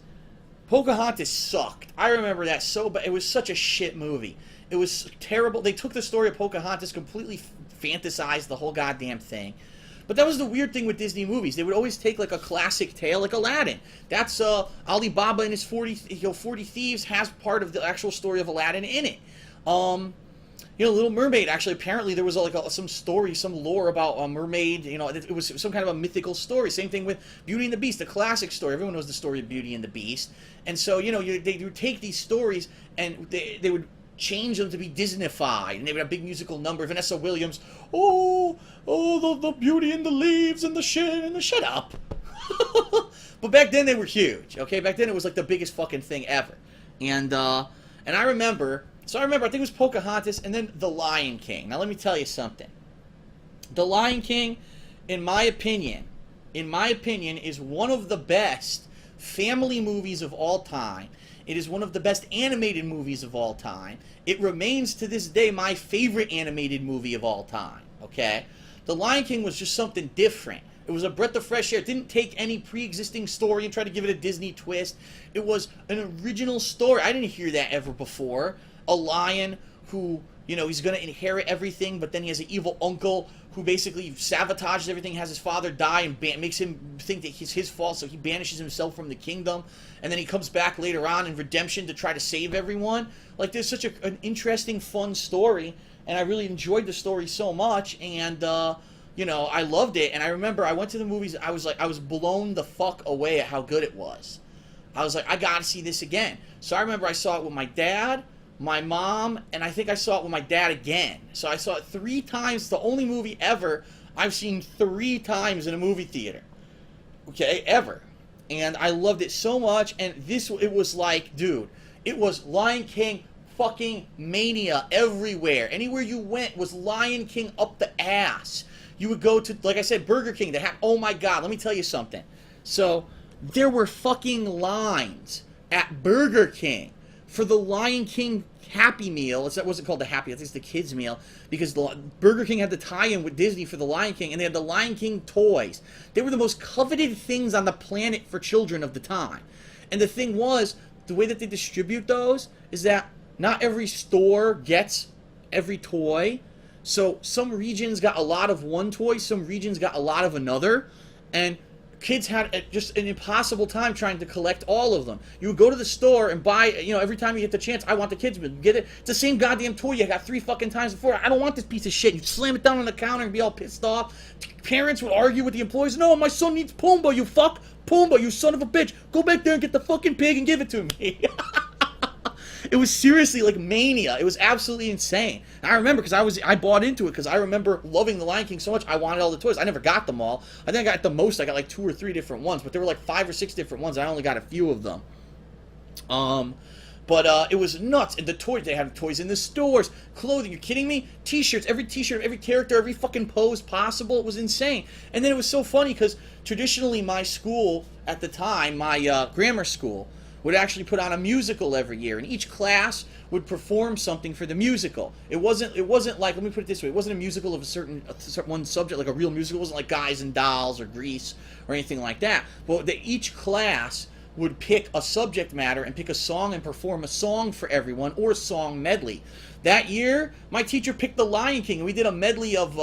Pocahontas sucked. I remember that so bad. It was such a shit movie. It was terrible. They took the story of Pocahontas, completely fantasized the whole goddamn thing. But that was the weird thing with Disney movies. They would always take like a classic tale, like Aladdin. That's Alibaba and his 40 Thieves has part of the actual story of Aladdin in it. Little Mermaid, actually, apparently there was some story, some lore about a mermaid. It was some kind of a mythical story. Same thing with Beauty and the Beast, the classic story. Everyone knows the story of Beauty and the Beast. And so, they would take these stories and they would change them to be Disneyfied, and they would have big musical number. Vanessa Williams, the Beauty and the Leaves and the shit and the shut up. But back then they were huge. Okay, back then it was like the biggest fucking thing ever. And I remember. So I think it was Pocahontas and then The Lion King. Now let me tell you something. The Lion King, in my opinion, is one of the best family movies of all time. It is one of the best animated movies of all time. It remains to this day my favorite animated movie of all time. Okay? The Lion King was just something different. It was a breath of fresh air. It didn't take any pre-existing story and try to give it a Disney twist. It was an original story. I didn't hear that ever before. A lion who, he's going to inherit everything, but then he has an evil uncle who basically sabotages everything, has his father die, and makes him think that it's his fault, so he banishes himself from the kingdom, and then he comes back later on in redemption to try to save everyone. Like, there's such an interesting, fun story, and I really enjoyed the story so much, and, I loved it. And I remember I went to the movies, I was blown the fuck away at how good it was. I was like, I gotta see this again. So I remember I saw it with my dad, my mom, and I think I saw it with my dad again. So I saw it 3 times. It's the only movie ever I've seen 3 times in a movie theater. Okay, ever. And I loved it so much. And it was like, dude, it was Lion King fucking mania everywhere. Anywhere you went was Lion King up the ass. You would go to, like I said, Burger King. Oh my God, let me tell you something. So there were fucking lines at Burger King for the Lion King Happy Meal. That wasn't called the Happy, I think it's the kids meal, because Burger King had the tie-in with Disney for the Lion King, and they had the Lion King toys. They were the most coveted things on the planet for children of the time. And the thing was, the way that they distribute those is that not every store gets every toy. So some regions got a lot of one toy, some regions got a lot of another, and kids had just an impossible time trying to collect all of them. You would go to the store and buy, every time you get the chance, I want the kids meal. Get it. It's the same goddamn toy you got 3 fucking times before. I don't want this piece of shit. You slam it down on the counter and be all pissed off. Parents would argue with the employees. No, my son needs Pumbaa, you fuck. Pumbaa, you son of a bitch. Go back there and get the fucking pig and give it to me. It was seriously like mania. It was absolutely insane. And I remember because I bought into it because I remember loving The Lion King so much. I wanted all the toys. I never got them all. I think I got the most. I got like 2 or 3 different ones, but there were like 5 or 6 different ones. I only got a few of them. But it was nuts. And the toys, they had toys in the stores, clothing. You kidding me? T-shirts, every character, every fucking pose possible. It was insane. And then it was so funny because traditionally my school at the time, my grammar school, would actually put on a musical every year, and each class would perform something for the musical. It wasn't like, let me put it this way, it wasn't a musical of a certain one subject, like a real musical. It wasn't like Guys and Dolls or Grease or anything like that. But each class would pick a subject matter and pick a song and perform a song for everyone, or a song medley. That year, my teacher picked The Lion King, and we did a medley of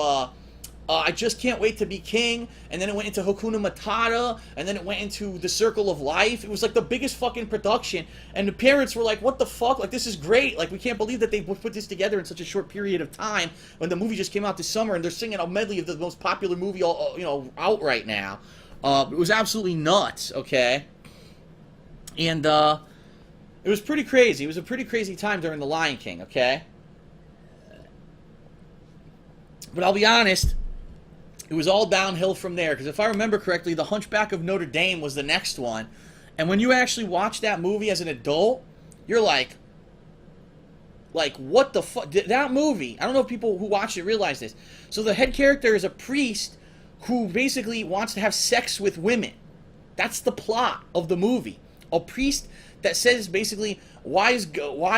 I Just Can't Wait to Be King, and then it went into Hakuna Matata, and then it went into The Circle of Life. It was like the biggest fucking production, and the parents were like, what the fuck, like, this is great, like, we can't believe that they put this together in such a short period of time when the movie just came out this summer, and they're singing a medley of the most popular movie out right now. It was absolutely nuts, okay? And it was pretty crazy. It was a pretty crazy time during The Lion King, okay? But I'll be honest, it was all downhill from there, because if I remember correctly, The Hunchback of Notre Dame was the next one. And when you actually watch that movie as an adult, you're like, what the fuck? That movie, I don't know if people who watch it realize this. So the head character is a priest who basically wants to have sex with women. That's the plot of the movie. A priest that says basically, why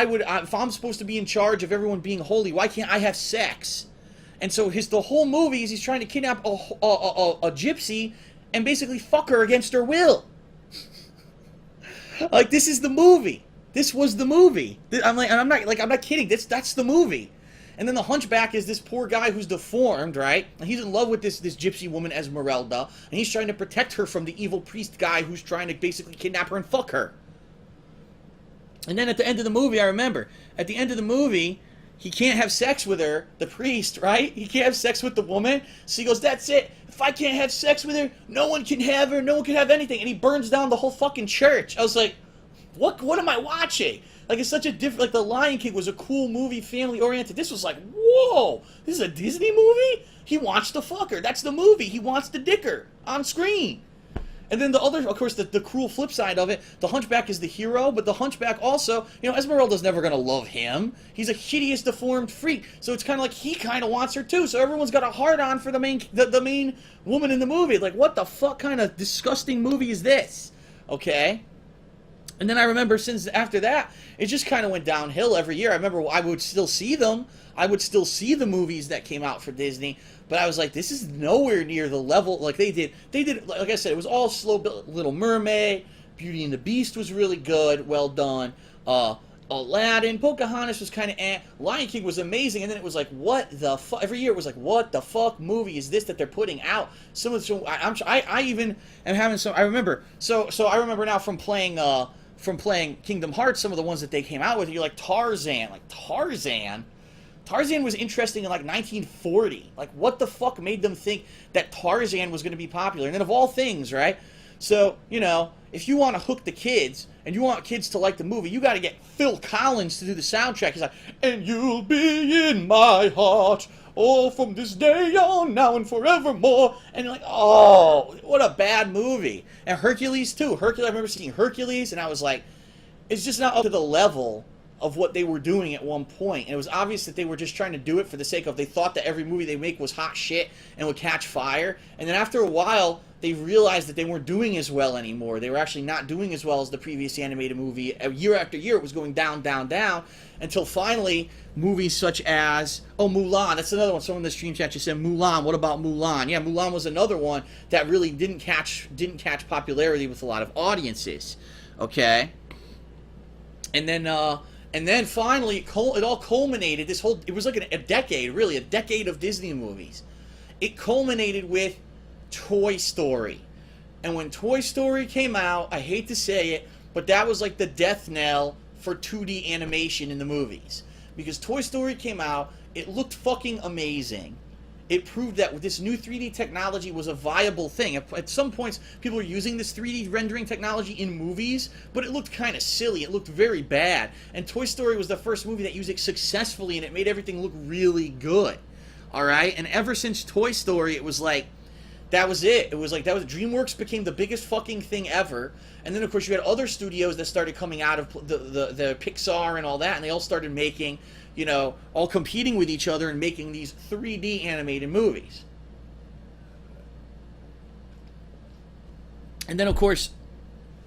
would if I'm supposed to be in charge of everyone being holy, why can't I have sex? And so the whole movie is he's trying to kidnap a gypsy and basically fuck her against her will. Like, this is the movie. This was the movie. I'm not kidding. That's the movie. And then the hunchback is this poor guy who's deformed, right? And he's in love with this gypsy woman, Esmeralda, and he's trying to protect her from the evil priest guy who's trying to basically kidnap her and fuck her. And then at the end of the movie, I remember, at the end of the movie, he can't have sex with her, the priest, right? He can't have sex with the woman. So he goes, that's it. If I can't have sex with her, no one can have her. No one can have anything. And he burns down the whole fucking church. I was like, what am I watching? Like, it's such a different... Like, The Lion King was a cool movie, family-oriented. This was like, whoa, this is a Disney movie? He wants to fuck her. That's the movie. He wants to dick her on screen. And then the other, of course, the cruel flip side of it, the hunchback is the hero, but the hunchback also, you know, Esmeralda's never going to love him. He's a hideous, deformed freak. So it's kind of like he kind of wants her too. So everyone's got a hard-on for the main woman in the movie. Like, what the fuck kind of disgusting movie is this? Okay? And then I remember since after that, it just kind of went downhill every year. I remember I would still see them. I would still see the movies that came out for Disney. But I was like, this is nowhere near the level like they did. They did, like I said, it was all slow built. Little Mermaid, Beauty and the Beast was really good, well done. Aladdin, Pocahontas was kind of Lion King was amazing, and then it was like, what the fuck? Every year it was like, what the fuck movie is this that they're putting out? I even am having some. I remember. So I remember now from playing Kingdom Hearts, some of the ones that they came out with. You're like Tarzan, Tarzan was interesting in like 1940. Like, what the fuck made them think that Tarzan was going to be popular? And then of all things, right? So, you know, if you want to hook the kids and you want kids to like the movie, you got to get Phil Collins to do the soundtrack. He's like, and you'll be in my heart, oh, from this day on, now and forevermore. And you're like, oh, what a bad movie. And Hercules, too. I remember seeing Hercules, and I was like, it's just not up to the level of what they were doing at one point. And it was obvious that they were just trying to do it for the sake of, they thought that every movie they make was hot shit and would catch fire. And then after a while, they realized that they weren't doing as well anymore. They were actually not doing as well as the previous animated movie. Year after year, it was going down, down, down, until finally, movies such as, Mulan, that's another one. Someone in the stream chat just said, Mulan, what about Mulan? Yeah, Mulan was another one that really didn't catch popularity with a lot of audiences. Okay? And then finally, it all culminated, it was like a decade of Disney movies. It culminated with Toy Story. And when Toy Story came out, I hate to say it, but that was like the death knell for 2D animation in the movies. Because Toy Story came out, it looked fucking amazing. It proved that this new 3D technology was a viable thing. At some points, people were using this 3D rendering technology in movies, but it looked kind of silly. It looked very bad. And Toy Story was the first movie that used it successfully, and it made everything look really good. Alright? And ever since Toy Story, it was like, that was it. It was like, DreamWorks became the biggest fucking thing ever. And then, of course, you had other studios that started coming out of the Pixar and all that, and they all started making, you know, all competing with each other and making these 3D animated movies. And then, of course,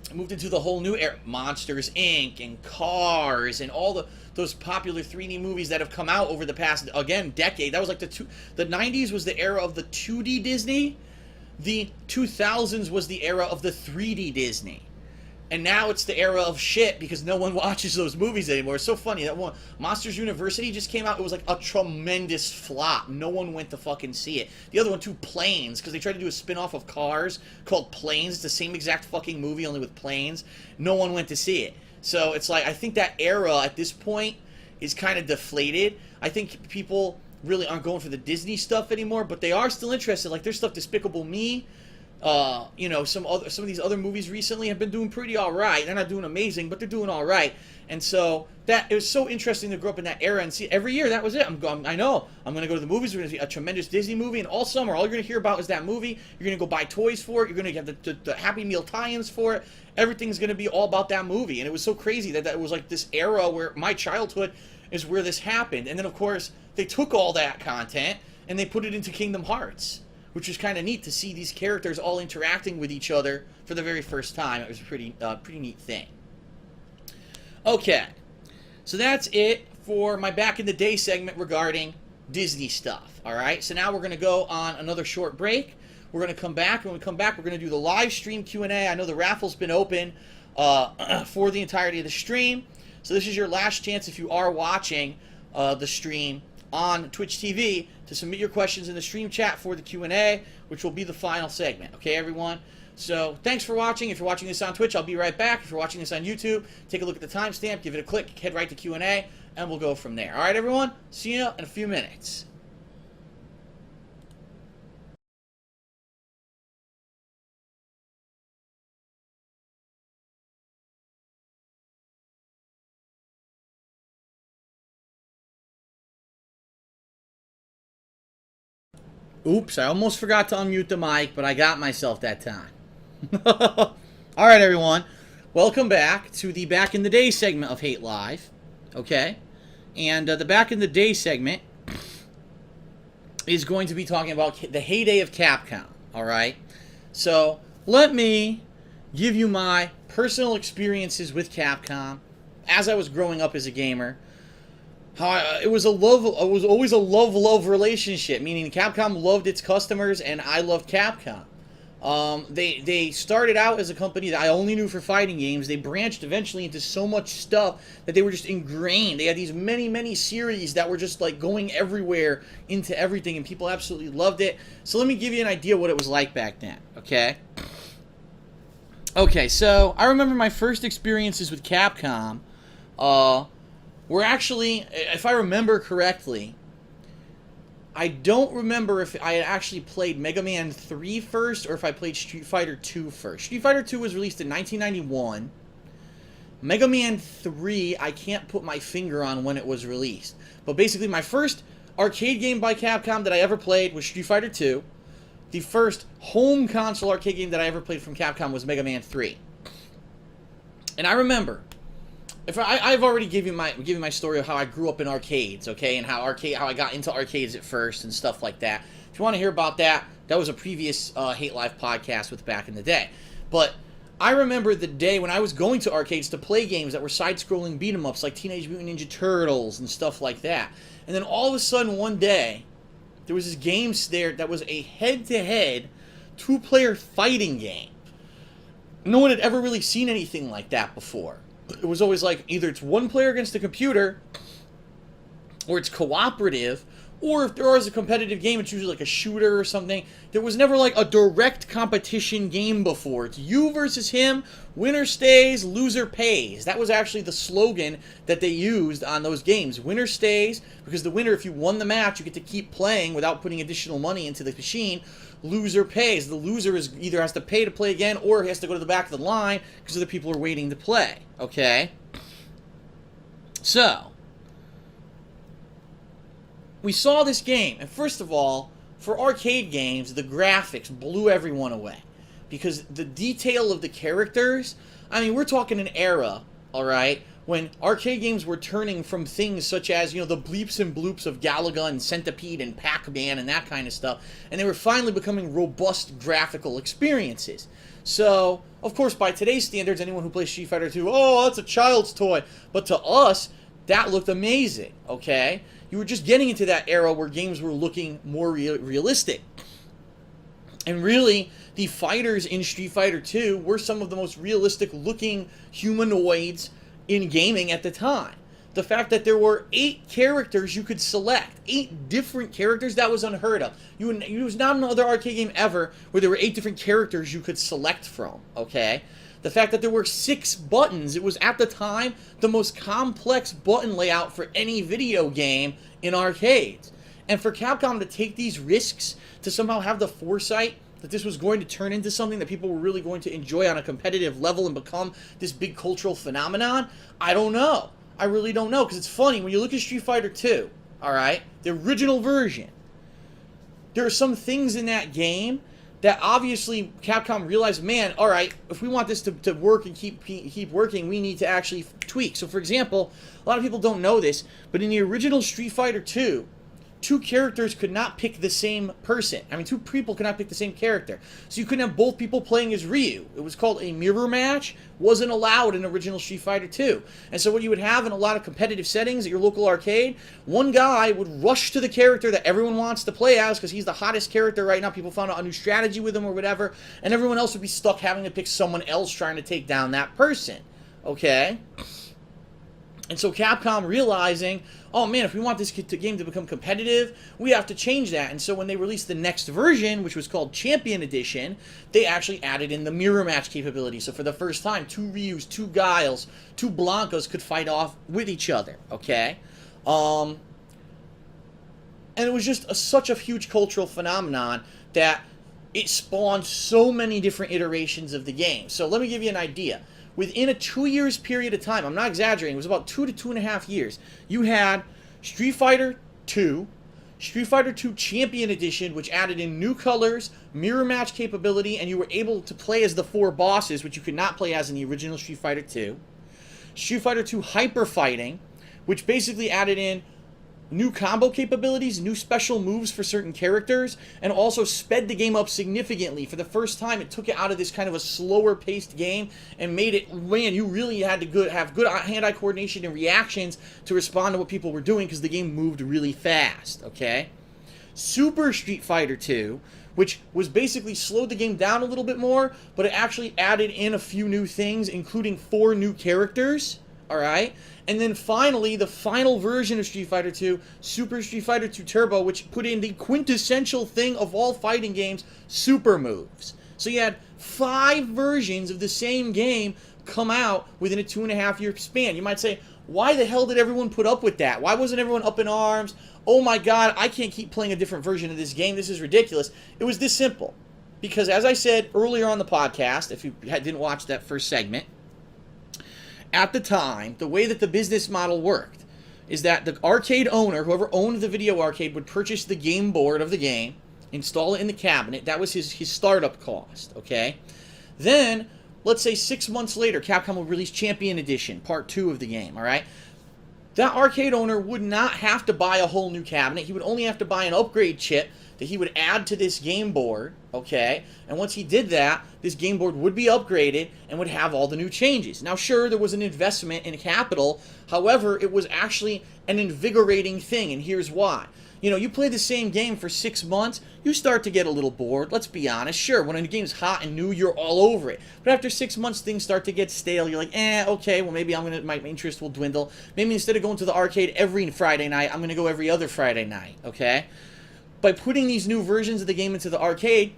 it moved into the whole new era. Monsters, Inc. and Cars and all those popular 3D movies that have come out over the past, again, decade. That was like the 90s was the era of the 2D Disney. The 2000s was the era of the 3D Disney. And now it's the era of shit because no one watches those movies anymore. It's so funny. That one, Monsters University just came out. It was like a tremendous flop. No one went to fucking see it. The other one, too, Planes, because they tried to do a spin-off of Cars called Planes. It's the same exact fucking movie, only with planes. No one went to see it. So it's like, I think that era at this point is kind of deflated. I think people really aren't going for the Disney stuff anymore, but they are still interested. Like, there's stuff, Despicable Me. You know, some of these other movies recently have been doing pretty all right. They're not doing amazing, but they're doing all right. And so it was so interesting to grow up in that era and see every year. That was it. I know I'm going to go to the movies. We're going to see a tremendous Disney movie, and all summer, all you're going to hear about is that movie. You're going to go buy toys for it. You're going to get the Happy Meal tie-ins for it. Everything's going to be all about that movie. And it was so crazy that it was like this era where my childhood is where this happened. And then, of course, they took all that content and they put it into Kingdom Hearts, which was kind of neat to see these characters all interacting with each other for the very first time. It was a pretty neat thing. Okay, so that's it for my Back in the Day segment regarding Disney stuff. All right, so now we're going to go on another short break. We're going to come back. When we come back, we're going to do the live stream Q&A. I know the raffle's been open for the entirety of the stream. So this is your last chance, if you are watching the stream on Twitch TV, to submit your questions in the stream chat for the Q&A, which will be the final segment. Okay, everyone? So thanks for watching. If you're watching this on Twitch, I'll be right back. If you're watching this on YouTube, take a look at the timestamp, give it a click, head right to Q&A, and we'll go from there. All right, everyone? See you in a few minutes. Oops, I almost forgot to unmute the mic, but I got myself that time. All right, everyone. Welcome back to the Back in the Day segment of Hate Live. Okay? And the Back in the Day segment is going to be talking about the heyday of Capcom. All right? So, let me give you my personal experiences with Capcom as I was growing up as a gamer. It was always a love relationship, meaning Capcom loved its customers and I loved Capcom. They started out as a company that I only knew for fighting games. They branched eventually into so much stuff that they were just ingrained. They had these many series that were just like going everywhere into everything, and people absolutely loved it. So let me give you an idea what it was like back then, okay? Okay, so I remember my first experiences with Capcom were actually, if I remember correctly, I don't remember if I had actually played Mega Man 3 first or if I played Street Fighter 2 first. Street Fighter 2 was released in 1991. Mega Man 3, I can't put my finger on when it was released. But basically, my first arcade game by Capcom that I ever played was Street Fighter 2. The first home console arcade game that I ever played from Capcom was Mega Man 3. And I remember, I've already given my story of how I grew up in arcades, okay, and how I got into arcades at first and stuff like that. If you want to hear about that, that was a previous Hate Life podcast with Back in the Day. But I remember the day when I was going to arcades to play games that were side-scrolling beat-em-ups like Teenage Mutant Ninja Turtles and stuff like that. And then all of a sudden one day, there was this game there that was a head-to-head two-player fighting game. No one had ever really seen anything like that before. It was always like, either it's one player against the computer, or it's cooperative, or if there was a competitive game, it's usually like a shooter or something. There was never like a direct competition game before. It's you versus him, winner stays, loser pays. That was actually the slogan that they used on those games. Winner stays, because the winner, if you won the match, you get to keep playing without putting additional money into the machine. Loser pays. The loser either has to pay to play again, or he has to go to the back of the line because other people are waiting to play. Okay? So, we saw this game, and first of all, for arcade games, the graphics blew everyone away. Because the detail of the characters, I mean, we're talking an era, alright, when arcade games were turning from things such as, you know, the bleeps and bloops of Galaga and Centipede and Pac-Man and that kind of stuff, and they were finally becoming robust graphical experiences. So, of course, by today's standards, anyone who plays Street Fighter 2, oh, that's a child's toy. But to us, that looked amazing, okay? You were just getting into that era where games were looking more realistic. And really, the fighters in Street Fighter 2 were some of the most realistic-looking humanoids in gaming at the time. The fact that there were 8 characters you could select, 8 different characters, that was unheard of. It was not another arcade game ever where there were 8 different characters you could select from, okay? The fact that there were 6 buttons, it was at the time the most complex button layout for any video game in arcades. And for Capcom to take these risks, to somehow have the foresight that this was going to turn into something that people were really going to enjoy on a competitive level and become this big cultural phenomenon, I don't know. I really don't know, because it's funny, when you look at Street Fighter 2, alright, the original version, there are some things in that game that obviously Capcom realized, man, alright, if we want this to work and keep working, we need to actually tweak. So, for example, a lot of people don't know this, but in the original Street Fighter 2, two characters could not pick the same person. I mean, two people could not pick the same character. So you couldn't have both people playing as Ryu. It was called a mirror match. Wasn't allowed in original Street Fighter 2. And so what you would have in a lot of competitive settings at your local arcade, one guy would rush to the character that everyone wants to play as because he's the hottest character right now. People found out a new strategy with him or whatever. And everyone else would be stuck having to pick someone else trying to take down that person. Okay? And so Capcom realizing, oh man, if we want this game to become competitive, we have to change that. And so when they released the next version, which was called Champion Edition, they actually added in the mirror match capability. So for the first time, two Ryus, two Guiles, two Blancas could fight off with each other, okay? And it was just such a huge cultural phenomenon that it spawned so many different iterations of the game. So let me give you an idea. Within a 2 years period of time, I'm not exaggerating, it was about 2 to 2.5 years, you had Street Fighter 2, Street Fighter 2 Champion Edition, which added in new colors, mirror match capability, and you were able to play as the 4 bosses, which you could not play as in the original Street Fighter 2. Street Fighter 2 Hyper Fighting, which basically added in new combo capabilities, new special moves for certain characters, and also sped the game up significantly. For the first time, it took it out of this kind of a slower paced game and made it, man, you really had to have good hand-eye coordination and reactions to respond to what people were doing because the game moved really fast, okay? Super Street Fighter 2, which was basically slowed the game down a little bit more, but it actually added in a few new things, including 4 new characters, alright? And then finally, the final version of Street Fighter 2, Super Street Fighter 2 Turbo, which put in the quintessential thing of all fighting games, super moves. So you had 5 versions of the same game come out within a 2.5-year span. You might say, why the hell did everyone put up with that? Why wasn't everyone up in arms? Oh my god, I can't keep playing a different version of this game. This is ridiculous. It was this simple. Because as I said earlier on the podcast, if you didn't watch that first segment, at the time, the way that the business model worked is that the arcade owner, whoever owned the video arcade, would purchase the game board of the game, install it in the cabinet. That was his startup cost, okay? Then, let's say 6 months later, Capcom would release Champion Edition, Part 2 of the game, all right? That arcade owner would not have to buy a whole new cabinet. He would only have to buy an upgrade chip that he would add to this game board, okay? And once he did that, this game board would be upgraded and would have all the new changes. Now, sure, there was an investment in capital. However, it was actually an invigorating thing, and here's why. You know, you play the same game for 6 months, you start to get a little bored. Let's be honest. Sure, when a game's hot and new, you're all over it. But after 6 months, things start to get stale. You're like, okay, well, maybe my interest will dwindle. Maybe instead of going to the arcade every Friday night, I'm going to go every other Friday night, okay? By putting these new versions of the game into the arcade,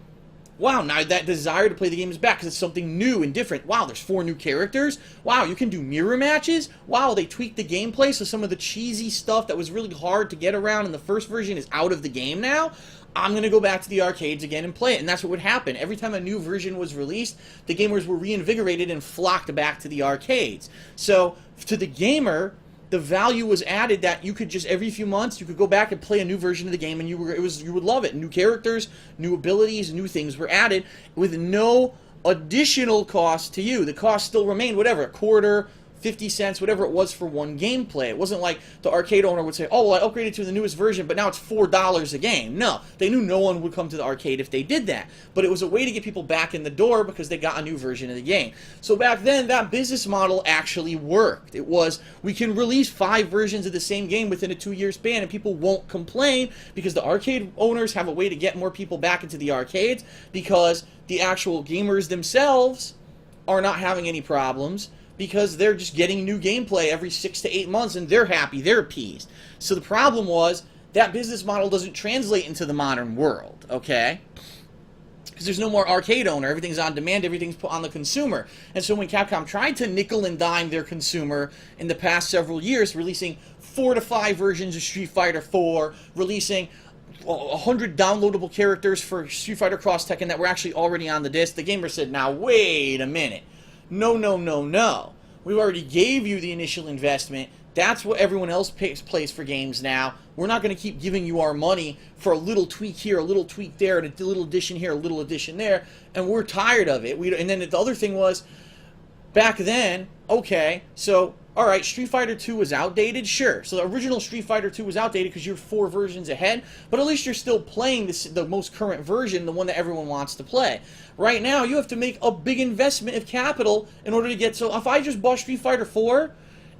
wow, now that desire to play the game is back because it's something new and different. Wow, there's 4 new characters. Wow, you can do mirror matches. Wow, they tweaked the gameplay so some of the cheesy stuff that was really hard to get around in the first version is out of the game now. I'm going to go back to the arcades again and play it. And that's what would happen. Every time a new version was released, the gamers were reinvigorated and flocked back to the arcades. So, to the gamer, the value was added that you could just every few months you could go back and play a new version of the game and you would love it. New characters, new abilities, new things were added with no additional cost to you. The cost still remained whatever, a quarter, 50 cents, whatever it was for one gameplay. It wasn't like the arcade owner would say, oh, well, I upgraded to the newest version, but now it's $4 a game. No, they knew no one would come to the arcade if they did that. But it was a way to get people back in the door because they got a new version of the game. So back then, that business model actually worked. It was, we can release 5 versions of the same game within a 2-year span and people won't complain because the arcade owners have a way to get more people back into the arcades because the actual gamers themselves are not having any problems because they're just getting new gameplay every 6 to 8 months and they're happy, they're appeased. So the problem was that business model doesn't translate into the modern world, okay? Because there's no more arcade owner, everything's on demand, everything's put on the consumer. And so when Capcom tried to nickel and dime their consumer in the past several years, releasing 4 to 5 versions of Street Fighter 4, releasing 100 downloadable characters for Street Fighter Cross Tekken that were actually already on the disc, the gamer said, now wait a minute. No, no, no, no. We already gave you the initial investment. That's what everyone else plays for games now. We're not going to keep giving you our money for a little tweak here, a little tweak there, and a little addition here, a little addition there, and we're tired of it. And then the other thing was, back then, okay, so All right, Street Fighter 2 was outdated, sure. So the original Street Fighter 2 was outdated because you're 4 versions ahead, but at least you're still playing the most current version, the one that everyone wants to play. Right now, you have to make a big investment of capital in order to get... So if I just bought Street Fighter 4,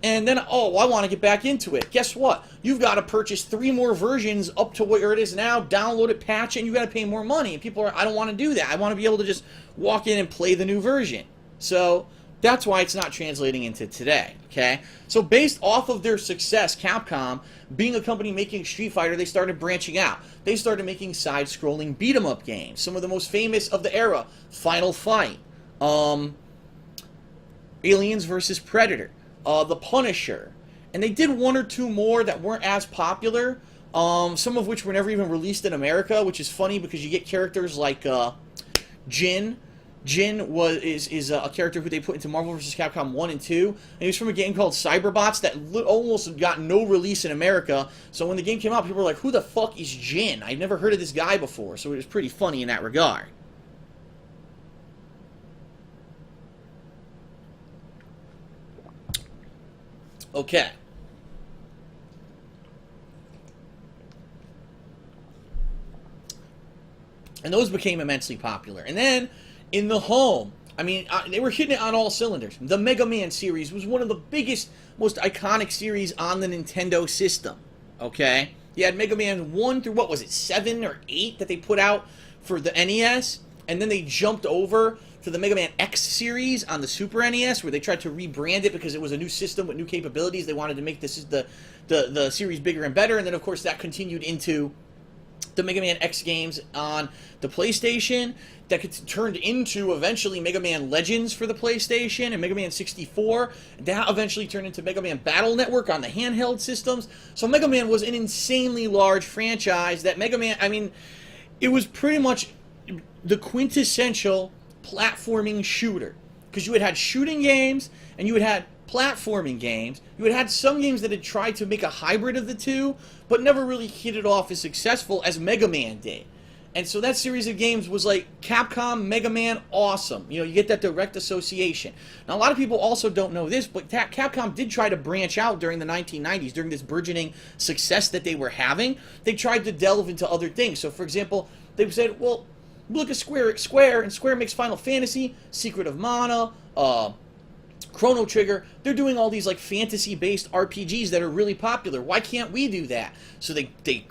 and then, oh, I want to get back into it, guess what? You've got to purchase 3 more versions up to where it is now, download it, patch it, and you've got to pay more money. And people are, I don't want to do that. I want to be able to just walk in and play the new version. So... that's why it's not translating into today, okay? So based off of their success, Capcom, being a company making Street Fighter, they started branching out. They started making side-scrolling beat-em-up games. Some of the most famous of the era, Final Fight, Aliens vs. Predator, The Punisher. And they did 1 or 2 more that weren't as popular, some of which were never even released in America, which is funny because you get characters like Jin. Jin is a character who they put into Marvel vs. Capcom 1 and 2, and he was from a game called Cyberbots that almost got no release in America, so when the game came out, people were like, who the fuck is Jin? I've never heard of this guy before, so it was pretty funny in that regard. Okay. And those became immensely popular. And then... in the home, I mean, they were hitting it on all cylinders. The Mega Man series was one of the biggest, most iconic series on the Nintendo system, okay? You had Mega Man 1 through, what was it, 7 or 8 that they put out for the NES, and then they jumped over to the Mega Man X series on the Super NES, where they tried to rebrand it because it was a new system with new capabilities. They wanted to make this the series bigger and better, and then, of course, that continued into the Mega Man X games on the PlayStation that turned into eventually Mega Man Legends for the PlayStation and Mega Man 64. That eventually turned into Mega Man Battle Network on the handheld systems. So Mega Man was an insanely large franchise that Mega Man, I mean, it was pretty much the quintessential platforming shooter. Because you had shooting games and you had platforming games. You had some games that had tried to make a hybrid of the two, but never really hit it off as successful as Mega Man did. And so that series of games was like Capcom, Mega Man, awesome. You know, you get that direct association. Now, a lot of people also don't know this, but Capcom did try to branch out during the 1990s, during this burgeoning success that they were having. They tried to delve into other things. So, for example, they said, well, look at Square, and Square makes Final Fantasy, Secret of Mana, Chrono Trigger. They're doing all these like fantasy-based RPGs that are really popular. Why can't we do that? So they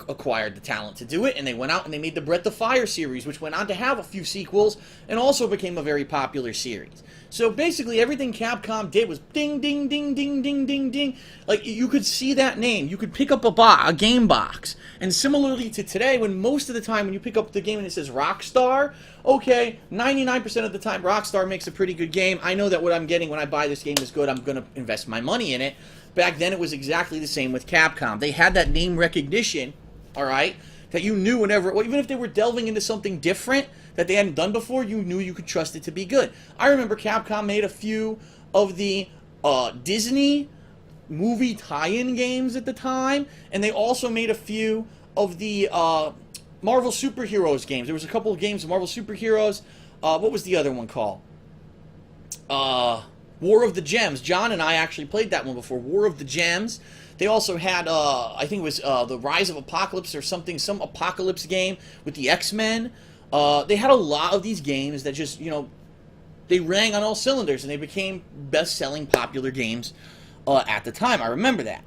acquired the talent to do it, and they went out and they made the Breath of Fire series, which went on to have a few sequels and also became a very popular series. So basically everything Capcom did was ding, ding, ding, ding, ding, ding, ding. Like, you could see that name. You could pick up a game box. And similarly to today, when most of the time when you pick up the game and it says Rockstar, okay, 99% of the time Rockstar makes a pretty good game. I know that what I'm getting when I buy this game is good. I'm going to invest my money in it. Back then it was exactly the same with Capcom. They had that name recognition, all right, that you knew whenever, well, even if they were delving into something different that they hadn't done before, you knew you could trust it to be good. I remember Capcom made a few of the Disney movie tie-in games at the time, and they also made a few of the Marvel Superheroes games. There was a couple of games of Marvel Superheroes. What was the other one called? War of the Gems. John and I actually played that one before. War of the Gems. They also had, I think it was The Rise of Apocalypse or something, some apocalypse game with the X-Men. They had a lot of these games that just, you know, they rang on all cylinders and they became best-selling popular games at the time. I remember that.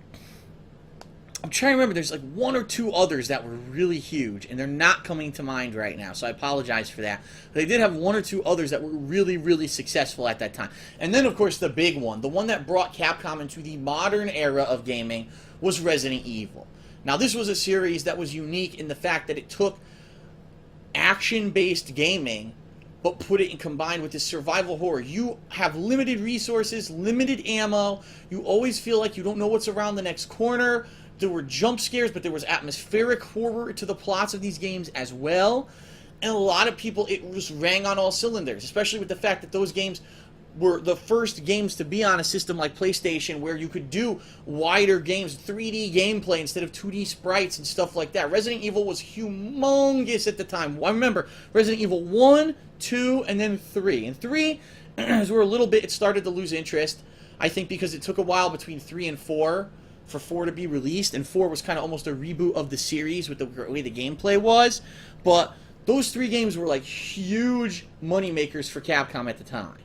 I'm trying to remember, there's like 1 or 2 others that were really huge, and they're not coming to mind right now, so I apologize for that. But they did have 1 or 2 others that were really, really successful at that time. And then, of course, the big one, the one that brought Capcom into the modern era of gaming, was Resident Evil. Now, this was a series that was unique in the fact that it took action-based gaming, but put it and combined with this survival horror. You have limited resources, limited ammo, you always feel like you don't know what's around the next corner. There were jump scares, but there was atmospheric horror to the plots of these games as well. And a lot of people, it just rang on all cylinders, especially with the fact that those games were the first games to be on a system like PlayStation where you could do wider games, 3D gameplay instead of 2D sprites and stuff like that. Resident Evil was humongous at the time. I remember Resident Evil 1, 2, and then 3. And 3 is where a little bit it started to lose interest. I think because it took a while between 3 and 4 for 4 to be released, and 4 was kind of almost a reboot of the series with the way the gameplay was. But those 3 games were like huge money makers for Capcom at the time.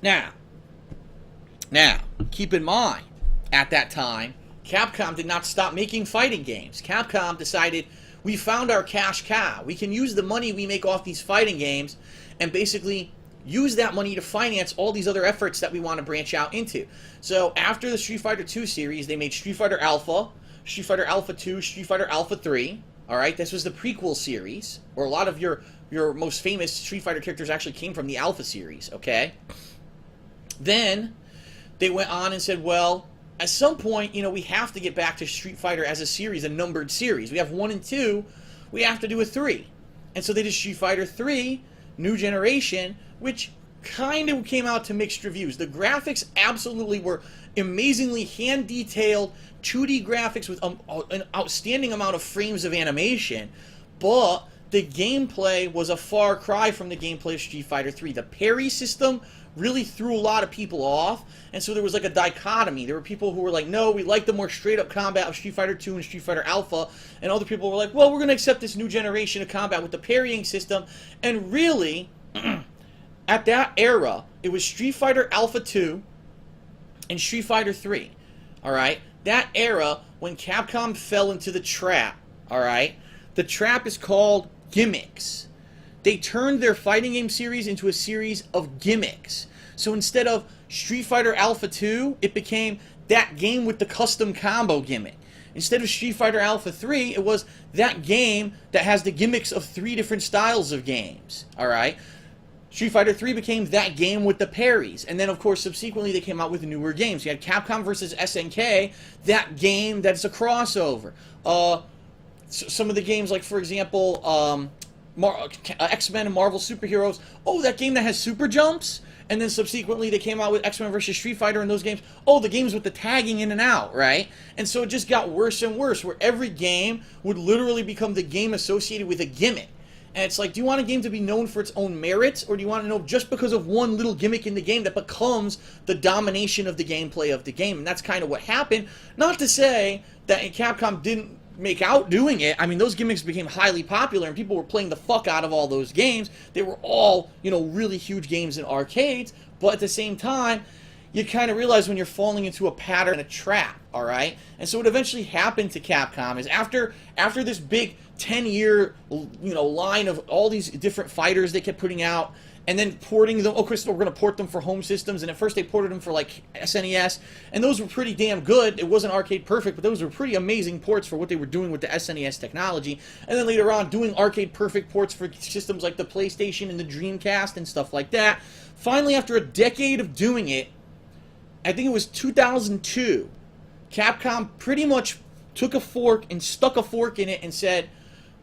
Now, keep in mind, at that time, Capcom did not stop making fighting games. Capcom decided, we found our cash cow. We can use the money we make off these fighting games and basically use that money to finance all these other efforts that we want to branch out into. So after the Street Fighter 2 series, they made Street Fighter Alpha, Street Fighter Alpha 2, Street Fighter Alpha 3. All right, this was the prequel series, where a lot of your most famous Street Fighter characters actually came from the Alpha series, okay? Then they went on and said, well, at some point, you know, we have to get back to Street Fighter as a series, a numbered series. We have 1 and 2, we have to do a 3. And so they did Street Fighter 3, New Generation, which kind of came out to mixed reviews. The graphics absolutely were amazingly hand-detailed, 2D graphics with an outstanding amount of frames of animation, but the gameplay was a far cry from the gameplay of Street Fighter 3. The parry system really threw a lot of people off, and so there was like a dichotomy. There were people who were like, no, we like the more straight-up combat of Street Fighter 2 and Street Fighter Alpha, and other people were like, well, we're going to accept this new generation of combat with the parrying system. And really, at that era, it was Street Fighter Alpha 2 and Street Fighter 3, alright? That era, when Capcom fell into the trap, alright? The trap is called gimmicks. They turned their fighting game series into a series of gimmicks. So instead of Street Fighter Alpha 2, it became that game with the custom combo gimmick. Instead of Street Fighter Alpha 3, it was that game that has the gimmicks of 3 different styles of games. Alright? Street Fighter 3 became that game with the parries. And then, of course, subsequently they came out with newer games. You had Capcom vs. SNK, that game that's a crossover. Some of the games, like, for example, X-Men and Marvel Superheroes. Oh, that game that has super jumps? And then subsequently they came out with X-Men vs. Street Fighter and those games. Oh, the games with the tagging in and out, right? And so it just got worse and worse, where every game would literally become the game associated with a gimmick. And it's like, do you want a game to be known for its own merits, or do you want to know just because of one little gimmick in the game that becomes the domination of the gameplay of the game? And that's kind of what happened. Not to say that Capcom didn't make out doing it. I mean, those gimmicks became highly popular, and people were playing the fuck out of all those games. They were all, you know, really huge games in arcades, but at the same time, you kind of realize when you're falling into a pattern and a trap, all right? And so what eventually happened to Capcom is after this big 10-year, you know, line of all these different fighters they kept putting out, and then porting them. Oh, Chris, we're going to port them for home systems. And at first they ported them for, like, SNES. And those were pretty damn good. It wasn't arcade perfect, but those were pretty amazing ports for what they were doing with the SNES technology. And then later on, doing arcade perfect ports for systems like the PlayStation and the Dreamcast and stuff like that. Finally, after a decade of doing it, I think it was 2002, Capcom pretty much took a fork and stuck a fork in it and said,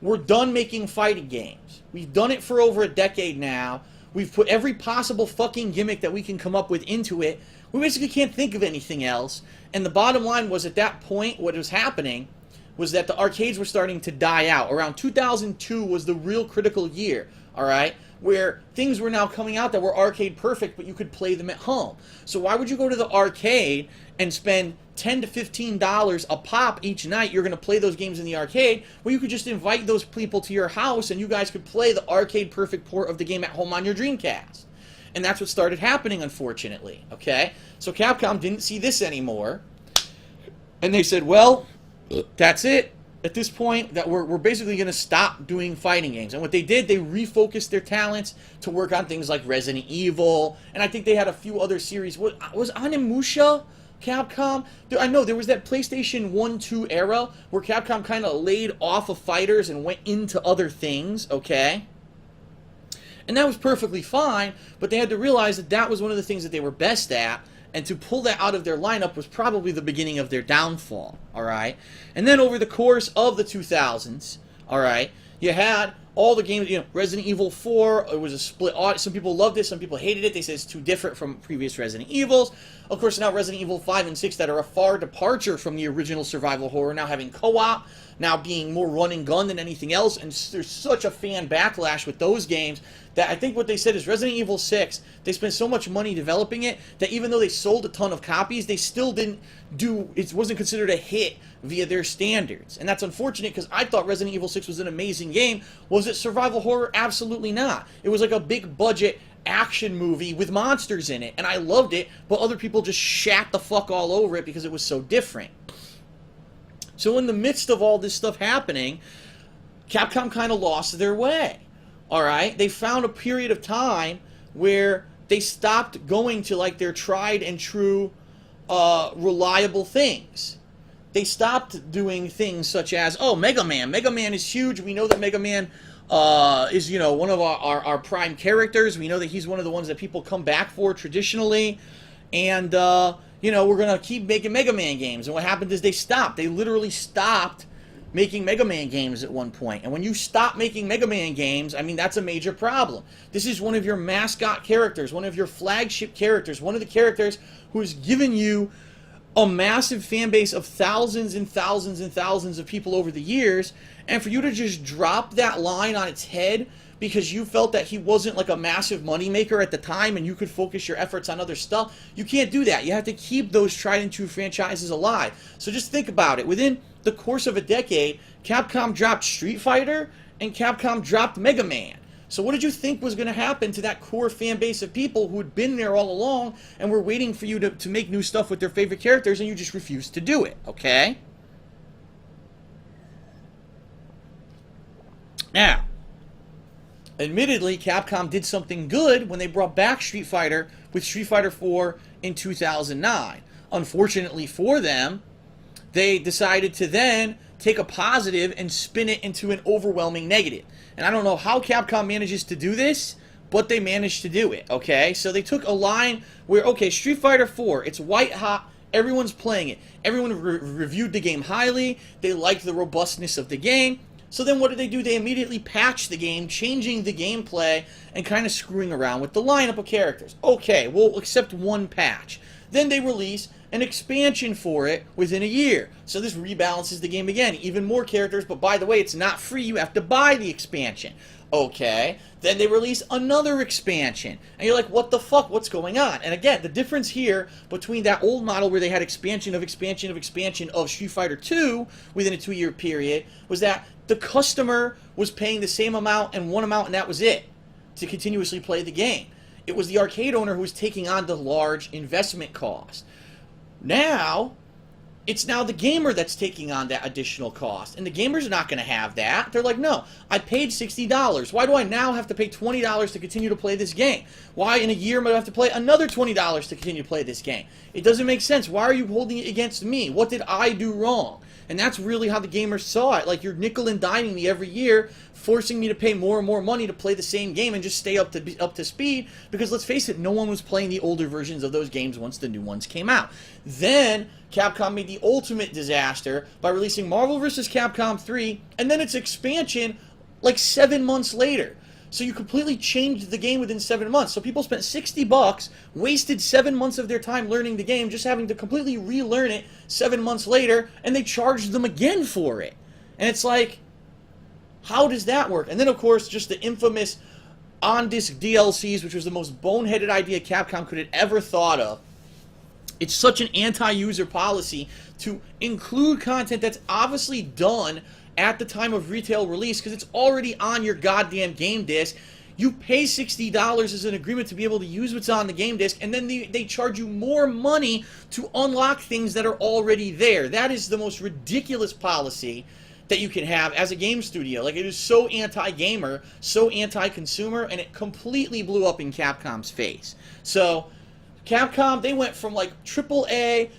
we're done making fighting games. We've done it for over a decade now. We've put every possible fucking gimmick that we can come up with into it. We basically can't think of anything else. And the bottom line was, at that point, what was happening was that the arcades were starting to die out. Around 2002 was the real critical year, all right, where things were now coming out that were arcade perfect, but you could play them at home. So why would you go to the arcade and spend $10 to $15 a pop each night? You're going to play those games in the arcade, where you could just invite those people to your house and you guys could play the arcade perfect port of the game at home on your Dreamcast. And that's what started happening, unfortunately, okay? So Capcom didn't see this anymore, and they said, well, that's it. At this point, that we're basically going to stop doing fighting games. And what they did, they refocused their talents to work on things like Resident Evil, and I think they had a few other series. Was Onimusha Capcom? I know there was that PlayStation 1-2 era where Capcom kind of laid off of fighters and went into other things, okay? And that was perfectly fine, but they had to realize that that was one of the things that they were best at, and to pull that out of their lineup was probably the beginning of their downfall, alright? And then over the course of the 2000s, alright, you had all the games, you know, Resident Evil 4, it was a split. Some people loved it, some people hated it. They said it's too different from previous Resident Evils. Of course, now Resident Evil 5 and 6 that are a far departure from the original survival horror, now having co-op. now being more run and gun than anything else, and there's such a fan backlash with those games that I think what they said is Resident Evil 6, they spent so much money developing it that even though they sold a ton of copies, they still didn't do, it wasn't considered a hit via their standards. And that's unfortunate because I thought Resident Evil 6 was an amazing game. Was it survival horror? Absolutely not. It was like a big budget action movie with monsters in it, and I loved it, but other people just shat the fuck all over it because it was so different. So in the midst of all this stuff happening, Capcom kind of lost their way. Alright? They found a period of time where they stopped going to like their tried and true reliable things. They stopped doing things such as, oh, Mega Man. Mega Man is huge. We know that Mega Man is, you know, one of our prime characters. We know that he's one of the ones that people come back for traditionally. And, you know, we're going to keep making Mega Man games. And what happened is they stopped. They literally stopped making Mega Man games at one point. And when you stop making Mega Man games, I mean, that's a major problem. This is one of your mascot characters, one of your flagship characters, one of the characters who has given you a massive fan base of thousands and thousands and thousands of people over the years, and for you to just drop that line on its head because you felt that he wasn't like a massive moneymaker at the time and you could focus your efforts on other stuff, you can't do that. You have to keep those tried and true franchises alive. So just think about it. Within the course of a decade, Capcom dropped Street Fighter and Capcom dropped Mega Man. So what did you think was going to happen to that core fan base of people who had been there all along and were waiting for you to make new stuff with their favorite characters, and you just refused to do it, okay? Now, admittedly, Capcom did something good when they brought back Street Fighter with Street Fighter 4 in 2009. Unfortunately for them, they decided to then take a positive and spin it into an overwhelming negative. And I don't know how Capcom manages to do this, but they managed to do it, okay? So they took a line where, okay, Street Fighter 4, it's white hot, everyone's playing it. Everyone reviewed the game highly, they liked the robustness of the game. So then what did they do? They immediately patched the game, changing the gameplay and kind of screwing around with the lineup of characters. Okay, we'll accept one patch. Then they release an expansion for it within a year. So this rebalances the game again. Even more characters, but by the way, it's not free. You have to buy the expansion. Okay. Then they release another expansion. And you're like, what the fuck? What's going on? And again, the difference here between that old model where they had expansion of expansion of expansion of Street Fighter 2 within a 2-year period was that the customer was paying the same amount and one amount, and that was it, to continuously play the game. It was the arcade owner who was taking on the large investment cost. Now, it's now the gamer that's taking on that additional cost. And the gamer's not going to have that. They're like, no, I paid $60. Why do I now have to pay $20 to continue to play this game? Why in a year am I going to have to play another $20 to continue to play this game? It doesn't make sense. Why are you holding it against me? What did I do wrong? And that's really how the gamers saw it. Like, you're nickel and diming me every year, forcing me to pay more and more money to play the same game and just stay up to speed. Because let's face it, no one was playing the older versions of those games once the new ones came out. Then Capcom made the ultimate disaster by releasing Marvel vs. Capcom 3 and then its expansion like 7 months later. So you completely changed the game within 7 months. So people spent $60, wasted 7 months of their time learning the game, just having to completely relearn it 7 months later, and they charged them again for it. And it's like, how does that work? And then, of course, just the infamous on-disc DLCs, which was the most boneheaded idea Capcom could have ever thought of. It's such an anti-user policy to include content that's obviously done at the time of retail release because it's already on your goddamn game disc. You pay $60 as an agreement to be able to use what's on the game disc, and then they charge you more money to unlock things that are already there. That is the most ridiculous policy that you can have as a game studio. Like, it is so anti-gamer, so anti-consumer, and it completely blew up in Capcom's face. So Capcom, they went from like AAA,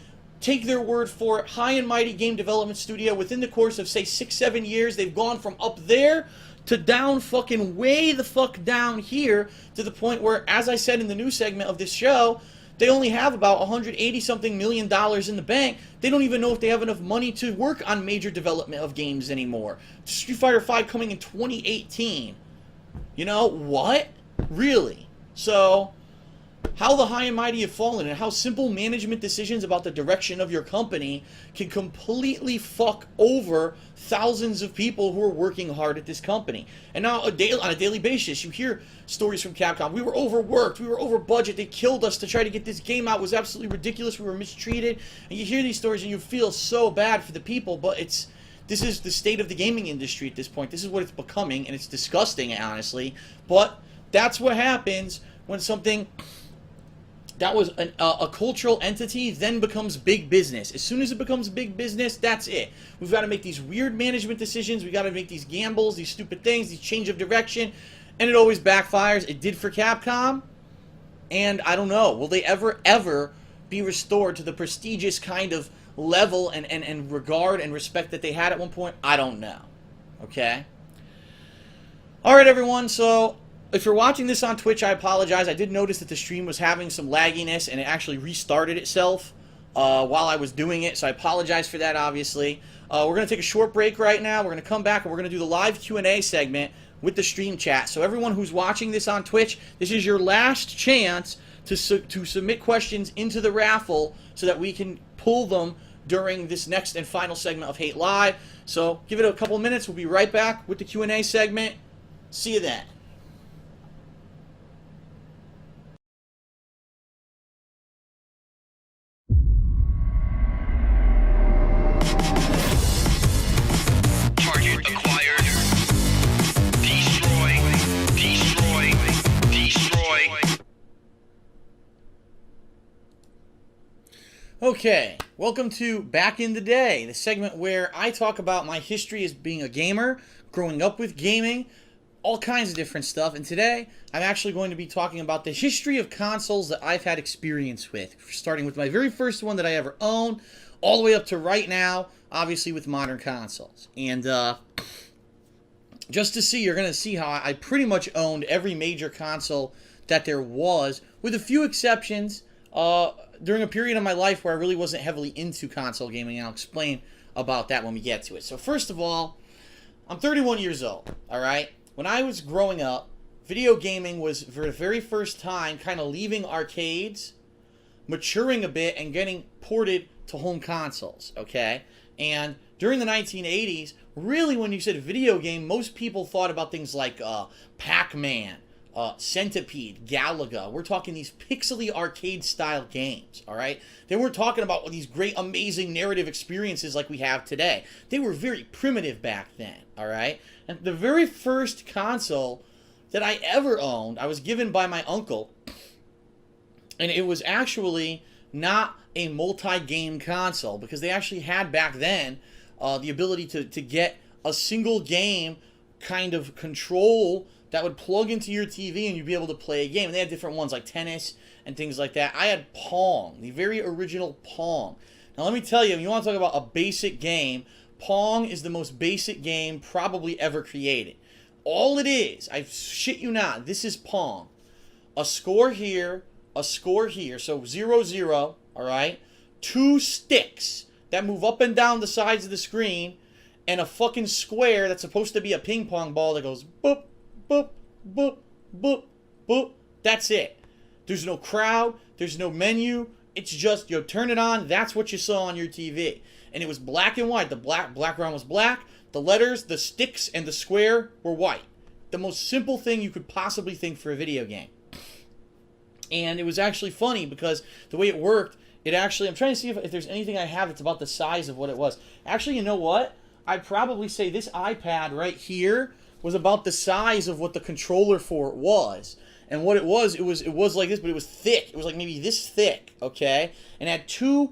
take their word for it, high and mighty game development studio. Within the course of, say, 6-7 years, they've gone from up there to down fucking way the fuck down here to the point where, as I said in the news segment of this show, they only have about $180-something million in the bank. They don't even know if they have enough money to work on major development of games anymore. Street Fighter V coming in 2018. You know, what? Really? So how the high and mighty have fallen and how simple management decisions about the direction of your company can completely fuck over thousands of people who are working hard at this company. And now on a daily basis, you hear stories from Capcom. We were overworked. We were over budget. They killed us to try to get this game out. It was absolutely ridiculous. We were mistreated. And you hear these stories and you feel so bad for the people, but this is the state of the gaming industry at this point. This is what it's becoming, and it's disgusting, honestly. But that's what happens when something that was a cultural entity then becomes big business. As soon as it becomes big business, that's it. We've got to make these weird management decisions. We've got to make these gambles, these stupid things, these change of direction. And it always backfires. It did for Capcom. And I don't know. Will they ever be restored to the prestigious kind of level and regard and respect that they had at one point? I don't know. Okay? Alright, everyone. So if you're watching this on Twitch, I apologize. I did notice that the stream was having some lagginess, and it actually restarted itself while I was doing it, so I apologize for that, obviously. We're going to take a short break right now. We're going to come back, and we're going to do the live Q&A segment with the stream chat. So everyone who's watching this on Twitch, this is your last chance to submit questions into the raffle so that we can pull them during this next and final segment of Hate Live. So give it a couple minutes. We'll be right back with the Q&A segment. See you then. Okay, welcome to Back in the Day, the segment where I talk about my history as being a gamer, growing up with gaming, all kinds of different stuff. And today, I'm actually going to be talking about the history of consoles that I've had experience with, starting with my very first one that I ever owned, all the way up to right now, obviously with modern consoles. And just to see, you're going to see how I pretty much owned every major console that there was, with a few exceptions, during a period of my life where I really wasn't heavily into console gaming, and I'll explain about that when we get to it. So first of all, I'm 31 years old, alright? When I was growing up, video gaming was, for the very first time, kind of leaving arcades, maturing a bit, and getting ported to home consoles, okay? And during the 1980s, really when you said video game, most people thought about things like Pac-Man, Centipede, Galaga. We're talking these pixely arcade-style games, all right? They weren't talking about these great, amazing narrative experiences like we have today. They were very primitive back then, all right? And the very first console that I ever owned, I was given by my uncle, and it was actually not a multi-game console, because they actually had back then the ability to get a single game kind of control that would plug into your TV and you'd be able to play a game. And they had different ones like tennis and things like that. I had Pong, the very original Pong. Now let me tell you, if you want to talk about a basic game, Pong is the most basic game probably ever created. All it is, I shit you not, this is Pong. A score here, so 0-0, alright? 2 sticks that move up and down the sides of the screen, and a fucking square that's supposed to be a ping pong ball that goes boop, boop, boop, boop, boop. That's it. There's no crowd. There's no menu. It's just, you turn it on. That's what you saw on your TV. And it was black and white. The background was black. The letters, the sticks, and the square were white. The most simple thing you could possibly think for a video game. And it was actually funny because the way it worked, it actually, I'm trying to see if there's anything I have that's about the size of what it was. Actually, you know what? I'd probably say this iPad right here was about the size of what the controller for it was. And what it was like this, but it was thick. It was like maybe this thick, okay? And it had 2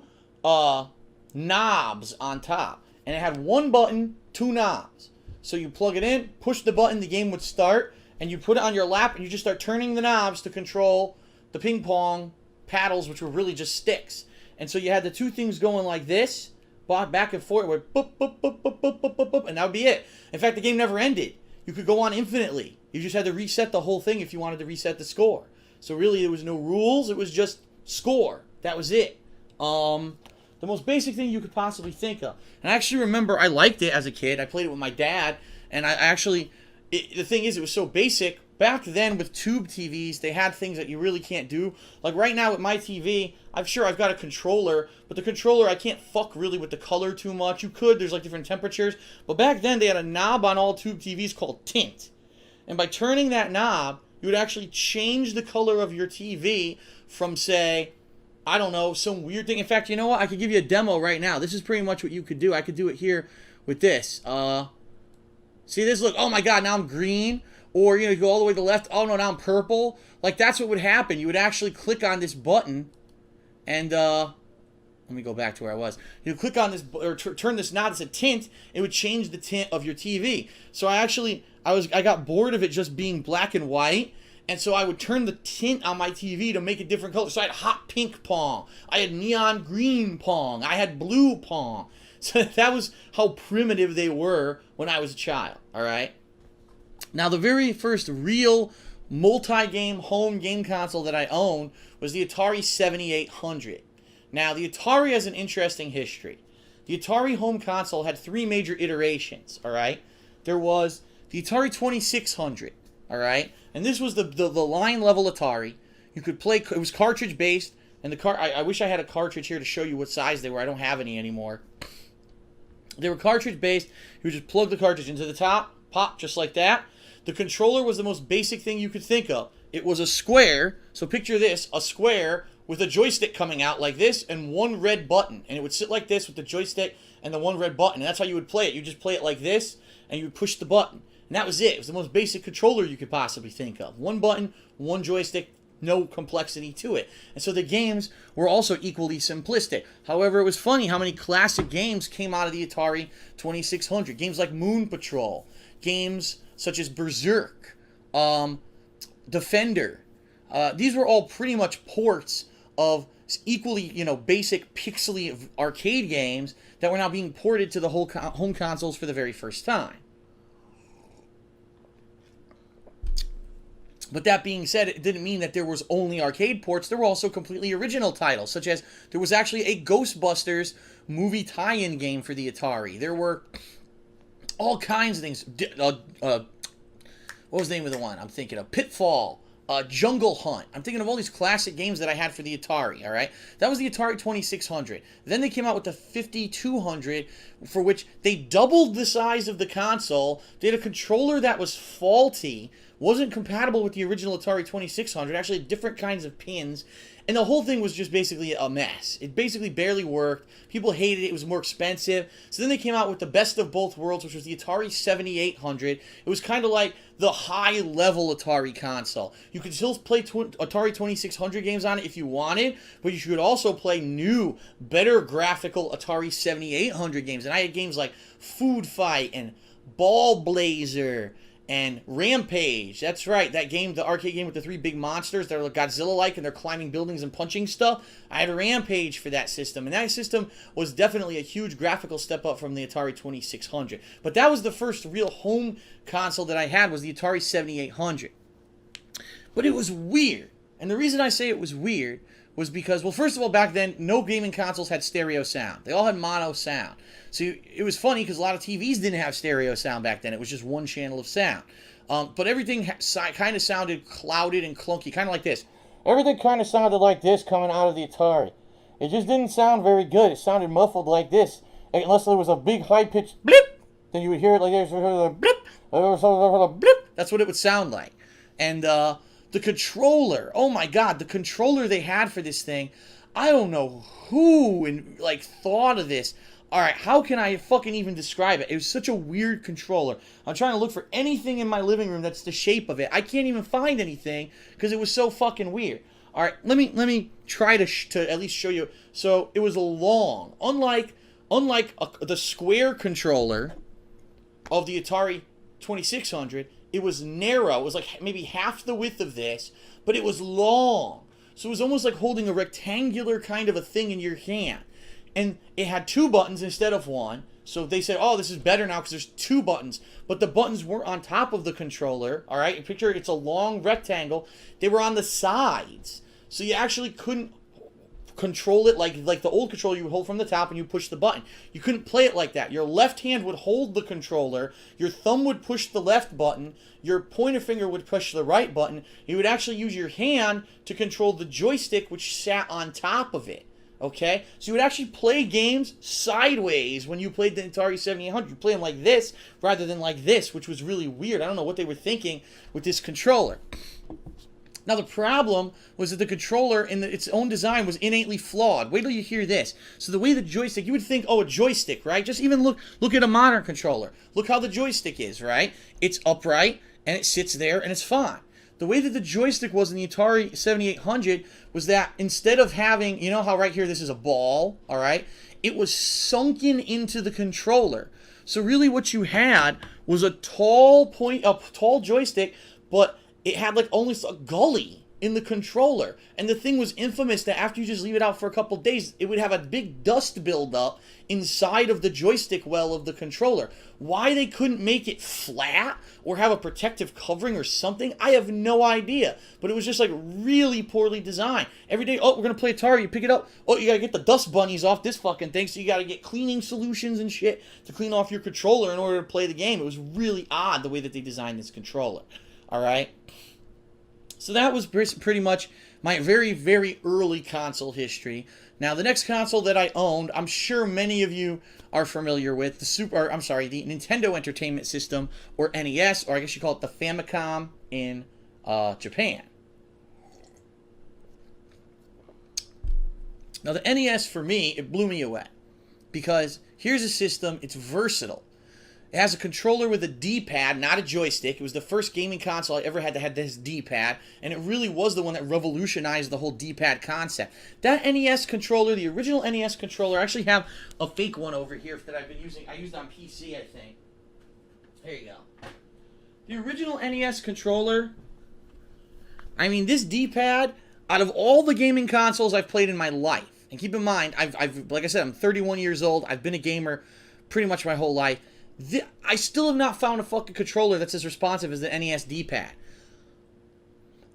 knobs on top. And it had 1 button, 2 knobs. So you plug it in, push the button, the game would start, and you put it on your lap, and you just start turning the knobs to control the ping pong paddles, which were really just sticks. And so you had the 2 things going like this, back and forth, went boop, boop, boop, boop, boop, boop, boop, boop, and that would be it. In fact, the game never ended. You could go on infinitely. You just had to reset the whole thing if you wanted to reset the score. So really, there was no rules. It was just score. That was it. The most basic thing you could possibly think of. And I actually remember I liked it as a kid. I played it with my dad. And I actually, the thing is, it was so basic, back then with tube TVs, they had things that you really can't do. Like right now with my TV, I'm sure I've got a controller, but the controller, I can't fuck really with the color too much. You could, there's like different temperatures. But back then, they had a knob on all tube TVs called tint. And by turning that knob, you would actually change the color of your TV from, say, I don't know, some weird thing. In fact, you know what? I could give you a demo right now. This is pretty much what you could do. I could do it here with this. See this? Look, oh my god, now I'm green. Or, you go all the way to the left. Oh no, now I'm purple. Like, that's what would happen. You would actually click on this button. And, let me go back to where I was. You click on this, or turn this knob, it's a tint. It would change the tint of your TV. So I got bored of it just being black and white. And so I would turn the tint on my TV to make a different color. So I had hot pink Pong. I had neon green Pong. I had blue Pong. So that was how primitive they were when I was a child, all right? Now, the very first real multi-game home game console that I owned was the Atari 7800. Now, the Atari has an interesting history. The Atari home console had three major iterations, all right? There was the Atari 2600, all right? And this was the line-level Atari. You could play, it was cartridge-based, and I wish I had a cartridge here to show you what size they were. I don't have any anymore. They were cartridge-based. You would just plug the cartridge into the top, pop, just like that. The controller was the most basic thing you could think of. It was a square, so picture this, a square with a joystick coming out like this and one red button. And it would sit like this with the joystick and the one red button. And that's how you would play it. You just play it like this, and you would push the button. And that was it. It was the most basic controller you could possibly think of. One button, one joystick, no complexity to it. And so the games were also equally simplistic. However, it was funny how many classic games came out of the Atari 2600. Games like Moon Patrol, games such as Berserk, Defender. These were all pretty much ports of equally, basic pixely arcade games that were now being ported to the whole home consoles for the very first time. But that being said, it didn't mean that there was only arcade ports. There were also completely original titles, such as there was actually a Ghostbusters movie tie-in game for the Atari. There were all kinds of things. What was the name of the one I'm thinking of? Pitfall. Jungle Hunt. I'm thinking of all these classic games that I had for the Atari, all right? That was the Atari 2600. Then they came out with the 5200, for which they doubled the size of the console. They had a controller that was faulty, wasn't compatible with the original Atari 2600, actually had different kinds of pins, and the whole thing was just basically a mess. It basically barely worked. People hated it. It was more expensive. So then they came out with the best of both worlds, which was the Atari 7800. It was kind of like the high-level Atari console. You could still play Atari 2600 games on it if you wanted, but you could also play new, better graphical Atari 7800 games. And I had games like Food Fight and Ball Blazer and Rampage. That's right, that game, the arcade game with the three big monsters that are Godzilla-like and they're climbing buildings and punching stuff. I had a Rampage for that system, and that system was definitely a huge graphical step up from the Atari 2600. But that was the first real home console that I had, was the Atari 7800. But it was weird, and the reason I say it was weird was because, well, first of all, back then, no gaming consoles had stereo sound. They all had mono sound. So it was funny because a lot of TVs didn't have stereo sound back then. It was just one channel of sound. But everything kind of sounded clouded and clunky, kind of like this. Everything kind of sounded like this coming out of the Atari. It just didn't sound very good. It sounded muffled like this. Unless there was a big high-pitched blip, then you would hear it like this. Blip. That's what it would sound like. And the controller, oh my god, the controller they had for this thing, I don't know who thought of this. Alright, how can I fucking even describe it? It was such a weird controller. I'm trying to look for anything in my living room that's the shape of it. I can't even find anything because it was so fucking weird. Alright, let me try to at least show you. So, it was long. Unlike the square controller of the Atari 2600, it was narrow. It was like maybe half the width of this, but it was long. So it was almost like holding a rectangular kind of a thing in your hand. And it had two buttons instead of one. So they said, oh, this is better now because there's two buttons. But the buttons weren't on top of the controller. All right, picture it's a long rectangle. They were on the sides. So you actually couldn't control it like the old controller. You would hold from the top and you push the button. You couldn't play it like that. Your left hand would hold the controller, your thumb would push the left button, your pointer finger would push the right button. You would actually use your hand to control the joystick, which sat on top of it. Okay, so you would actually play games sideways when you played the Atari 7800. You play them like this rather than like this, which was really weird. I don't know what they were thinking with this controller. Now, the problem was that the controller in its own design was innately flawed. Wait till you hear this. So the way the joystick, you would think, oh, a joystick, right? Just even look at a modern controller. Look how the joystick is, right? It's upright, and it sits there, and it's fine. The way that the joystick was in the Atari 7800 was that instead of having, you know how right here this is a ball, all right? It was sunken into the controller. So really what you had was a tall joystick, but it had like almost a gully in the controller. And the thing was infamous that after you just leave it out for a couple days, it would have a big dust buildup inside of the joystick well of the controller. Why they couldn't make it flat or have a protective covering or something, I have no idea. But it was just like really poorly designed. Every day, oh, we're going to play Atari, you pick it up, oh, you got to get the dust bunnies off this fucking thing, so you got to get cleaning solutions and shit to clean off your controller in order to play the game. It was really odd the way that they designed this controller. Alright? So that was pretty much my very, very early console history. Now, the next console that I owned, I'm sure many of you are familiar with, the Nintendo Entertainment System, or NES, or I guess you call it the Famicom in Japan. Now, the NES, for me, it blew me away. Because here's a system, it's versatile. It has a controller with a D-pad, not a joystick. It was the first gaming console I ever had that had this D-pad, and it really was the one that revolutionized the whole D-pad concept. That NES controller, the original NES controller, I actually have a fake one over here that I've been using. I used it on PC, I think. There you go. The original NES controller, I mean, this D-pad, out of all the gaming consoles I've played in my life, and keep in mind, I've like I said, I'm 31 years old. I've been a gamer pretty much my whole life. I still have not found a fucking controller that's as responsive as the NES D-pad.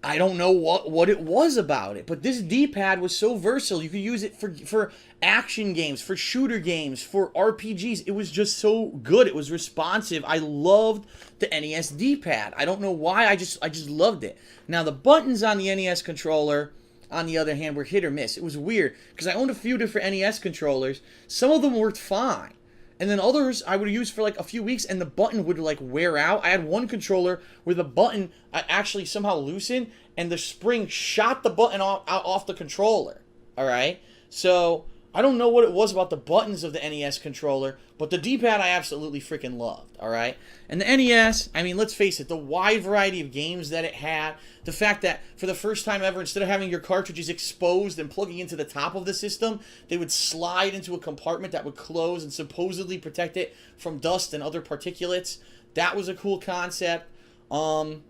I don't know what it was about it, but this D-pad was so versatile. You could use it for action games, for shooter games, for RPGs. It was just so good. It was responsive. I loved the NES D-pad. I don't know why. I just loved it. Now, the buttons on the NES controller, on the other hand, were hit or miss. It was weird, because I owned a few different NES controllers. Some of them worked fine. And then others I would use for like a few weeks, and the button would like wear out. I had one controller where the button actually somehow loosened, and the spring shot the button off the controller. Alright? So, I don't know what it was about the buttons of the NES controller, but the D-pad I absolutely freaking loved. Alright? And the NES, I mean, let's face it, the wide variety of games that it had, the fact that for the first time ever, instead of having your cartridges exposed and plugging into the top of the system, they would slide into a compartment that would close and supposedly protect it from dust and other particulates. That was a cool concept. Of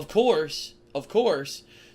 course,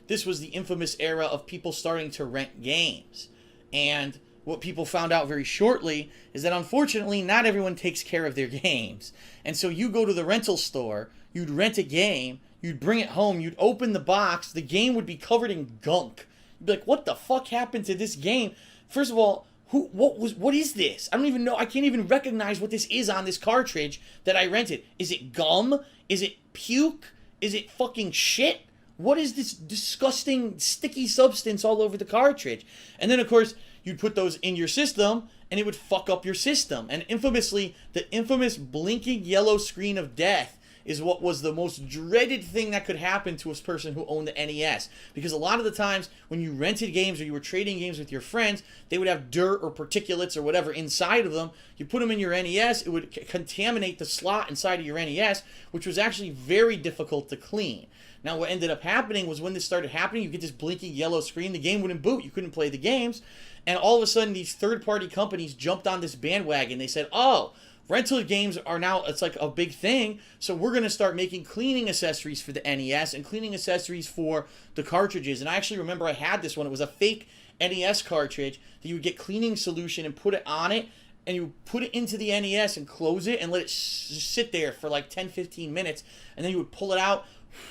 this was the infamous era of people starting to rent games. And what people found out very shortly is that unfortunately not everyone takes care of their games. And so you go to the rental store, you'd rent a game, you'd bring it home, you'd open the box, the game would be covered in gunk. You'd be like, what the fuck happened to this game? First of all, what is this? I don't even know. I can't even recognize what this is on this cartridge that I rented. Is it gum? Is it puke? Is it fucking shit? What is this disgusting sticky substance all over the cartridge? And then, of course, you'd put those in your system, and it would fuck up your system. And infamously, the infamous blinking yellow screen of death is what was the most dreaded thing that could happen to a person who owned the NES. Because a lot of the times, when you rented games or you were trading games with your friends, they would have dirt or particulates or whatever inside of them. You put them in your NES, it would contaminate the slot inside of your NES, which was actually very difficult to clean. Now, what ended up happening was when this started happening, you get this blinking yellow screen, the game wouldn't boot, you couldn't play the games, and all of a sudden, these third-party companies jumped on this bandwagon. They said, oh, rental games are now, it's like a big thing, so we're going to start making cleaning accessories for the NES and cleaning accessories for the cartridges. And I actually remember I had this one. It was a fake NES cartridge that you would get cleaning solution and put it on it, and you put it into the NES and close it and let it sit there for like 10-15 minutes, and then you would pull it out,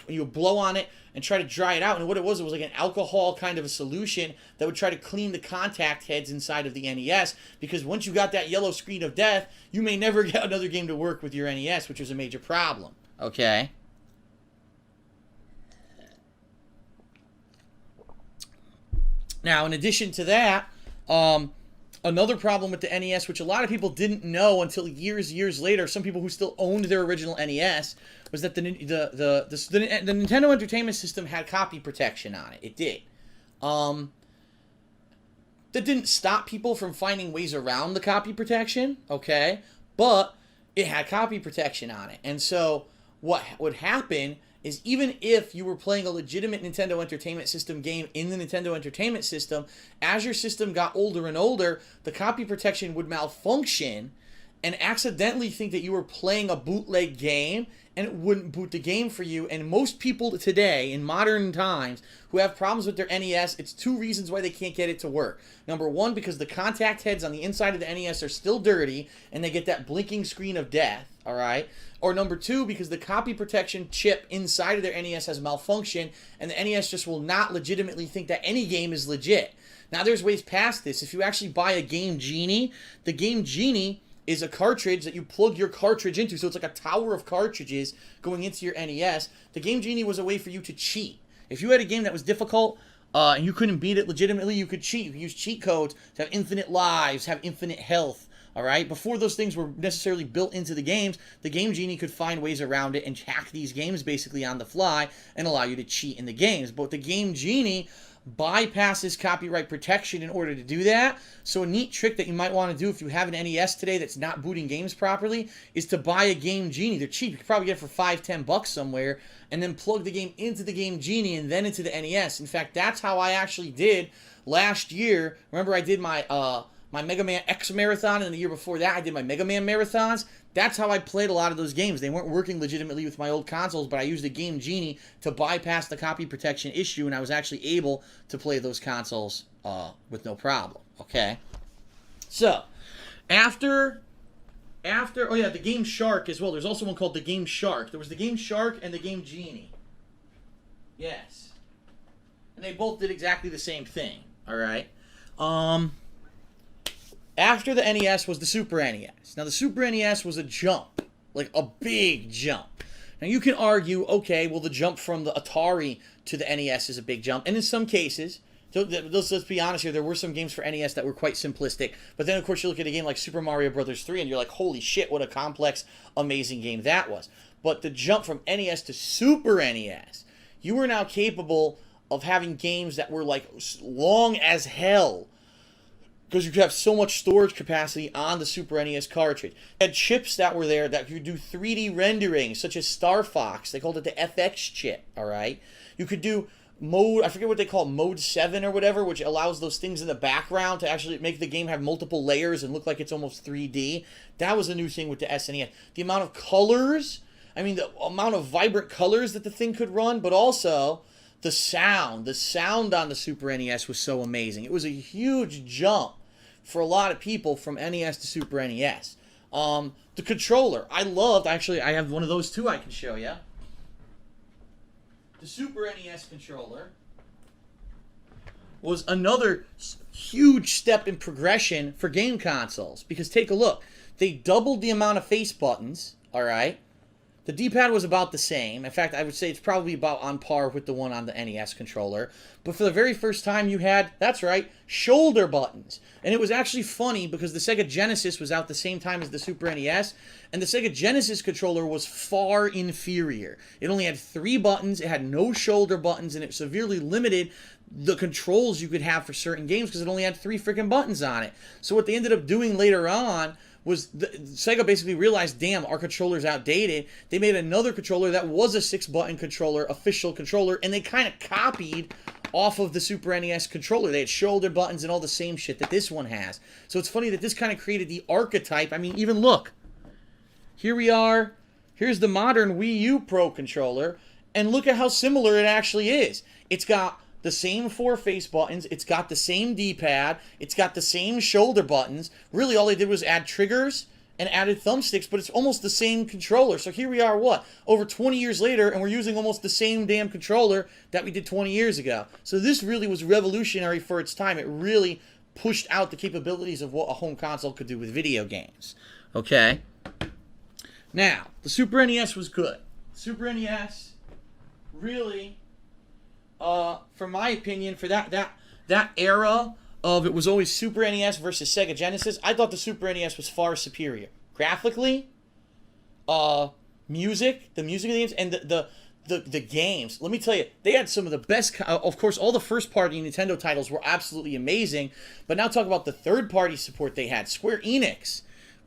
and you would blow on it and try to dry it out. And what it was like an alcohol kind of a solution that would try to clean the contact heads inside of the NES, because once you got that yellow screen of death, you may never get another game to work with your NES, which was a major problem. Okay? Now, in addition to that, another problem with the NES, which a lot of people didn't know until years later, some people who still owned their original NES, was that the Nintendo Entertainment System had copy protection on it. It did. That didn't stop people from finding ways around the copy protection, okay? But it had copy protection on it. And so what would happen is, even if you were playing a legitimate Nintendo Entertainment System game in the Nintendo Entertainment System, as your system got older and older, the copy protection would malfunction and accidentally think that you were playing a bootleg game, and it wouldn't boot the game for you. And most people today, in modern times, who have problems with their NES, it's two reasons why they can't get it to work. Number one, because the contact heads on the inside of the NES are still dirty, and they get that blinking screen of death, alright? Or number two, because the copy protection chip inside of their NES has malfunctioned, and the NES just will not legitimately think that any game is legit. Now, there's ways past this. If you actually buy a Game Genie, the Game Genie is a cartridge that you plug your cartridge into, so it's like a tower of cartridges going into your NES. The Game Genie was a way for you to cheat. If you had a game that was difficult and you couldn't beat it legitimately, you could cheat. You could use cheat codes to have infinite lives, have infinite health, alright? Before those things were necessarily built into the games, the Game Genie could find ways around it and hack these games basically on the fly and allow you to cheat in the games. But the Game Genie bypasses copyright protection in order to do that. So a neat trick that you might want to do if you have an NES today that's not booting games properly is to buy a Game Genie. They're cheap. You could probably get it for $5-10 somewhere, and then plug the game into the Game Genie and then into the NES. In fact, that's how I actually did last year. Remember, I did my my Mega Man X marathon, and the year before that I did my Mega Man marathons. That's how I played a lot of those games. They weren't working legitimately with my old consoles, but I used a Game Genie to bypass the copy protection issue, and I was actually able to play those consoles with no problem. Okay? So, after oh yeah, the Game Shark as well. There's also one called the Game Shark. There was the Game Shark and the Game Genie. Yes. And they both did exactly the same thing. Alright? After the NES was the Super NES. Now, the Super NES was a jump. Like, a big jump. Now, you can argue, okay, well, the jump from the Atari to the NES is a big jump. And in some cases, let's be honest here, there were some games for NES that were quite simplistic. But then, of course, you look at a game like Super Mario Bros. 3, and you're like, holy shit, what a complex, amazing game that was. But the jump from NES to Super NES, you were now capable of having games that were, like, long as hell, because you could have so much storage capacity on the Super NES cartridge. You had chips that were there that could do 3D rendering, such as Star Fox. They called it the FX chip, alright? You could do mode, I forget what they call it, mode 7 or whatever, which allows those things in the background to actually make the game have multiple layers and look like it's almost 3D. That was a new thing with the SNES. The amount of colors, I mean, the amount of vibrant colors that the thing could run, but also the sound on the Super NES was so amazing. It was a huge jump for a lot of people from NES to Super NES. The controller, I loved, actually, I have one of those too I can show you. The Super NES controller was another huge step in progression for game consoles. Because take a look, they doubled the amount of face buttons, alright? The D-pad was about the same. In fact, I would say it's probably about on par with the one on the NES controller. But for the very first time, you had, that's right, shoulder buttons. And it was actually funny because the Sega Genesis was out the same time as the Super NES, and the Sega Genesis controller was far inferior. It only had 3 buttons, it had no shoulder buttons, and it severely limited the controls you could have for certain games because it only had 3 freaking buttons on it. So what they ended up doing later on was Sega basically realized, damn, our controller's outdated. They made another controller that was a 6-button controller, official controller, and they kind of copied off of the Super NES controller. They had shoulder buttons and all the same shit that this one has. So it's funny that this kind of created the archetype. I mean, even look. Here we are. Here's the modern Wii U Pro controller, and look at how similar it actually is. It's got the same 4 face buttons, it's got the same D-pad, it's got the same shoulder buttons. Really, all they did was add triggers and added thumbsticks, but it's almost the same controller. So here we are, what, over 20 years later, and we're using almost the same damn controller that we did 20 years ago. So this really was revolutionary for its time. It really pushed out the capabilities of what a home console could do with video games. Okay? Now, the Super NES was good. Super NES really, from my opinion, for that era of it was always Super NES versus Sega Genesis, I thought the Super NES was far superior. Graphically, the music of the games, and the games. Let me tell you, they had some of the best, of course, all the first-party Nintendo titles were absolutely amazing, but now talk about the third-party support they had. Square Enix,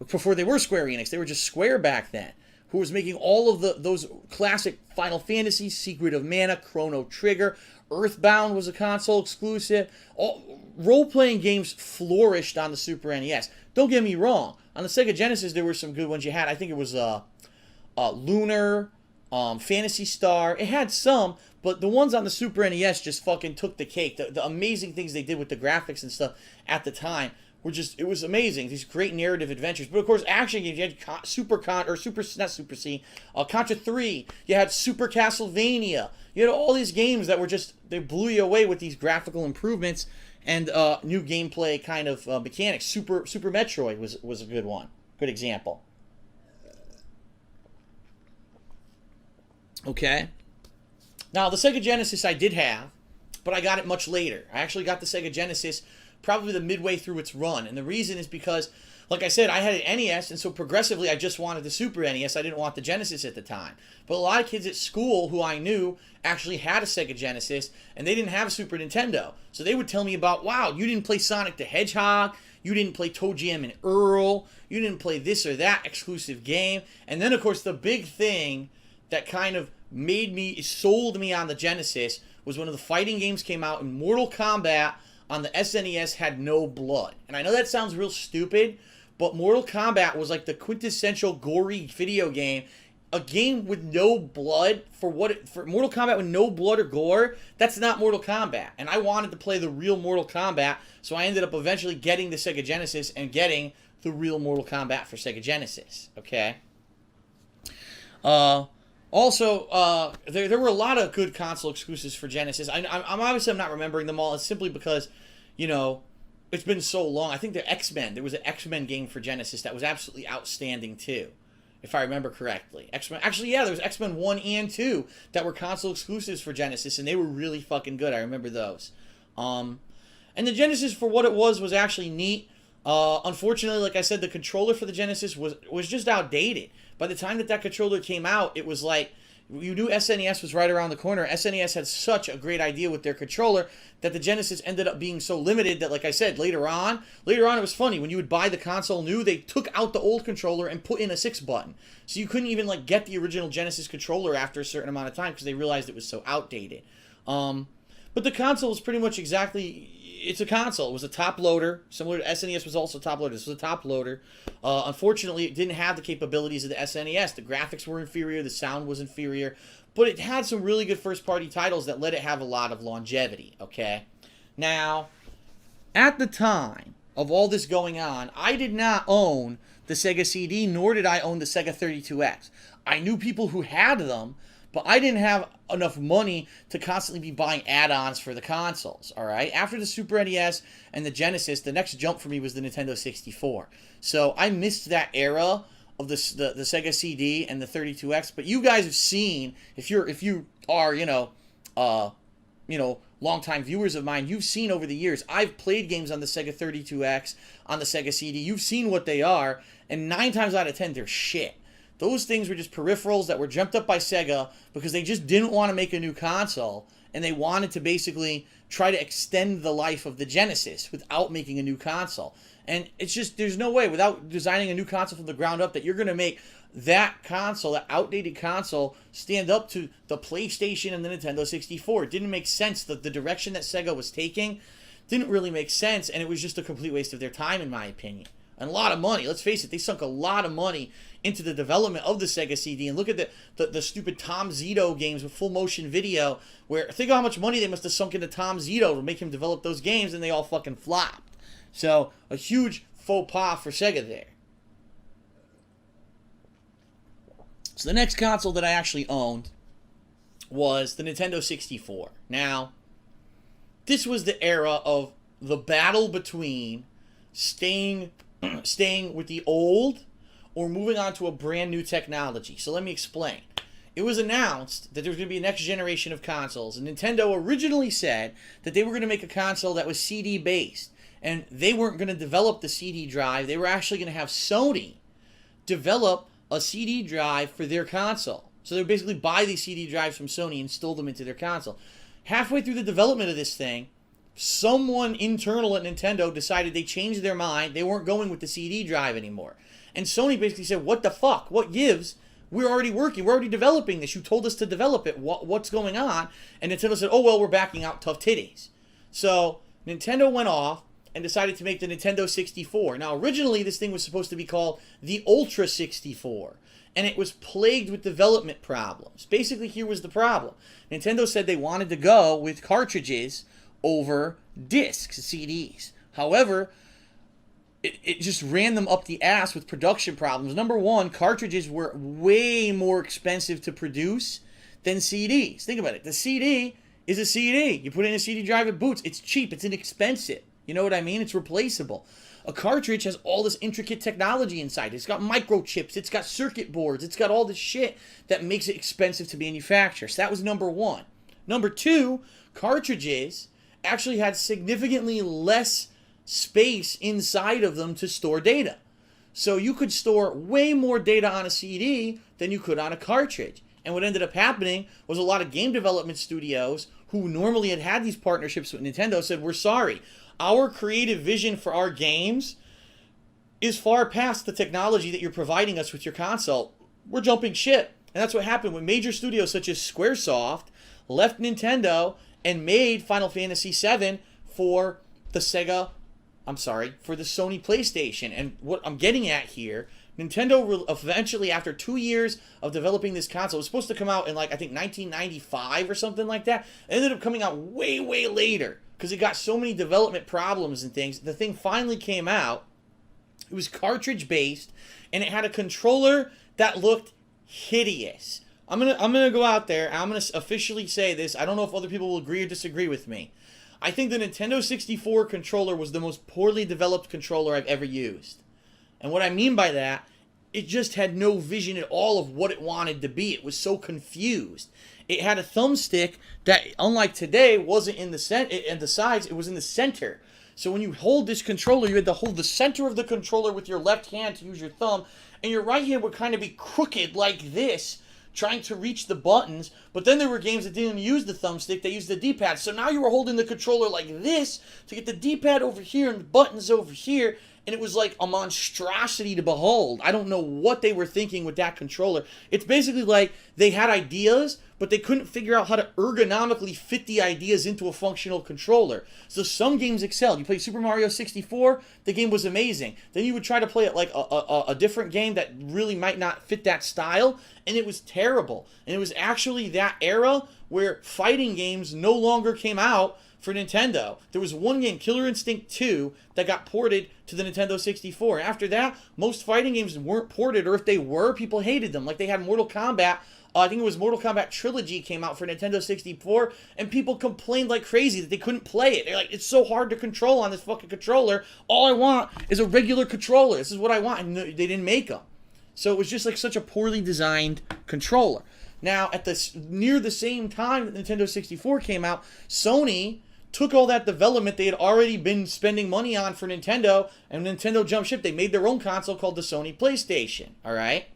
before they were Square Enix, they were just Square back then, who was making all of those classic Final Fantasy, Secret of Mana, Chrono Trigger, Earthbound was a console exclusive. All role-playing games flourished on the Super NES. Don't get me wrong. On the Sega Genesis, there were some good ones you had. I think it was Lunar, Phantasy Star. It had some, but the ones on the Super NES just fucking took the cake. The amazing things they did with the graphics and stuff at the time were just, it was amazing. These great narrative adventures. But of course, action games, you had Contra 3. You had Super Castlevania. You had all these games that were just, they blew you away with these graphical improvements and new gameplay kind of mechanics. Super Metroid was a good one. Good example. Okay. Now, the Sega Genesis I did have, but I got it much later. I actually got the Sega Genesis probably the midway through its run. And the reason is because, like I said, I had an NES, and so progressively I just wanted the Super NES. I didn't want the Genesis at the time. But a lot of kids at school who I knew actually had a Sega Genesis, and they didn't have a Super Nintendo. So they would tell me about, wow, you didn't play Sonic the Hedgehog, you didn't play Toe Jam and Earl, you didn't play this or that exclusive game. And then, of course, the big thing that kind of sold me on the Genesis was when the fighting games came out, and Mortal Kombat on the SNES had no blood. And I know that sounds real stupid, but Mortal Kombat was like the quintessential gory video game. A game with no blood, for Mortal Kombat with no blood or gore, that's not Mortal Kombat. And I wanted to play the real Mortal Kombat, so I ended up eventually getting the Sega Genesis and getting the real Mortal Kombat for Sega Genesis. Okay? Also, there were a lot of good console exclusives for Genesis. I'm obviously not remembering them all. It's simply because, you know, it's been so long. I think the X-Men. There was an X-Men game for Genesis that was absolutely outstanding too, if I remember correctly. X-Men. Actually, yeah, there was X-Men 1 and 2 that were console exclusives for Genesis, and they were really fucking good. I remember those. And the Genesis, for what it was actually neat. Unfortunately, like I said, the controller for the Genesis was just outdated. By the time that controller came out, it was like, you knew SNES was right around the corner. SNES had such a great idea with their controller that the Genesis ended up being so limited that, like I said, later on it was funny. When you would buy the console new, they took out the old controller and put in a 6-button. So you couldn't even like get the original Genesis controller after a certain amount of time because they realized it was so outdated. But the console was pretty much exactly... It's a console. It was a top loader. Similar to SNES was also a top loader. This was a top loader. Unfortunately, it didn't have the capabilities of the SNES. The graphics were inferior. The sound was inferior. But it had some really good first-party titles that let it have a lot of longevity, okay? Now, at the time of all this going on, I did not own the Sega CD, nor did I own the Sega 32X. I knew people who had them, but I didn't have enough money to constantly be buying add-ons for the consoles, all right? After the Super NES and the Genesis, the next jump for me was the Nintendo 64. So I missed that era of the Sega CD and the 32X, but you guys have seen, if you are, longtime viewers of mine, you've seen over the years, I've played games on the Sega 32X, on the Sega CD. You've seen what they are, and 9 times out of 10, they're shit. Those things were just peripherals that were jumped up by Sega because they just didn't want to make a new console, and they wanted to basically try to extend the life of the Genesis without making a new console. And it's just, there's no way, without designing a new console from the ground up, that you're going to make that console, that outdated console, stand up to the PlayStation and the Nintendo 64. It didn't make sense. The direction that Sega was taking didn't really make sense, and it was just a complete waste of their time, in my opinion. And a lot of money. Let's face it, they sunk a lot of money into the development of the Sega CD. And look at the stupid Tom Zito games with full motion video, where think of how much money they must have sunk into Tom Zito to make him develop those games, and they all fucking flopped. So, a huge faux pas for Sega there. So the next console that I actually owned was the Nintendo 64. Now, this was the era of the battle between staying with the old or moving on to a brand new technology. So let me explain. It was announced that there was going to be a next generation of consoles, and Nintendo originally said that they were going to make a console that was CD based, and they weren't going to develop the CD drive. They were actually going to have Sony develop a CD drive for their console. So they would basically buy these CD drives from Sony and install them into their console. Halfway through the development of this thing, someone internal at Nintendo decided they changed their mind. They weren't going with the CD drive anymore. And Sony basically said, what the fuck? What gives? We're already working. We're already developing this. You told us to develop it. What's going on? And Nintendo said, oh, well, we're backing out tough titties. So Nintendo went off and decided to make the Nintendo 64. Now, originally, this thing was supposed to be called the Ultra 64. And it was plagued with development problems. Basically, here was the problem. Nintendo said they wanted to go with cartridges over discs, CDs. However, it just ran them up the ass with production problems. Number one, cartridges were way more expensive to produce than CDs. Think about it. The CD is a CD. You put it in a CD drive, it boots. It's cheap. It's inexpensive. You know what I mean? It's replaceable. A cartridge has all this intricate technology inside. It's got microchips. It's got circuit boards. It's got all this shit that makes it expensive to manufacture. So that was number one. Number two, cartridges actually had significantly less space inside of them to store data. So you could store way more data on a CD than you could on a cartridge. And what ended up happening was a lot of game development studios who normally had these partnerships with Nintendo said, we're sorry, our creative vision for our games is far past the technology that you're providing us with your console. We're jumping ship. And that's what happened when major studios such as Squaresoft left Nintendo and made Final Fantasy VII for the for the Sony PlayStation. And what I'm getting at here, Nintendo eventually, after 2 years of developing this console, it was supposed to come out in like, I think 1995 or something like that. It ended up coming out way, way later because it got so many development problems and things. The thing finally came out. It was cartridge based and it had a controller that looked hideous. I'm gonna go out there and I'm gonna officially say this. I don't know if other people will agree or disagree with me. I think the Nintendo 64 controller was the most poorly developed controller I've ever used. And what I mean by that, it just had no vision at all of what it wanted to be. It was so confused. It had a thumbstick that, unlike today, wasn't in the sides, it was in the center. So when you hold this controller, you had to hold the center of the controller with your left hand to use your thumb, and your right hand would kind of be crooked like this, trying to reach the buttons. But then there were games that didn't use the thumbstick, they used the D-pad. So now you were holding the controller like this to get the D-pad over here and the buttons over here, and it was like a monstrosity to behold. I don't know what they were thinking with that controller. It's basically like they had ideas, but they couldn't figure out how to ergonomically fit the ideas into a functional controller. So some games excelled. You play Super Mario 64, the game was amazing. Then you would try to play it like a different game that really might not fit that style, and it was terrible. And it was actually that era where fighting games no longer came out for Nintendo. There was one game, Killer Instinct 2, that got ported to the Nintendo 64. After that, most fighting games weren't ported, or if they were, people hated them. Like they had Mortal Kombat. I think it was Mortal Kombat Trilogy came out for Nintendo 64, and people complained like crazy that they couldn't play it. They're like, it's so hard to control on this fucking controller. All I want is a regular controller. This is what I want. And they didn't make them. So it was just like such a poorly designed controller. Now, at near the same time that Nintendo 64 came out, Sony took all that development they had already been spending money on for Nintendo, and Nintendo jumped ship. They made their own console called the Sony PlayStation, all right?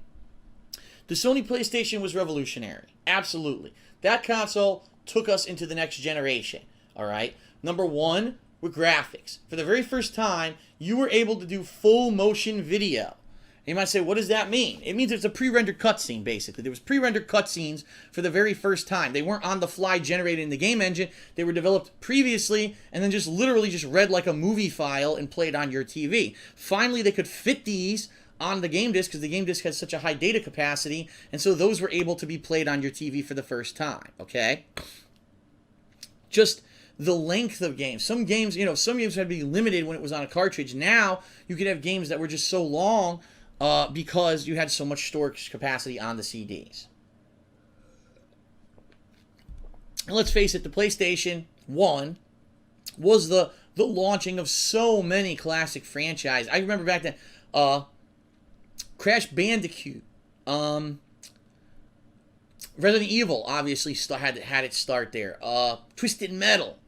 The Sony PlayStation was revolutionary. Absolutely. That console took us into the next generation, all right? Number one, with graphics. For the very first time, you were able to do full motion video. You might say, what does that mean? It means it's a pre-rendered cutscene, basically. There was pre-rendered cutscenes for the very first time. They weren't on the fly generated in the game engine. They were developed previously and then just literally just read like a movie file and played on your TV. Finally, they could fit these on the game disc because the game disc has such a high data capacity, and so those were able to be played on your TV for the first time, okay? Just the length of games. Some games, some games had to be limited when it was on a cartridge. Now, you could have games that were just so long. because you had so much storage capacity on the CDs. And let's face it, the PlayStation 1 was the launching of so many classic franchises. I remember back then, Crash Bandicoot, Resident Evil obviously had its start there. Twisted Metal.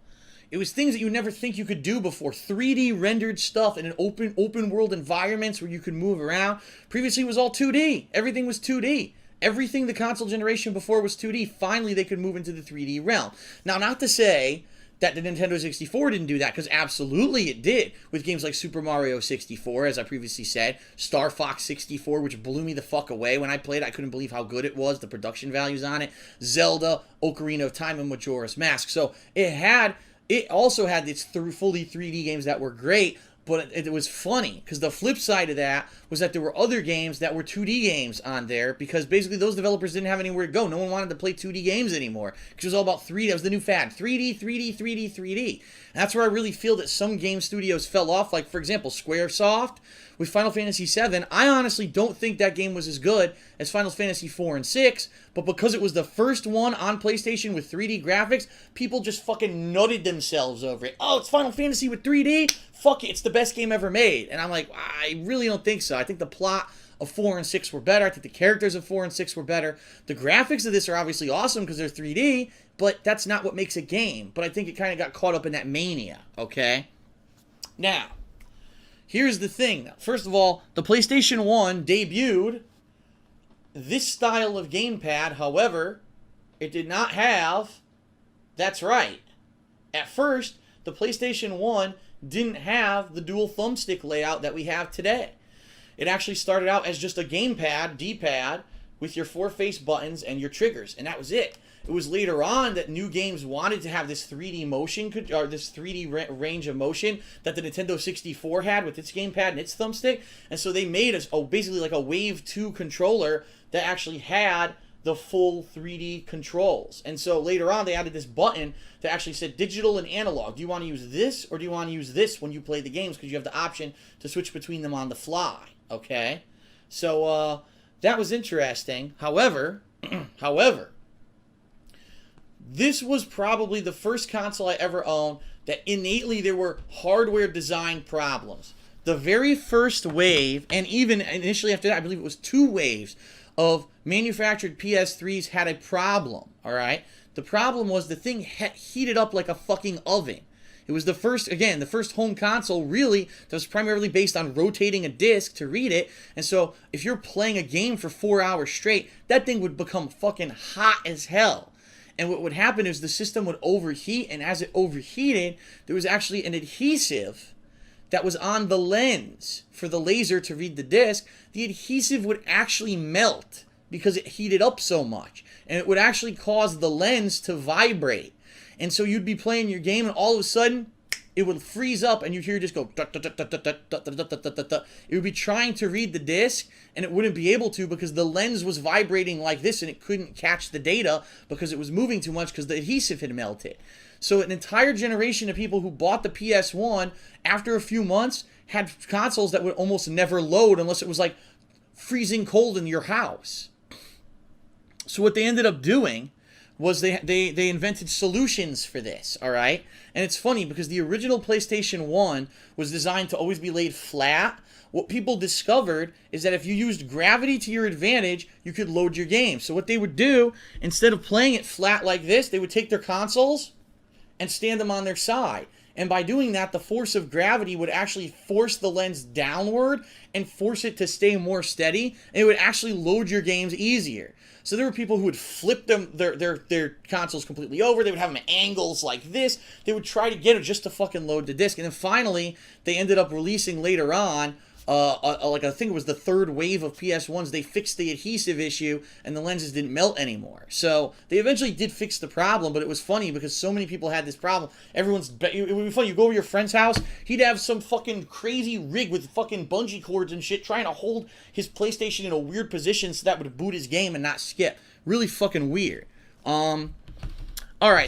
It was things that you would never think you could do before. 3D rendered stuff in an open world environments where you could move around. Previously it was all 2D. Everything was 2D. Everything the console generation before was 2D. Finally they could move into the 3D realm. Now, not to say that the Nintendo 64 didn't do that, because absolutely it did, with games like Super Mario 64, as I previously said, Star Fox 64, which blew me the fuck away when I played it. I couldn't believe how good it was, the production values on it, Zelda, Ocarina of Time, and Majora's Mask. So it also had its fully 3D games that were great, but it was funny, because the flip side of that was that there were other games that were 2D games on there, because basically those developers didn't have anywhere to go. No one wanted to play 2D games anymore, because it was all about 3D. That was the new fad. 3D, 3D, 3D, 3D. And that's where I really feel that some game studios fell off, like, for example, Squaresoft with Final Fantasy VII. I honestly don't think that game was as good as Final Fantasy IV and VI, but because it was the first one on PlayStation with 3D graphics, people just fucking nutted themselves over it. Oh, it's Final Fantasy with 3D? Fuck it, it's the best game ever made. And I'm like, I really don't think so. I think the plot of 4 and 6 were better. I think the characters of 4 and 6 were better. The graphics of this are obviously awesome because they're 3D, but that's not what makes a game. But I think it kind of got caught up in that mania, okay? Now, here's the thing. First of all, the PlayStation 1 debuted this style of gamepad. However, it did not have... That's right. At first, the PlayStation 1 didn't have the dual thumbstick layout that we have today. It actually started out as just a gamepad, D-pad, with your 4 face buttons and your triggers, and that was it. It was later on that new games wanted to have this 3D motion, or this 3D range of motion that the Nintendo 64 had with its gamepad and its thumbstick, and so they made basically like a Wave 2 controller that actually had the full 3D controls. And so later on they added this button that actually said digital and analog. Do you want to use this or do you want to use this when you play the games? Because you have the option to switch between them on the fly. Okay? So that was interesting. However, this was probably the first console I ever owned that innately there were hardware design problems. The very first wave, and even initially after that, I believe it was 2 waves of manufactured PS3s had a problem, all right? The problem was the thing heated up like a fucking oven. It was the first home console really that was primarily based on rotating a disc to read it. And so if you're playing a game for 4 hours straight, that thing would become fucking hot as hell. And what would happen is the system would overheat, and as it overheated, there was actually an adhesive that was on the lens for the laser to read the disc. The adhesive would actually melt because it heated up so much, and it would actually cause the lens to vibrate. And so you'd be playing your game, and all of a sudden it would freeze up, and you'd hear it just go. It would be trying to read the disc, and it wouldn't be able to because the lens was vibrating like this, and it couldn't catch the data because it was moving too much because the adhesive had melted. So an entire generation of people who bought the PS1 after a few months had consoles that would almost never load unless it was like freezing cold in your house. So what they ended up doing was they invented solutions for this, all right? And it's funny because the original PlayStation 1 was designed to always be laid flat. What people discovered is that if you used gravity to your advantage, you could load your game. So what they would do, instead of playing it flat like this, they would take their consoles and stand them on their side. And by doing that, the force of gravity would actually force the lens downward and force it to stay more steady, and it would actually load your games easier. So there were people who would flip their consoles completely over. They would have them at angles like this. They would try to get it just to fucking load the disc. And then finally, they ended up releasing later on, like I think it was the 3rd wave of PS1s, they fixed the adhesive issue and the lenses didn't melt anymore. So they eventually did fix the problem, but it was funny because so many people had this problem. It would be funny. You go over to your friend's house, he'd have some fucking crazy rig with fucking bungee cords and shit trying to hold his PlayStation in a weird position so that would boot his game and not skip. Really fucking weird. Alright,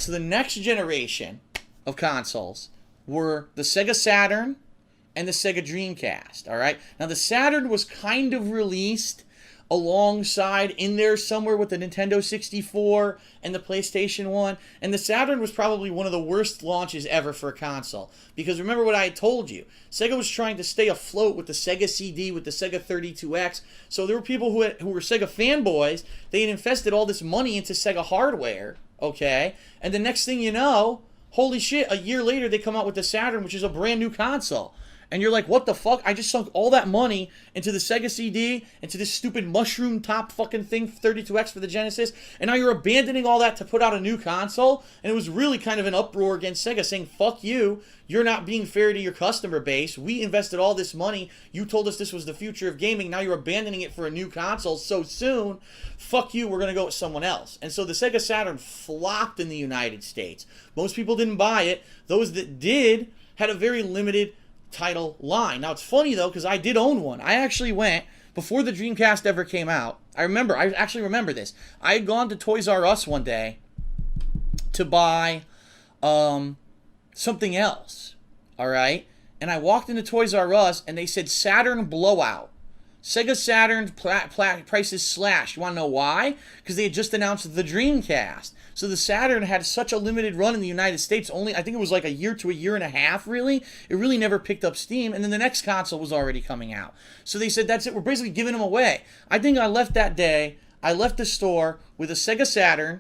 so the next generation of consoles were the Sega Saturn and the Sega Dreamcast, all right? Now, the Saturn was kind of released alongside in there somewhere with the Nintendo 64 and the PlayStation 1, and the Saturn was probably one of the worst launches ever for a console, because remember what I had told you, Sega was trying to stay afloat with the Sega CD, with the Sega 32X, so there were people who were Sega fanboys. They had invested all this money into Sega hardware, okay, and the next thing you know, holy shit, a year later they come out with the Saturn, which is a brand new console. And you're like, what the fuck? I just sunk all that money into the Sega CD, into this stupid mushroom top fucking thing, 32X for the Genesis, and now you're abandoning all that to put out a new console? And it was really kind of an uproar against Sega saying, fuck you, you're not being fair to your customer base. We invested all this money. You told us this was the future of gaming. Now you're abandoning it for a new console so soon. Fuck you, we're going to go with someone else. And so the Sega Saturn flopped in the United States. Most people didn't buy it. Those that did had a very limited title line. Now, it's funny, though, because I did own one. I actually went, before the Dreamcast ever came out, I actually remember this. I had gone to Toys R Us one day to buy something else, all right? And I walked into Toys R Us, and they said Saturn Blowout. Sega Saturn prices slashed. You want to know why? Because they had just announced the Dreamcast. So the Saturn had such a limited run in the United States, only, I think it was like a year to a year and a half, really. It really never picked up steam, and then the next console was already coming out. So they said, that's it, we're basically giving them away. I think I left that day, I left the store with a Sega Saturn,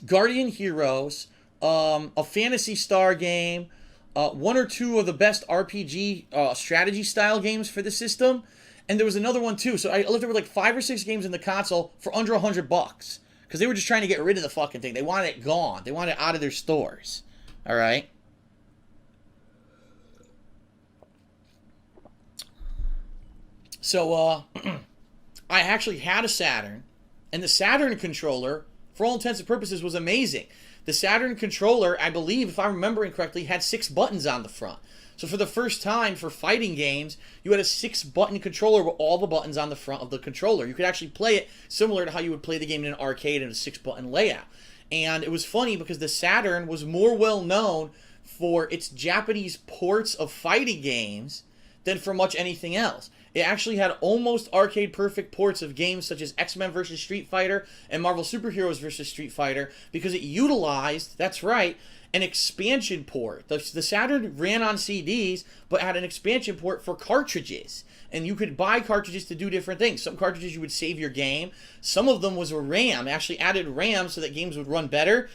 Guardian Heroes, a Phantasy Star game, one or two of the best RPG strategy style games for the system, and there was another one too. So I left there with like 5 or 6 games in the console for under $100, because they were just trying to get rid of the fucking thing. They wanted it gone. They wanted it out of their stores. All right. So I actually had a Saturn, and the Saturn controller, for all intents and purposes, was amazing. The Saturn controller, I believe, if I'm remembering correctly, had 6 buttons on the front. So for the first time for fighting games, you had a 6-button controller with all the buttons on the front of the controller. You could actually play it similar to how you would play the game in an arcade in a 6-button layout. And it was funny because the Saturn was more well known for its Japanese ports of fighting games than for much anything else. It actually had almost arcade-perfect ports of games such as X-Men vs. Street Fighter and Marvel Superheroes vs. Street Fighter because it utilized, that's right, an expansion port. The Saturn ran on CDs, but had an expansion port for cartridges. And you could buy cartridges to do different things. Some cartridges you would save your game. Some of them was a RAM. It actually added RAM so that games would run better.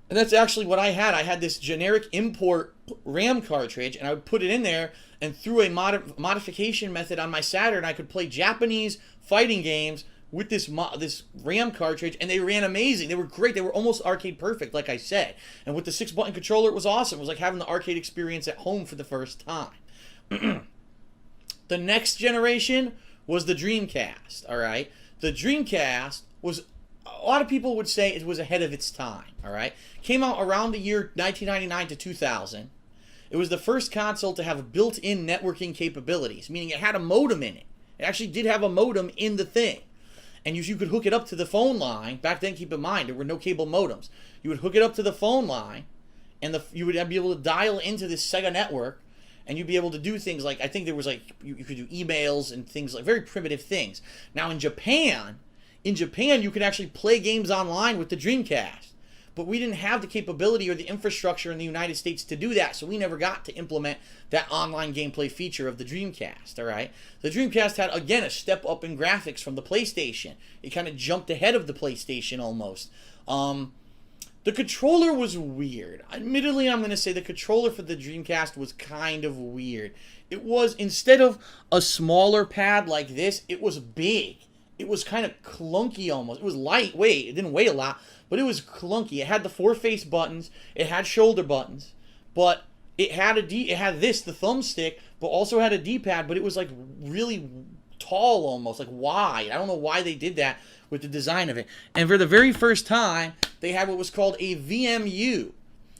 And that's actually what I had. I had this generic import RAM cartridge, and I would put it in there, and through a modification method on my Saturn, I could play Japanese fighting games with this RAM cartridge, and they ran amazing. They were great. They were almost arcade perfect, like I said. And with the 6-button controller, it was awesome. It was like having the arcade experience at home for the first time. The next generation was the Dreamcast, all right? The Dreamcast was, a lot of people would say it was ahead of its time, all right? Came out around the year 1999 to 2000. It was the first console to have built-in networking capabilities, meaning it had a modem in it. It actually did have a modem in the thing. And you could hook it up to the phone line. Back then, keep in mind, there were no cable modems. You would hook it up to the phone line, and you would be able to dial into this Sega network, and you'd be able to do things like, I think there was like, you could do emails and things like, very primitive things. Now in Japan, you could actually play games online with the Dreamcast. But we didn't have the capability or the infrastructure in the United States to do that, so we never got to implement that online gameplay feature of the Dreamcast, all right? The Dreamcast had, again, a step up in graphics from the PlayStation. It kind of jumped ahead of the PlayStation almost. The controller was weird. Admittedly, I'm going to say the controller for the Dreamcast was kind of weird. It was, instead of a smaller pad like this, it was big. It was kind of clunky almost. It was lightweight. It didn't weigh a lot, but it was clunky. It had the 4 face buttons. It had shoulder buttons, but it had the thumbstick, but also had a D-pad, but it was like really tall almost, like wide. I don't know why they did that with the design of it. And for the very first time, they had what was called a VMU.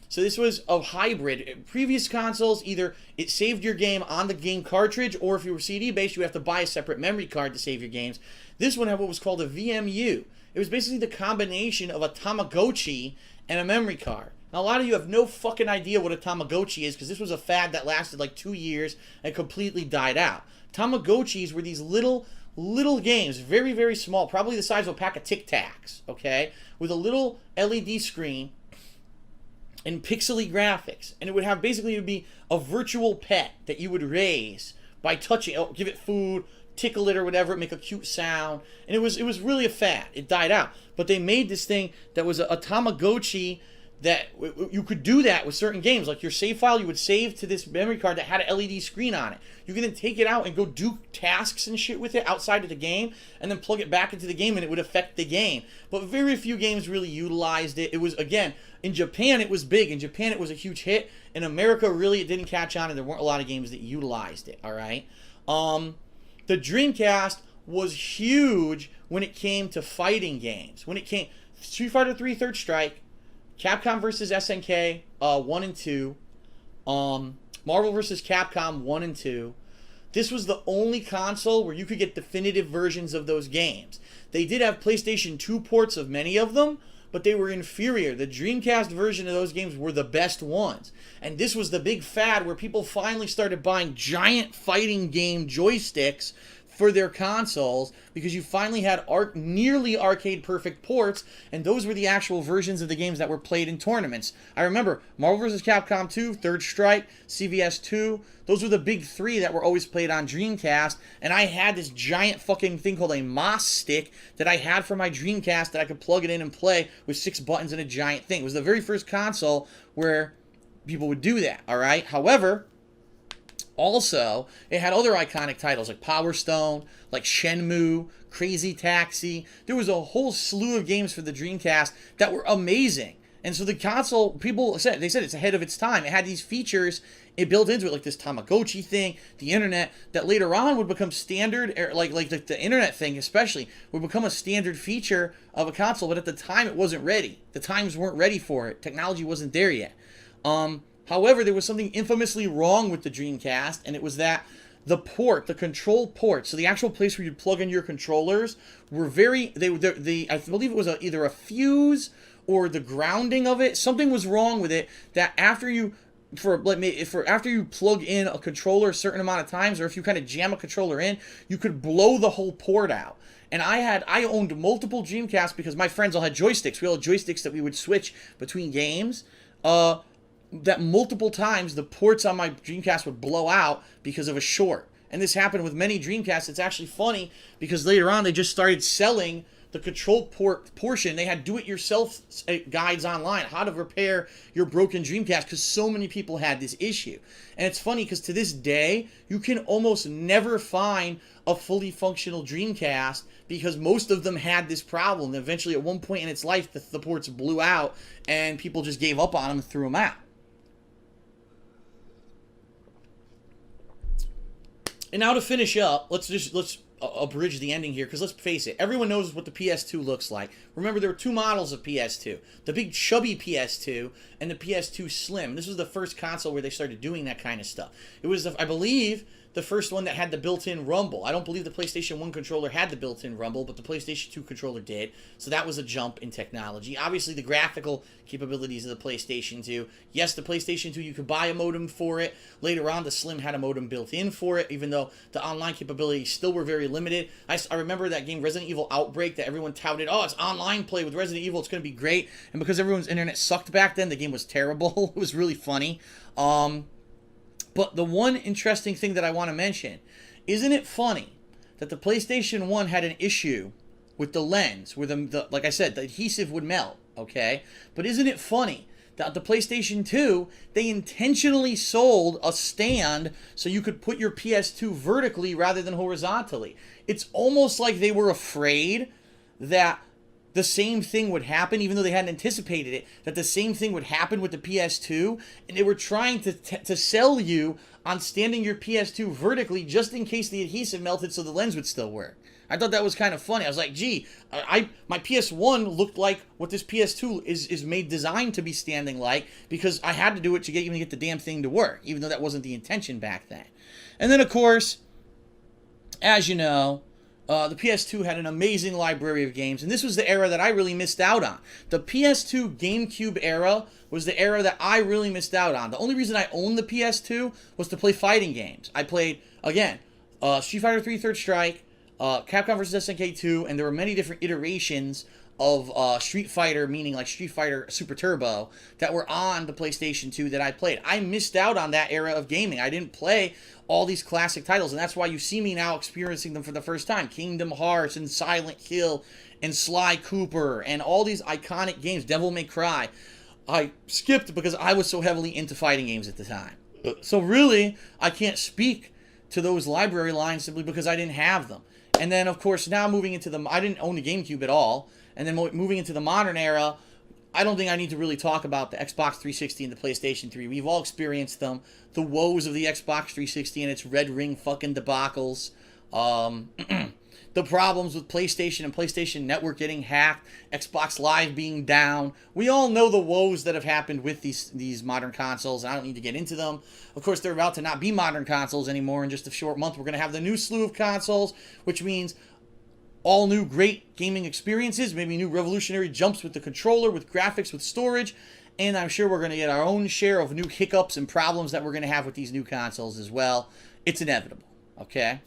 So this was a hybrid. Previous consoles, either it saved your game on the game cartridge, or if you were CD-based, you have to buy a separate memory card to save your games. This one had what was called a VMU. It was basically the combination of a Tamagotchi and a memory card. Now, a lot of you have no fucking idea what a Tamagotchi is because this was a fad that lasted like 2 years and completely died out. Tamagotchis were these little games, very, very small, probably the size of a pack of Tic Tacs, okay, with a little LED screen and pixely graphics. And it would have basically, it would be a virtual pet that you would raise by touching, give it food, tickle it or whatever, make a cute sound. And it was really a fad. It died out. But they made this thing that was a Tamagotchi that you could do that with certain games. Like your save file, you would save to this memory card that had an LED screen on it. You can then take it out and go do tasks and shit with it outside of the game and then plug it back into the game and it would affect the game. But very few games really utilized it. It was, again, in Japan it was big. In Japan it was a huge hit. In America, really, it didn't catch on and there weren't a lot of games that utilized it, all right? The Dreamcast was huge when it came to fighting games. When it came, Street Fighter 3 Third Strike, Capcom vs. SNK 1 and 2, Marvel vs. Capcom 1 and 2. This was the only console where you could get definitive versions of those games. They did have PlayStation 2 ports of many of them, but they were inferior. The Dreamcast version of those games were the best ones. And this was the big fad where people finally started buying giant fighting game joysticks for their consoles because you finally had nearly arcade perfect ports, and those were the actual versions of the games that were played in tournaments. I remember Marvel vs. Capcom 2, Third Strike, CVS 2, those were the big three that were always played on Dreamcast, and I had this giant fucking thing called a MOS stick that I had for my Dreamcast that I could plug it in and play with 6 buttons and a giant thing. It was the very first console where people would do that, alright? However, also, it had other iconic titles like Power Stone, like Shenmue, Crazy Taxi. There was a whole slew of games for the Dreamcast that were amazing. And so the console, people said, it's ahead of its time. It had these features it built into it, like this Tamagotchi thing, the internet, that later on would become standard, like the internet thing especially, would become a standard feature of a console, but at the time it wasn't ready. The times weren't ready for it. Technology wasn't there yet. However, there was something infamously wrong with the Dreamcast, and it was that the control port, so the actual place where you'd plug in your controllers, were I believe it was either a fuse or the grounding of it. Something was wrong with it that after you plug in a controller a certain amount of times, or if you kind of jam a controller in, you could blow the whole port out. And I owned multiple Dreamcasts because my friends all had joysticks. We all had joysticks that we would switch between games. That multiple times the ports on my Dreamcast would blow out because of a short. And this happened with many Dreamcasts. It's actually funny because later on they just started selling the control port portion. They had do-it-yourself guides online, how to repair your broken Dreamcast, because so many people had this issue. And it's funny because to this day, you can almost never find a fully functional Dreamcast because most of them had this problem. And eventually, at one point in its life, the ports blew out and people just gave up on them and threw them out. And now to finish up, let's abridge the ending here, because let's face it, everyone knows what the PS2 looks like. Remember, there were 2 models of PS2. The big chubby PS2 and the PS2 Slim. This was the first console where they started doing that kind of stuff. It was, I believe, the first one that had the built-in rumble. I don't believe the PlayStation 1 controller had the built-in rumble, but the PlayStation 2 controller did. So that was a jump in technology. Obviously, the graphical capabilities of the PlayStation 2. Yes, the PlayStation 2, you could buy a modem for it. Later on, the Slim had a modem built in for it, even though the online capabilities still were very limited. I remember that game Resident Evil Outbreak that everyone touted, oh, it's online play with Resident Evil, it's going to be great. And because everyone's internet sucked back then, the game was terrible. It was really funny. But the one interesting thing that I want to mention, isn't it funny that the PlayStation 1 had an issue with the lens, where like I said, the adhesive would melt, okay? But isn't it funny that the PlayStation 2, they intentionally sold a stand so you could put your PS2 vertically rather than horizontally? It's almost like they were afraid that the same thing would happen, even though they hadn't anticipated it, that the same thing would happen with the PS2, and they were trying to sell you on standing your PS2 vertically just in case the adhesive melted so the lens would still work. I thought that was kind of funny. I was like, gee, my PS1 looked like what this PS2 is designed to be standing like, because I had to do it to even get the damn thing to work, even though that wasn't the intention back then. And then, of course, as you know, the PS2 had an amazing library of games, and this was the era that I really missed out on. The PS2 GameCube era was the era that I really missed out on. The only reason I owned the PS2 was to play fighting games. I played, again, Street Fighter 3 Third Strike, Capcom vs. SNK 2, and there were many different iterations of Street Fighter, meaning like Street Fighter Super Turbo, that were on the PlayStation 2 that I played. I missed out on that era of gaming. I didn't play all these classic titles, and that's why you see me now experiencing them for the first time. Kingdom Hearts and Silent Hill and Sly Cooper and all these iconic games, Devil May Cry. I skipped because I was so heavily into fighting games at the time. So really, I can't speak to those library lines simply because I didn't have them. And then, of course, now moving into I didn't own the GameCube at all. And then moving into the modern era, I don't think I need to really talk about the Xbox 360 and the PlayStation 3. We've all experienced them. The woes of the Xbox 360 and its red ring fucking debacles. The problems with PlayStation and PlayStation Network getting hacked. Xbox Live being down. We all know the woes that have happened with these modern consoles. And I don't need to get into them. Of course, they're about to not be modern consoles anymore. In just a short month, we're going to have the new slew of consoles, which means all new great gaming experiences, maybe new revolutionary jumps with the controller, with graphics, with storage, and I'm sure we're going to get our own share of new hiccups and problems that we're going to have with these new consoles as well. It's inevitable, okay?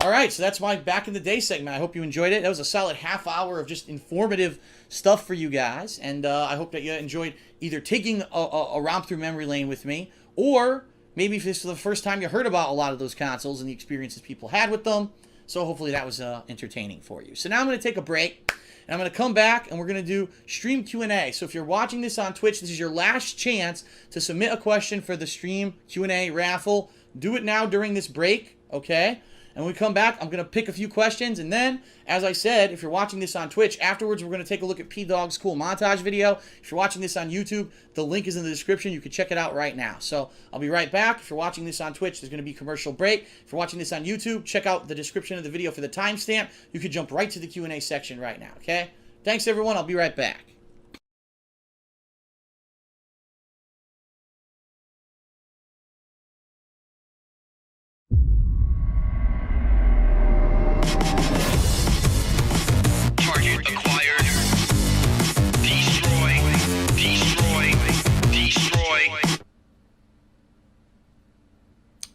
All right, so that's my Back in the Day segment. I hope you enjoyed it. That was a solid half hour of just informative stuff for you guys, and I hope that you enjoyed either taking a romp through memory lane with me, or maybe if this is the first time you heard about a lot of those consoles and the experiences people had with them. So hopefully that was entertaining for you. So now I'm going to take a break, and I'm going to come back, and we're going to do stream Q&A. So if you're watching this on Twitch, this is your last chance to submit a question for the stream Q&A raffle. Do it now during this break, okay? And when we come back, I'm going to pick a few questions, and then, as I said, if you're watching this on Twitch, afterwards we're going to take a look at P-Dog's cool montage video. If you're watching this on YouTube, the link is in the description. You can check it out right now. So I'll be right back. If you're watching this on Twitch, there's going to be a commercial break. If you're watching this on YouTube, check out the description of the video for the timestamp. You can jump right to the Q&A section right now, okay? Thanks, everyone. I'll be right back.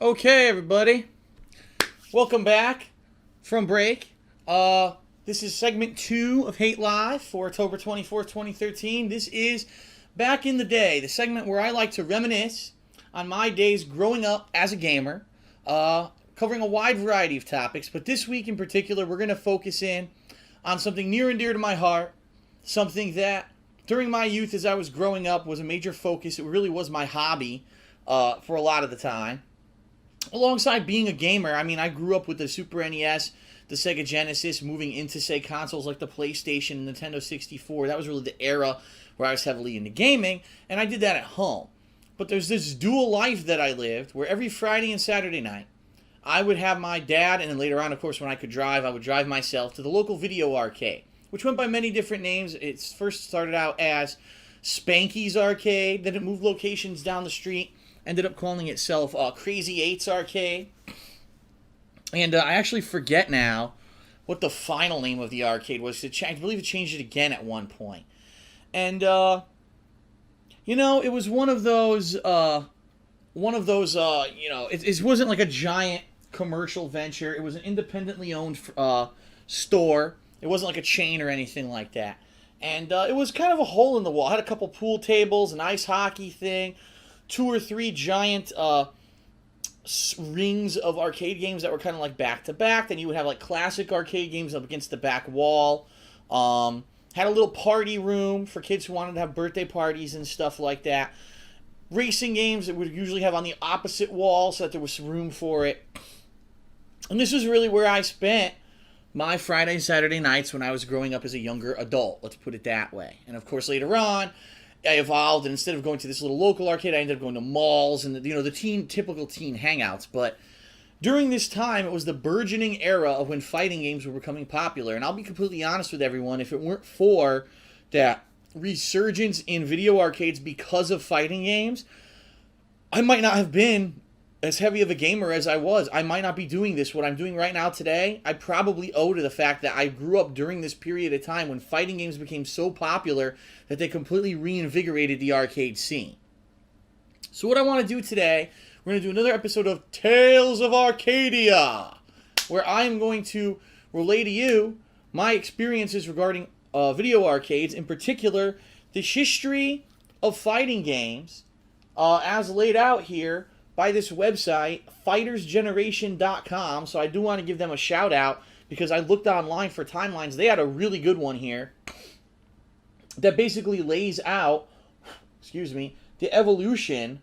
Okay, everybody. Welcome back from break. This is segment 2 of Hate Live for October 24th, 2013. This is Back in the Day, the segment where I like to reminisce on my days growing up as a gamer, covering a wide variety of topics. But this week in particular, we're going to focus in on something near and dear to my heart, something that during my youth as I was growing up was a major focus. It really was my hobby for a lot of the time. Alongside being a gamer, I mean, I grew up with the Super NES, the Sega Genesis, moving into, say, consoles like the PlayStation and Nintendo 64. That was really the era where I was heavily into gaming, and I did that at home. But there's this dual life that I lived, where every Friday and Saturday night, I would have my dad, and then later on, of course, when I could drive, I would drive myself to the local video arcade, which went by many different names. It first started out as Spanky's Arcade, then it moved locations down the street, ended up calling itself Crazy 8's Arcade. And I actually forget now what the final name of the arcade was. I believe it changed it again at one point. And, you know, it was one of those, you know, it wasn't like a giant commercial venture. It was an independently owned store. It wasn't like a chain or anything like that. And it was kind of a hole in the wall. It had a couple pool tables, an ice hockey thing, 2 or 3 giant rings of arcade games that were kind of like back to back. Then you would have like classic arcade games up against the back wall. Had a little party room for kids who wanted to have birthday parties and stuff like that. Racing games that would usually have on the opposite wall so that there was some room for it. And this was really where I spent my Friday and Saturday nights when I was growing up as a younger adult. Let's put it that way. And of course later on, I evolved, and instead of going to this little local arcade, I ended up going to malls and the typical teen hangouts. But during this time, it was the burgeoning era of when fighting games were becoming popular. And I'll be completely honest with everyone, if it weren't for that resurgence in video arcades because of fighting games, I might not have been as heavy of a gamer as I was, I might not be doing this. What I'm doing right now today, I probably owe to the fact that I grew up during this period of time when fighting games became so popular that they completely reinvigorated the arcade scene. So what I want to do today, we're going to do another episode of Tales of Arcadia, where I am going to relay to you my experiences regarding video arcades, in particular, the history of fighting games, as laid out here by this website, fightersgeneration.com. So I do want to give them a shout out because I looked online for timelines. They had a really good one here that basically lays out, the evolution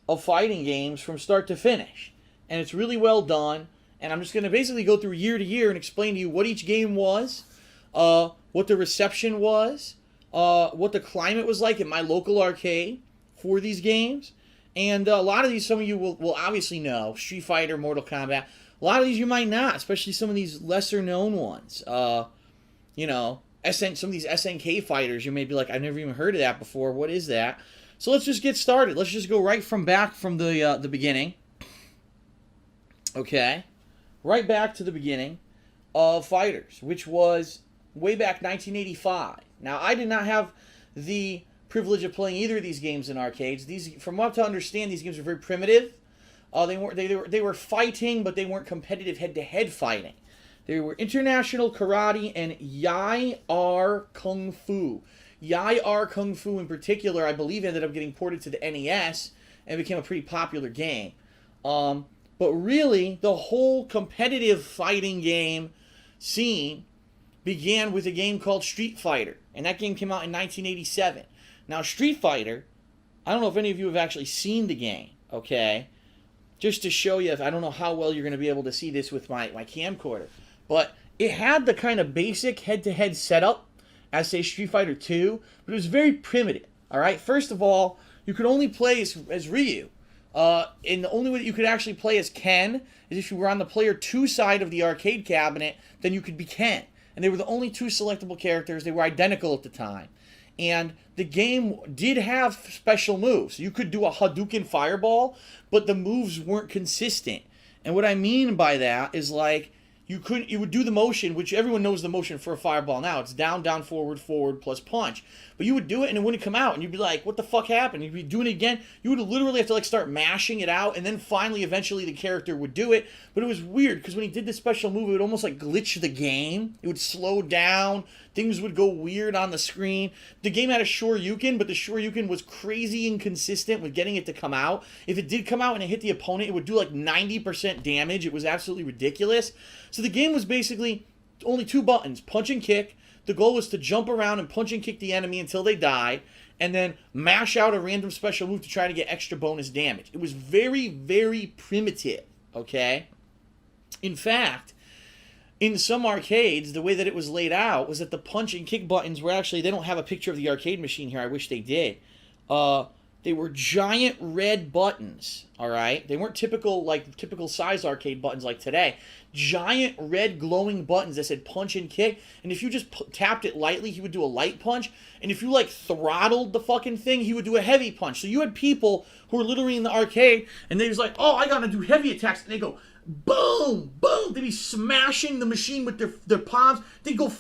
of fighting games from start to finish. And it's really well done. And I'm just going to basically go through year to year and explain to you what each game was, what the reception was, what the climate was like in my local arcade for these games. And a lot of these, some of you will obviously know. Street Fighter, Mortal Kombat. A lot of these you might not, especially some of these lesser known ones. Some of these SNK fighters, you may be like, I've never even heard of that before. What is that? So let's just get started. Let's just go right from the beginning. Okay. Right back to the beginning of Fighters, which was way back 1985. Now, I did not have the privilege of playing either of these games in arcades. These, from what I understand, these games are very primitive. They were fighting, but they weren't competitive head-to-head fighting. They were international karate and Yai-R Kung Fu. Yai-R Kung Fu in particular, I believe, ended up getting ported to the NES and became a pretty popular game. But really, the whole competitive fighting game scene began with a game called Street Fighter, and that game came out in 1987. Now, Street Fighter, I don't know if any of you have actually seen the game, okay? Just to show you, I don't know how well you're going to be able to see this with my camcorder, but it had the kind of basic head-to-head setup as, say, Street Fighter 2, but it was very primitive, all right? First of all, you could only play as Ryu. And the only way that you could actually play as Ken is if you were on the player 2 side of the arcade cabinet, then you could be Ken. And they were the only 2 selectable characters. They were identical at the time. And the game did have special moves. You could do a Hadouken fireball, but the moves weren't consistent. And what I mean by that is like, you would do the motion, which everyone knows the motion for a fireball now. It's down, down, forward, forward, plus punch. But you would do it and it wouldn't come out. And you'd be like, what the fuck happened? You'd be doing it again. You would literally have to like start mashing it out. And then finally, eventually, the character would do it. But it was weird because when he did this special move, it would almost like glitch the game. It would slow down. Things would go weird on the screen. The game had a Shoryuken, but the Shoryuken was crazy inconsistent with getting it to come out. If it did come out and it hit the opponent, it would do like 90% damage. It was absolutely ridiculous. So the game was basically only 2 buttons, punch and kick. The goal was to jump around and punch and kick the enemy until they died, and then mash out a random special move to try to get extra bonus damage. It was very, very primitive, okay? In fact, in some arcades, the way that it was laid out was that the punch and kick buttons were actually, they don't have a picture of the arcade machine here, I wish they did. They were giant red buttons, all right? They weren't typical size arcade buttons like today. Giant red glowing buttons that said punch and kick, and if you just tapped it lightly, he would do a light punch, and if you like throttled the fucking thing, he would do a heavy punch. So you had people who were literally in the arcade, and they was like, oh, I gotta do heavy attacks, and they go, boom, boom. They'd be smashing the machine with their palms. They'd go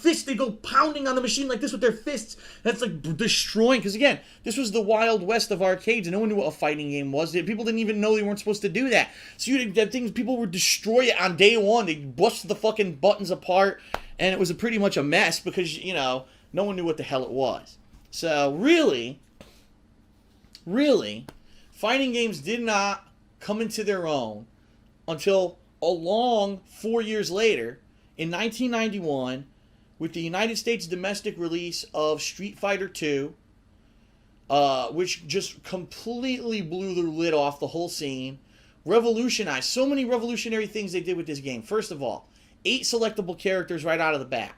pounding on the machine like this with their fists. That's like destroying. Because again, this was the Wild West of arcades, and no one knew what a fighting game was. People didn't even know they weren't supposed to do that. So you'd have things, people would destroy it on day one. They'd bust the fucking buttons apart, and it was pretty much a mess because, no one knew what the hell it was. So really, fighting games did not come into their own until a long 4 years later, in 1991, with the United States domestic release of Street Fighter II, which just completely blew the lid off the whole scene, revolutionized. So many revolutionary things they did with this game. First of all, 8 selectable characters right out of the bat.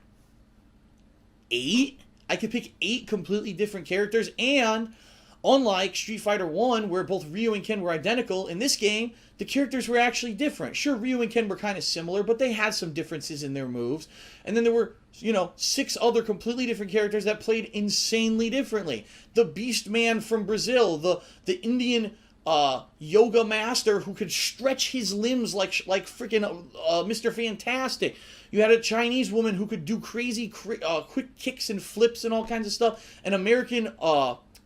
8? I could pick 8 completely different characters, and unlike Street Fighter 1, where both Ryu and Ken were identical, in this game, the characters were actually different. Sure, Ryu and Ken were kind of similar, but they had some differences in their moves. And then there were, 6 other completely different characters that played insanely differently. The Beast Man from Brazil, the Indian yoga master who could stretch his limbs like freaking Mr. Fantastic. You had a Chinese woman who could do crazy quick kicks and flips and all kinds of stuff. An American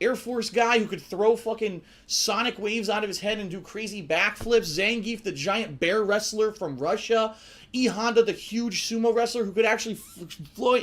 Air Force guy who could throw fucking sonic waves out of his head and do crazy backflips. Zangief, the giant bear wrestler from Russia. E. Honda, the huge sumo wrestler who could actually fly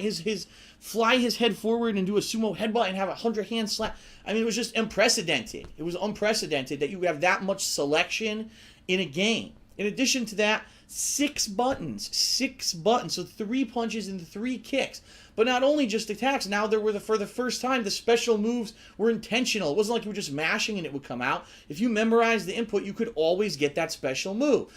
his head forward and do a sumo headbutt and have a 100-hand slap. I mean, it was just unprecedented. It was unprecedented that you have that much selection in a game. In addition to that, 6 buttons, so 3 punches and 3 kicks. But not only just attacks, now there were for the first time, the special moves were intentional. It wasn't like you were just mashing and it would come out. If you memorized the input, you could always get that special move.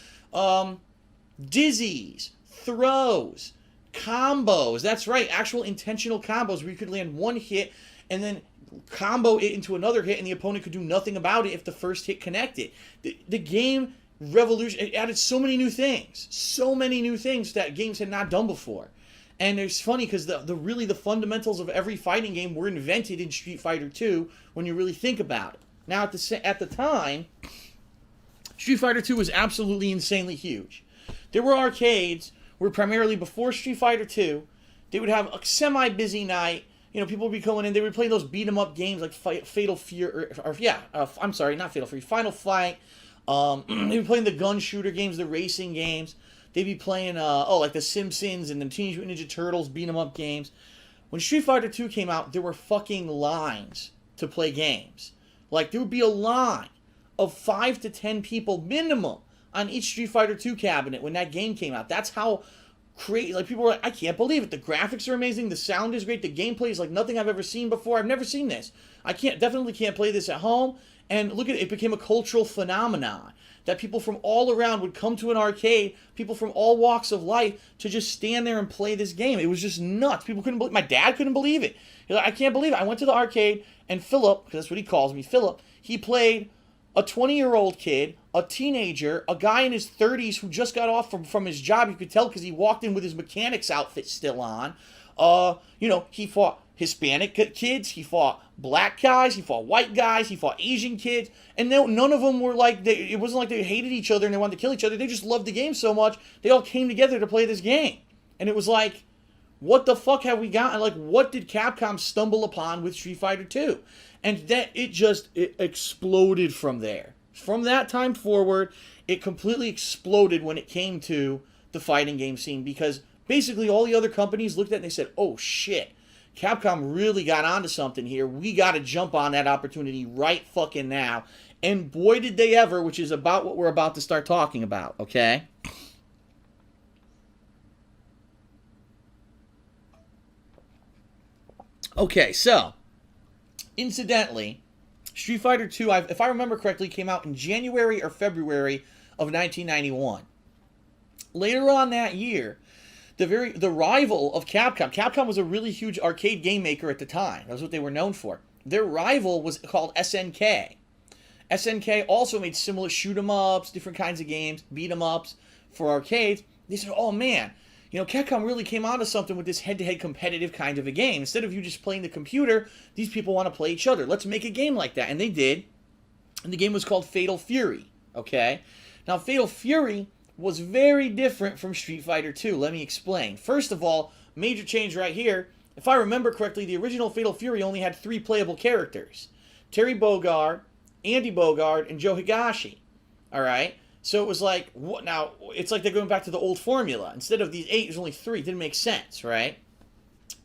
Dizzies, throws, combos. That's right, actual intentional combos where you could land one hit and then combo it into another hit and the opponent could do nothing about it if the first hit connected. The game it added so many new things that games had not done before. And it's funny because the fundamentals of every fighting game were invented in Street Fighter 2 when you really think about it. Now at the time, Street Fighter 2 was absolutely insanely huge. There were arcades where primarily before Street Fighter 2, they would have a semi-busy night. You know, people would be going in, they would play those beat-em-up games like Fatal Fury, not Fatal Fury, Final Fight. They'd be playing the gun shooter games, the racing games. They'd be playing, like the Simpsons and the Teenage Mutant Ninja Turtles beat-em-up games. When Street Fighter 2 came out, there were fucking lines to play games. Like, there would be a line of 5 to 10 people minimum on each Street Fighter 2 cabinet when that game came out. That's how crazy. Like, people were like, I can't believe it. The graphics are amazing. The sound is great. The gameplay is like nothing I've ever seen before. I've never seen this. Definitely can't play this at home. And look at it. It became a cultural phenomenon that people from all around would come to an arcade, people from all walks of life, to just stand there and play this game. It was just nuts. People couldn't believe. My dad couldn't believe it. He's like, I can't believe it. I went to the arcade, and Philip, because that's what he calls me, Philip, he played a 20-year-old kid, a teenager, a guy in his 30s who just got off from his job. You could tell because he walked in with his mechanic's outfit still on. He fought Hispanic kids, he fought black guys, he fought white guys, he fought Asian kids, and none of them were like, it wasn't like they hated each other and they wanted to kill each other. They just loved the game so much, they all came together to play this game. And it was like, what the fuck have we gotten? Like, what did Capcom stumble upon with Street Fighter 2? And that it exploded from there. From that time forward, it completely exploded when it came to the fighting game scene, because basically all the other companies looked at it and they said, oh shit, Capcom really got onto something here. We got to jump on that opportunity right fucking now. And boy did they ever, which is about what we're about to start talking about, okay? Okay, so, incidentally, Street Fighter 2, if I remember correctly, came out in January or February of 1991. Later on that year, the rival of Capcom was a really huge arcade game maker at the time. That's what they were known for. Their rival was called SNK. SNK also made similar shoot-em-ups, different kinds of games, beat-em-ups for arcades. They said, oh man, Capcom really came out of something with this head-to-head competitive kind of a game. Instead of you just playing the computer, these people want to play each other. Let's make a game like that. And they did. And the game was called Fatal Fury. Okay? Now, Fatal Fury was very different from Street Fighter 2. Let me explain. First of all, major change right here. If I remember correctly, the original Fatal Fury only had 3 playable characters. Terry Bogard, Andy Bogard, and Joe Higashi. Alright? So it was like, what now? It's like they're going back to the old formula. Instead of these 8, there's only 3. It didn't make sense, right?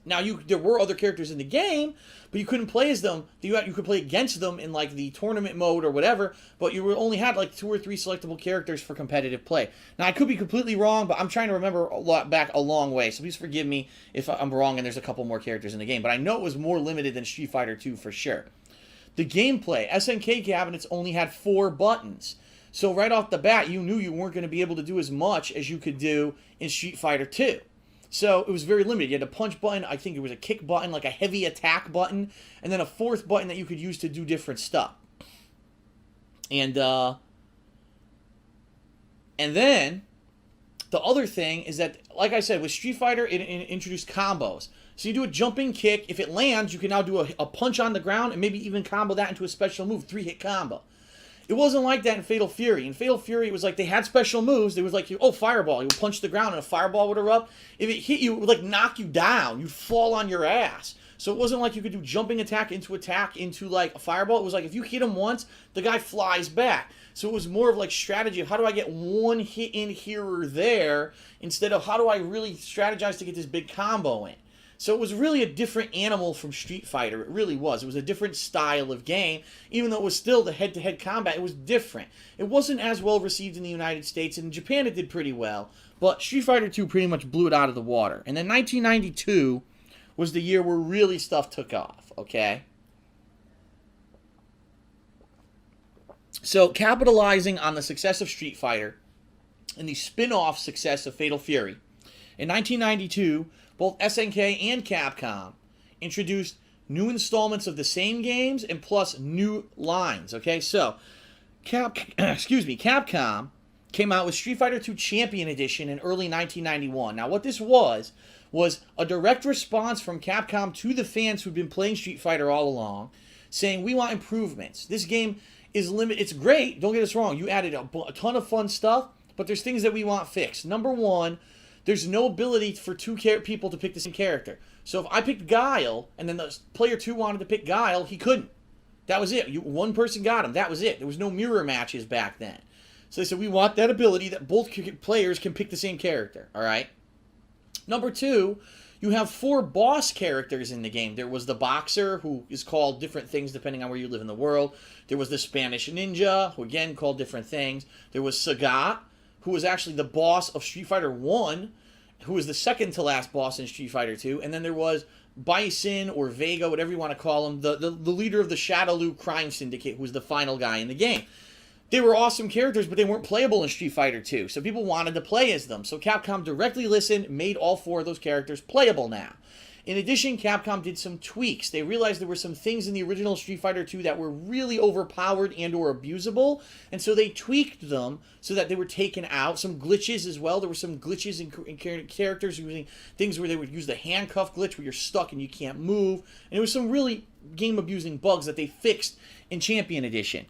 Now, there were other characters in the game, but you couldn't play as them. You could play against them in like the tournament mode or whatever, but you only had like 2 or 3 selectable characters for competitive play. Now, I could be completely wrong, but I'm trying to remember back a long way, so please forgive me if I'm wrong and there's a couple more characters in the game. But I know it was more limited than Street Fighter 2 for sure. The gameplay, SNK cabinets only had 4 buttons. So right off the bat, you knew you weren't going to be able to do as much as you could do in Street Fighter 2. So it was very limited. You had a punch button, I think it was a kick button, like a heavy attack button, and then a 4th button that you could use to do different stuff. And then the other thing is that, like I said, with Street Fighter, it introduced combos. So you do a jumping kick. If it lands, you can now do a punch on the ground and maybe even combo that into a special move, 3-hit combo. It wasn't like that in Fatal Fury. In Fatal Fury, it was like they had special moves. It was like, oh, fireball. You would punch the ground and a fireball would erupt. If it hit you, it would like knock you down. You'd fall on your ass. So it wasn't like you could do jumping attack into like a fireball. It was like if you hit him once, the guy flies back. So it was more of like strategy of how do I get one hit in here or there instead of how do I really strategize to get this big combo in. So it was really a different animal from Street Fighter. It really was. It was a different style of game. Even though it was still the head-to-head combat, it was different. It wasn't as well received in the United States. And in Japan, it did pretty well. But Street Fighter 2 pretty much blew it out of the water. And then 1992 was the year where really stuff took off, okay? So capitalizing on the success of Street Fighter and the spin-off success of Fatal Fury, in 1992, both SNK and Capcom introduced new installments of the same games and plus new lines. Okay, so Capcom came out with Street Fighter 2 Champion Edition in early 1991. Now, what this was a direct response from Capcom to the fans who'd been playing Street Fighter all along, saying we want improvements. This game is limited. It's great. Don't get us wrong. You added a ton of fun stuff, but there's things that we want fixed. Number one, there's no ability for two people to pick the same character. So if I picked Guile, and then the player 2 wanted to pick Guile, he couldn't. That was it. One person got him. That was it. There was no mirror matches back then. So they said, we want that ability that both players can pick the same character. All right? Number 2, you have 4 boss characters in the game. There was the Boxer, who is called different things depending on where you live in the world. There was the Spanish Ninja, who again called different things. There was Sagat, who was actually the boss of Street Fighter 1, who was the second to last boss in Street Fighter 2, and then there was Bison or Vega, whatever you want to call him, the leader of the Shadaloo crime syndicate, who was the final guy in the game. They were awesome characters, but they weren't playable in Street Fighter 2, so people wanted to play as them. So Capcom directly listened, made all 4 of those characters playable now. In addition, Capcom did some tweaks. They realized there were some things in the original Street Fighter 2 that were really overpowered and or abusable, and so they tweaked them so that they were taken out. Some glitches as well. There were some glitches in characters using things where they would use the handcuff glitch where you're stuck and you can't move. And there was some really game-abusing bugs that they fixed in Champion Edition.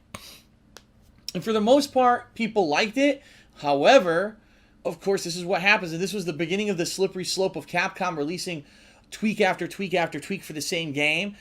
And for the most part, people liked it. However, of course, this is what happens, and this was the beginning of the slippery slope of Capcom releasing tweak after tweak after tweak for the same game.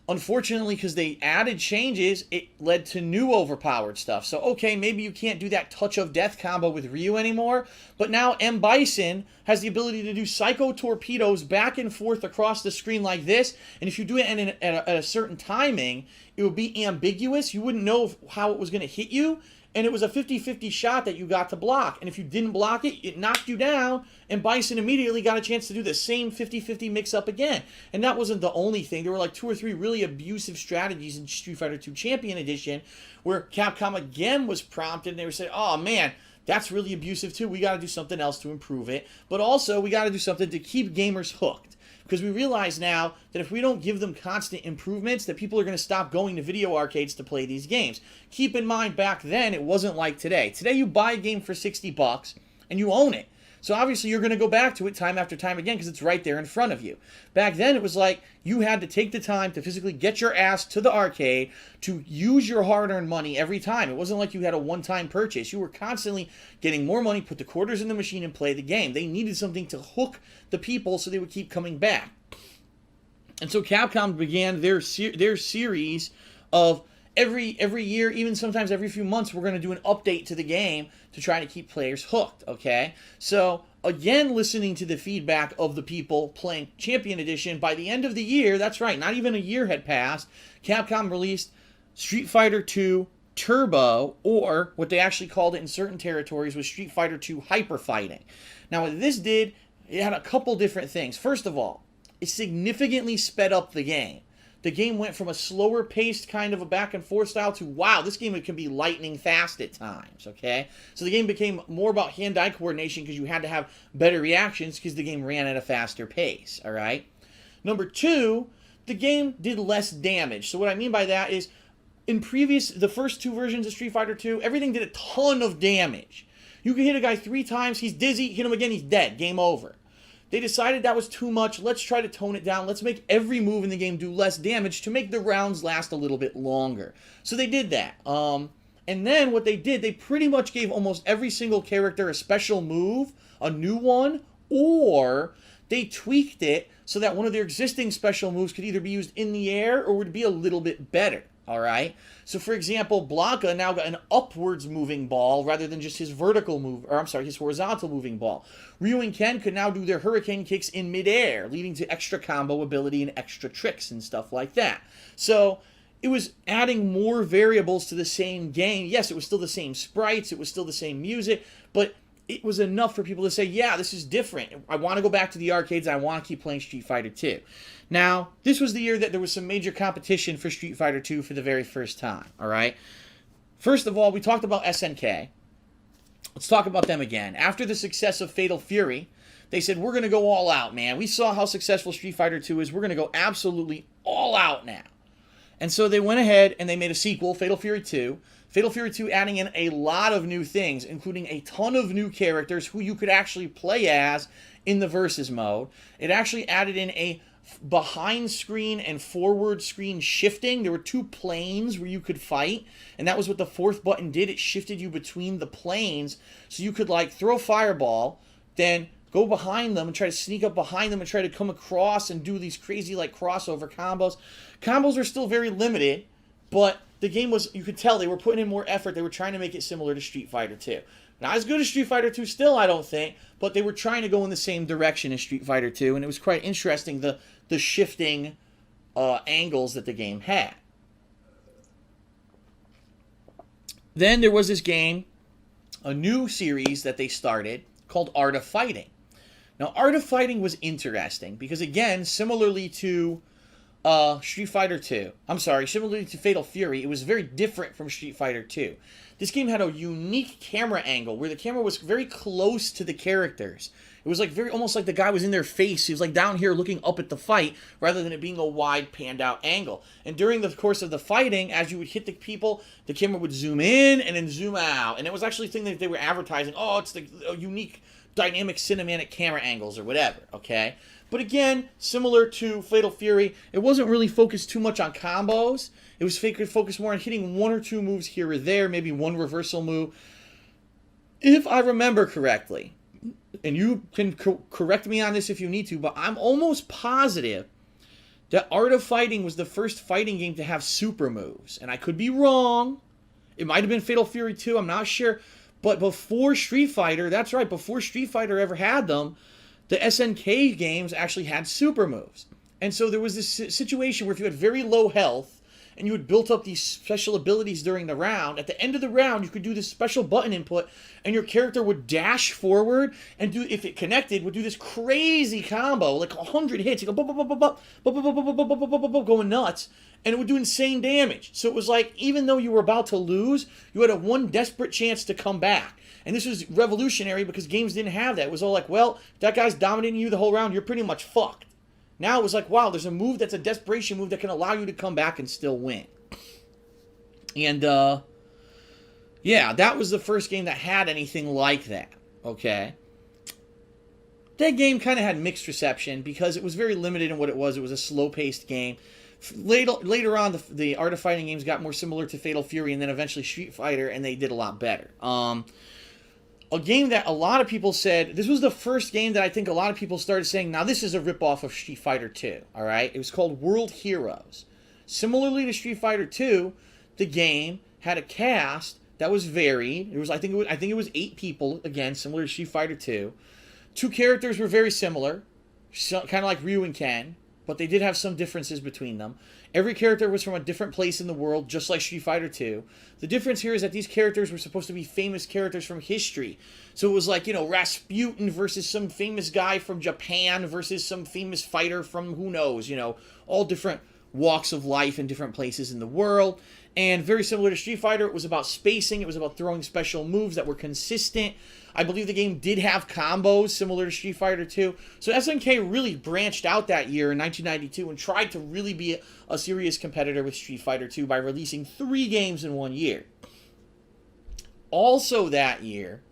Unfortunately, because they added changes, it led to new overpowered stuff. So, okay, maybe you can't do that touch of death combo with Ryu anymore, but now M. Bison has the ability to do psycho torpedoes back and forth across the screen like this, and if you do it at a certain timing, it would be ambiguous. You wouldn't know how it was going to hit you, and it was a 50-50 shot that you got to block. And if you didn't block it, it knocked you down, and Bison immediately got a chance to do the same 50-50 mix-up again. And that wasn't the only thing. There were like 2 or 3 really abusive strategies in Street Fighter 2 Champion Edition where Capcom again was prompted, and they were saying, oh man, that's really abusive too. We got to do something else to improve it. But also, we got to do something to keep gamers hooked. Because we realize now that if we don't give them constant improvements, that people are going to stop going to video arcades to play these games. Keep in mind, back then, it wasn't like today. Today, you buy a game for $60 and you own it. So obviously, you're going to go back to it time after time again because it's right there in front of you. Back then, it was like you had to take the time to physically get your ass to the arcade to use your hard-earned money every time. It wasn't like you had a one-time purchase. You were constantly getting more money, put the quarters in the machine, and play the game. They needed something to hook the people so they would keep coming back. And so Capcom began their series of every year, even sometimes every few months, we're going to do an update to the game to try to keep players hooked, okay? So, again, listening to the feedback of the people playing Champion Edition, by the end of the year, that's right, not even a year had passed, Capcom released Street Fighter 2 Turbo, or what they actually called it in certain territories was Street Fighter 2 Hyper Fighting. Now, what this did, it had a couple different things. First of all, it significantly sped up the game. The game went from a slower paced kind of a back and forth style to, wow, this game can be lightning fast at times, okay? So the game became more about hand-eye coordination because you had to have better reactions because the game ran at a faster pace, all right? Number 2, the game did less damage. So what I mean by that is, in the first 2 versions of Street Fighter 2, everything did a ton of damage. You could hit a guy 3 times, he's dizzy, hit him again, he's dead, game over. They decided that was too much. Let's try to tone it down. Let's make every move in the game do less damage to make the rounds last a little bit longer. So they did that. And then what they did, they pretty much gave almost every single character a special move, a new one, or they tweaked it so that one of their existing special moves could either be used in the air or would be a little bit better. All right. So, for example, Blanca now got an upwards moving ball rather than just his vertical move, or I'm sorry, his horizontal moving ball. Ryu and Ken could now do their hurricane kicks in midair, leading to extra combo ability and extra tricks and stuff like that. So it was adding more variables to the same game. Yes, it was still the same sprites, it was still the same music, but it was enough for people to say, yeah, this is different. I want to go back to the arcades and I want to keep playing Street Fighter 2. Now, this was the year that there was some major competition for Street Fighter 2 for the very first time, all right? First of all, we talked about SNK. Let's talk about them again. After the success of Fatal Fury, they said, we're going to go all out, man. We saw how successful Street Fighter 2 is. We're going to go absolutely all out now. And so they went ahead and they made a sequel, Fatal Fury 2. Fatal Fury 2 adding in a lot of new things, including a ton of new characters who you could actually play as in the versus mode. It actually added in a behind screen and forward screen shifting. There were two planes where you could fight, and that was what the fourth button did. It shifted you between the planes, so you could like throw a fireball, then go behind them and try to sneak up behind them and try to come across and do these crazy like crossover combos. Combos are still very limited, but the game was, you could tell they were putting in more effort. They were trying to make it similar to Street Fighter 2. Not as good as Street Fighter 2 still, I don't think, but they were trying to go in the same direction as Street Fighter 2, and it was quite interesting, the shifting angles that the game had. Then there was this game, a new series that they started called Art of Fighting. Now, Art of Fighting was interesting because, again, similarly to Street Fighter 2, similarly to Fatal Fury, it was very different from Street Fighter 2. This game had a unique camera angle where the camera was very close to the characters. It was like almost like the guy was in their face. He was like down here looking up at the fight rather than it being a wide panned out angle. And during the course of the fighting, as you would hit the people, the camera would zoom in and then zoom out. And it was actually a thing that they were advertising. Oh, it's the unique dynamic cinematic camera angles or whatever, okay? But again, similar to Fatal Fury, it wasn't really focused too much on combos. It was focused more on hitting one or two moves here or there, maybe one reversal move. If I remember correctly, and you can correct me on this if you need to, but I'm almost positive that Art of Fighting was the first fighting game to have super moves. And I could be wrong. It might have been Fatal Fury 2, I'm not sure. But before Street Fighter, that's right, before Street Fighter ever had them, the SNK games actually had super moves. And so there was this situation where if you had very low health and you had built up these special abilities during the round, at the end of the round you could do this special button input and your character would dash forward and do, if it connected, would do this crazy combo, like 100 hits. You go going nuts, and it would do insane damage. So it was like, even though you were about to lose, you had a one desperate chance to come back. And this was revolutionary because games didn't have that. It was all like, well, that guy's dominating you the whole round, you're pretty much fucked. Now it was like, wow, there's a move that's a desperation move that can allow you to come back and still win. And, yeah, that was the first game that had anything like that, okay? That game kind of had mixed reception because it was very limited in what it was. It was a slow-paced game. Later on, the Art of Fighting games got more similar to Fatal Fury and then eventually Street Fighter, and they did a lot better. A game that a lot of people said, this was the first game that I think a lot of people started saying, now this is a ripoff of Street Fighter 2, all right? It was called World Heroes. Similarly to Street Fighter 2, the game had a cast that was varied. I think it was 8 people, again, similar to Street Fighter 2. 2 characters were very similar, kind of like Ryu and Ken, but they did have some differences between them. Every character was from a different place in the world, just like Street Fighter 2. The difference here is that these characters were supposed to be famous characters from history. So it was like, Rasputin versus some famous guy from Japan versus some famous fighter from who knows, all different walks of life in different places in the world. And very similar to Street Fighter, it was about spacing, it was about throwing special moves that were consistent. I believe the game did have combos similar to Street Fighter 2. So SNK really branched out that year in 1992 and tried to really be a serious competitor with Street Fighter 2 by releasing 3 games in one year. Also that year,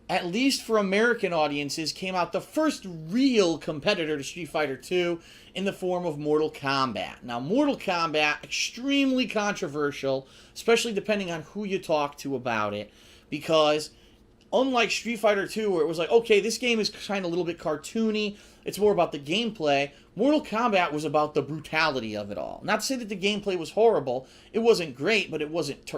at least for American audiences, came out the first real competitor to Street Fighter II in the form of Mortal Kombat. Now, Mortal Kombat, extremely controversial, especially depending on who you talk to about it, because unlike Street Fighter II, where it was like, okay, this game is kind of a little bit cartoony, it's more about the gameplay, Mortal Kombat was about the brutality of it all. Not to say that the gameplay was horrible. It wasn't great, but it wasn't,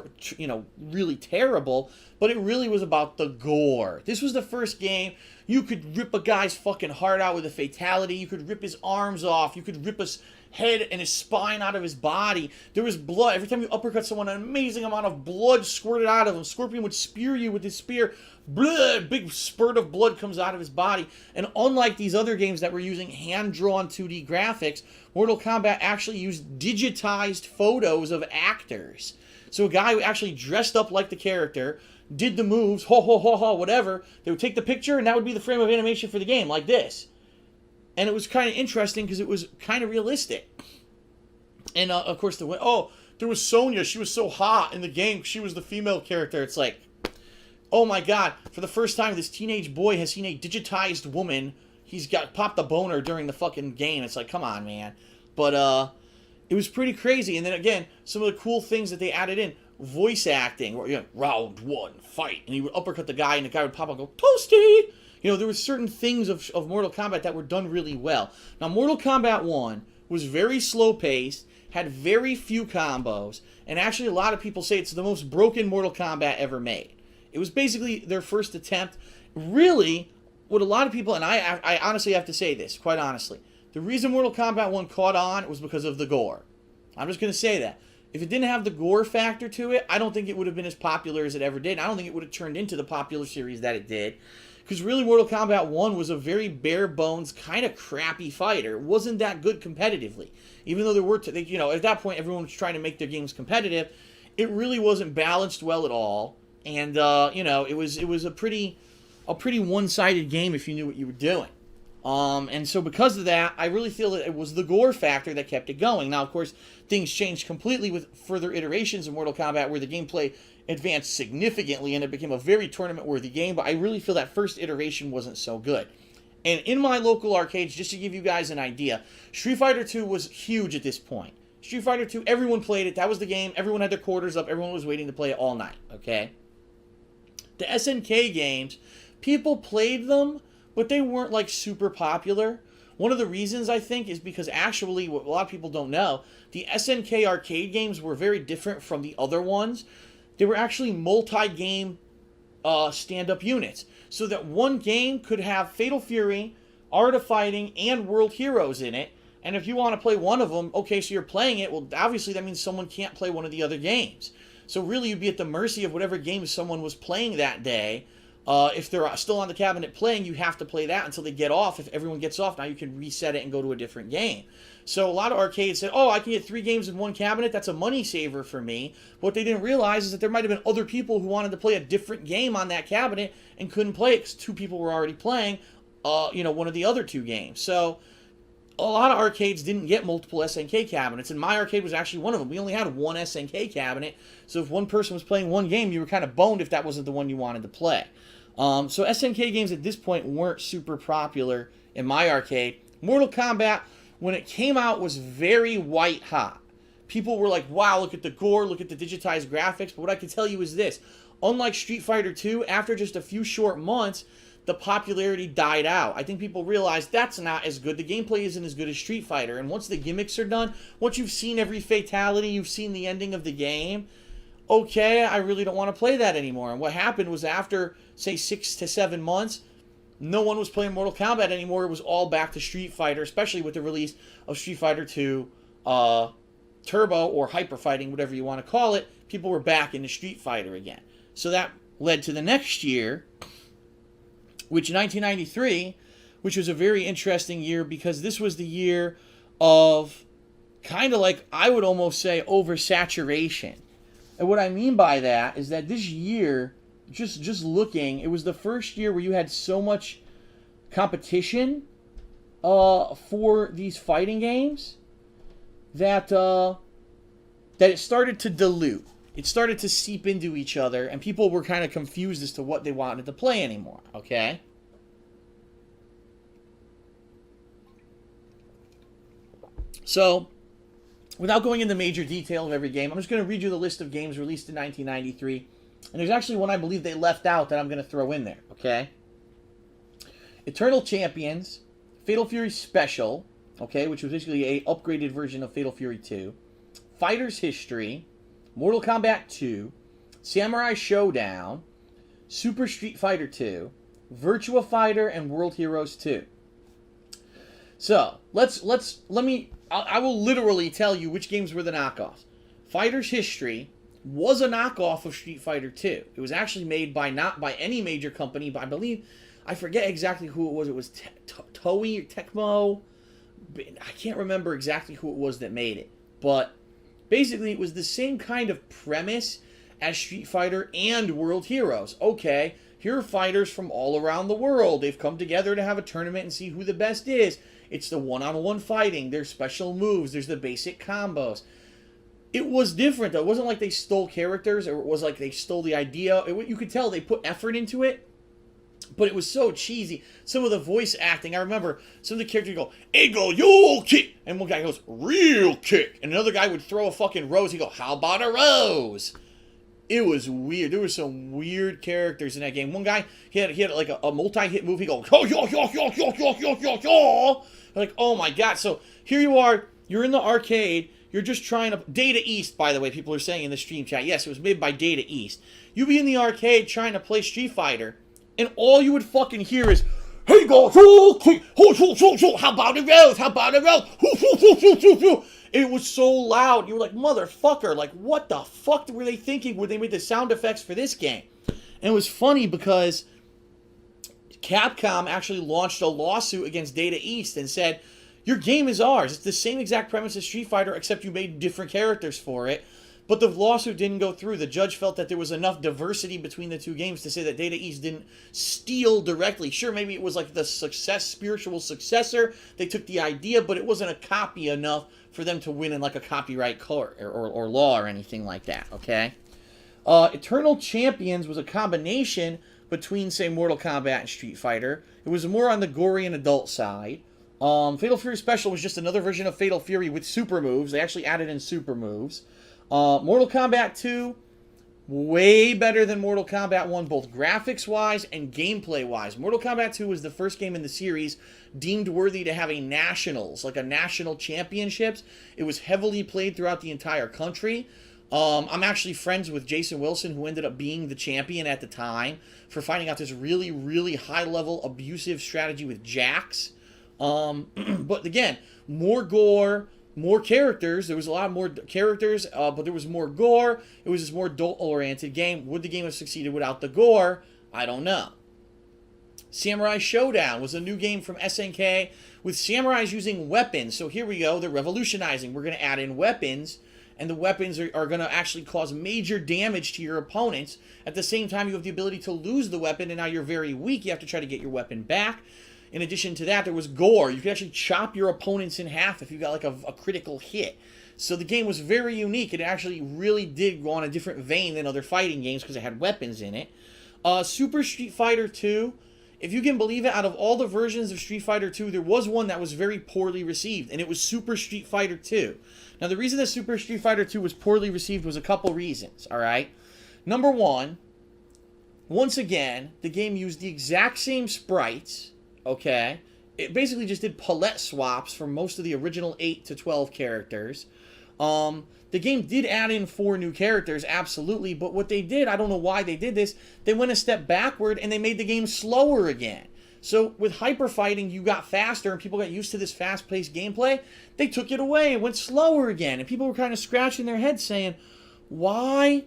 really terrible. But it really was about the gore. This was the first game you could rip a guy's fucking heart out with a fatality. You could rip his arms off. You could rip his head and his spine out of his body. There was blood. Every time you uppercut someone, an amazing amount of blood squirted out of him. Scorpion would spear you with his spear. Blood, big spurt of blood comes out of his body. And unlike these other games that were using hand-drawn 2D graphics, Mortal Kombat actually used digitized photos of actors. So a guy who actually dressed up like the character, did the moves, ho ho ho ho, whatever. They would take the picture, and that would be the frame of animation for the game, like this. And it was kind of interesting because it was kind of realistic. And of course, there was Sonya. She was so hot in the game. She was the female character. It's like, oh my god! For the first time, this teenage boy has seen a digitized woman. He's got popped a boner during the fucking game. It's like, come on, man. But it was pretty crazy. And then again, some of the cool things that they added in. Voice acting, where, round one, fight. And he would uppercut the guy, and the guy would pop up and go, Toasty! There were certain things of Mortal Kombat that were done really well. Now, Mortal Kombat 1 was very slow-paced, had very few combos, and actually a lot of people say it's the most broken Mortal Kombat ever made. It was basically their first attempt. Really, what a lot of people, and I honestly have to say this, quite honestly, the reason Mortal Kombat 1 caught on was because of the gore. I'm just going to say that. If it didn't have the gore factor to it, I don't think it would have been as popular as it ever did. I don't think it would have turned into the popular series that it did. Because really, Mortal Kombat 1 was a very bare-bones, kind of crappy fighter. It wasn't that good competitively. Even though there were, at that point, everyone was trying to make their games competitive. It really wasn't balanced well at all. And, it was a pretty one-sided game if you knew what you were doing. And so because of that, I really feel that it was the gore factor that kept it going. Now, of course, things changed completely with further iterations of Mortal Kombat where the gameplay advanced significantly and it became a very tournament-worthy game, but I really feel that first iteration wasn't so good. And in my local arcades, just to give you guys an idea, Street Fighter II was huge at this point. Street Fighter II, everyone played it. That was the game. Everyone had their quarters up. Everyone was waiting to play it all night, okay? The SNK games, people played them, but they weren't, like, super popular. One of the reasons, I think, is because actually, what a lot of people don't know, the SNK arcade games were very different from the other ones. They were actually multi-game stand-up units. So that one game could have Fatal Fury, Art of Fighting, and World Heroes in it. And if you want to play one of them, okay, so you're playing it, well, obviously that means someone can't play one of the other games. So really, you'd be at the mercy of whatever game someone was playing that day. If they're still on the cabinet playing, you have to play that until they get off. If everyone gets off, now you can reset it and go to a different game. So a lot of arcades said, oh, I can get 3 games in one cabinet. That's a money saver for me. What they didn't realize is that there might have been other people who wanted to play a different game on that cabinet and couldn't play it because 2 people were already playing, one of the other 2 games. So a lot of arcades didn't get multiple SNK cabinets, and my arcade was actually one of them. We only had one SNK cabinet, so if one person was playing one game, you were kind of boned if that wasn't the one you wanted to play. So SNK games at this point weren't super popular in my arcade. Mortal Kombat, when it came out, was very white hot. People were like, wow, look at the gore, look at the digitized graphics. But what I can tell you is this. Unlike Street Fighter II, after just a few short months, the popularity died out. I think people realized that's not as good. The gameplay isn't as good as Street Fighter. And once the gimmicks are done, once you've seen every fatality, you've seen the ending of the game, okay, I really don't want to play that anymore. And what happened was after, say, 6 to 7 months, no one was playing Mortal Kombat anymore. It was all back to Street Fighter, especially with the release of Street Fighter 2 Turbo or Hyper Fighting, whatever you want to call it. People were back into Street Fighter again. So that led to the next year, which 1993, which was a very interesting year because this was the year of kind of like, I would almost say, oversaturation. And what I mean by that is that this year, just looking, it was the first year where you had so much competition for these fighting games that it started to dilute. it started to seep into each other, and people were kind of confused as to what they wanted to play anymore, okay? So, without going into major detail of every game, I'm just going to read you the list of games released in 1993. And there's actually one I believe they left out that I'm going to throw in there, okay? Eternal Champions, Fatal Fury Special, okay, which was basically a upgraded version of Fatal Fury 2, Fighter's History, Mortal Kombat 2, Samurai Showdown, Super Street Fighter 2, Virtua Fighter, and World Heroes 2. So, I will literally tell you which games were the knockoffs. Fighter's History was a knockoff of Street Fighter 2. It was actually made by not by any major company, but I believe, I forget exactly who it was. It was Toei or Tecmo. I can't remember exactly who it was that made it. But basically, it was the same kind of premise as Street Fighter and World Heroes. Okay, here are fighters from all around the world. They've come together to have a tournament and see who the best is. It's the one-on-one fighting. There's special moves. There's the basic combos. It was different, though. It wasn't like they stole characters, or it was like they stole the idea. You could tell they put effort into it, but it was so cheesy. Some of the voice acting, I remember some of the characters go, "Ego, yo, kick," and one guy goes, "Real kick," and another guy would throw a fucking rose. He'd go, "How about a rose?" It was weird. There were some weird characters in that game. One guy, he had like a multi-hit move. He go, "Yo, yo, yo, yo, yo, yo, yo, yo, yo." Like, oh my god. So here you are. You're in the arcade. You're just trying to... Data East, by the way, people are saying in the stream chat. Yes, it was made by Data East. You'd be in the arcade trying to play Street Fighter, and all you would fucking hear is, "Hey, go, how about a rose? How about a rose?" It was so loud. You were like, motherfucker, like, what the fuck were they thinking when they made the sound effects for this game? And it was funny because Capcom actually launched a lawsuit against Data East and said, "Your game is ours. It's the same exact premise as Street Fighter, except you made different characters for it." But the lawsuit didn't go through. The judge felt that there was enough diversity between the two games to say that Data East didn't steal directly. Sure, maybe it was like the spiritual successor. They took the idea, but it wasn't a copy enough for them to win in like a copyright court or law or anything like that, okay? Eternal Champions was a combination between, say, Mortal Kombat and Street Fighter. It was more on the gory and adult side. Fatal Fury Special was just another version of Fatal Fury with super moves. They actually added in super moves. Mortal Kombat 2, way better than Mortal Kombat 1, both graphics-wise and gameplay-wise. Mortal Kombat 2 was the first game in the series deemed worthy to have a nationals, like a national championships. It was heavily played throughout the entire country. I'm actually friends with Jason Wilson, who ended up being the champion at the time, for finding out this really, really high-level abusive strategy with Jax. But again, more gore, more characters. There was a lot more characters, but there was more gore. It was just more adult-oriented game. Would the game have succeeded without the gore? I don't know. Samurai Showdown was a new game from SNK with samurais using weapons. So here we go. They're revolutionizing. We're going to add in weapons, and the weapons are going to actually cause major damage to your opponents. At the same time, you have the ability to lose the weapon, and now you're very weak. You have to try to get your weapon back. In addition to that, there was gore. You could actually chop your opponents in half if you got like a critical hit. So the game was very unique. It actually really did go on a different vein than other fighting games because it had weapons in it. Super Street Fighter 2. If you can believe it, out of all the versions of Street Fighter 2, there was one that was very poorly received, and it was Super Street Fighter 2. Now, the reason that Super Street Fighter 2 was poorly received was a couple reasons, all right? Number one, once again, the game used the exact same sprites, okay? It basically just did palette swaps for most of the original 8 to 12 characters. The game did add in 4 new characters, absolutely, but what they did, I don't know why they did this, they went a step backward and they made the game slower again. So with hyper fighting, you got faster and people got used to this fast-paced gameplay. They took it away and went slower again, and people were kind of scratching their heads saying, why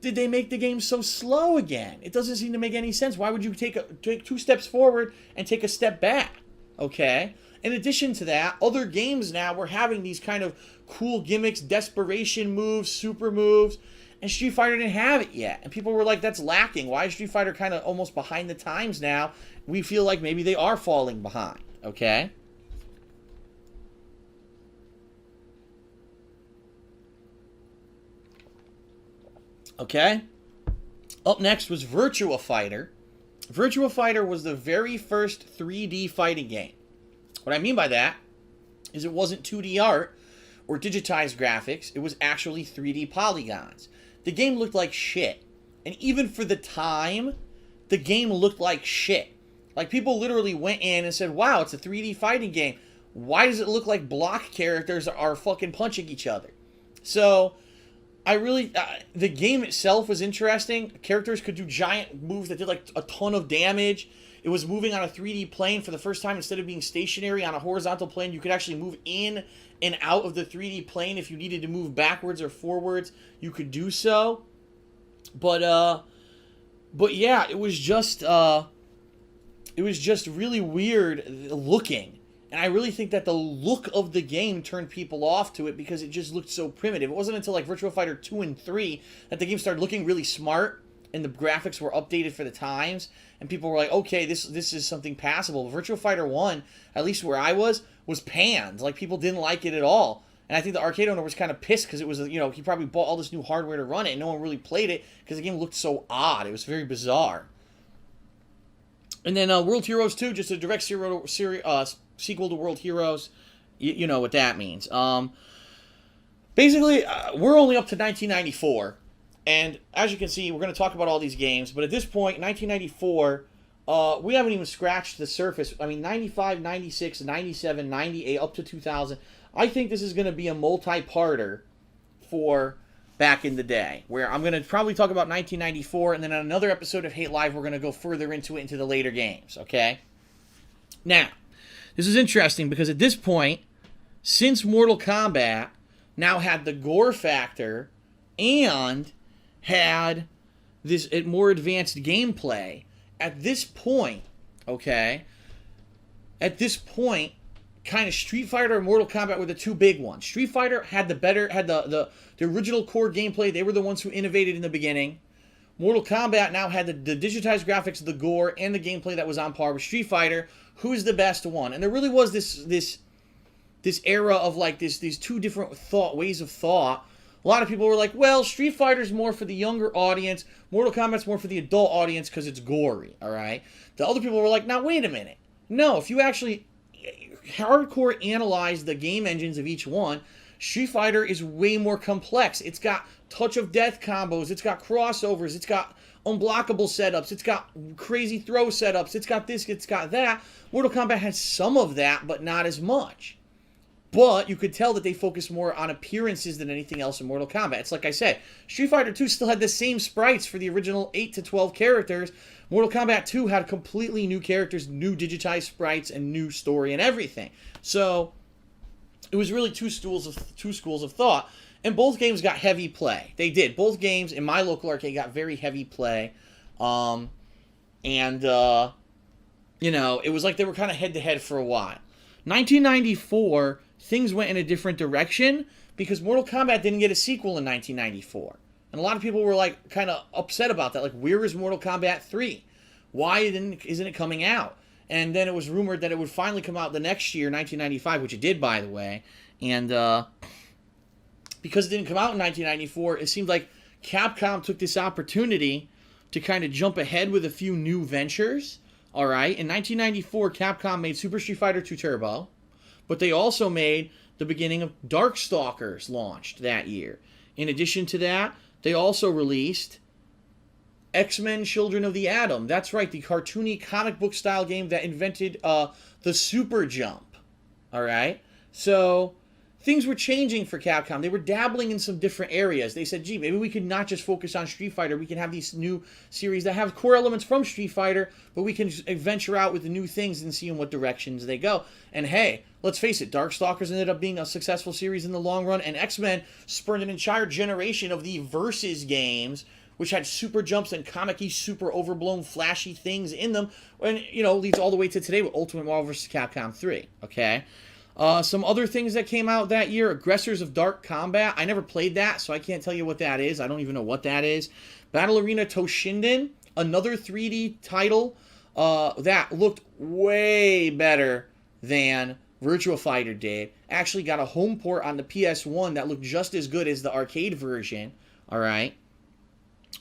did they make the game so slow again? It doesn't seem to make any sense. Why would you take 2 steps forward and take a step back? Okay? In addition to that, other games now were having these kind of cool gimmicks, desperation moves, super moves, and Street Fighter didn't have it yet. And people were like, that's lacking. Why is Street Fighter kind of almost behind the times now? We feel like maybe they are falling behind. Okay? Okay? Up next was Virtua Fighter. Virtua Fighter was the very first 3D fighting game. What I mean by that is it wasn't 2D art or digitized graphics. It was actually 3D polygons. The game looked like shit. And even for the time, the game looked like shit. Like, people literally went in and said, wow, it's a 3D fighting game. Why does it look like block characters are fucking punching each other? So, the game itself was interesting. Characters could do giant moves that did like a ton of damage. It was moving on a 3D plane for the first time. Instead of being stationary on a horizontal plane, you could actually move in and out of the 3D plane. If you needed to move backwards or forwards, you could do so. But yeah, it was just really weird looking. And I really think that the look of the game turned people off to it because it just looked so primitive. It wasn't until like Virtua Fighter 2 and 3 that the game started looking really smart and the graphics were updated for the times. And people were like, okay, this is something passable. Virtua Fighter 1, at least where I was panned. Like, people didn't like it at all. And I think the arcade owner was kind of pissed because it was, he probably bought all this new hardware to run it and no one really played it because the game looked so odd. It was very bizarre. And then World Heroes 2, just a direct sequel to World Heroes. You know what that means. Basically, we're only up to 1994. And as you can see, we're going to talk about all these games. But at this point, 1994, we haven't even scratched the surface. I mean, 95, 96, 97, 98, up to 2000. I think this is going to be a multi-parter for back in the day, where I'm going to probably talk about 1994, and then on another episode of Hate Live, we're going to go further into it, into the later games, okay? Now, this is interesting because at this point, since Mortal Kombat now had the gore factor and had this more advanced gameplay, at this point, okay, kind of Street Fighter and Mortal Kombat were the two big ones. Street Fighter had the original core gameplay. They were the ones who innovated in the beginning. Mortal Kombat now had the digitized graphics, the gore, and the gameplay that was on par with Street Fighter. Who's the best one? And there really was this era of like these two different ways of thought. A lot of people were like, well, Street Fighter's more for the younger audience. Mortal Kombat's more for the adult audience because it's gory, all right? The other people were like, now, wait a minute. No, if you actually hardcore analyze the game engines of each one, Street Fighter is way more complex. It's got touch of death combos, it's got crossovers, it's got unblockable setups, it's got crazy throw setups, it's got this, it's got that. Mortal Kombat has some of that, but not as much. But you could tell that they focused more on appearances than anything else in Mortal Kombat. It's like I said, Street Fighter 2 still had the same sprites for the original 8 to 12 characters. Mortal Kombat 2 had completely new characters, new digitized sprites, and new story and everything. So it was really two schools of thought. And both games got heavy play. They did. Both games in my local arcade got very heavy play. It was like they were kind of head-to-head for a while. 1994, things went in a different direction because Mortal Kombat didn't get a sequel in 1994. And a lot of people were like kind of upset about that. Like, where is Mortal Kombat 3? Why isn't it coming out? And then it was rumored that it would finally come out the next year, 1995, which it did, by the way. And because it didn't come out in 1994, it seemed like Capcom took this opportunity to kind of jump ahead with a few new ventures. All right, in 1994, Capcom made Super Street Fighter 2 Turbo, but they also made the beginning of Darkstalkers launched that year. In addition to that, they also released X-Men Children of the Atom. That's right, the cartoony comic book style game that invented the Super Jump. All right, so things were changing for Capcom. They were dabbling in some different areas. They said, gee, maybe we could not just focus on Street Fighter. We can have these new series that have core elements from Street Fighter, but we can venture out with the new things and see in what directions they go. And hey, let's face it, Darkstalkers ended up being a successful series in the long run, and X-Men spurned an entire generation of the Versus games, which had super jumps and comic-y, super overblown, flashy things in them, and, leads all the way to today with Ultimate Marvel vs. Capcom 3, okay? Some other things that came out that year, Aggressors of Dark Combat. I never played that, so I can't tell you what that is. I don't even know what that is. Battle Arena Toshinden, another 3D title that looked way better than Virtua Fighter did. Actually got a home port on the PS1 that looked just as good as the arcade version, all right?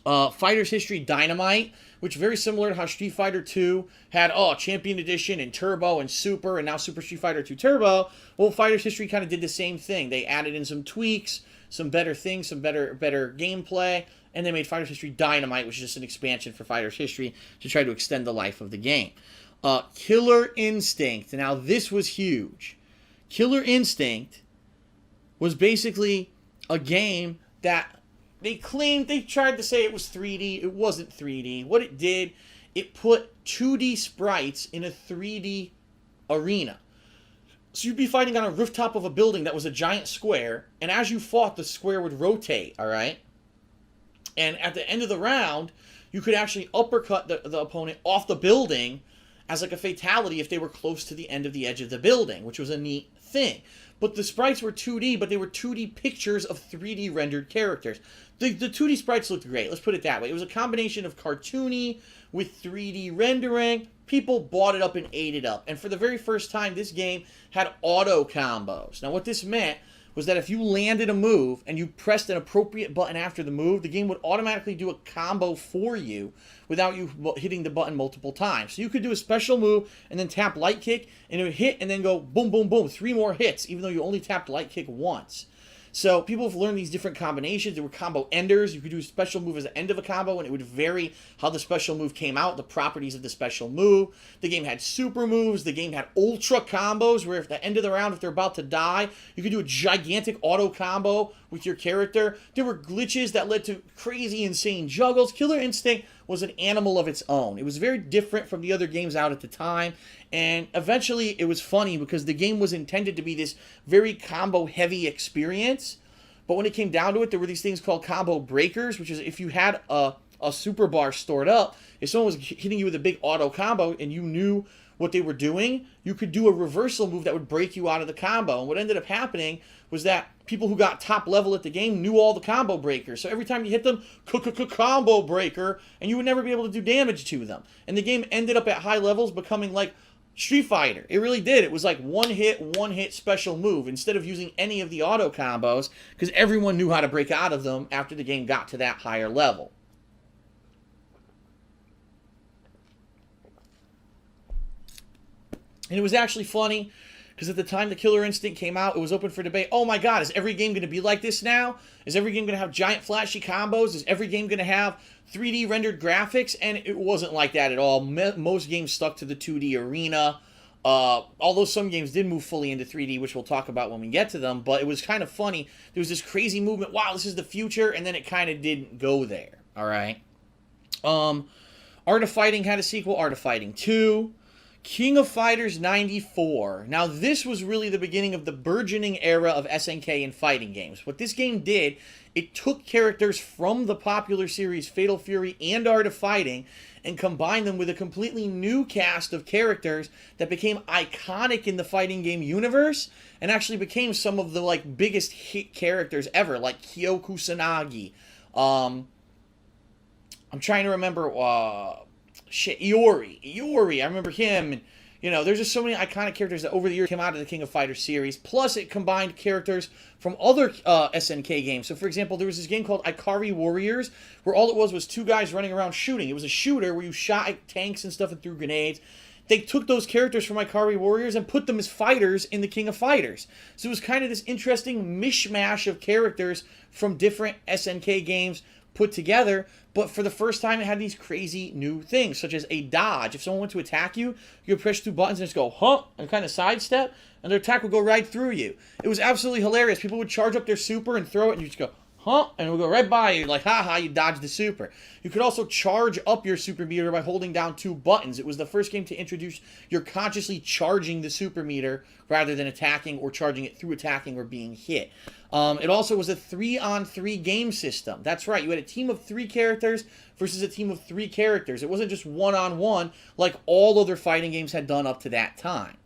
Fighter's History Dynamite, which very similar to how Street Fighter 2 had, Champion Edition and Turbo and Super, and now Super Street Fighter 2 Turbo. Well, Fighter's History kind of did the same thing. They added in some tweaks, some better things, some better gameplay, and they made Fighter's History Dynamite, which is just an expansion for Fighter's History to try to extend the life of the game. Killer Instinct. Now, this was huge. Killer Instinct was basically a game that they tried to say it was 3D. It wasn't 3D. What it did, it put 2D sprites in a 3D arena. So you'd be fighting on a rooftop of a building that was a giant square, and as you fought, the square would rotate, all right? And at the end of the round, you could actually uppercut the opponent off the building as like a fatality if they were close to the end of the edge of the building, which was a neat thing. But the sprites were 2D, but they were 2D pictures of 3D rendered characters. The 2D sprites looked great, let's put it that way. It was a combination of cartoony with 3D rendering. People bought it up and ate it up. And for the very first time, this game had auto combos. Now what this meant was that if you landed a move and you pressed an appropriate button after the move, the game would automatically do a combo for you without you hitting the button multiple times. So you could do a special move and then tap light kick, and it would hit and then go boom, boom, boom, 3 more hits, even though you only tapped light kick once. So people have learned these different combinations. There were combo enders. You could do a special move as the end of a combo, and it would vary how the special move came out, the properties of the special move. The game had super moves. The game had ultra combos, where at the end of the round, if they're about to die, you could do a gigantic auto combo with your character. There were glitches that led to crazy, insane juggles. Killer Instinct was an animal of its own. It was very different from the other games out at the time, and eventually it was funny because the game was intended to be this very combo-heavy experience, but when it came down to it, there were these things called combo breakers, which is if you had a super bar stored up, if someone was hitting you with a big auto combo and you knew what they were doing, you could do a reversal move that would break you out of the combo. And what ended up happening was that people who got top level at the game knew all the combo breakers. So every time you hit them, combo breaker, and you would never be able to do damage to them. And the game ended up at high levels becoming like Street Fighter. It really did. It was like one hit special move instead of using any of the auto combos, because everyone knew how to break out of them after the game got to that higher level. And it was actually funny, because at the time the Killer Instinct came out, it was open for debate. Oh my god, is every game going to be like this now? Is every game going to have giant flashy combos? Is every game going to have 3D rendered graphics? And it wasn't like that at all. Most games stuck to the 2D arena. Although some games did move fully into 3D, which we'll talk about when we get to them. But it was kind of funny. There was this crazy movement. Wow, this is the future. And then it kind of didn't go there. Alright. Art of Fighting had a sequel. Art of Fighting 2. King of Fighters 94. Now, this was really the beginning of the burgeoning era of SNK in fighting games. What this game did, it took characters from the popular series Fatal Fury and Art of Fighting and combined them with a completely new cast of characters that became iconic in the fighting game universe and actually became some of the biggest hit characters ever, like Kyo Kusanagi. I'm trying to remember... Iori, I remember him, and there's just so many iconic characters that over the years came out of the King of Fighters series, plus it combined characters from other SNK games. So for example, there was this game called Ikari Warriors, where all it was 2 guys running around shooting. It was a shooter where you shot tanks and stuff and threw grenades. They took those characters from Ikari Warriors and put them as fighters in the King of Fighters. So it was kind of this interesting mishmash of characters from different SNK games put together, but for the first time it had these crazy new things, such as a dodge. If someone went to attack you, you could press 2 buttons and just go, and kind of sidestep, and their attack would go right through you. It was absolutely hilarious. People would charge up their super and throw it, and you just go, and it would go right by you, like, haha, you dodged the super. You could also charge up your super meter by holding down 2 buttons. It was the first game to introduce you're consciously charging the super meter rather than attacking or charging it through attacking or being hit. It also was a 3-on-3 game system. That's right, you had a team of 3 characters versus a team of 3 characters. It wasn't just 1-on-1 like all other fighting games had done up to that time.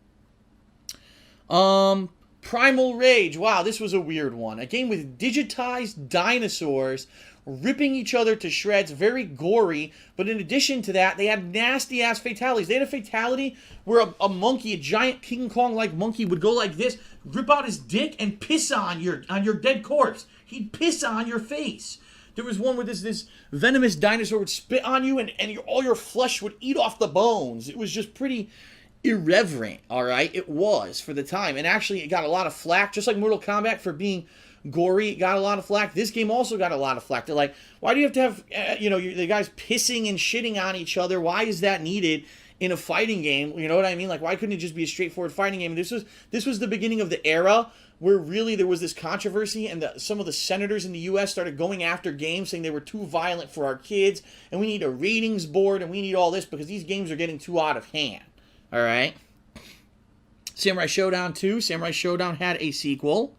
Primal Rage. Wow, this was a weird one. A game with digitized dinosaurs ripping each other to shreds, very gory, but in addition to that, they had nasty-ass fatalities. They had a fatality where a monkey, a giant King Kong-like monkey, would go like this, rip out his dick, and piss on your dead corpse. He'd piss on your face. There was one where this venomous dinosaur would spit on you, and all your flesh would eat off the bones. It was just pretty irreverent, all right? It was for the time. And actually, it got a lot of flack, just like Mortal Kombat for being gory. It got a lot of flack. This game also got a lot of flack. They're like, why do you have to have, the guys pissing and shitting on each other? Why is that needed in a fighting game? You know what I mean? Like, why couldn't it just be a straightforward fighting game? This was the beginning of the era where really there was this controversy, and some of the senators in the U.S. started going after games, saying they were too violent for our kids, and we need a ratings board, and we need all this because these games are getting too out of hand. All right? Samurai Showdown 2. Samurai Showdown had a sequel.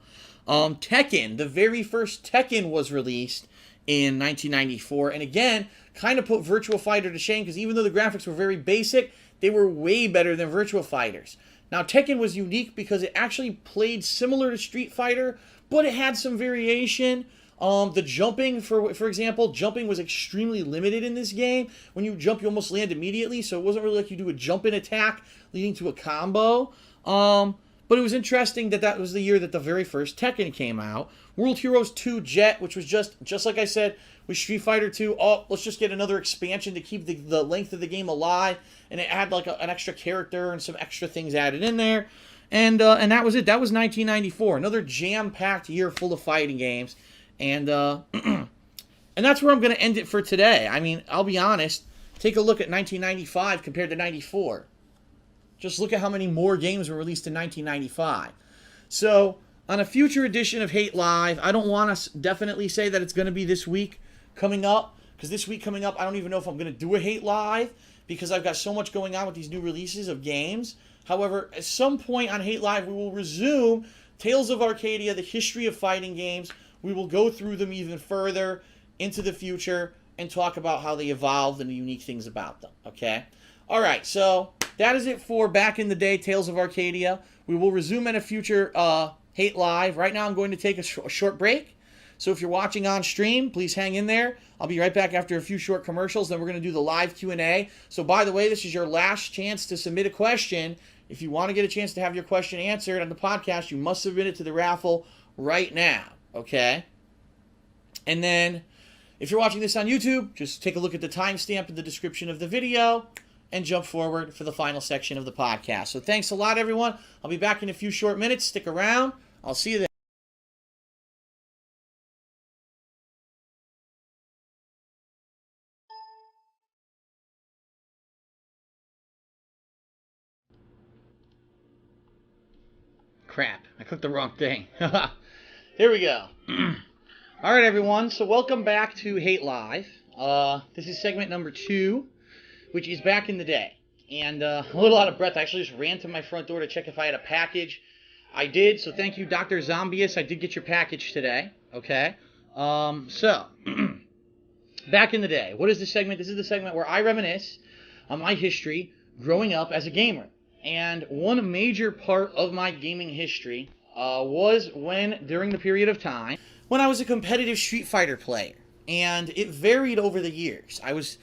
Tekken, the very first Tekken was released in 1994, and again, kind of put Virtua Fighter to shame, because even though the graphics were very basic, they were way better than Virtua Fighters. Now, Tekken was unique because it actually played similar to Street Fighter, but it had some variation. The jumping, for example, jumping was extremely limited in this game. When you jump, you almost land immediately, so it wasn't really like you do a jump-in attack leading to a combo. But it was interesting that was the year that the very first Tekken came out. World Heroes 2 Jet, which was just like I said, with Street Fighter 2, let's just get another expansion to keep the length of the game alive, and it had like an extra character and some extra things added in there, and that was it. That was 1994, another jam-packed year full of fighting games, and and that's where I'm going to end it for today. I mean, I'll be honest, take a look at 1995 compared to 94. Just look at how many more games were released in 1995. So, on a future edition of Hate Live, I don't want to definitely say that it's going to be this week coming up, because this week coming up, I don't even know if I'm going to do a Hate Live, because I've got so much going on with these new releases of games. However, at some point on Hate Live, we will resume Tales of Arcadia, the history of fighting games. We will go through them even further into the future and talk about how they evolved and the unique things about them, okay? All right, so that is it for Back in the Day, Tales of Arcadia. We will resume in a future Hate Live. Right now I'm going to take a short break. So if you're watching on stream, please hang in there. I'll be right back after a few short commercials. Then we're going to do the live Q&A. So by the way, this is your last chance to submit a question. If you want to get a chance to have your question answered on the podcast, you must submit it to the raffle right now. Okay? And then if you're watching this on YouTube, just take a look at the timestamp in the description of the video and jump forward for the final section of the podcast. So thanks a lot, everyone. I'll be back in a few short minutes. Stick around. I'll see you then. Crap, I clicked the wrong thing. Here we go. All right, everyone. So welcome back to Hate Live. This is segment number 2, which is Back in the Day. And a little out of breath. I actually just ran to my front door to check if I had a package. I did, so thank you, Dr. Zombius. I did get your package today. Okay. So, Back in the Day. What is this segment? This is the segment where I reminisce on my history growing up as a gamer. And one major part of my gaming history was during the period of time when I was a competitive Street Fighter player. And it varied over the years. I was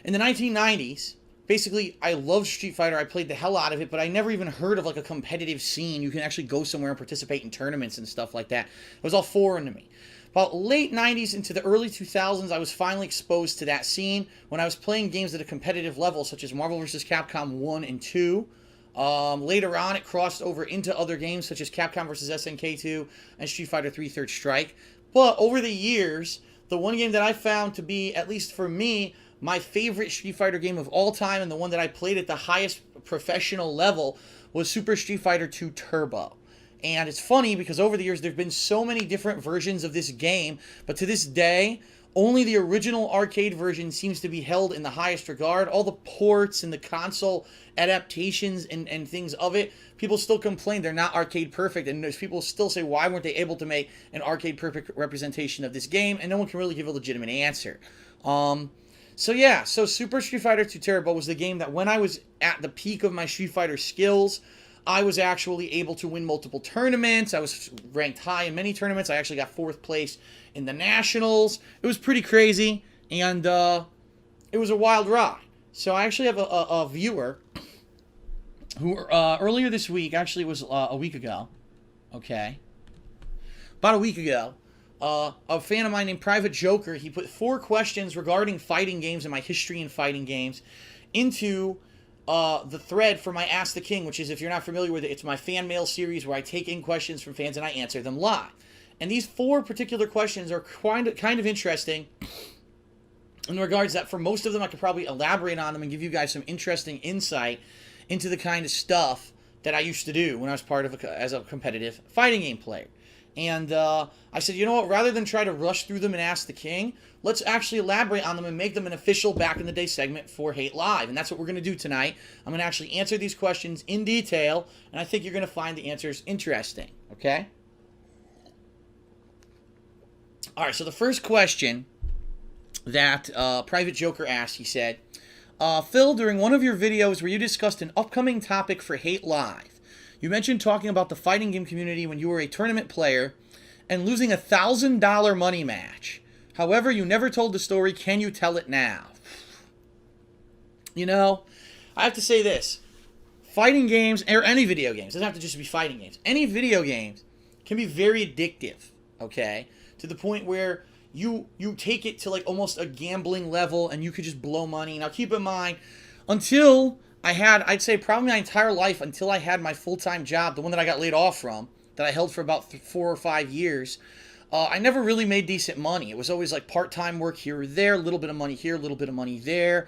in the 1990s. Basically, I loved Street Fighter. I played the hell out of it, but I never even heard of like a competitive scene. You can actually go somewhere and participate in tournaments and stuff like that. It was all foreign to me. About late 90s into the early 2000s, I was finally exposed to that scene when I was playing games at a competitive level, such as Marvel vs. Capcom 1 and 2. Later on, it crossed over into other games, such as Capcom vs. SNK 2 and Street Fighter 3 Third Strike. But over the years, the one game that I found to be, at least for me, my favorite Street Fighter game of all time, and the one that I played at the highest professional level, was Super Street Fighter 2 Turbo. And it's funny because over the years there have been so many different versions of this game, but to this day, only the original arcade version seems to be held in the highest regard. All the ports and the console adaptations and things of it, people still complain they're not arcade perfect, and there's people still say, why weren't they able to make an arcade perfect representation of this game? And no one can really give a legitimate answer. So Super Street Fighter 2 Turbo was the game that when I was at the peak of my Street Fighter skills, I was actually able to win multiple tournaments. I was ranked high in many tournaments. I actually got 4th place in the Nationals. It was pretty crazy, and it was a wild ride. So I actually have a viewer who earlier this week, actually it was a week ago, okay, about a week ago, a fan of mine named Private Joker, he put 4 questions regarding fighting games and my history in fighting games into the thread for my Ask the King, which is, if you're not familiar with it, it's my fan mail series where I take in questions from fans and I answer them live. And these 4 particular questions are kind of interesting in regards that for most of them I could probably elaborate on them and give you guys some interesting insight into the kind of stuff that I used to do when I was part of as a competitive fighting game player. And I said, you know what, rather than try to rush through them and Ask the King, let's actually elaborate on them and make them an official Back in the Day segment for Hate Live. And that's what we're going to do tonight. I'm going to actually answer these questions in detail, and I think you're going to find the answers interesting, okay? All right, so the first question that Private Joker asked, he said, Phil, during one of your videos where you discussed an upcoming topic for Hate Live, you mentioned talking about the fighting game community when you were a tournament player and losing a $1,000 money match. However, you never told the story. Can you tell it now? You know, I have to say this. Fighting games, or any video games, doesn't have to just be fighting games. Any video games can be very addictive, okay? To the point where you take it to like almost a gambling level and you could just blow money. Now keep in mind, until I'd say probably my entire life until I had my full-time job, the one that I got laid off from, that I held for about 4 or 5 years, I never really made decent money. It was always like part-time work here or there, a little bit of money here, a little bit of money there,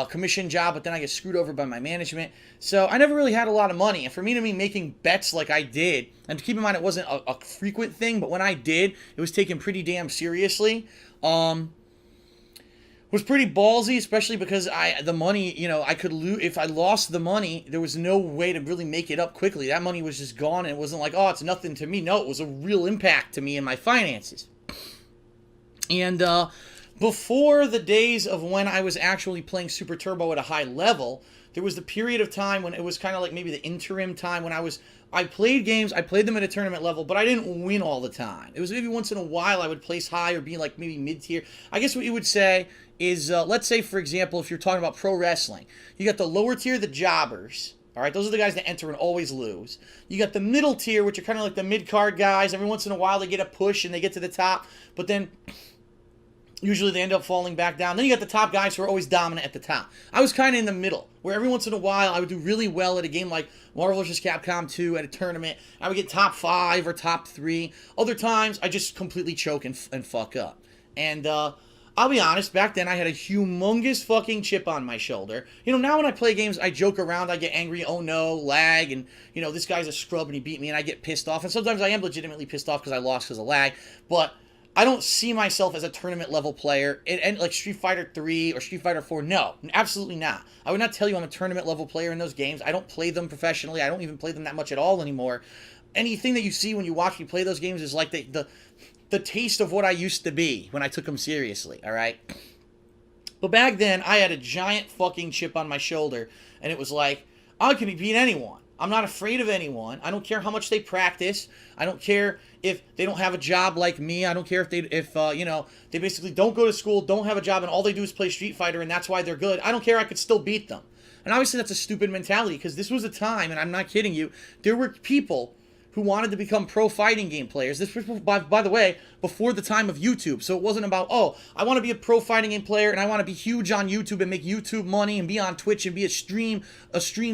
commission job, but then I get screwed over by my management. So I never really had a lot of money. And for me to be making bets like I did, and to keep in mind it wasn't a frequent thing, but when I did, it was taken pretty damn seriously. Was pretty ballsy, especially because the money, you know, I could lose. If I lost the money, there was no way to really make it up quickly. That money was just gone, and it wasn't like, oh, it's nothing to me. No, it was a real impact to me and my finances. And before the days of when I was actually playing Super Turbo at a high level, there was the period of time when it was kind of like maybe the interim time when I played games, I played them at a tournament level, but I didn't win all the time. It was maybe once in a while I would place high or be like maybe mid-tier. I guess what you would say is, let's say, for example, if you're talking about pro wrestling, you got the lower tier, the jobbers. All right, those are the guys that enter and always lose. You got the middle tier, which are kind of like the mid-card guys. Every once in a while they get a push and they get to the top, but then usually they end up falling back down. Then you got the top guys who are always dominant at the top. I was kind of in the middle, where every once in a while I would do really well at a game like Marvel vs. Capcom 2 at a tournament. I would get top 5 or top 3. Other times I just completely choke and fuck up. And I'll be honest, back then I had a humongous fucking chip on my shoulder. You know, now when I play games, I joke around, I get angry, oh no, lag, and, you know, this guy's a scrub and he beat me, and I get pissed off. And sometimes I am legitimately pissed off because I lost because of lag, but I don't see myself as a tournament level player. Like Street Fighter 3 or Street Fighter 4, no, absolutely not. I would not tell you I'm a tournament level player in those games. I don't play them professionally. I don't even play them that much at all anymore. Anything that you see when you watch me play those games is like the taste of what I used to be when I took them seriously, all right? But back then, I had a giant fucking chip on my shoulder, and it was like, I can beat anyone. I'm not afraid of anyone. I don't care how much they practice. I don't care if they don't have a job like me. I don't care if you know, they basically don't go to school, don't have a job, and all they do is play Street Fighter, and that's why they're good. I don't care. I could still beat them. And obviously, that's a stupid mentality, because this was a time, and I'm not kidding you, there were people who wanted to become pro fighting game players. This was, by the way, before the time of YouTube. So it wasn't about, oh, I want to be a pro fighting game player and I want to be huge on YouTube and make YouTube money and be on Twitch and be a stream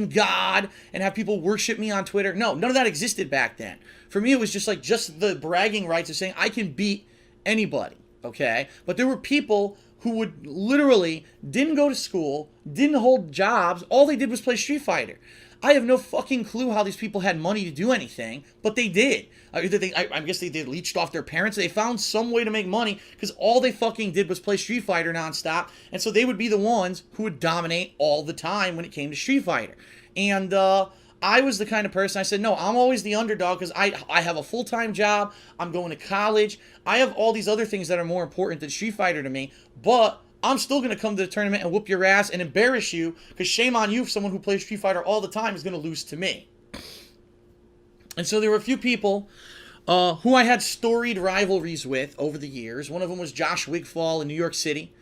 god and have people worship me on Twitter. No, none of that existed back then. For me, it was just like the bragging rights of saying I can beat anybody, okay? But there were people who would literally didn't go to school, didn't hold jobs, all they did was play Street Fighter. I have no fucking clue how these people had money to do anything, but they did. I guess they leached off their parents. They found some way to make money because all they fucking did was play Street Fighter nonstop, and so they would be the ones who would dominate all the time when it came to Street Fighter. And I was the kind of person, I said, no, I'm always the underdog because I have a full-time job, I'm going to college, I have all these other things that are more important than Street Fighter to me, but I'm still going to come to the tournament and whoop your ass and embarrass you, because shame on you if someone who plays Street Fighter all the time is going to lose to me. And so there were a few people who I had storied rivalries with over the years. One of them was Josh Wigfall in New York City.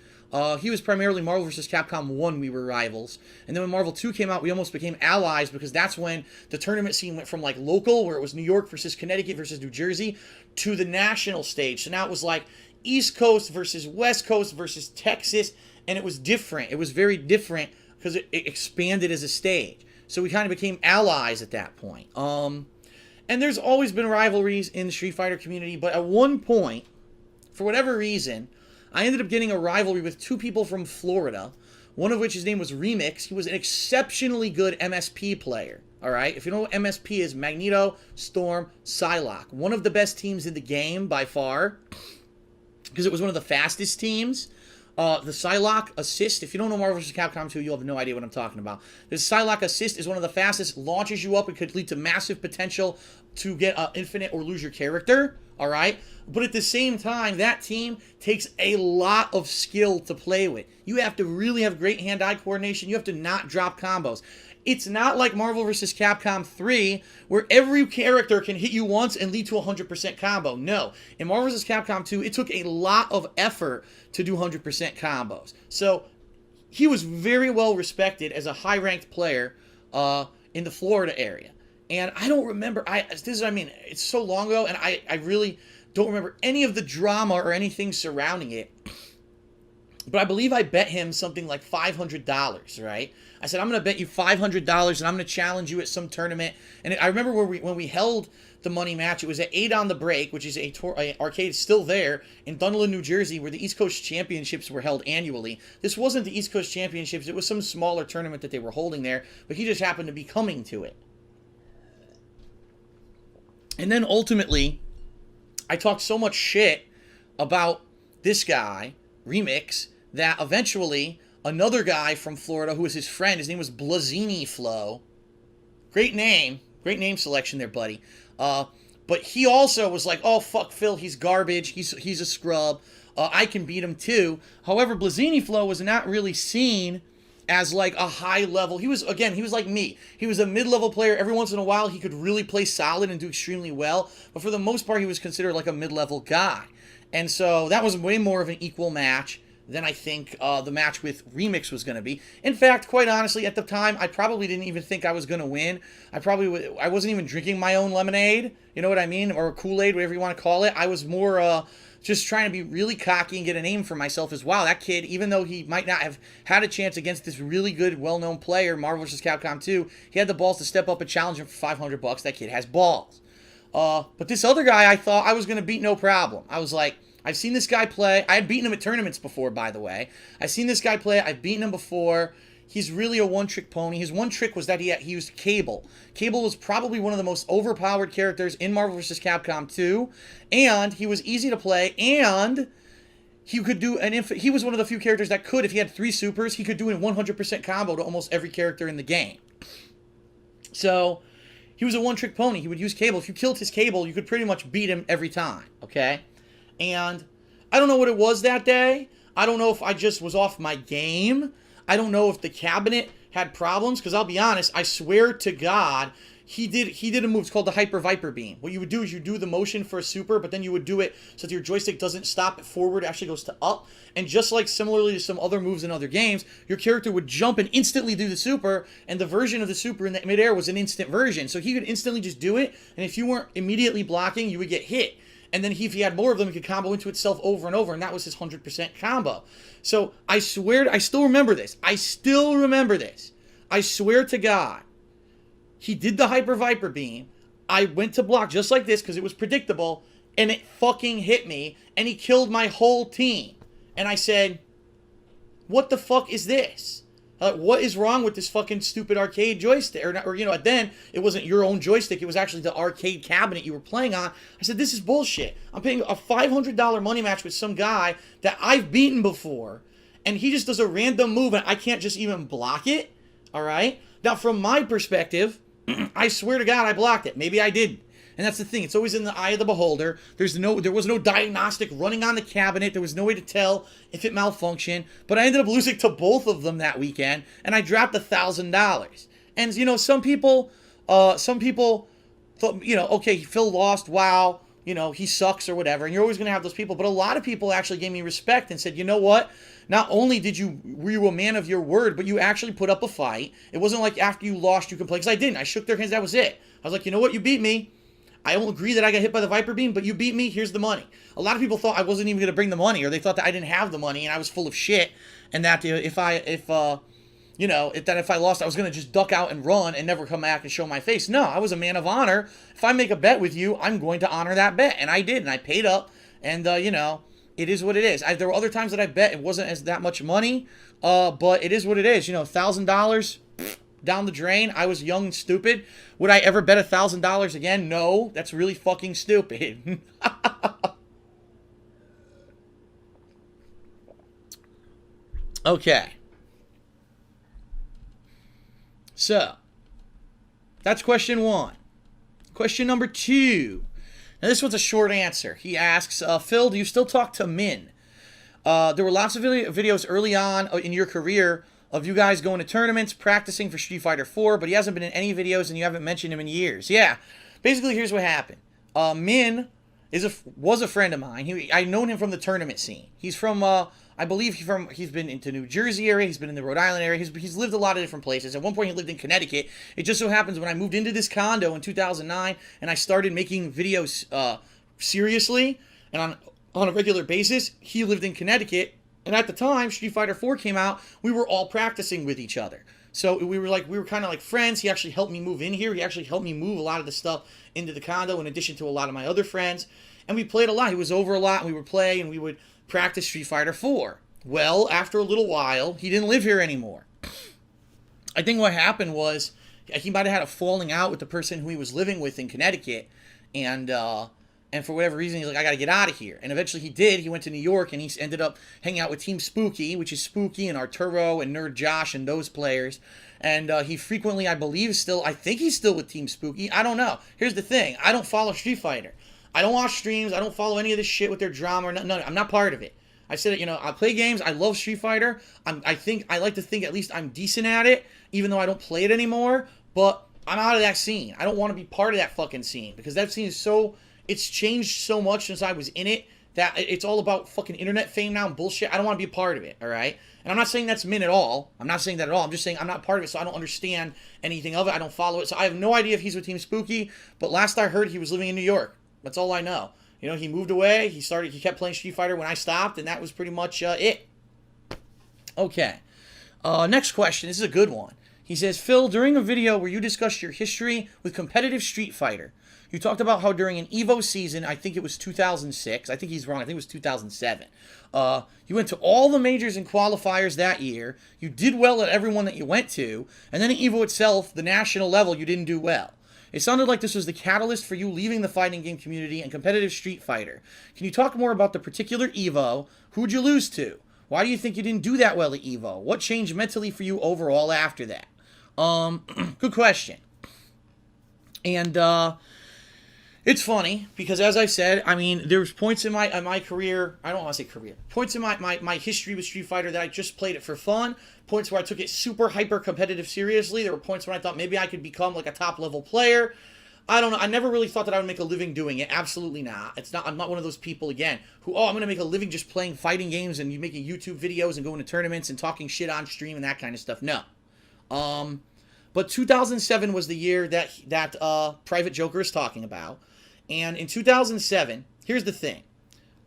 He was primarily Marvel vs. Capcom 1, we were rivals. And then when Marvel 2 came out, we almost became allies because that's when the tournament scene went from like local, where it was New York versus Connecticut versus New Jersey, to the national stage. So now it was like East Coast versus West Coast versus Texas, and it was different. It was very different because it expanded as a stage. So we kind of became allies at that point. And there's always been rivalries in the Street Fighter community, but at one point, for whatever reason, I ended up getting a rivalry with two people from Florida, one of which his name was Remix. He was an exceptionally good MSP player, all right? If you know what MSP is, Magneto, Storm, Psylocke. One of the best teams in the game by far, because it was one of the fastest teams. The Psylocke Assist, if you don't know Marvel vs. Capcom 2, you'll have no idea what I'm talking about. The Psylocke Assist is one of the fastest, launches you up, and could lead to massive potential to get infinite or lose your character, alright? But at the same time, that team takes a lot of skill to play with. You have to really have great hand-eye coordination. You have to not drop combos. It's not like Marvel vs. Capcom 3, where every character can hit you once and lead to a 100% combo. No. In Marvel vs. Capcom 2, it took a lot of effort to do 100% combos. So, he was very well respected as a high-ranked player in the Florida area. And I don't remember, this is what I mean, it's so long ago, and I really don't remember any of the drama or anything surrounding it. But I believe I bet him something like $500, right? I said, I'm going to bet you $500 and I'm going to challenge you at some tournament. And I remember when we held the money match, it was at 8 on the Break, which is a arcade still there in Dunlin, New Jersey, where the East Coast Championships were held annually. This wasn't the East Coast Championships. It was some smaller tournament that they were holding there, but he just happened to be coming to it. And then ultimately, I talked so much shit about this guy, Remix, that eventually another guy from Florida who was his friend, his name was Blazzini Flo. Great name selection there, buddy. But he also was like, oh, fuck Phil, he's garbage, he's a scrub, I can beat him too. However, Blazzini Flo was not really seen as like a high level. He was like me. He was a mid-level player. Every once in a while, he could really play solid and do extremely well. But for the most part, he was considered like a mid-level guy. And so that was way more of an equal match than I think the match with Remix was going to be. In fact, quite honestly, at the time, I probably didn't even think I was going to win. I wasn't even drinking my own lemonade, you know what I mean? Or Kool-Aid, whatever you want to call it. I was more just trying to be really cocky and get a name for myself as, wow, that kid, even though he might not have had a chance against this really good, well-known player, Marvel vs. Capcom 2, he had the balls to step up and challenge him for $500. That kid has balls. But this other guy, I thought I was going to beat no problem. I was like, I've seen this guy play. I had beaten him at tournaments before, by the way. I've seen this guy play. I've beaten him before. He's really a one-trick pony. His one trick was that he used Cable. Cable was probably one of the most overpowered characters in Marvel vs. Capcom 2, and he was easy to play, and he could do he was one of the few characters that could, if he had 3 supers, he could do a 100% combo to almost every character in the game. So, he was a one-trick pony. He would use Cable. If you killed his Cable, you could pretty much beat him every time, okay? And I don't know what it was that day. I don't know if I just was off my game. I don't know if the cabinet had problems, because I'll be honest, I swear to God, he did a move called the Hyper Viper Beam. What you would do is you do the motion for a super, but then you would do it so that your joystick doesn't stop at forward, it actually goes to up. And just like similarly to some other moves in other games, your character would jump and instantly do the super, and the version of the super in the midair was an instant version. So he could instantly just do it, and if you weren't immediately blocking, you would get hit. And then if he had more of them, he could combo into itself over and over, and that was his 100% combo. So I swear, I still remember this. I swear to God, he did the Hyper Viper Beam. I went to block just like this because it was predictable, and it fucking hit me, and he killed my whole team. And I said, what the fuck is this? What is wrong with this fucking stupid arcade joystick? Or, you know, then it wasn't your own joystick. It was actually the arcade cabinet you were playing on. I said, this is bullshit. I'm paying a $500 money match with some guy that I've beaten before, and he just does a random move, and I can't just even block it. All right? Now, from my perspective, I swear to God I blocked it. Maybe I didn't. And that's the thing. It's always in the eye of the beholder. There was no diagnostic running on the cabinet. There was no way to tell if it malfunctioned. But I ended up losing to both of them that weekend, and I dropped $1,000. And you know, some people thought, you know, okay, Phil lost. Wow. you know, he sucks or whatever, and you're always going to have those people. But a lot of people actually gave me respect and said, you know what? Not only were you a man of your word, but you actually put up a fight. It wasn't like after you lost you complained, because I didn't. I shook their hands, that was it. I was like, you know what? You beat me. I don't agree that I got hit by the Viper Beam, but you beat me. Here's the money. A lot of people thought I wasn't even going to bring the money, or they thought that I didn't have the money and I was full of shit, and that if I lost, I was going to just duck out and run and never come back and show my face. No, I was a man of honor. If I make a bet with you, I'm going to honor that bet. And I did, and I paid up. And, you know, it is what it is. There were other times that I bet it wasn't as that much money, but it is what it is. You know, $1,000 down the drain. I was young and stupid. Would I ever bet $1,000 again? No, that's really fucking stupid. Okay. So, that's question 1. Question number 2. Now, this one's a short answer. He asks, Phil, do you still talk to Min? There were lots of videos early on in your career of you guys going to tournaments, practicing for Street Fighter 4, but he hasn't been in any videos and you haven't mentioned him in years. Yeah, basically, here's what happened. Min was a friend of mine. I've known him from the tournament scene. He's from... I believe he's been into New Jersey area. He's been in the Rhode Island area. He's lived a lot of different places. At one point, he lived in Connecticut. It just so happens when I moved into this condo in 2009 and I started making videos seriously and on a regular basis, he lived in Connecticut. And at the time, Street Fighter 4 came out, we were all practicing with each other. So we were kind of like friends. He actually helped me move in here. He actually helped me move a lot of the stuff into the condo in addition to a lot of my other friends. And we played a lot. He was over a lot and we would play and we would practice Street Fighter 4. Well, after a little while, he didn't live here anymore. I think what happened was he might have had a falling out with the person who he was living with in Connecticut, and for whatever reason, he's like, I got to get out of here. And eventually he did. He went to New York, and he ended up hanging out with Team Spooky, which is Spooky and Arturo and Nerd Josh and those players. And he frequently, I think he's still with Team Spooky. I don't know. Here's the thing. I don't follow Street Fighter. I don't watch streams. I don't follow any of this shit with their drama. No, I'm not part of it. I said it, you know, I play games. I love Street Fighter. I like to think at least I'm decent at it, even though I don't play it anymore. But I'm out of that scene. I don't want to be part of that fucking scene because that scene is it's changed so much since I was in it that it's all about fucking internet fame now and bullshit. I don't want to be a part of it, all right? And I'm not saying that's Min at all. I'm not saying that at all. I'm just saying I'm not part of it, so I don't understand anything of it. I don't follow it. So I have no idea if he's with Team Spooky, but last I heard he was living in New York. That's all I know. You know, he moved away. He kept playing Street Fighter when I stopped, and that was pretty much it. Okay. Next question. This is a good one. He says, Phil, during a video where you discussed your history with competitive Street Fighter, you talked about how during an EVO season, I think it was 2006. I think he's wrong. I think it was 2007. You went to all the majors and qualifiers that year. You did well at every one that you went to. And then at EVO itself, the national level, you didn't do well. It sounded like this was the catalyst for you leaving the fighting game community and competitive Street Fighter. Can you talk more about the particular EVO? Who'd you lose to? Why do you think you didn't do that well at EVO? What changed mentally for you overall after that? Good question. And it's funny because, as I said, I mean, there was points in my career. I don't want to say career. Points in my history with Street Fighter that I just played it for fun. Points where I took it super hyper competitive seriously. There were points when I thought maybe I could become like a top level player. I don't know. I never really thought that I would make a living doing it. Absolutely not. I'm not one of those people again who, I'm going to make a living just playing fighting games and making YouTube videos and going to tournaments and talking shit on stream and that kind of stuff. No. But 2007 was the year that Private Joker is talking about. And in 2007, here's the thing.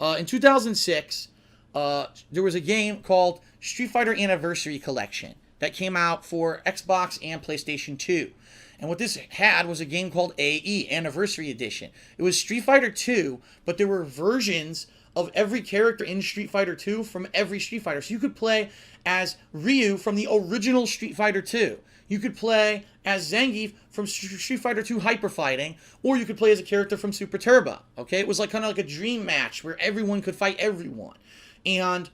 In 2006, there was a game called Street Fighter Anniversary Collection that came out for Xbox and PlayStation 2. And what this had was a game called AE, Anniversary Edition. It was Street Fighter 2, but there were versions of every character in Street Fighter 2 from every Street Fighter. So you could play as Ryu from the original Street Fighter 2. You could play as Zangief from Street Fighter 2 Hyper Fighting, or you could play as a character from Super Turbo. Okay, it was like kind of like a dream match where everyone could fight everyone. And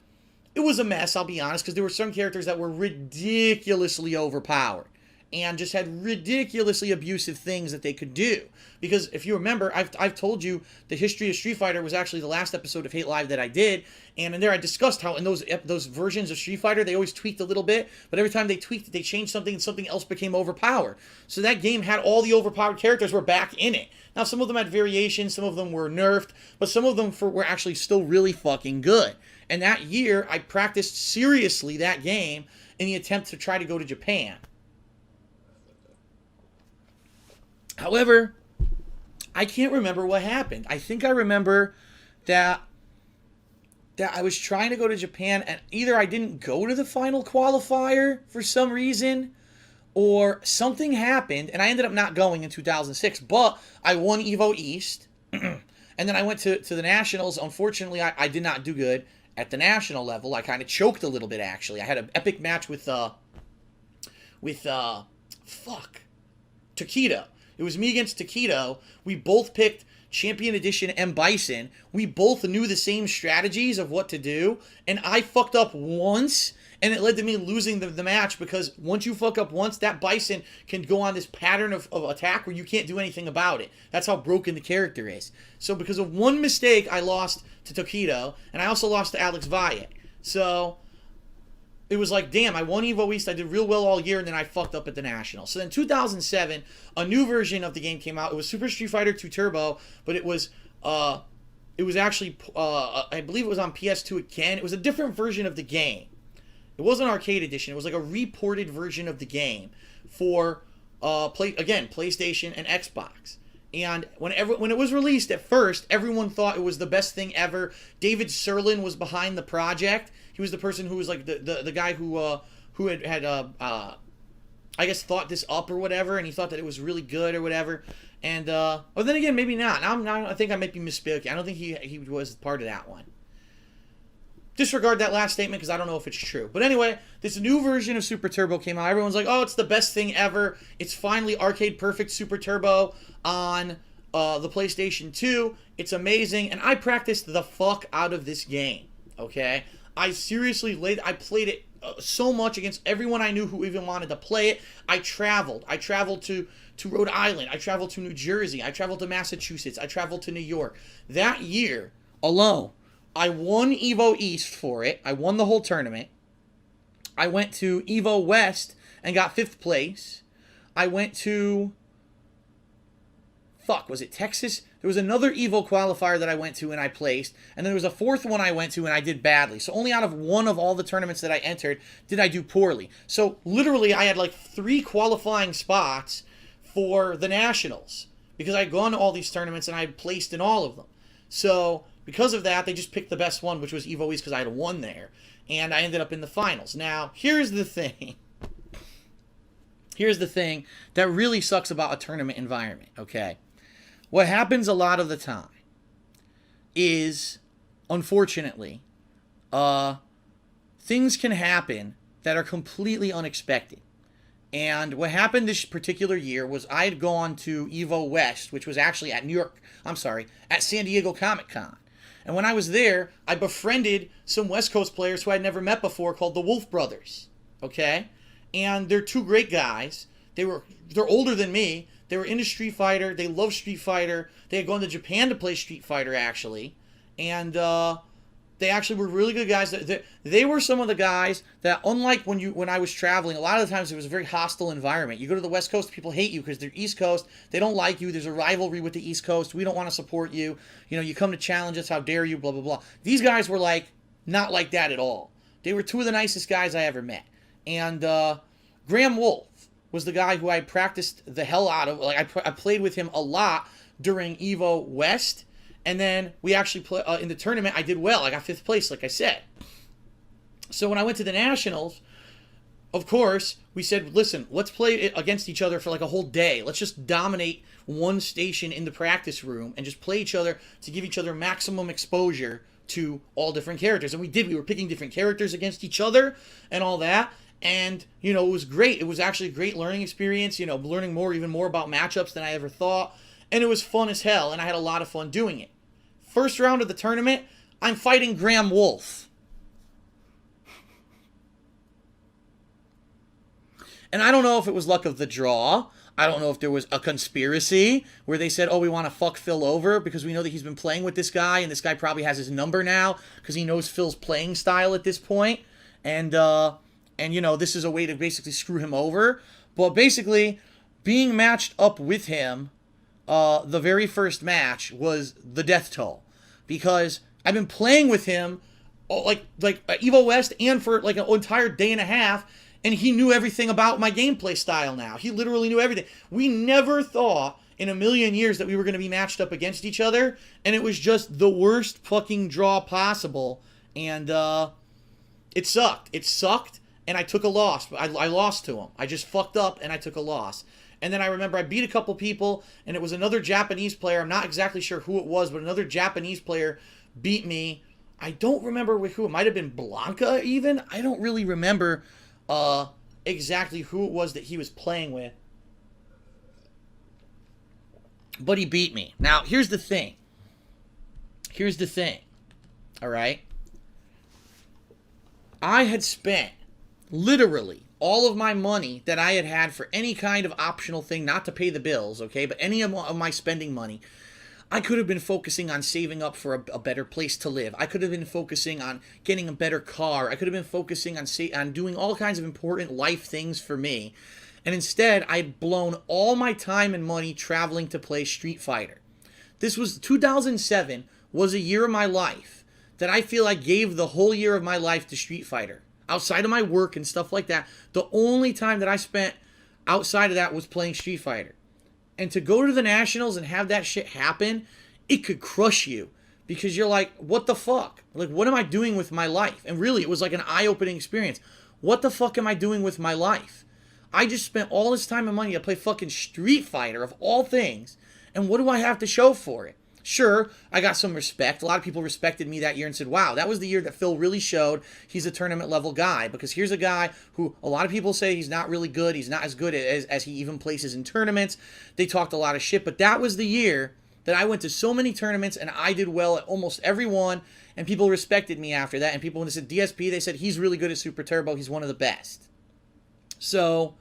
it was a mess, I'll be honest, because there were some characters that were ridiculously overpowered. and just had ridiculously abusive things that they could do. Because if you remember, I've told you the history of Street Fighter was actually the last episode of Hate Live that I did, and in there I discussed how in those versions of Street Fighter they always tweaked a little bit, but every time they tweaked it, they changed something and something else became overpowered. So that game had all the overpowered characters were back in it. Now some of them had variations, some of them were nerfed, but some of them were actually still really fucking good. And that year I practiced seriously that game in the attempt to try to go to Japan. However, I can't remember what happened. I think I remember that I was trying to go to Japan, and either I didn't go to the final qualifier for some reason, or something happened, and I ended up not going in 2006, but I won EVO East, and then I went to the Nationals. Unfortunately, I did not do good at the national level. I kind of choked a little bit, actually. I had an epic match with Taquito. It was me against Taquito. We both picked Champion Edition M. Bison. We both knew the same strategies of what to do, and I fucked up once, and it led to me losing the match, because once you fuck up once, that Bison can go on this pattern of attack where you can't do anything about it. That's how broken the character is. So because of one mistake, I lost to Taquito, and I also lost to Alex Valle. So it was like, damn, I won EVO East, I did real well all year, and then I fucked up at the National. So then 2007, a new version of the game came out. It was Super Street Fighter 2 Turbo, but it was actually, I believe it was on PS2 again. It was a different version of the game. It wasn't Arcade Edition. It was like a reported version of the game for, PlayStation and Xbox. And when it was released at first, everyone thought it was the best thing ever. David Serlin was behind the project. He was the person who was like the guy who had I guess thought this up or whatever, and he thought that it was really good or whatever. And well, then again, maybe not. Now I think I might be misspeaking. I don't think he was part of that one. Disregard that last statement because I don't know if it's true. But anyway, this new version of Super Turbo came out. Everyone's like, oh, it's the best thing ever. It's finally arcade perfect Super Turbo on the PlayStation 2. It's amazing. And I practiced the fuck out of this game. Okay? I seriously I played it so much against everyone I knew who even wanted to play it. I traveled to Rhode Island. I traveled to New Jersey. I traveled to Massachusetts. I traveled to New York. That year alone, I won EVO East for it. I won the whole tournament. I went to EVO West and got 5th place. I went to... was it Texas? There was another EVO qualifier that I went to and I placed. And then there was a 4th one I went to and I did badly. So only out of one of all the tournaments that I entered did I do poorly. So literally I had like 3 qualifying spots for the Nationals, because I'd gone to all these tournaments and I had placed in all of them. So because of that, they just picked the best one, which was EVO East, because I had won there. And I ended up in the finals. Now, here's the thing. Here's the thing that really sucks about a tournament environment, okay? What happens a lot of the time is, unfortunately, things can happen that are completely unexpected. And what happened this particular year was I had gone to EVO West, which was actually at at San Diego Comic-Con. And when I was there, I befriended some West Coast players who I'd never met before, called the Wolf Brothers, okay? And they're 2 great guys. They're older than me. They were into Street Fighter. They love Street Fighter. They had gone to Japan to play Street Fighter, actually. And they actually were really good guys. They were some of the guys that, unlike when I was traveling, a lot of the times it was a very hostile environment. You go to the West Coast, people hate you because they're East Coast. They don't like you. There's a rivalry with the East Coast. We don't want to support you. You know, you come to challenge us. How dare you, blah, blah, blah. These guys were like, not like that at all. They were 2 of the nicest guys I ever met. And Graham Wolf was the guy who I practiced the hell out of. Like I played with him a lot during EVO West. And then we actually play in the tournament. I did well. I got 5th place, like I said. So when I went to the Nationals, of course, we said, listen, let's play it against each other for like a whole day. Let's just dominate one station in the practice room and just play each other to give each other maximum exposure to all different characters. And we did. We were picking different characters against each other and all that. And, you know, it was great. It was actually a great learning experience, you know, learning even more about matchups than I ever thought. And it was fun as hell, and I had a lot of fun doing it. First round of the tournament, I'm fighting Graham Wolf. And I don't know if it was luck of the draw. I don't know if there was a conspiracy where they said, oh, we want to fuck Phil over because we know that he's been playing with this guy, and this guy probably has his number now because he knows Phil's playing style at this point. And you know, this is a way to basically screw him over. But basically, being matched up with him, the very first match was the death toll. Because I've been playing with him like Evo West and for like an entire day and a half, and he knew everything about my gameplay style now. He literally knew everything. We never thought in a million years that we were going to be matched up against each other, and it was just the worst fucking draw possible. And it sucked. It sucked, and I took a loss. I lost to him. I just fucked up, and I took a loss. And then I remember I beat a couple people, and it was another Japanese player. I'm not exactly sure who it was, but another Japanese player beat me. I don't remember who. It might have been Blanca, even. I don't really remember exactly who it was that he was playing with. But he beat me. Now, here's the thing. All right? I had spent literally all of my money that I had for any kind of optional thing, not to pay the bills, okay, but any of my spending money. I could have been focusing on saving up for a better place to live. I could have been focusing on getting a better car. I could have been focusing on doing all kinds of important life things for me. And instead, I'd blown all my time and money traveling to play Street Fighter. This was 2007 was a year of my life that I feel I gave the whole year of my life to Street Fighter. Outside of my work and stuff like that, the only time that I spent outside of that was playing Street Fighter. And to go to the Nationals and have that shit happen, it could crush you. Because you're like, what the fuck? Like, what am I doing with my life? And really, it was like an eye-opening experience. What the fuck am I doing with my life? I just spent all this time and money to play fucking Street Fighter, of all things. And what do I have to show for it? Sure, I got some respect. A lot of people respected me that year and said, wow, that was the year that Phil really showed he's a tournament level guy. Because here's a guy who a lot of people say he's not really good. He's not as good as he even places in tournaments. They talked a lot of shit. But that was the year that I went to so many tournaments and I did well at almost every one. And people respected me after that. And people, when they said DSP, they said he's really good at Super Turbo. He's one of the best. So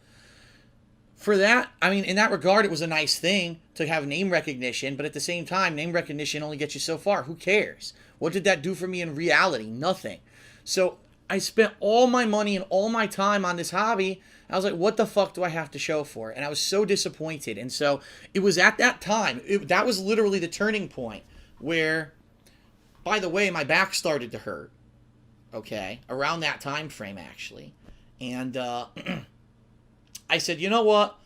for that, I mean, in that regard, it was a nice thing to have name recognition, but at the same time, name recognition only gets you so far. Who cares? What did that do for me in reality? Nothing. So I spent all my money and all my time on this hobby. I was like, what the fuck do I have to show for it? And I was so disappointed. And so it was at that time, that was literally the turning point where, by the way, my back started to hurt. Okay? Around that time frame, actually. And I said, you know what?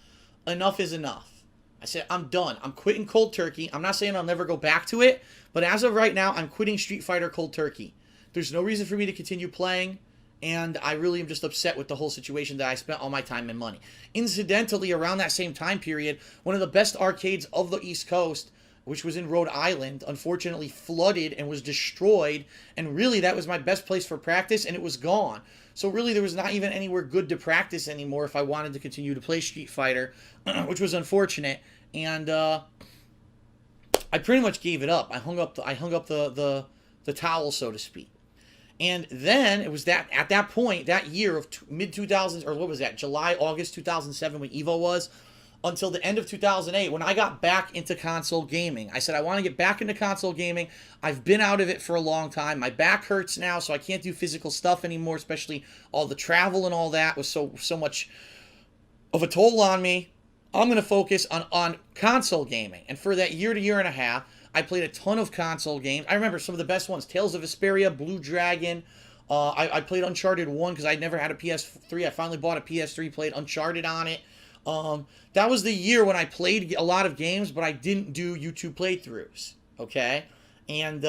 Enough is enough. I said, I'm done. I'm quitting cold turkey. I'm not saying I'll never go back to it, but as of right now, I'm quitting Street Fighter cold turkey. There's no reason for me to continue playing, and I really am just upset with the whole situation that I spent all my time and money. Incidentally, around that same time period, one of the best arcades of the East Coast, which was in Rhode Island, unfortunately flooded and was destroyed, and really that was my best place for practice, and it was gone. So really there was not even anywhere good to practice anymore if I wanted to continue to play Street Fighter, which was unfortunate. And I pretty much gave it up. I hung up the towel, so to speak. And then it was that at that point, that year of mid 2000s, or what was that, July, August 2007 when Evo was, until the end of 2008 when I got back into console gaming. I said, I want to get back into console gaming. I've been out of it for a long time. My back hurts now, so I can't do physical stuff anymore, especially all the travel and all that was so much of a toll on me. I'm going to focus on console gaming. And for that year to year and a half, I played a ton of console games. I remember some of the best ones, Tales of Vesperia, Blue Dragon. I played Uncharted 1 because I'd never had a PS3. I finally bought a PS3, played Uncharted on it. That was the year when I played a lot of games, but I didn't do YouTube playthroughs, okay? And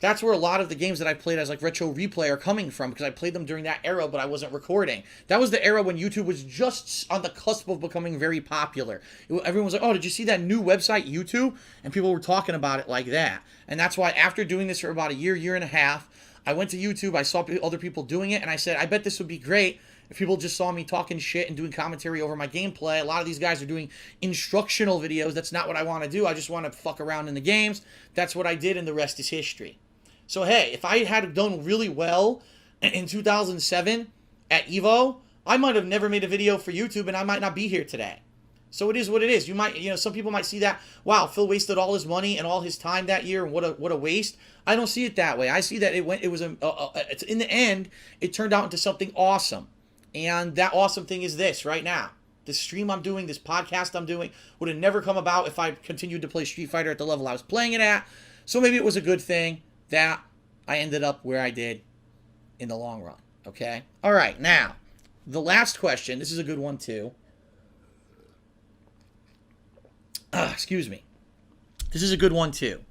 that's where a lot of the games that I played as like Retro Replay are coming from, because I played them during that era, but I wasn't recording. That was the era when YouTube was just on the cusp of becoming very popular. Everyone was like, oh, did you see that new website, YouTube? And people were talking about it like that. And that's why after doing this for about a year and a half, I went to YouTube, I saw other people doing it, and I said, I bet this would be great if people just saw me talking shit and doing commentary over my gameplay. A lot of these guys are doing instructional videos. That's not what I want to do. I just want to fuck around in the games. That's what I did, and the rest is history. So, hey, if I had done really well in 2007 at EVO, I might have never made a video for YouTube and I might not be here today. So it is what it is. You might, some people might see that, wow, Phil wasted all his money and all his time that year, and what a waste. I don't see it that way. I see that it's in the end, it turned out into something awesome. And that awesome thing is this right now. This stream I'm doing, this podcast I'm doing, would have never come about if I continued to play Street Fighter at the level I was playing it at. So maybe it was a good thing that I ended up where I did in the long run. Okay? All right, now, the last question. This is a good one, too. Excuse me. This is a good one, too.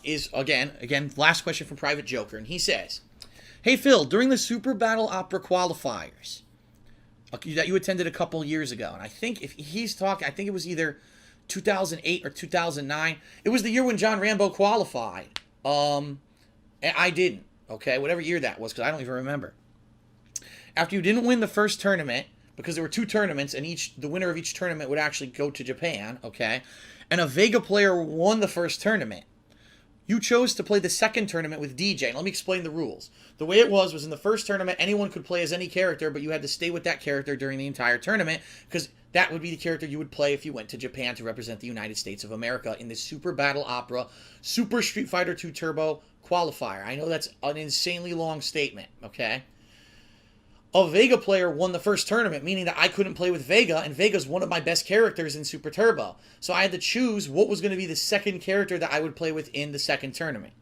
Is, again, last question from Private Joker. And he says, hey, Phil, during the Super Battle Opera qualifiers that you attended a couple years ago, and I think if he's talking, I think it was either 2008 or 2009. It was the year when John Rambo qualified. And I didn't. Okay, whatever year that was, because I don't even remember. After you didn't win the first tournament, because there were 2 tournaments, and the winner of each tournament would actually go to Japan, okay? And a Vega player won the first tournament. You chose to play the second tournament with DJ. And let me explain the rules. The way it was in the first tournament, anyone could play as any character, but you had to stay with that character during the entire tournament, because that would be the character you would play if you went to Japan to represent the United States of America in this Super Battle Opera Super Street Fighter 2 Turbo qualifier. I know that's an insanely long statement, okay? A Vega player won the first tournament, meaning that I couldn't play with Vega, and Vega's one of my best characters in Super Turbo. So I had to choose what was going to be the second character that I would play with in the second tournament.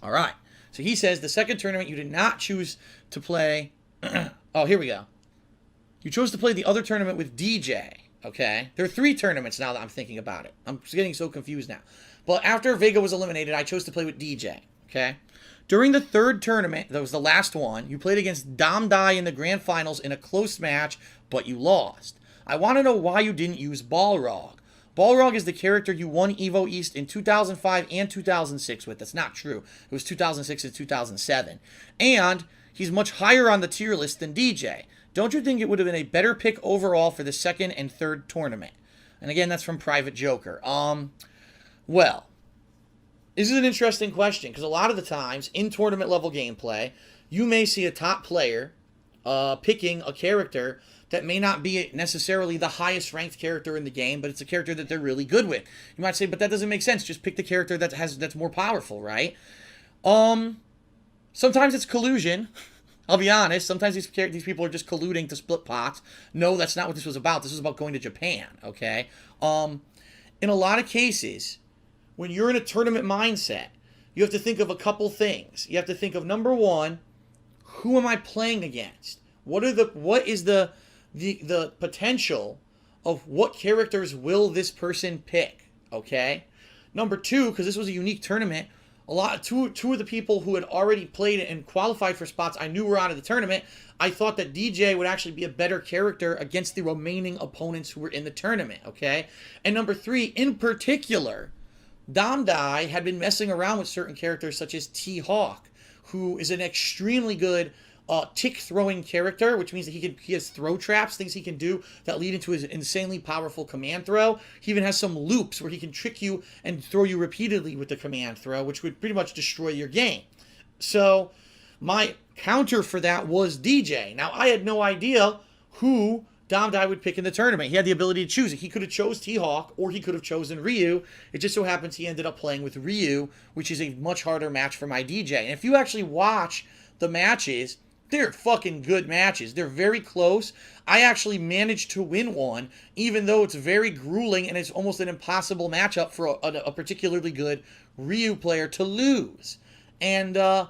All right. So he says the second tournament you did not choose to play... oh, here we go. You chose to play the other tournament with DJ, okay? There are 3 tournaments now that I'm thinking about it. I'm getting so confused now. But after Vega was eliminated, I chose to play with DJ, okay? During the third tournament, that was the last one, you played against Dom Dai in the grand finals in a close match, but you lost. I want to know why you didn't use Balrog. Balrog is the character you won EVO East in 2005 and 2006 with. That's not true. It was 2006 and 2007. And he's much higher on the tier list than DJ. Don't you think it would have been a better pick overall for the second and third tournament? And again, that's from Private Joker. Well, this is an interesting question, because a lot of the times in tournament level gameplay, you may see a top player picking a character that may not be necessarily the highest ranked character in the game, but it's a character that they're really good with. You might say, but that doesn't make sense. Just pick the character that's more powerful, right? Sometimes it's collusion. I'll be honest. Sometimes these people are just colluding to split pots. No, that's not what this was about. This was about going to Japan, okay? In a lot of cases, when you're in a tournament mindset, you have to think of a couple things. You have to think of, number one, who am I playing against? What is the potential of what characters will this person pick? Okay. Number two, because this was a unique tournament, two of the people who had already played and qualified for spots I knew were out of the tournament. I thought that DJ would actually be a better character against the remaining opponents who were in the tournament. Okay. And number three, in particular, Dom Dai had been messing around with certain characters such as T-Hawk, who is an extremely good tick-throwing character, which means that he has throw traps, things he can do that lead into his insanely powerful command throw. He even has some loops where he can trick you and throw you repeatedly with the command throw, which would pretty much destroy your game. So my counter for that was DJ. Now, I had no idea who Dom Dai would pick in the tournament. He had the ability to choose it. He could have chose T-Hawk, or he could have chosen Ryu. It just so happens he ended up playing with Ryu, which is a much harder match for my DJ. And if you actually watch the matches, they're fucking good matches. They're very close. I actually managed to win one, even though it's very grueling and it's almost an impossible matchup for a particularly good Ryu player to lose. And I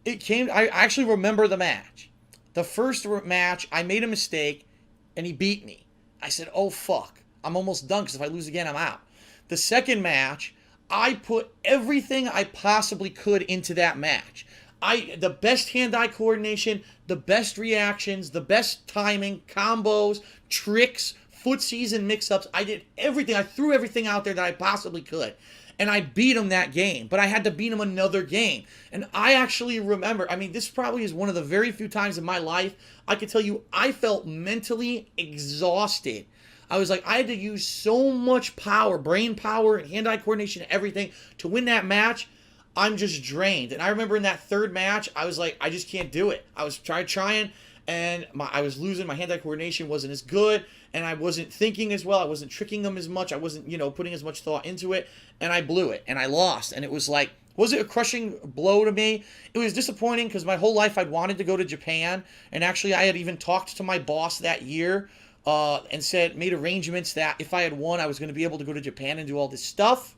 actually remember the match. The first match, I made a mistake, and he beat me. I said, oh, fuck. I'm almost done, because if I lose again, I'm out. The second match, I put everything I possibly could into that match. The best hand-eye coordination, the best reactions, the best timing, combos, tricks, footsies, and mix-ups. I did everything. I threw everything out there that I possibly could. And I beat him that game. But I had to beat him another game. And I actually remember, this probably is one of the very few times in my life I could tell you I felt mentally exhausted. I was like, I had to use so much power, brain power, and hand-eye coordination and everything to win that match. I'm just drained. And I remember in that third match, I was like, I just can't do it. I was trying, and I was losing. My hand-eye coordination wasn't as good, and I wasn't thinking as well. I wasn't tricking them as much. I wasn't, putting as much thought into it, and I blew it, and I lost. And it was like, was it a crushing blow to me? It was disappointing because my whole life I'd wanted to go to Japan, and actually I had even talked to my boss that year and made arrangements that if I had won, I was going to be able to go to Japan and do all this stuff.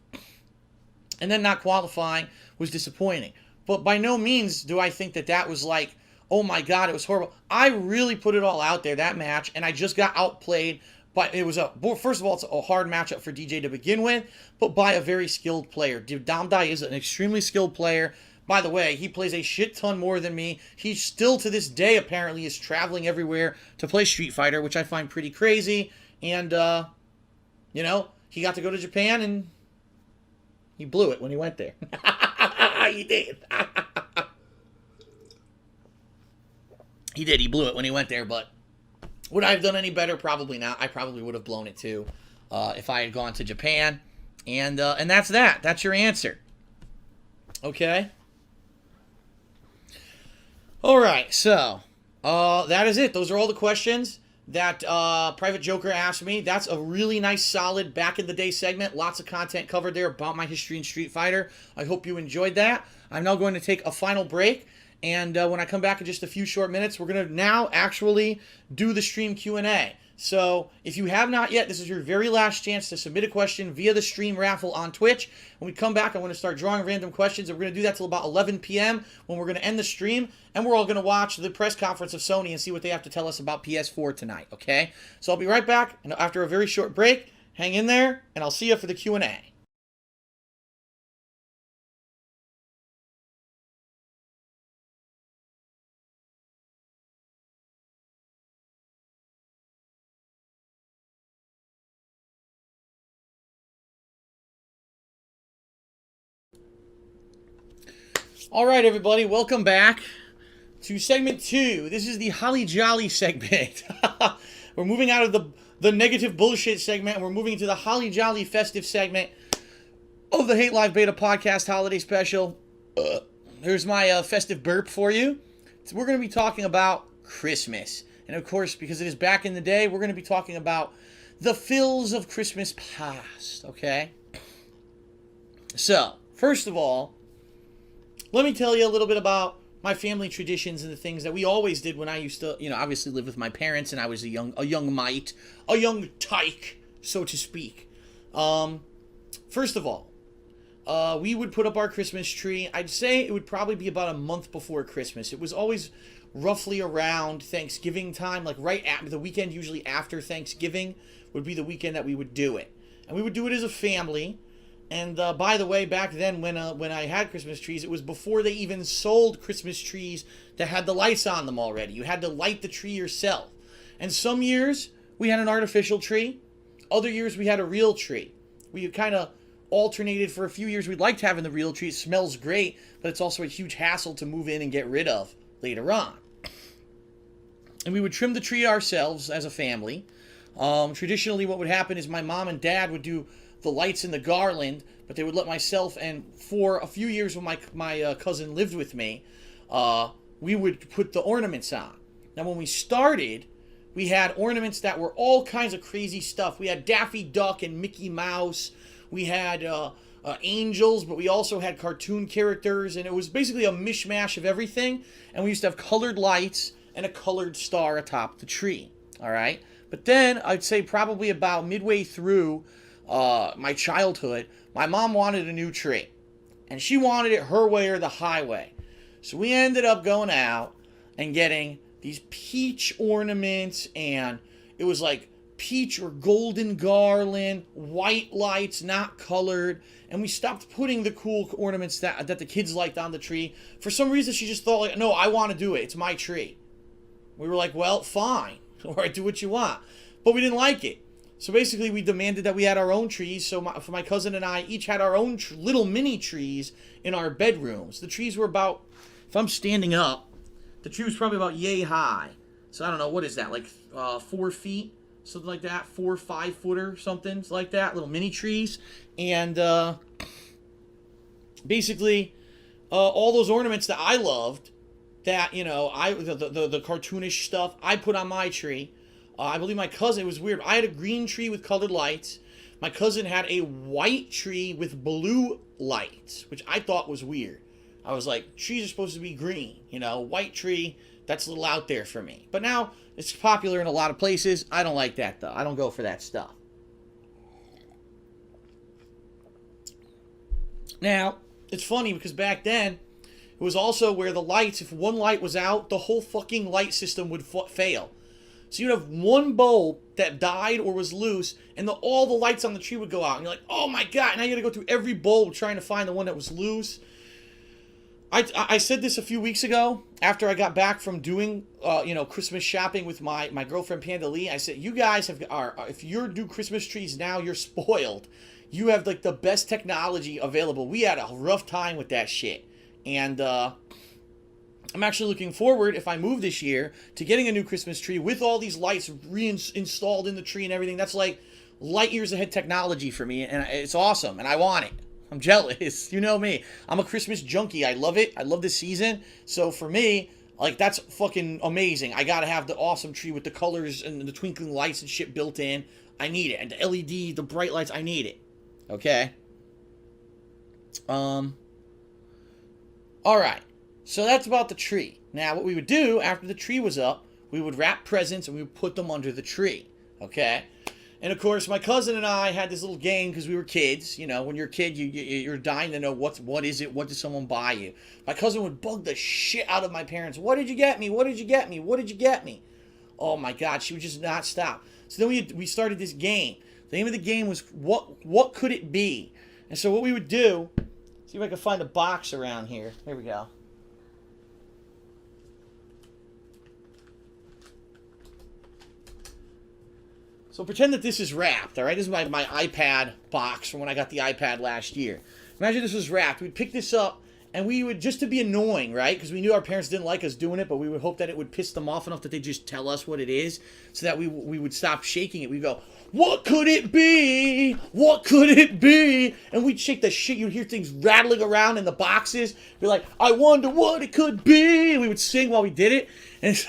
And then not qualifying was disappointing. But by no means do I think that was like, oh my God, it was horrible. I really put it all out there, that match, and I just got outplayed. But first of all, it's a hard matchup for DJ to begin with, but by a very skilled player. Damdai is an extremely skilled player. By the way, he plays a shit ton more than me. He still, to this day, apparently is traveling everywhere to play Street Fighter, which I find pretty crazy. And, he got to go to Japan, and he blew it when he went there. He did. He did. He blew it when he went there, but would I have done any better? Probably not. I probably would have blown it too if I had gone to Japan. And that's that. That's your answer. Okay? All right, so that is it. Those are all the questions that Private Joker asked me. That's a really nice, solid back-in-the-day segment. Lots of content covered there about my history in Street Fighter. I hope you enjoyed that. I'm now going to take a final break, and when I come back in just a few short minutes, we're going to now actually do the stream Q&A. So if you have not yet, this is your very last chance to submit a question via the stream raffle on Twitch. When we come back, I'm going to start drawing random questions, and we're going to do that till about 11 p.m. when we're going to end the stream, and we're all going to watch the press conference of Sony and see what they have to tell us about PS4 tonight, okay? So I'll be right back, and after a very short break, hang in there, and I'll see you for the Q&A. All right, everybody, welcome back to segment 2. This is the Holly Jolly segment. We're moving out of the negative bullshit segment, and we're moving into the Holly Jolly festive segment of the Hate Live Beta Podcast Holiday Special. Here's my festive burp for you. So we're going to be talking about Christmas. And, of course, because it is back in the day, we're going to be talking about the fills of Christmas past, okay? So, first of all, let me tell you a little bit about my family traditions and the things that we always did when I used to, obviously live with my parents and I was a young tyke, so to speak. First of all, we would put up our Christmas tree. I'd say it would probably be about a month before Christmas. It was always roughly around Thanksgiving time, like right at the weekend, usually after Thanksgiving would be the weekend that we would do it. And we would do it as a family. And by the way, back then when I had Christmas trees, it was before they even sold Christmas trees that had the lights on them already. You had to light the tree yourself. And some years we had an artificial tree. Other years we had a real tree. We kind of alternated. For a few years. We liked having the real tree. It smells great, but it's also a huge hassle to move in and get rid of later on. And we would trim the tree ourselves as a family. Traditionally, what would happen is my mom and dad would do the lights and the garland, but they would let myself, and for a few years when my cousin lived with me, we would put the ornaments on. Now when we started, we had ornaments that were all kinds of crazy stuff. We had Daffy Duck and Mickey Mouse. We had angels, but we also had cartoon characters, and it was basically a mishmash of everything. And we used to have colored lights and a colored star atop the tree. All right, but then I'd say probably about midway through my childhood, my mom wanted a new tree, and she wanted it her way or the highway. So we ended up going out and getting these peach ornaments, and it was like peach or golden garland, white lights, not colored, and we stopped putting the cool ornaments that the kids liked on the tree. For some reason, she just thought, like, no, I want to do it. It's my tree. We were like, well, fine. All right, do what you want. But we didn't like it. So basically, we demanded that we had our own trees. So for my cousin and I, each had our own little mini trees in our bedrooms. The trees were about, if I'm standing up, the tree was probably about yay high. So I don't know, what is that, like 4 feet? Something like that, 4 or 5 footer, something like that, little mini trees. And basically, all those ornaments that I loved, that, you know, the cartoonish stuff I put on my tree. I believe my cousin, it was weird. I had a green tree with colored lights. My cousin had a white tree with blue lights, which I thought was weird. I was like, trees are supposed to be green, you know, white tree, that's a little out there for me. But now it's popular in a lot of places. I don't like that, though. I don't go for that stuff. Now, it's funny because back then, it was also where the lights, if one light was out, the whole fucking light system would fail. So you'd have one bulb that died or was loose, and all the lights on the tree would go out. And you're like, oh my god, now you gotta go through every bulb trying to find the one that was loose. I said this a few weeks ago, after I got back from doing, Christmas shopping with my girlfriend Panda Lee. I said, you guys if you do Christmas trees now, you're spoiled. You have, like, the best technology available. We had a rough time with that shit. And, I'm actually looking forward, if I move this year, to getting a new Christmas tree with all these lights reinstalled in the tree and everything. That's like light years ahead technology for me, and it's awesome, and I want it. I'm jealous. You know me. I'm a Christmas junkie. I love it. I love this season. So for me, like, that's fucking amazing. I gotta have the awesome tree with the colors and the twinkling lights and shit built in. I need it. And the LED, the bright lights, I need it. Okay? Alright. So that's about the tree. Now, what we would do after the tree was up, we would wrap presents and we would put them under the tree. Okay? And of course, my cousin and I had this little game because we were kids. You know, when you're a kid, you're dying to know what is it? What did someone buy you? My cousin would bug the shit out of my parents. What did you get me? What did you get me? What did you get me? Oh my God, she would just not stop. So then we started this game. The name of the game was what could it be? And so what we would do, see if I can find a box around here. There we go. So pretend that this is wrapped, all right? This is my iPad box from when I got the iPad last year. Imagine this was wrapped. We'd pick this up, and we would, just to be annoying, right? Because we knew our parents didn't like us doing it, but we would hope that it would piss them off enough that they'd just tell us what it is so that we would stop shaking it. We'd go, what could it be? What could it be? And we'd shake the shit. You'd hear things rattling around in the boxes. Be like, I wonder what it could be. And we would sing while we did it. And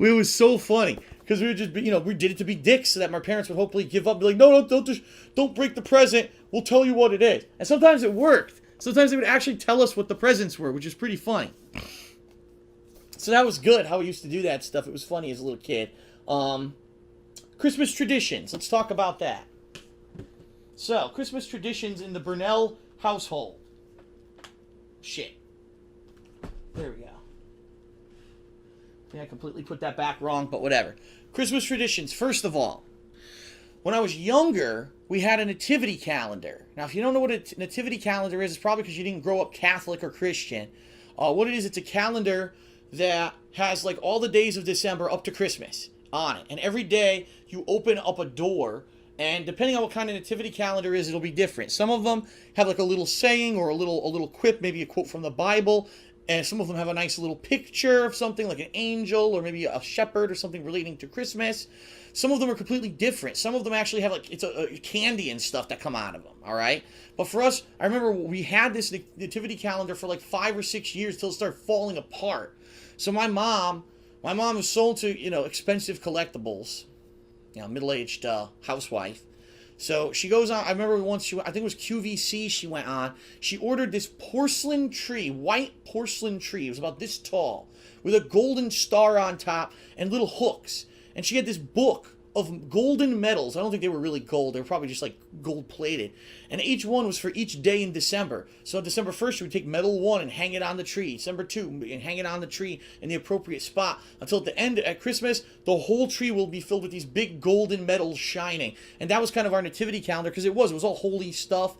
it was so funny. Because we would just be, we did it to be dicks so that my parents would hopefully give up and be like, no, don't break the present. We'll tell you what it is. And sometimes it worked. Sometimes they would actually tell us what the presents were, which is pretty funny. So that was good, how we used to do that stuff. It was funny as a little kid. Christmas traditions. Let's talk about that. So, Christmas traditions in the Burnell household. Shit. There we go. I completely put that back wrong, but whatever. Christmas traditions. First of all, when I was younger, we had a nativity calendar. Now, if you don't know what a nativity calendar is, it's probably because you didn't grow up Catholic or Christian. What it is, it's a calendar that has like all the days of December up to Christmas on it. And every day you open up a door, and depending on what kind of nativity calendar is, it'll be different. Some of them have like a little saying or a little quip, maybe a quote from the Bible. And some of them have a nice little picture of something like an angel or maybe a shepherd or something relating to Christmas. Some of them are completely different. Some of them actually have like, it's a candy and stuff that come out of them, all right? But for us, I remember we had this nativity calendar for like 5 or 6 years till it started falling apart. So my mom was sold to, expensive collectibles, middle-aged housewife. So she goes on, I remember once I think it was QVC she went on. She ordered this porcelain tree, white porcelain tree. It was about this tall, with a golden star on top and little hooks. And she had this book of golden medals. I don't think they were really gold. They were probably just like gold plated. And each one was for each day in December. So December 1st, you would take medal 1 and hang it on the tree. December 2, and hang it on the tree in the appropriate spot. Until at the end, at Christmas, the whole tree will be filled with these big golden medals shining. And that was kind of our nativity calendar, because it was all holy stuff,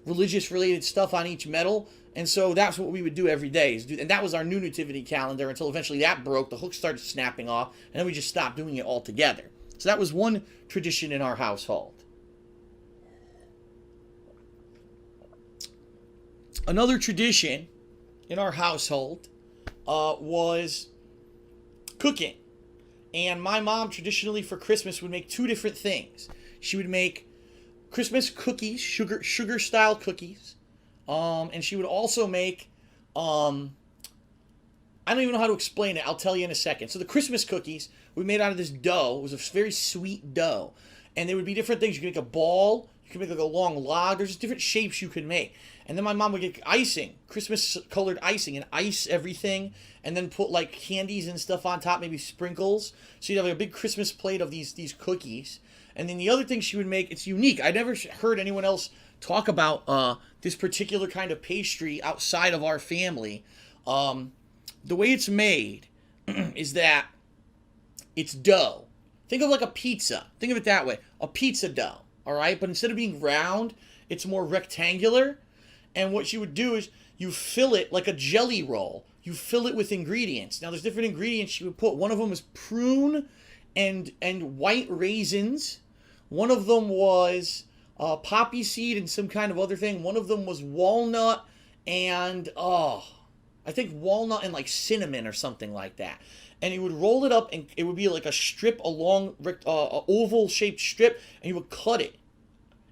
religious related stuff on each medal. And so that's what we would do every day. And that was our new nativity calendar until eventually that broke. The hook started snapping off. And then we just stopped doing it altogether. So that was one tradition in our household. Another tradition in our household was cooking. And my mom traditionally for Christmas would make 2 different things. She would make Christmas cookies, sugar style cookies. And she would also make I don't even know how to explain it. I'll tell you in a second. So the Christmas cookies we made out of this dough. It was a very sweet dough. And there would be different things. You could make a ball. You could make like a long log. There's just different shapes you could make. And then my mom would get icing, Christmas colored icing, and ice everything. And then put like candies and stuff on top, maybe sprinkles. So you'd have like a big Christmas plate of these cookies. And then the other thing she would make, it's unique. I never heard anyone else talk about this particular kind of pastry outside of our family. The way it's made is that it's dough. Think of like a pizza. Think of it that way. A pizza dough, all right? But instead of being round, it's more rectangular. And what you would do is you fill it like a jelly roll. You fill it with ingredients. Now, there's different ingredients you would put. One of them is prune and white raisins. One of them was poppy seed and some kind of other thing. One of them was walnut and, I think walnut and like cinnamon or something like that. And you would roll it up and it would be like a strip, a long oval-shaped strip, and you would cut it.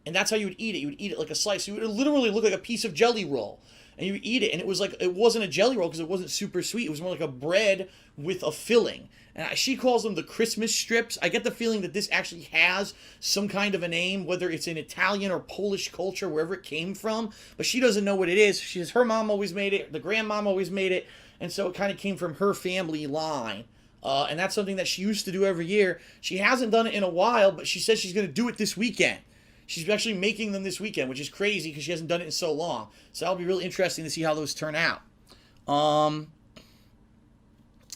And that's how you would eat it. You would eat it like a slice. It would literally look like a piece of jelly roll. And you would eat it, and it was like, it wasn't a jelly roll because it wasn't super sweet. It was more like a bread with a filling. And she calls them the Christmas strips. I get the feeling that this actually has some kind of a name, whether it's in Italian or Polish culture, wherever it came from. But she doesn't know what it is. She says her mom always made it, the grandmom always made it, and so it kind of came from her family line. And that's something that she used to do every year. She hasn't done it in a while, but she says she's going to do it this weekend. She's actually making them this weekend, which is crazy because she hasn't done it in so long. So that'll be really interesting to see how those turn out.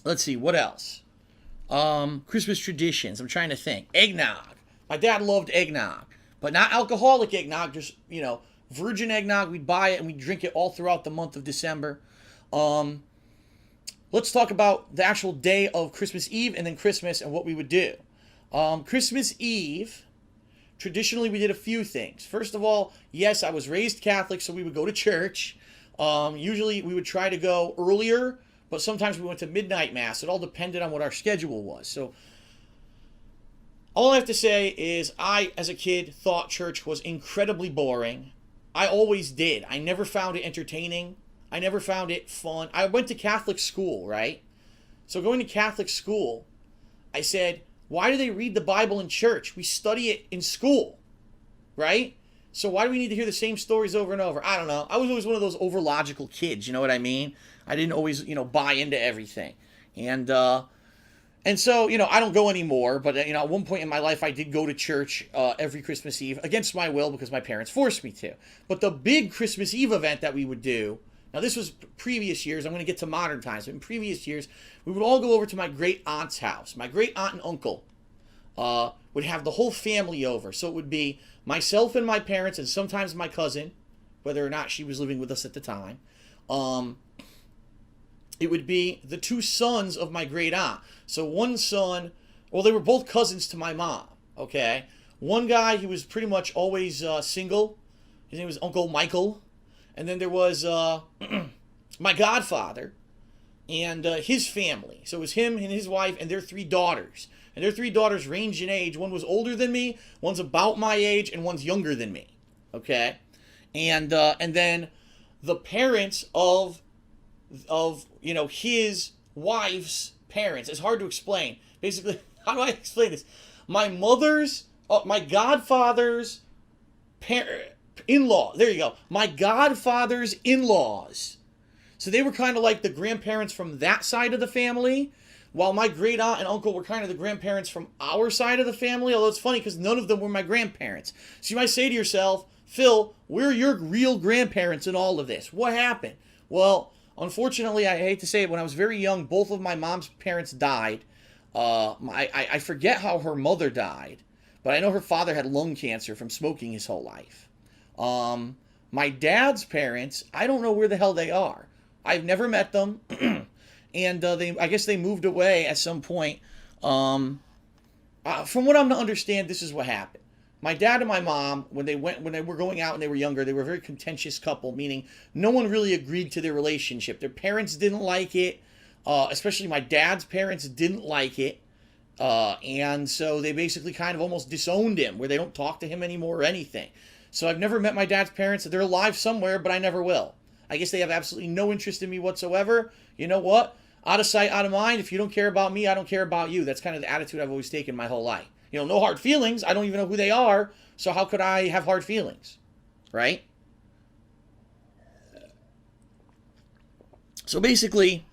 Let's see, what else? Christmas traditions. I'm trying to think. Eggnog. My dad loved eggnog, but not alcoholic eggnog, just, virgin eggnog. We'd buy it and we'd drink it all throughout the month of December. Let's talk about the actual day of Christmas Eve and then Christmas and what we would do. Christmas Eve, traditionally we did a few things. First of all, yes, I was raised Catholic, so we would go to church. Usually we would try to go earlier, but sometimes we went to midnight mass. It all depended on what our schedule was. So all I have to say is I, as a kid, thought church was incredibly boring. I always did. I never found it entertaining. I never found it fun. I went to Catholic school, right? So going to Catholic school, I said, why do they read the Bible in church? We study it in school, right? So why do we need to hear the same stories over and over? I don't know. I was always one of those over-logical kids, you know what I mean? I didn't always, buy into everything. And so, I don't go anymore, but, at one point in my life, I did go to church every Christmas Eve, against my will, because my parents forced me to. But the big Christmas Eve event that we would do, now this was previous years, I'm going to get to modern times, but in previous years, we would all go over to my great aunt's house. My great aunt and uncle would have the whole family over. So it would be myself and my parents and sometimes my cousin, whether or not she was living with us at the time. It would be the two sons of my great aunt. So one son, well, they were both cousins to my mom, okay? One guy, he was pretty much always single. His name was Uncle Michael. And then there was my godfather and his family. So it was him and his wife and their three daughters. And their three daughters ranged in age. One was older than me, one's about my age, and one's younger than me. Okay? And then the parents of his wife's parents. It's hard to explain. Basically, how do I explain this? My godfather's in-law. There you go. My godfather's in-laws. So they were kind of like the grandparents from that side of the family, while my great aunt and uncle were kind of the grandparents from our side of the family, although it's funny because none of them were my grandparents. So you might say to yourself, Phil, where are your real grandparents in all of this? What happened? Well, unfortunately, I hate to say it, when I was very young, both of my mom's parents died. I forget how her mother died, but I know her father had lung cancer from smoking his whole life. My dad's parents, I don't know where the hell they are. I've never met them. And I guess they moved away at some point. From what I'm to understand, this is what happened. My dad and my mom, when they were going out and they were younger, they were a very contentious couple, meaning no one really agreed to their relationship. Their parents didn't like it, especially my dad's parents didn't like it. And so they basically kind of almost disowned him, where they don't talk to him anymore or anything. So I've never met my dad's parents. They're alive somewhere, but I never will. I guess they have absolutely no interest in me whatsoever. You know what? Out of sight, out of mind. If you don't care about me, I don't care about you. That's kind of the attitude I've always taken my whole life. You know, no hard feelings. I don't even know who they are. So how could I have hard feelings? Right? So basically,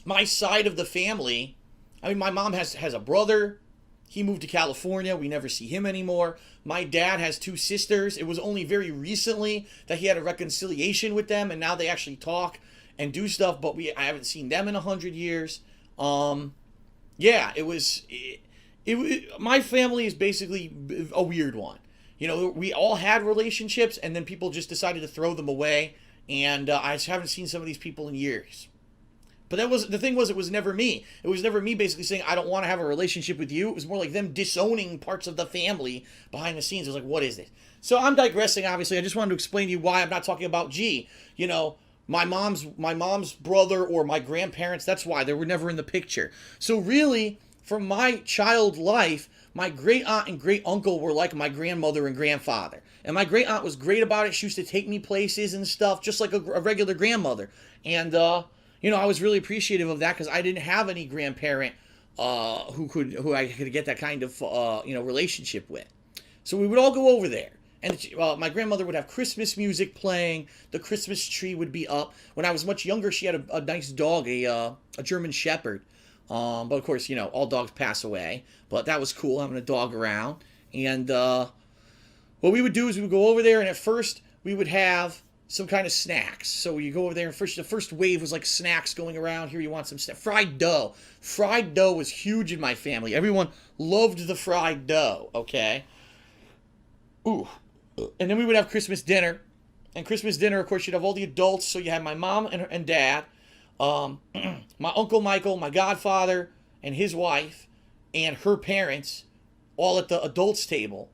my side of the family, I mean, my mom has a brother. He moved to California. We never see him anymore. My dad has 2 sisters. It was only very recently that he had a reconciliation with them, and now they actually talk and do stuff, but I haven't seen them in 100 years. Yeah, my family is basically a weird one. You know, we all had relationships, and then people just decided to throw them away, and I just haven't seen some of these people in years. But the thing was, it was never me. It was never me basically saying, I don't want to have a relationship with you. It was more like them disowning parts of the family behind the scenes. It was like, what is this? So I'm digressing, obviously. I just wanted to explain to you why I'm not talking about G. You know, my mom's brother or my grandparents, that's why. They were never in the picture. So really, from my child life, my great aunt and great uncle were like my grandmother and grandfather. And my great aunt was great about it. She used to take me places and stuff, just like a regular grandmother. And, you know, I was really appreciative of that because I didn't have any grandparent who I could get that kind of you know, relationship with. So we would all go over there, and my grandmother would have Christmas music playing. The Christmas tree would be up. When I was much younger, she had a nice dog, a German Shepherd. But of course, you know, all dogs pass away. But that was cool having a dog around. And what we would do is we would go over there, and at first we would have some kind of snacks. So you go over there, and the first wave was like snacks going around. Here you want some fried dough. Fried dough was huge in my family. Everyone loved the fried dough, okay? Ooh. And then we would have Christmas dinner. And Christmas dinner, of course, you'd have all the adults. So you had my mom and dad, my Uncle Michael, my godfather, and his wife, and her parents, all at the adults table.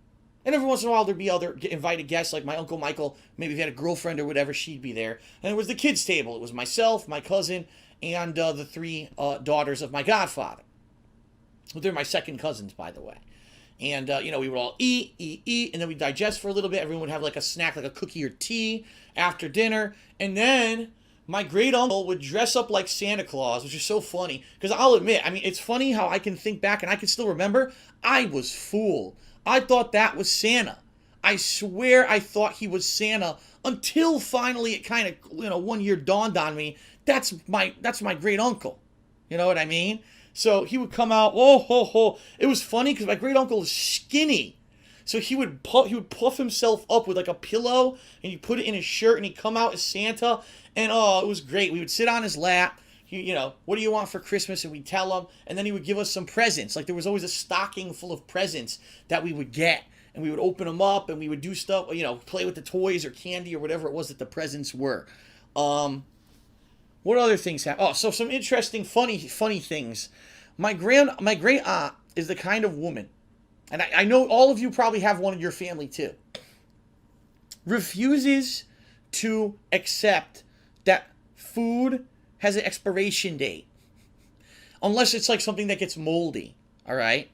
And every once in a while, there'd be other invited guests, like my Uncle Michael. Maybe if he had a girlfriend or whatever, she'd be there. And it was the kids' table. It was myself, my cousin, and the 3 daughters of my godfather. They're my second cousins, by the way. And, you know, we would all eat, and then we'd digest for a little bit. Everyone would have like a snack, like a cookie or tea after dinner. And then my great uncle would dress up like Santa Claus, which is so funny. Because I'll admit, I mean, it's funny how I can think back and I can still remember. I was fooled. I thought that was Santa. I swear I thought he was Santa until finally it kind of, you know, one year dawned on me. That's my great uncle. You know what I mean? So he would come out, oh ho ho. It was funny because my great uncle is skinny. So he would puff himself up with like a pillow and he'd put it in his shirt and he'd come out as Santa. And oh, it was great. We would sit on his lap. You know, what do you want for Christmas? And we'd tell him, and then he would give us some presents. Like there was always a stocking full of presents that we would get, and we would open them up, and we would do stuff, you know, play with the toys or candy or whatever it was that the presents were. What other things happened? Oh, so some interesting, funny things. My great aunt is the kind of woman, and I know all of you probably have one in your family too, refuses to accept that food has an expiration date. Unless it's like something that gets moldy, all right?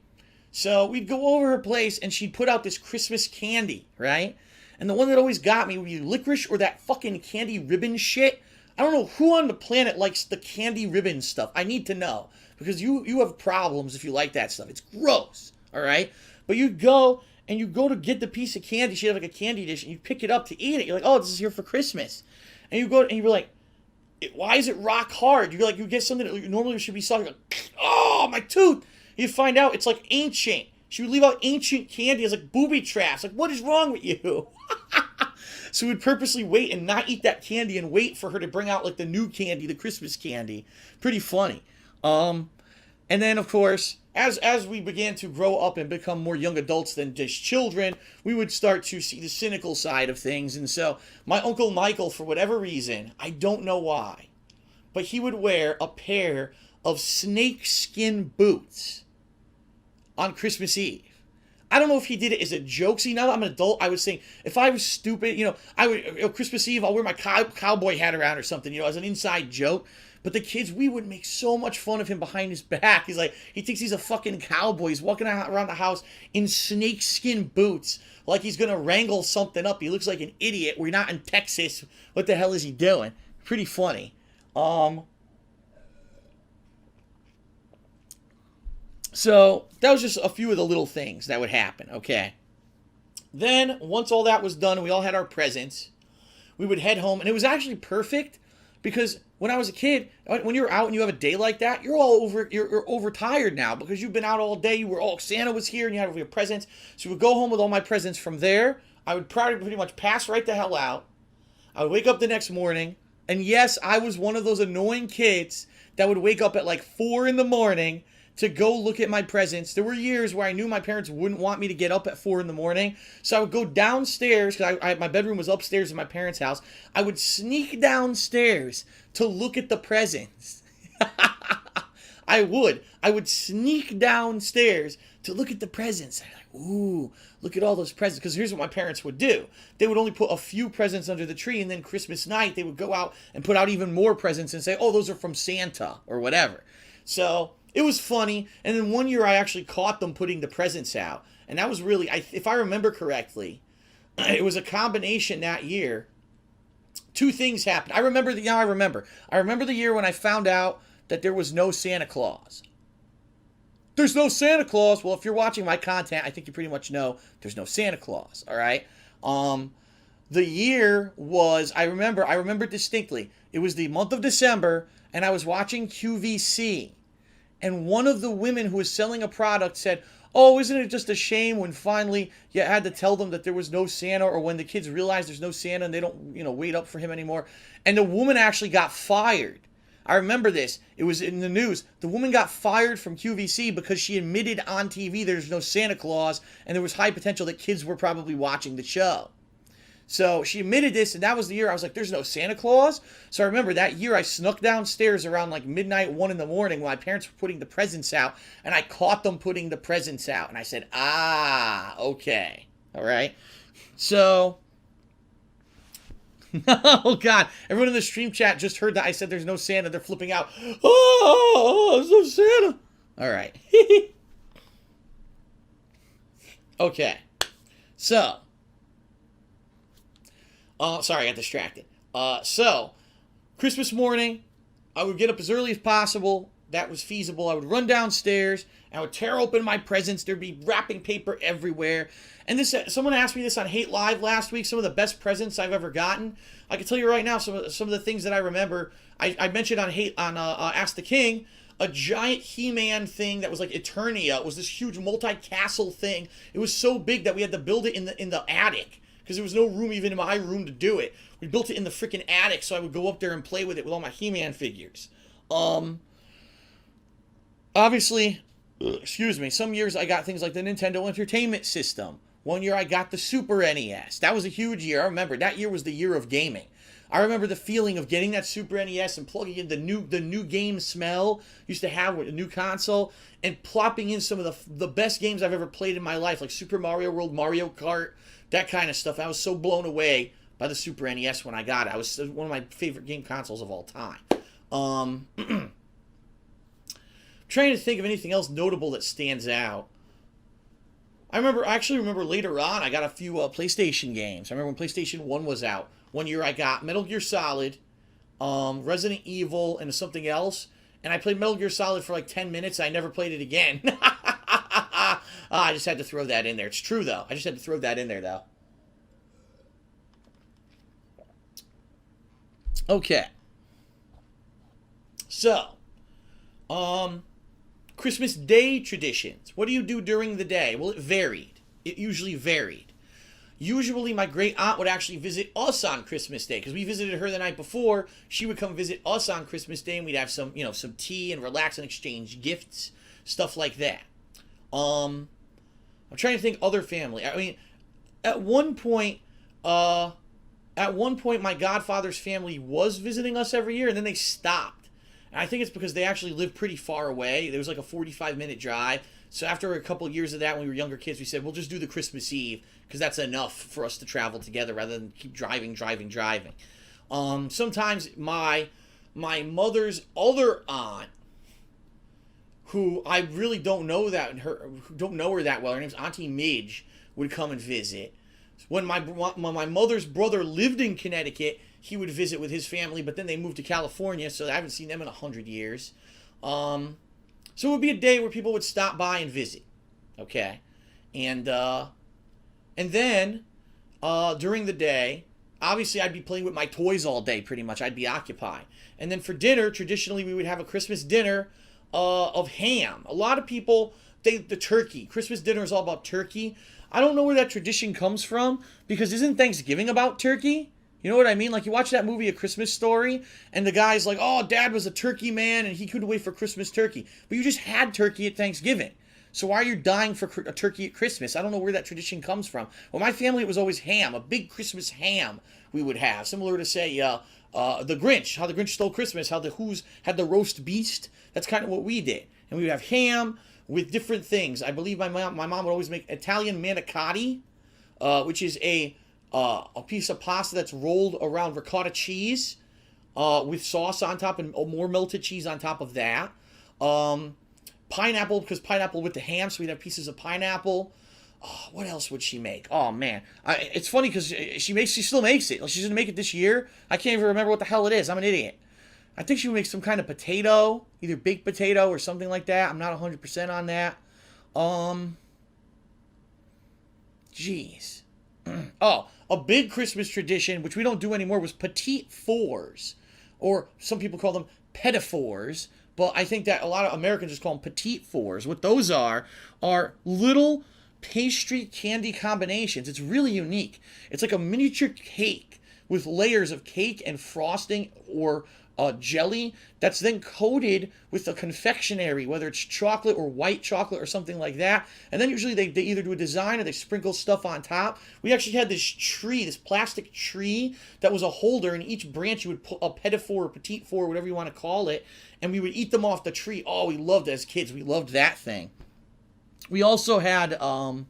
So we'd go over her place and she'd put out this Christmas candy, right? And the one that always got me would be licorice or that fucking candy ribbon shit. I don't know who on the planet likes the candy ribbon stuff. I need to know. Because you have problems if you like that stuff. It's gross, all right? But you'd go to get the piece of candy. She'd have like a candy dish and you pick it up to eat it. You're like, oh, this is here for Christmas. And you go and you're like, why is it rock hard? You're like, you get something that normally should be soft. Like, oh, my tooth. You find out it's like ancient. She would leave out ancient candy as like booby traps. Like, what is wrong with you? So we'd purposely wait and not eat that candy and wait for her to bring out like the new candy, the Christmas candy. Pretty funny. And then, of course, as we began to grow up and become more young adults than just children, we would start to see the cynical side of things. And so my Uncle Michael, for whatever reason, I don't know why, but he would wear a pair of snakeskin boots on Christmas Eve. I don't know if he did it as a joke. See, now that I'm an adult, I was saying, if I was stupid, you know, I would, you know, Christmas Eve, I'll wear my cowboy hat around or something, you know, as an inside joke. But the kids, we would make so much fun of him behind his back. He's like, he thinks he's a fucking cowboy. He's walking around the house in snakeskin boots like he's going to wrangle something up. He looks like an idiot. We're not in Texas. What the hell is he doing? Pretty funny. So that was just a few of the little things that would happen, okay? Then, once all that was done and we all had our presents, we would head home. And it was actually perfect because when I was a kid, when you're out and you have a day like that, you're overtired now because you've been out all day. Santa was here and you had your presents. So we would go home with all my presents from there. I would pretty much pass right the hell out. I would wake up the next morning. And yes, I was one of those annoying kids that would wake up at like 4 in the morning to go look at my presents. There were years where I knew my parents wouldn't want me to get up at 4 in the morning. So I would go downstairs, because my bedroom was upstairs in my parents' house. I would sneak downstairs to look at the presents. I would sneak downstairs to look at the presents. I'd like, ooh, look at all those presents. Because here's what my parents would do. They would only put a few presents under the tree, and then Christmas night, they would go out and put out even more presents and say, oh, those are from Santa, or whatever. So it was funny. And then one year I actually caught them putting the presents out. And that was really, if I remember correctly, it was a combination that year. Two things happened. I remember the year when I found out that there was no Santa Claus. There's no Santa Claus. Well, if you're watching my content, I think you pretty much know there's no Santa Claus. All right. The year was, I remember distinctly. It was the month of December, and I was watching QVC. And one of the women who was selling a product said, oh, isn't it just a shame when finally you had to tell them that there was no Santa, or when the kids realize there's no Santa and they don't, wait up for him anymore. And the woman actually got fired. I remember this. It was in the news. The woman got fired from QVC because she admitted on TV there's no Santa Claus, and there was high potential that kids were probably watching the show. So she admitted this, and that was the year I was like, there's no Santa Claus. So I remember that year I snuck downstairs around like midnight, 1 in the morning, when my parents were putting the presents out, and I caught them putting the presents out. And I said, okay. All right. So, oh God, everyone in the stream chat just heard that I said there's no Santa. They're flipping out. Oh, there's no Santa. All right. Okay. So, sorry, I got distracted. So, Christmas morning, I would get up as early as possible. That was feasible. I would run downstairs. I would tear open my presents. There'd be wrapping paper everywhere. And this, someone asked me this on Hate Live last week, some of the best presents I've ever gotten. I can tell you right now, some of the things that I remember. I mentioned on Ask the King, a giant He-Man thing that was like Eternia. It was this huge multi-castle thing. It was so big that we had to build it in the attic, because there was no room even in my room to do it. We built it in the freaking attic, so I would go up there and play with it with all my He-Man figures. Obviously, some years I got things like the Nintendo Entertainment System. One year I got the Super NES. That was a huge year. I remember that year was the year of gaming. I remember the feeling of getting that Super NES and plugging in the new game smell used to have with a new console, and plopping in some of the best games I've ever played in my life, like Super Mario World, Mario Kart, that kind of stuff. I was so blown away by the Super NES when I got it. It was one of my favorite game consoles of all time. Trying to think of anything else notable that stands out. I actually remember later on I got a few PlayStation games. I remember when PlayStation 1 was out. One year I got Metal Gear Solid, Resident Evil, and something else. And I played Metal Gear Solid for like 10 minutes. I never played it again. I just had to throw that in there. It's true, though. I just had to throw that in there, though. Okay. So, Christmas Day traditions. What do you do during the day? Well, it varied. It usually varied. Usually, my great aunt would actually visit us on Christmas Day, because we visited her the night before. She would come visit us on Christmas Day, and we'd have some tea and relax and exchange gifts, stuff like that. I'm trying to think other family. I mean, at one point, my godfather's family was visiting us every year, and then they stopped. And I think it's because they actually live pretty far away. There was like a 45-minute drive. So after a couple of years of that, when we were younger kids, we said, we'll just do the Christmas Eve, because that's enough for us to travel together rather than keep driving. Sometimes my mother's other aunt, who I really don't know her that well, her name's Auntie Midge, would come and visit. When my mother's brother lived in Connecticut, he would visit with his family, but then they moved to California, so I haven't seen them in 100 years. So it would be a day where people would stop by and visit. Okay? And then during the day, obviously I'd be playing with my toys all day pretty much. I'd be occupied. And then for dinner, traditionally we would have a Christmas dinner of ham. A lot of people, the turkey. Christmas dinner is all about turkey. I don't know where that tradition comes from, because isn't Thanksgiving about turkey? You know what I mean? Like, you watch that movie, A Christmas Story, and the guy's like, oh, Dad was a turkey man, and he couldn't wait for Christmas turkey. But you just had turkey at Thanksgiving. So why are you dying for a turkey at Christmas? I don't know where that tradition comes from. Well, my family, it was always ham. A big Christmas ham we would have. Similar to, say, the Grinch. How the Grinch Stole Christmas. How the Who's had the roast beast. That's kind of what we did. And we would have ham with different things. I believe my mom would always make Italian manicotti, which is a piece of pasta that's rolled around ricotta cheese with sauce on top and more melted cheese on top of that. Pineapple, because pineapple with the ham, so we'd have pieces of pineapple. Oh, what else would she make? Oh, man. It's funny because she still makes it. Like, she's going to make it this year. I can't even remember what the hell it is. I'm an idiot. I think she would make some kind of potato, either baked potato or something like that. I'm not 100% on that. Jeez. Oh, a big Christmas tradition, which we don't do anymore, was petite fours. Or some people call them petitfours. But I think that a lot of Americans just call them petite fours. What those are little pastry candy combinations. It's really unique. It's like a miniature cake with layers of cake and frosting or jelly that's then coated with a confectionery, whether it's chocolate or white chocolate or something like that. And then usually they either do a design or they sprinkle stuff on top. We actually had this tree, this plastic tree that was a holder, and each branch you would put a petit four or petite four, whatever you want to call it, and we would eat them off the tree. Oh, we loved it as kids. We loved that thing. We also had oh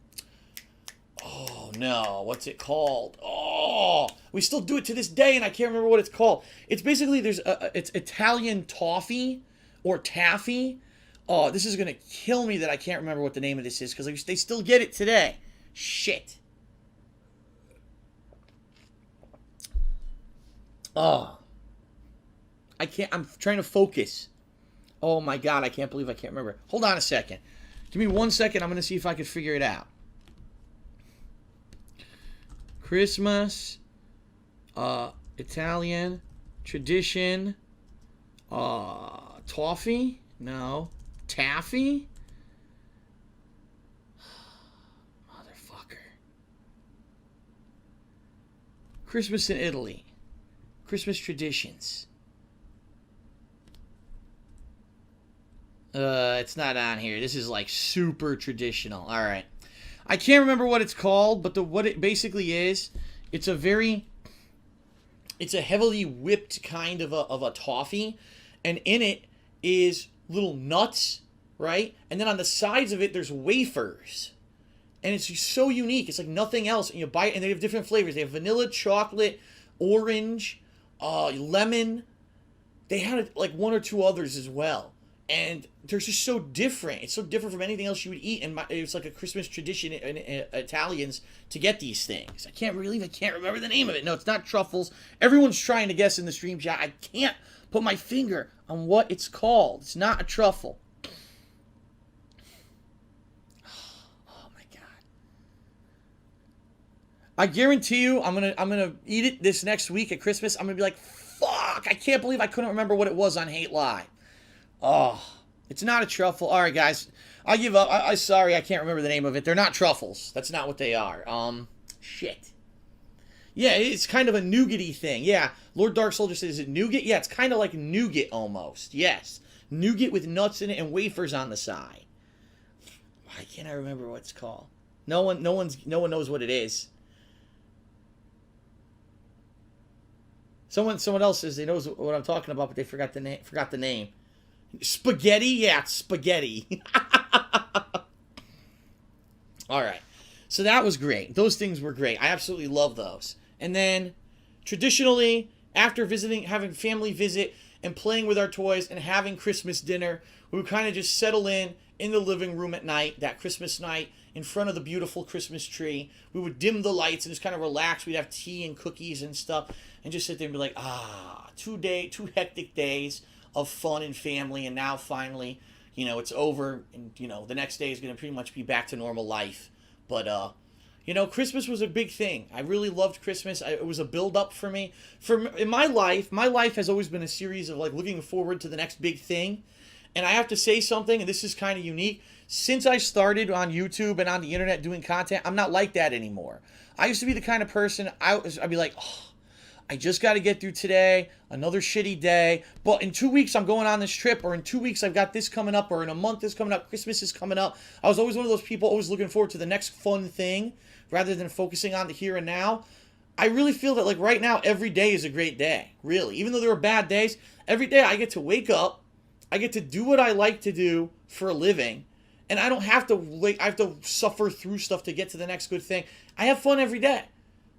no, what's it called? Oh, we still do it to this day, and I can't remember what it's called. It's basically, it's Italian toffee or taffy. Oh, this is gonna kill me that I can't remember what the name of this is, because they still get it today. Shit. Oh, I can't. I'm trying to focus. Oh my god, I can't believe I can't remember. Hold on a second. Give me 1 second. I'm gonna see if I can figure it out. Christmas, Italian, tradition, toffee? No. Taffy? Motherfucker. Christmas in Italy. Christmas traditions. It's not on here. This is like super traditional. All right. I can't remember what it's called, but what it basically is, it's a heavily whipped kind of a toffee, and in it is little nuts, right? And then on the sides of it, there's wafers, and it's just so unique. It's like nothing else. And you buy it, and they have different flavors. They have vanilla, chocolate, orange, lemon. They had like one or two others as well. And they're just so different. It's so different from anything else you would eat. And it's like a Christmas tradition in Italians to get these things. I can't remember the name of it. No, it's not truffles. Everyone's trying to guess in the stream chat. I can't put my finger on what it's called. It's not a truffle. Oh my god. I guarantee you, I'm gonna eat it this next week at Christmas. I'm gonna be like, fuck! I can't believe I couldn't remember what it was on Hate Live. Oh, it's not a truffle. All right, guys, I'll give up. I'm sorry, I can't remember the name of it. They're not truffles. That's not what they are. Shit. Yeah, it's kind of a nougat-y thing. Yeah, Lord Dark Soldier says, is it nougat? Yeah, it's kind of like nougat almost. Yes, nougat with nuts in it and wafers on the side. Why can't I remember what it's called? No one knows what it is. Someone else says they knows what I'm talking about, but they forgot the name. Spaghetti? Yeah, it's spaghetti. All right. So that was great. Those things were great. I absolutely love those. And then, traditionally, after having family visit and playing with our toys and having Christmas dinner, we would kind of just settle in the living room at night, that Christmas night, in front of the beautiful Christmas tree. We would dim the lights and just kind of relax. We'd have tea and cookies and stuff and just sit there and be like, 2 hectic days of fun and family, and now finally, it's over, and the next day is going to pretty much be back to normal life. But Christmas was a big thing. I really loved Christmas. It was a build up for me. In my life has always been a series of like looking forward to the next big thing. And I have to say something, and this is kind of unique. Since I started on YouTube and on the internet doing content, I'm not like that anymore. I used to be the kind of person, I'd be like, oh, I just got to get through today, another shitty day. But in 2 weeks, I'm going on this trip, or in 2 weeks, I've got this coming up, or in a month, this coming up, Christmas is coming up. I was always one of those people always looking forward to the next fun thing rather than focusing on the here and now. I really feel that like right now, every day is a great day, really. Even though there are bad days, every day I get to wake up, I get to do what I like to do for a living, and I don't have to suffer through stuff to get to the next good thing. I have fun every day.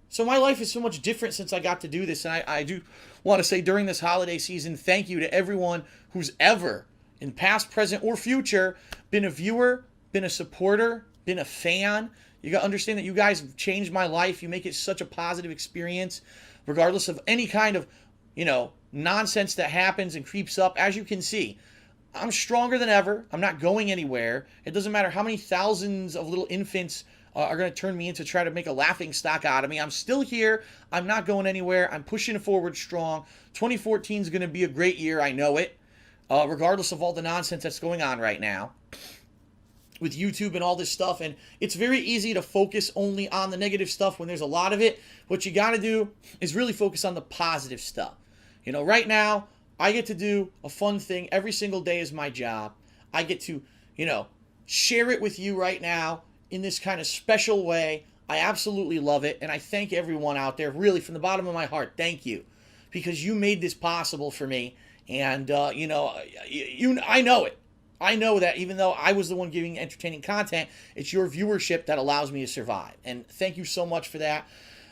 So my life is so much different since I got to do this. And I do want to say during this holiday season, thank you to everyone who's ever, in past, present, or future, been a viewer, been a supporter, been a fan. You got to understand that you guys have changed my life. You make it such a positive experience, regardless of any kind of, nonsense that happens and creeps up. As you can see, I'm stronger than ever. I'm not going anywhere. It doesn't matter how many thousands of little infants are going to turn me into try to make a laughing stock out of me. I'm still here. I'm not going anywhere. I'm pushing forward strong. 2014 is going to be a great year. I know it. Regardless of all the nonsense that's going on right now with YouTube and all this stuff. And it's very easy to focus only on the negative stuff when there's a lot of it. What you got to do is really focus on the positive stuff. Right now, I get to do a fun thing. Every single day is my job. I get to, share it with you right now in this kind of special way. I absolutely love it, and I thank everyone out there, really, from the bottom of my heart. Thank you, because you made this possible for me, and I know it. I know that even though I was the one giving entertaining content, it's your viewership that allows me to survive, and thank you so much for that.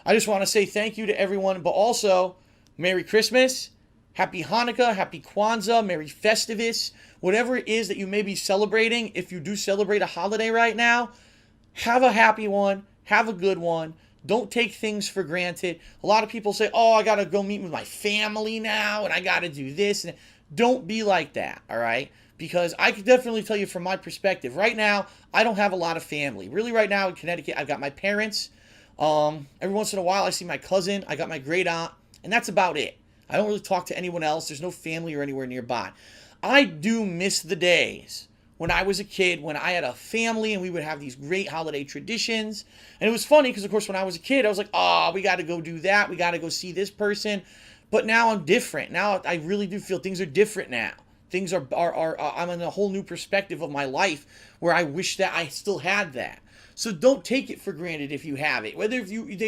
I just want to say thank you to everyone, but also Merry Christmas, Happy Hanukkah, Happy Kwanzaa, Merry Festivus, whatever it is that you may be celebrating. If you do celebrate a holiday right now, have a happy one. Have a good one. Don't take things for granted. A lot of people say, oh, I got to go meet with my family now, and I got to do this. And don't be like that, all right? Because I can definitely tell you from my perspective, right now, I don't have a lot of family. Really, right now in Connecticut, I've got my parents. Every once in a while, I see my cousin. I got my great aunt, and that's about it. I don't really talk to anyone else. There's no family or anywhere nearby. I do miss the days when I was a kid, when I had a family and we would have these great holiday traditions. And it was funny because, of course, when I was a kid, I was like, oh, we got to go do that. We got to go see this person. But now I'm different. Now I really do feel things are different now. Things are I'm in a whole new perspective of my life where I wish that I still had that. So don't take it for granted if you have it. Whether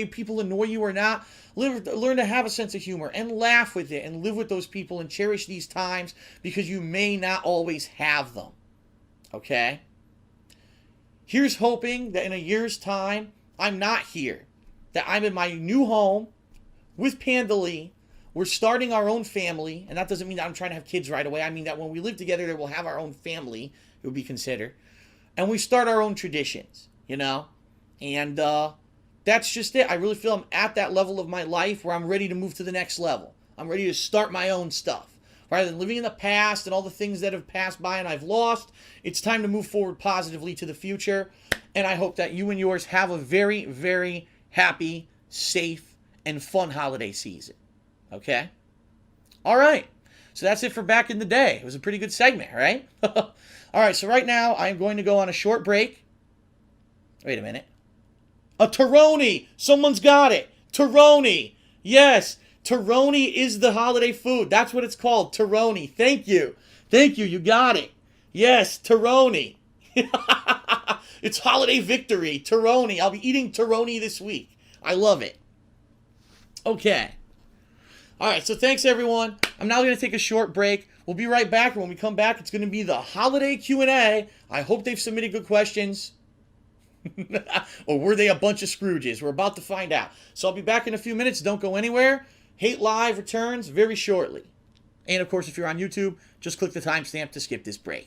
people annoy you or not, learn to have a sense of humor and laugh with it and live with those people and cherish these times because you may not always have them. Okay? Here's hoping that in a year's time, I'm not here. That I'm in my new home with Panda Lee. We're starting our own family. And that doesn't mean that I'm trying to have kids right away. I mean that when we live together, that we'll have our own family, it would be considered. And we start our own traditions, And that's just it. I really feel I'm at that level of my life where I'm ready to move to the next level. I'm ready to start my own stuff. Rather than living in the past and all the things that have passed by and I've lost, it's time to move forward positively to the future. And I hope that you and yours have a very, very happy, safe, and fun holiday season. Okay? All right. So that's it for Back in the Day. It was a pretty good segment, right? All right. So right now, I'm going to go on a short break. Wait a minute. A Toroni. Someone's got it. Toroni. Yes. Toroni is the holiday food. That's what it's called. Toroni. Thank you. Thank you. You got it. Yes. Toroni. It's holiday victory. Toroni. I'll be eating Toroni this week. I love it. Okay. All right. So thanks, everyone. I'm now going to take a short break. We'll be right back. And when we come back, it's going to be the holiday Q&A. I hope they've submitted good questions. Or were they a bunch of Scrooges? We're about to find out. So I'll be back in a few minutes. Don't go anywhere. Hate Live returns very shortly. And of course, if you're on YouTube, just click the timestamp to skip this break.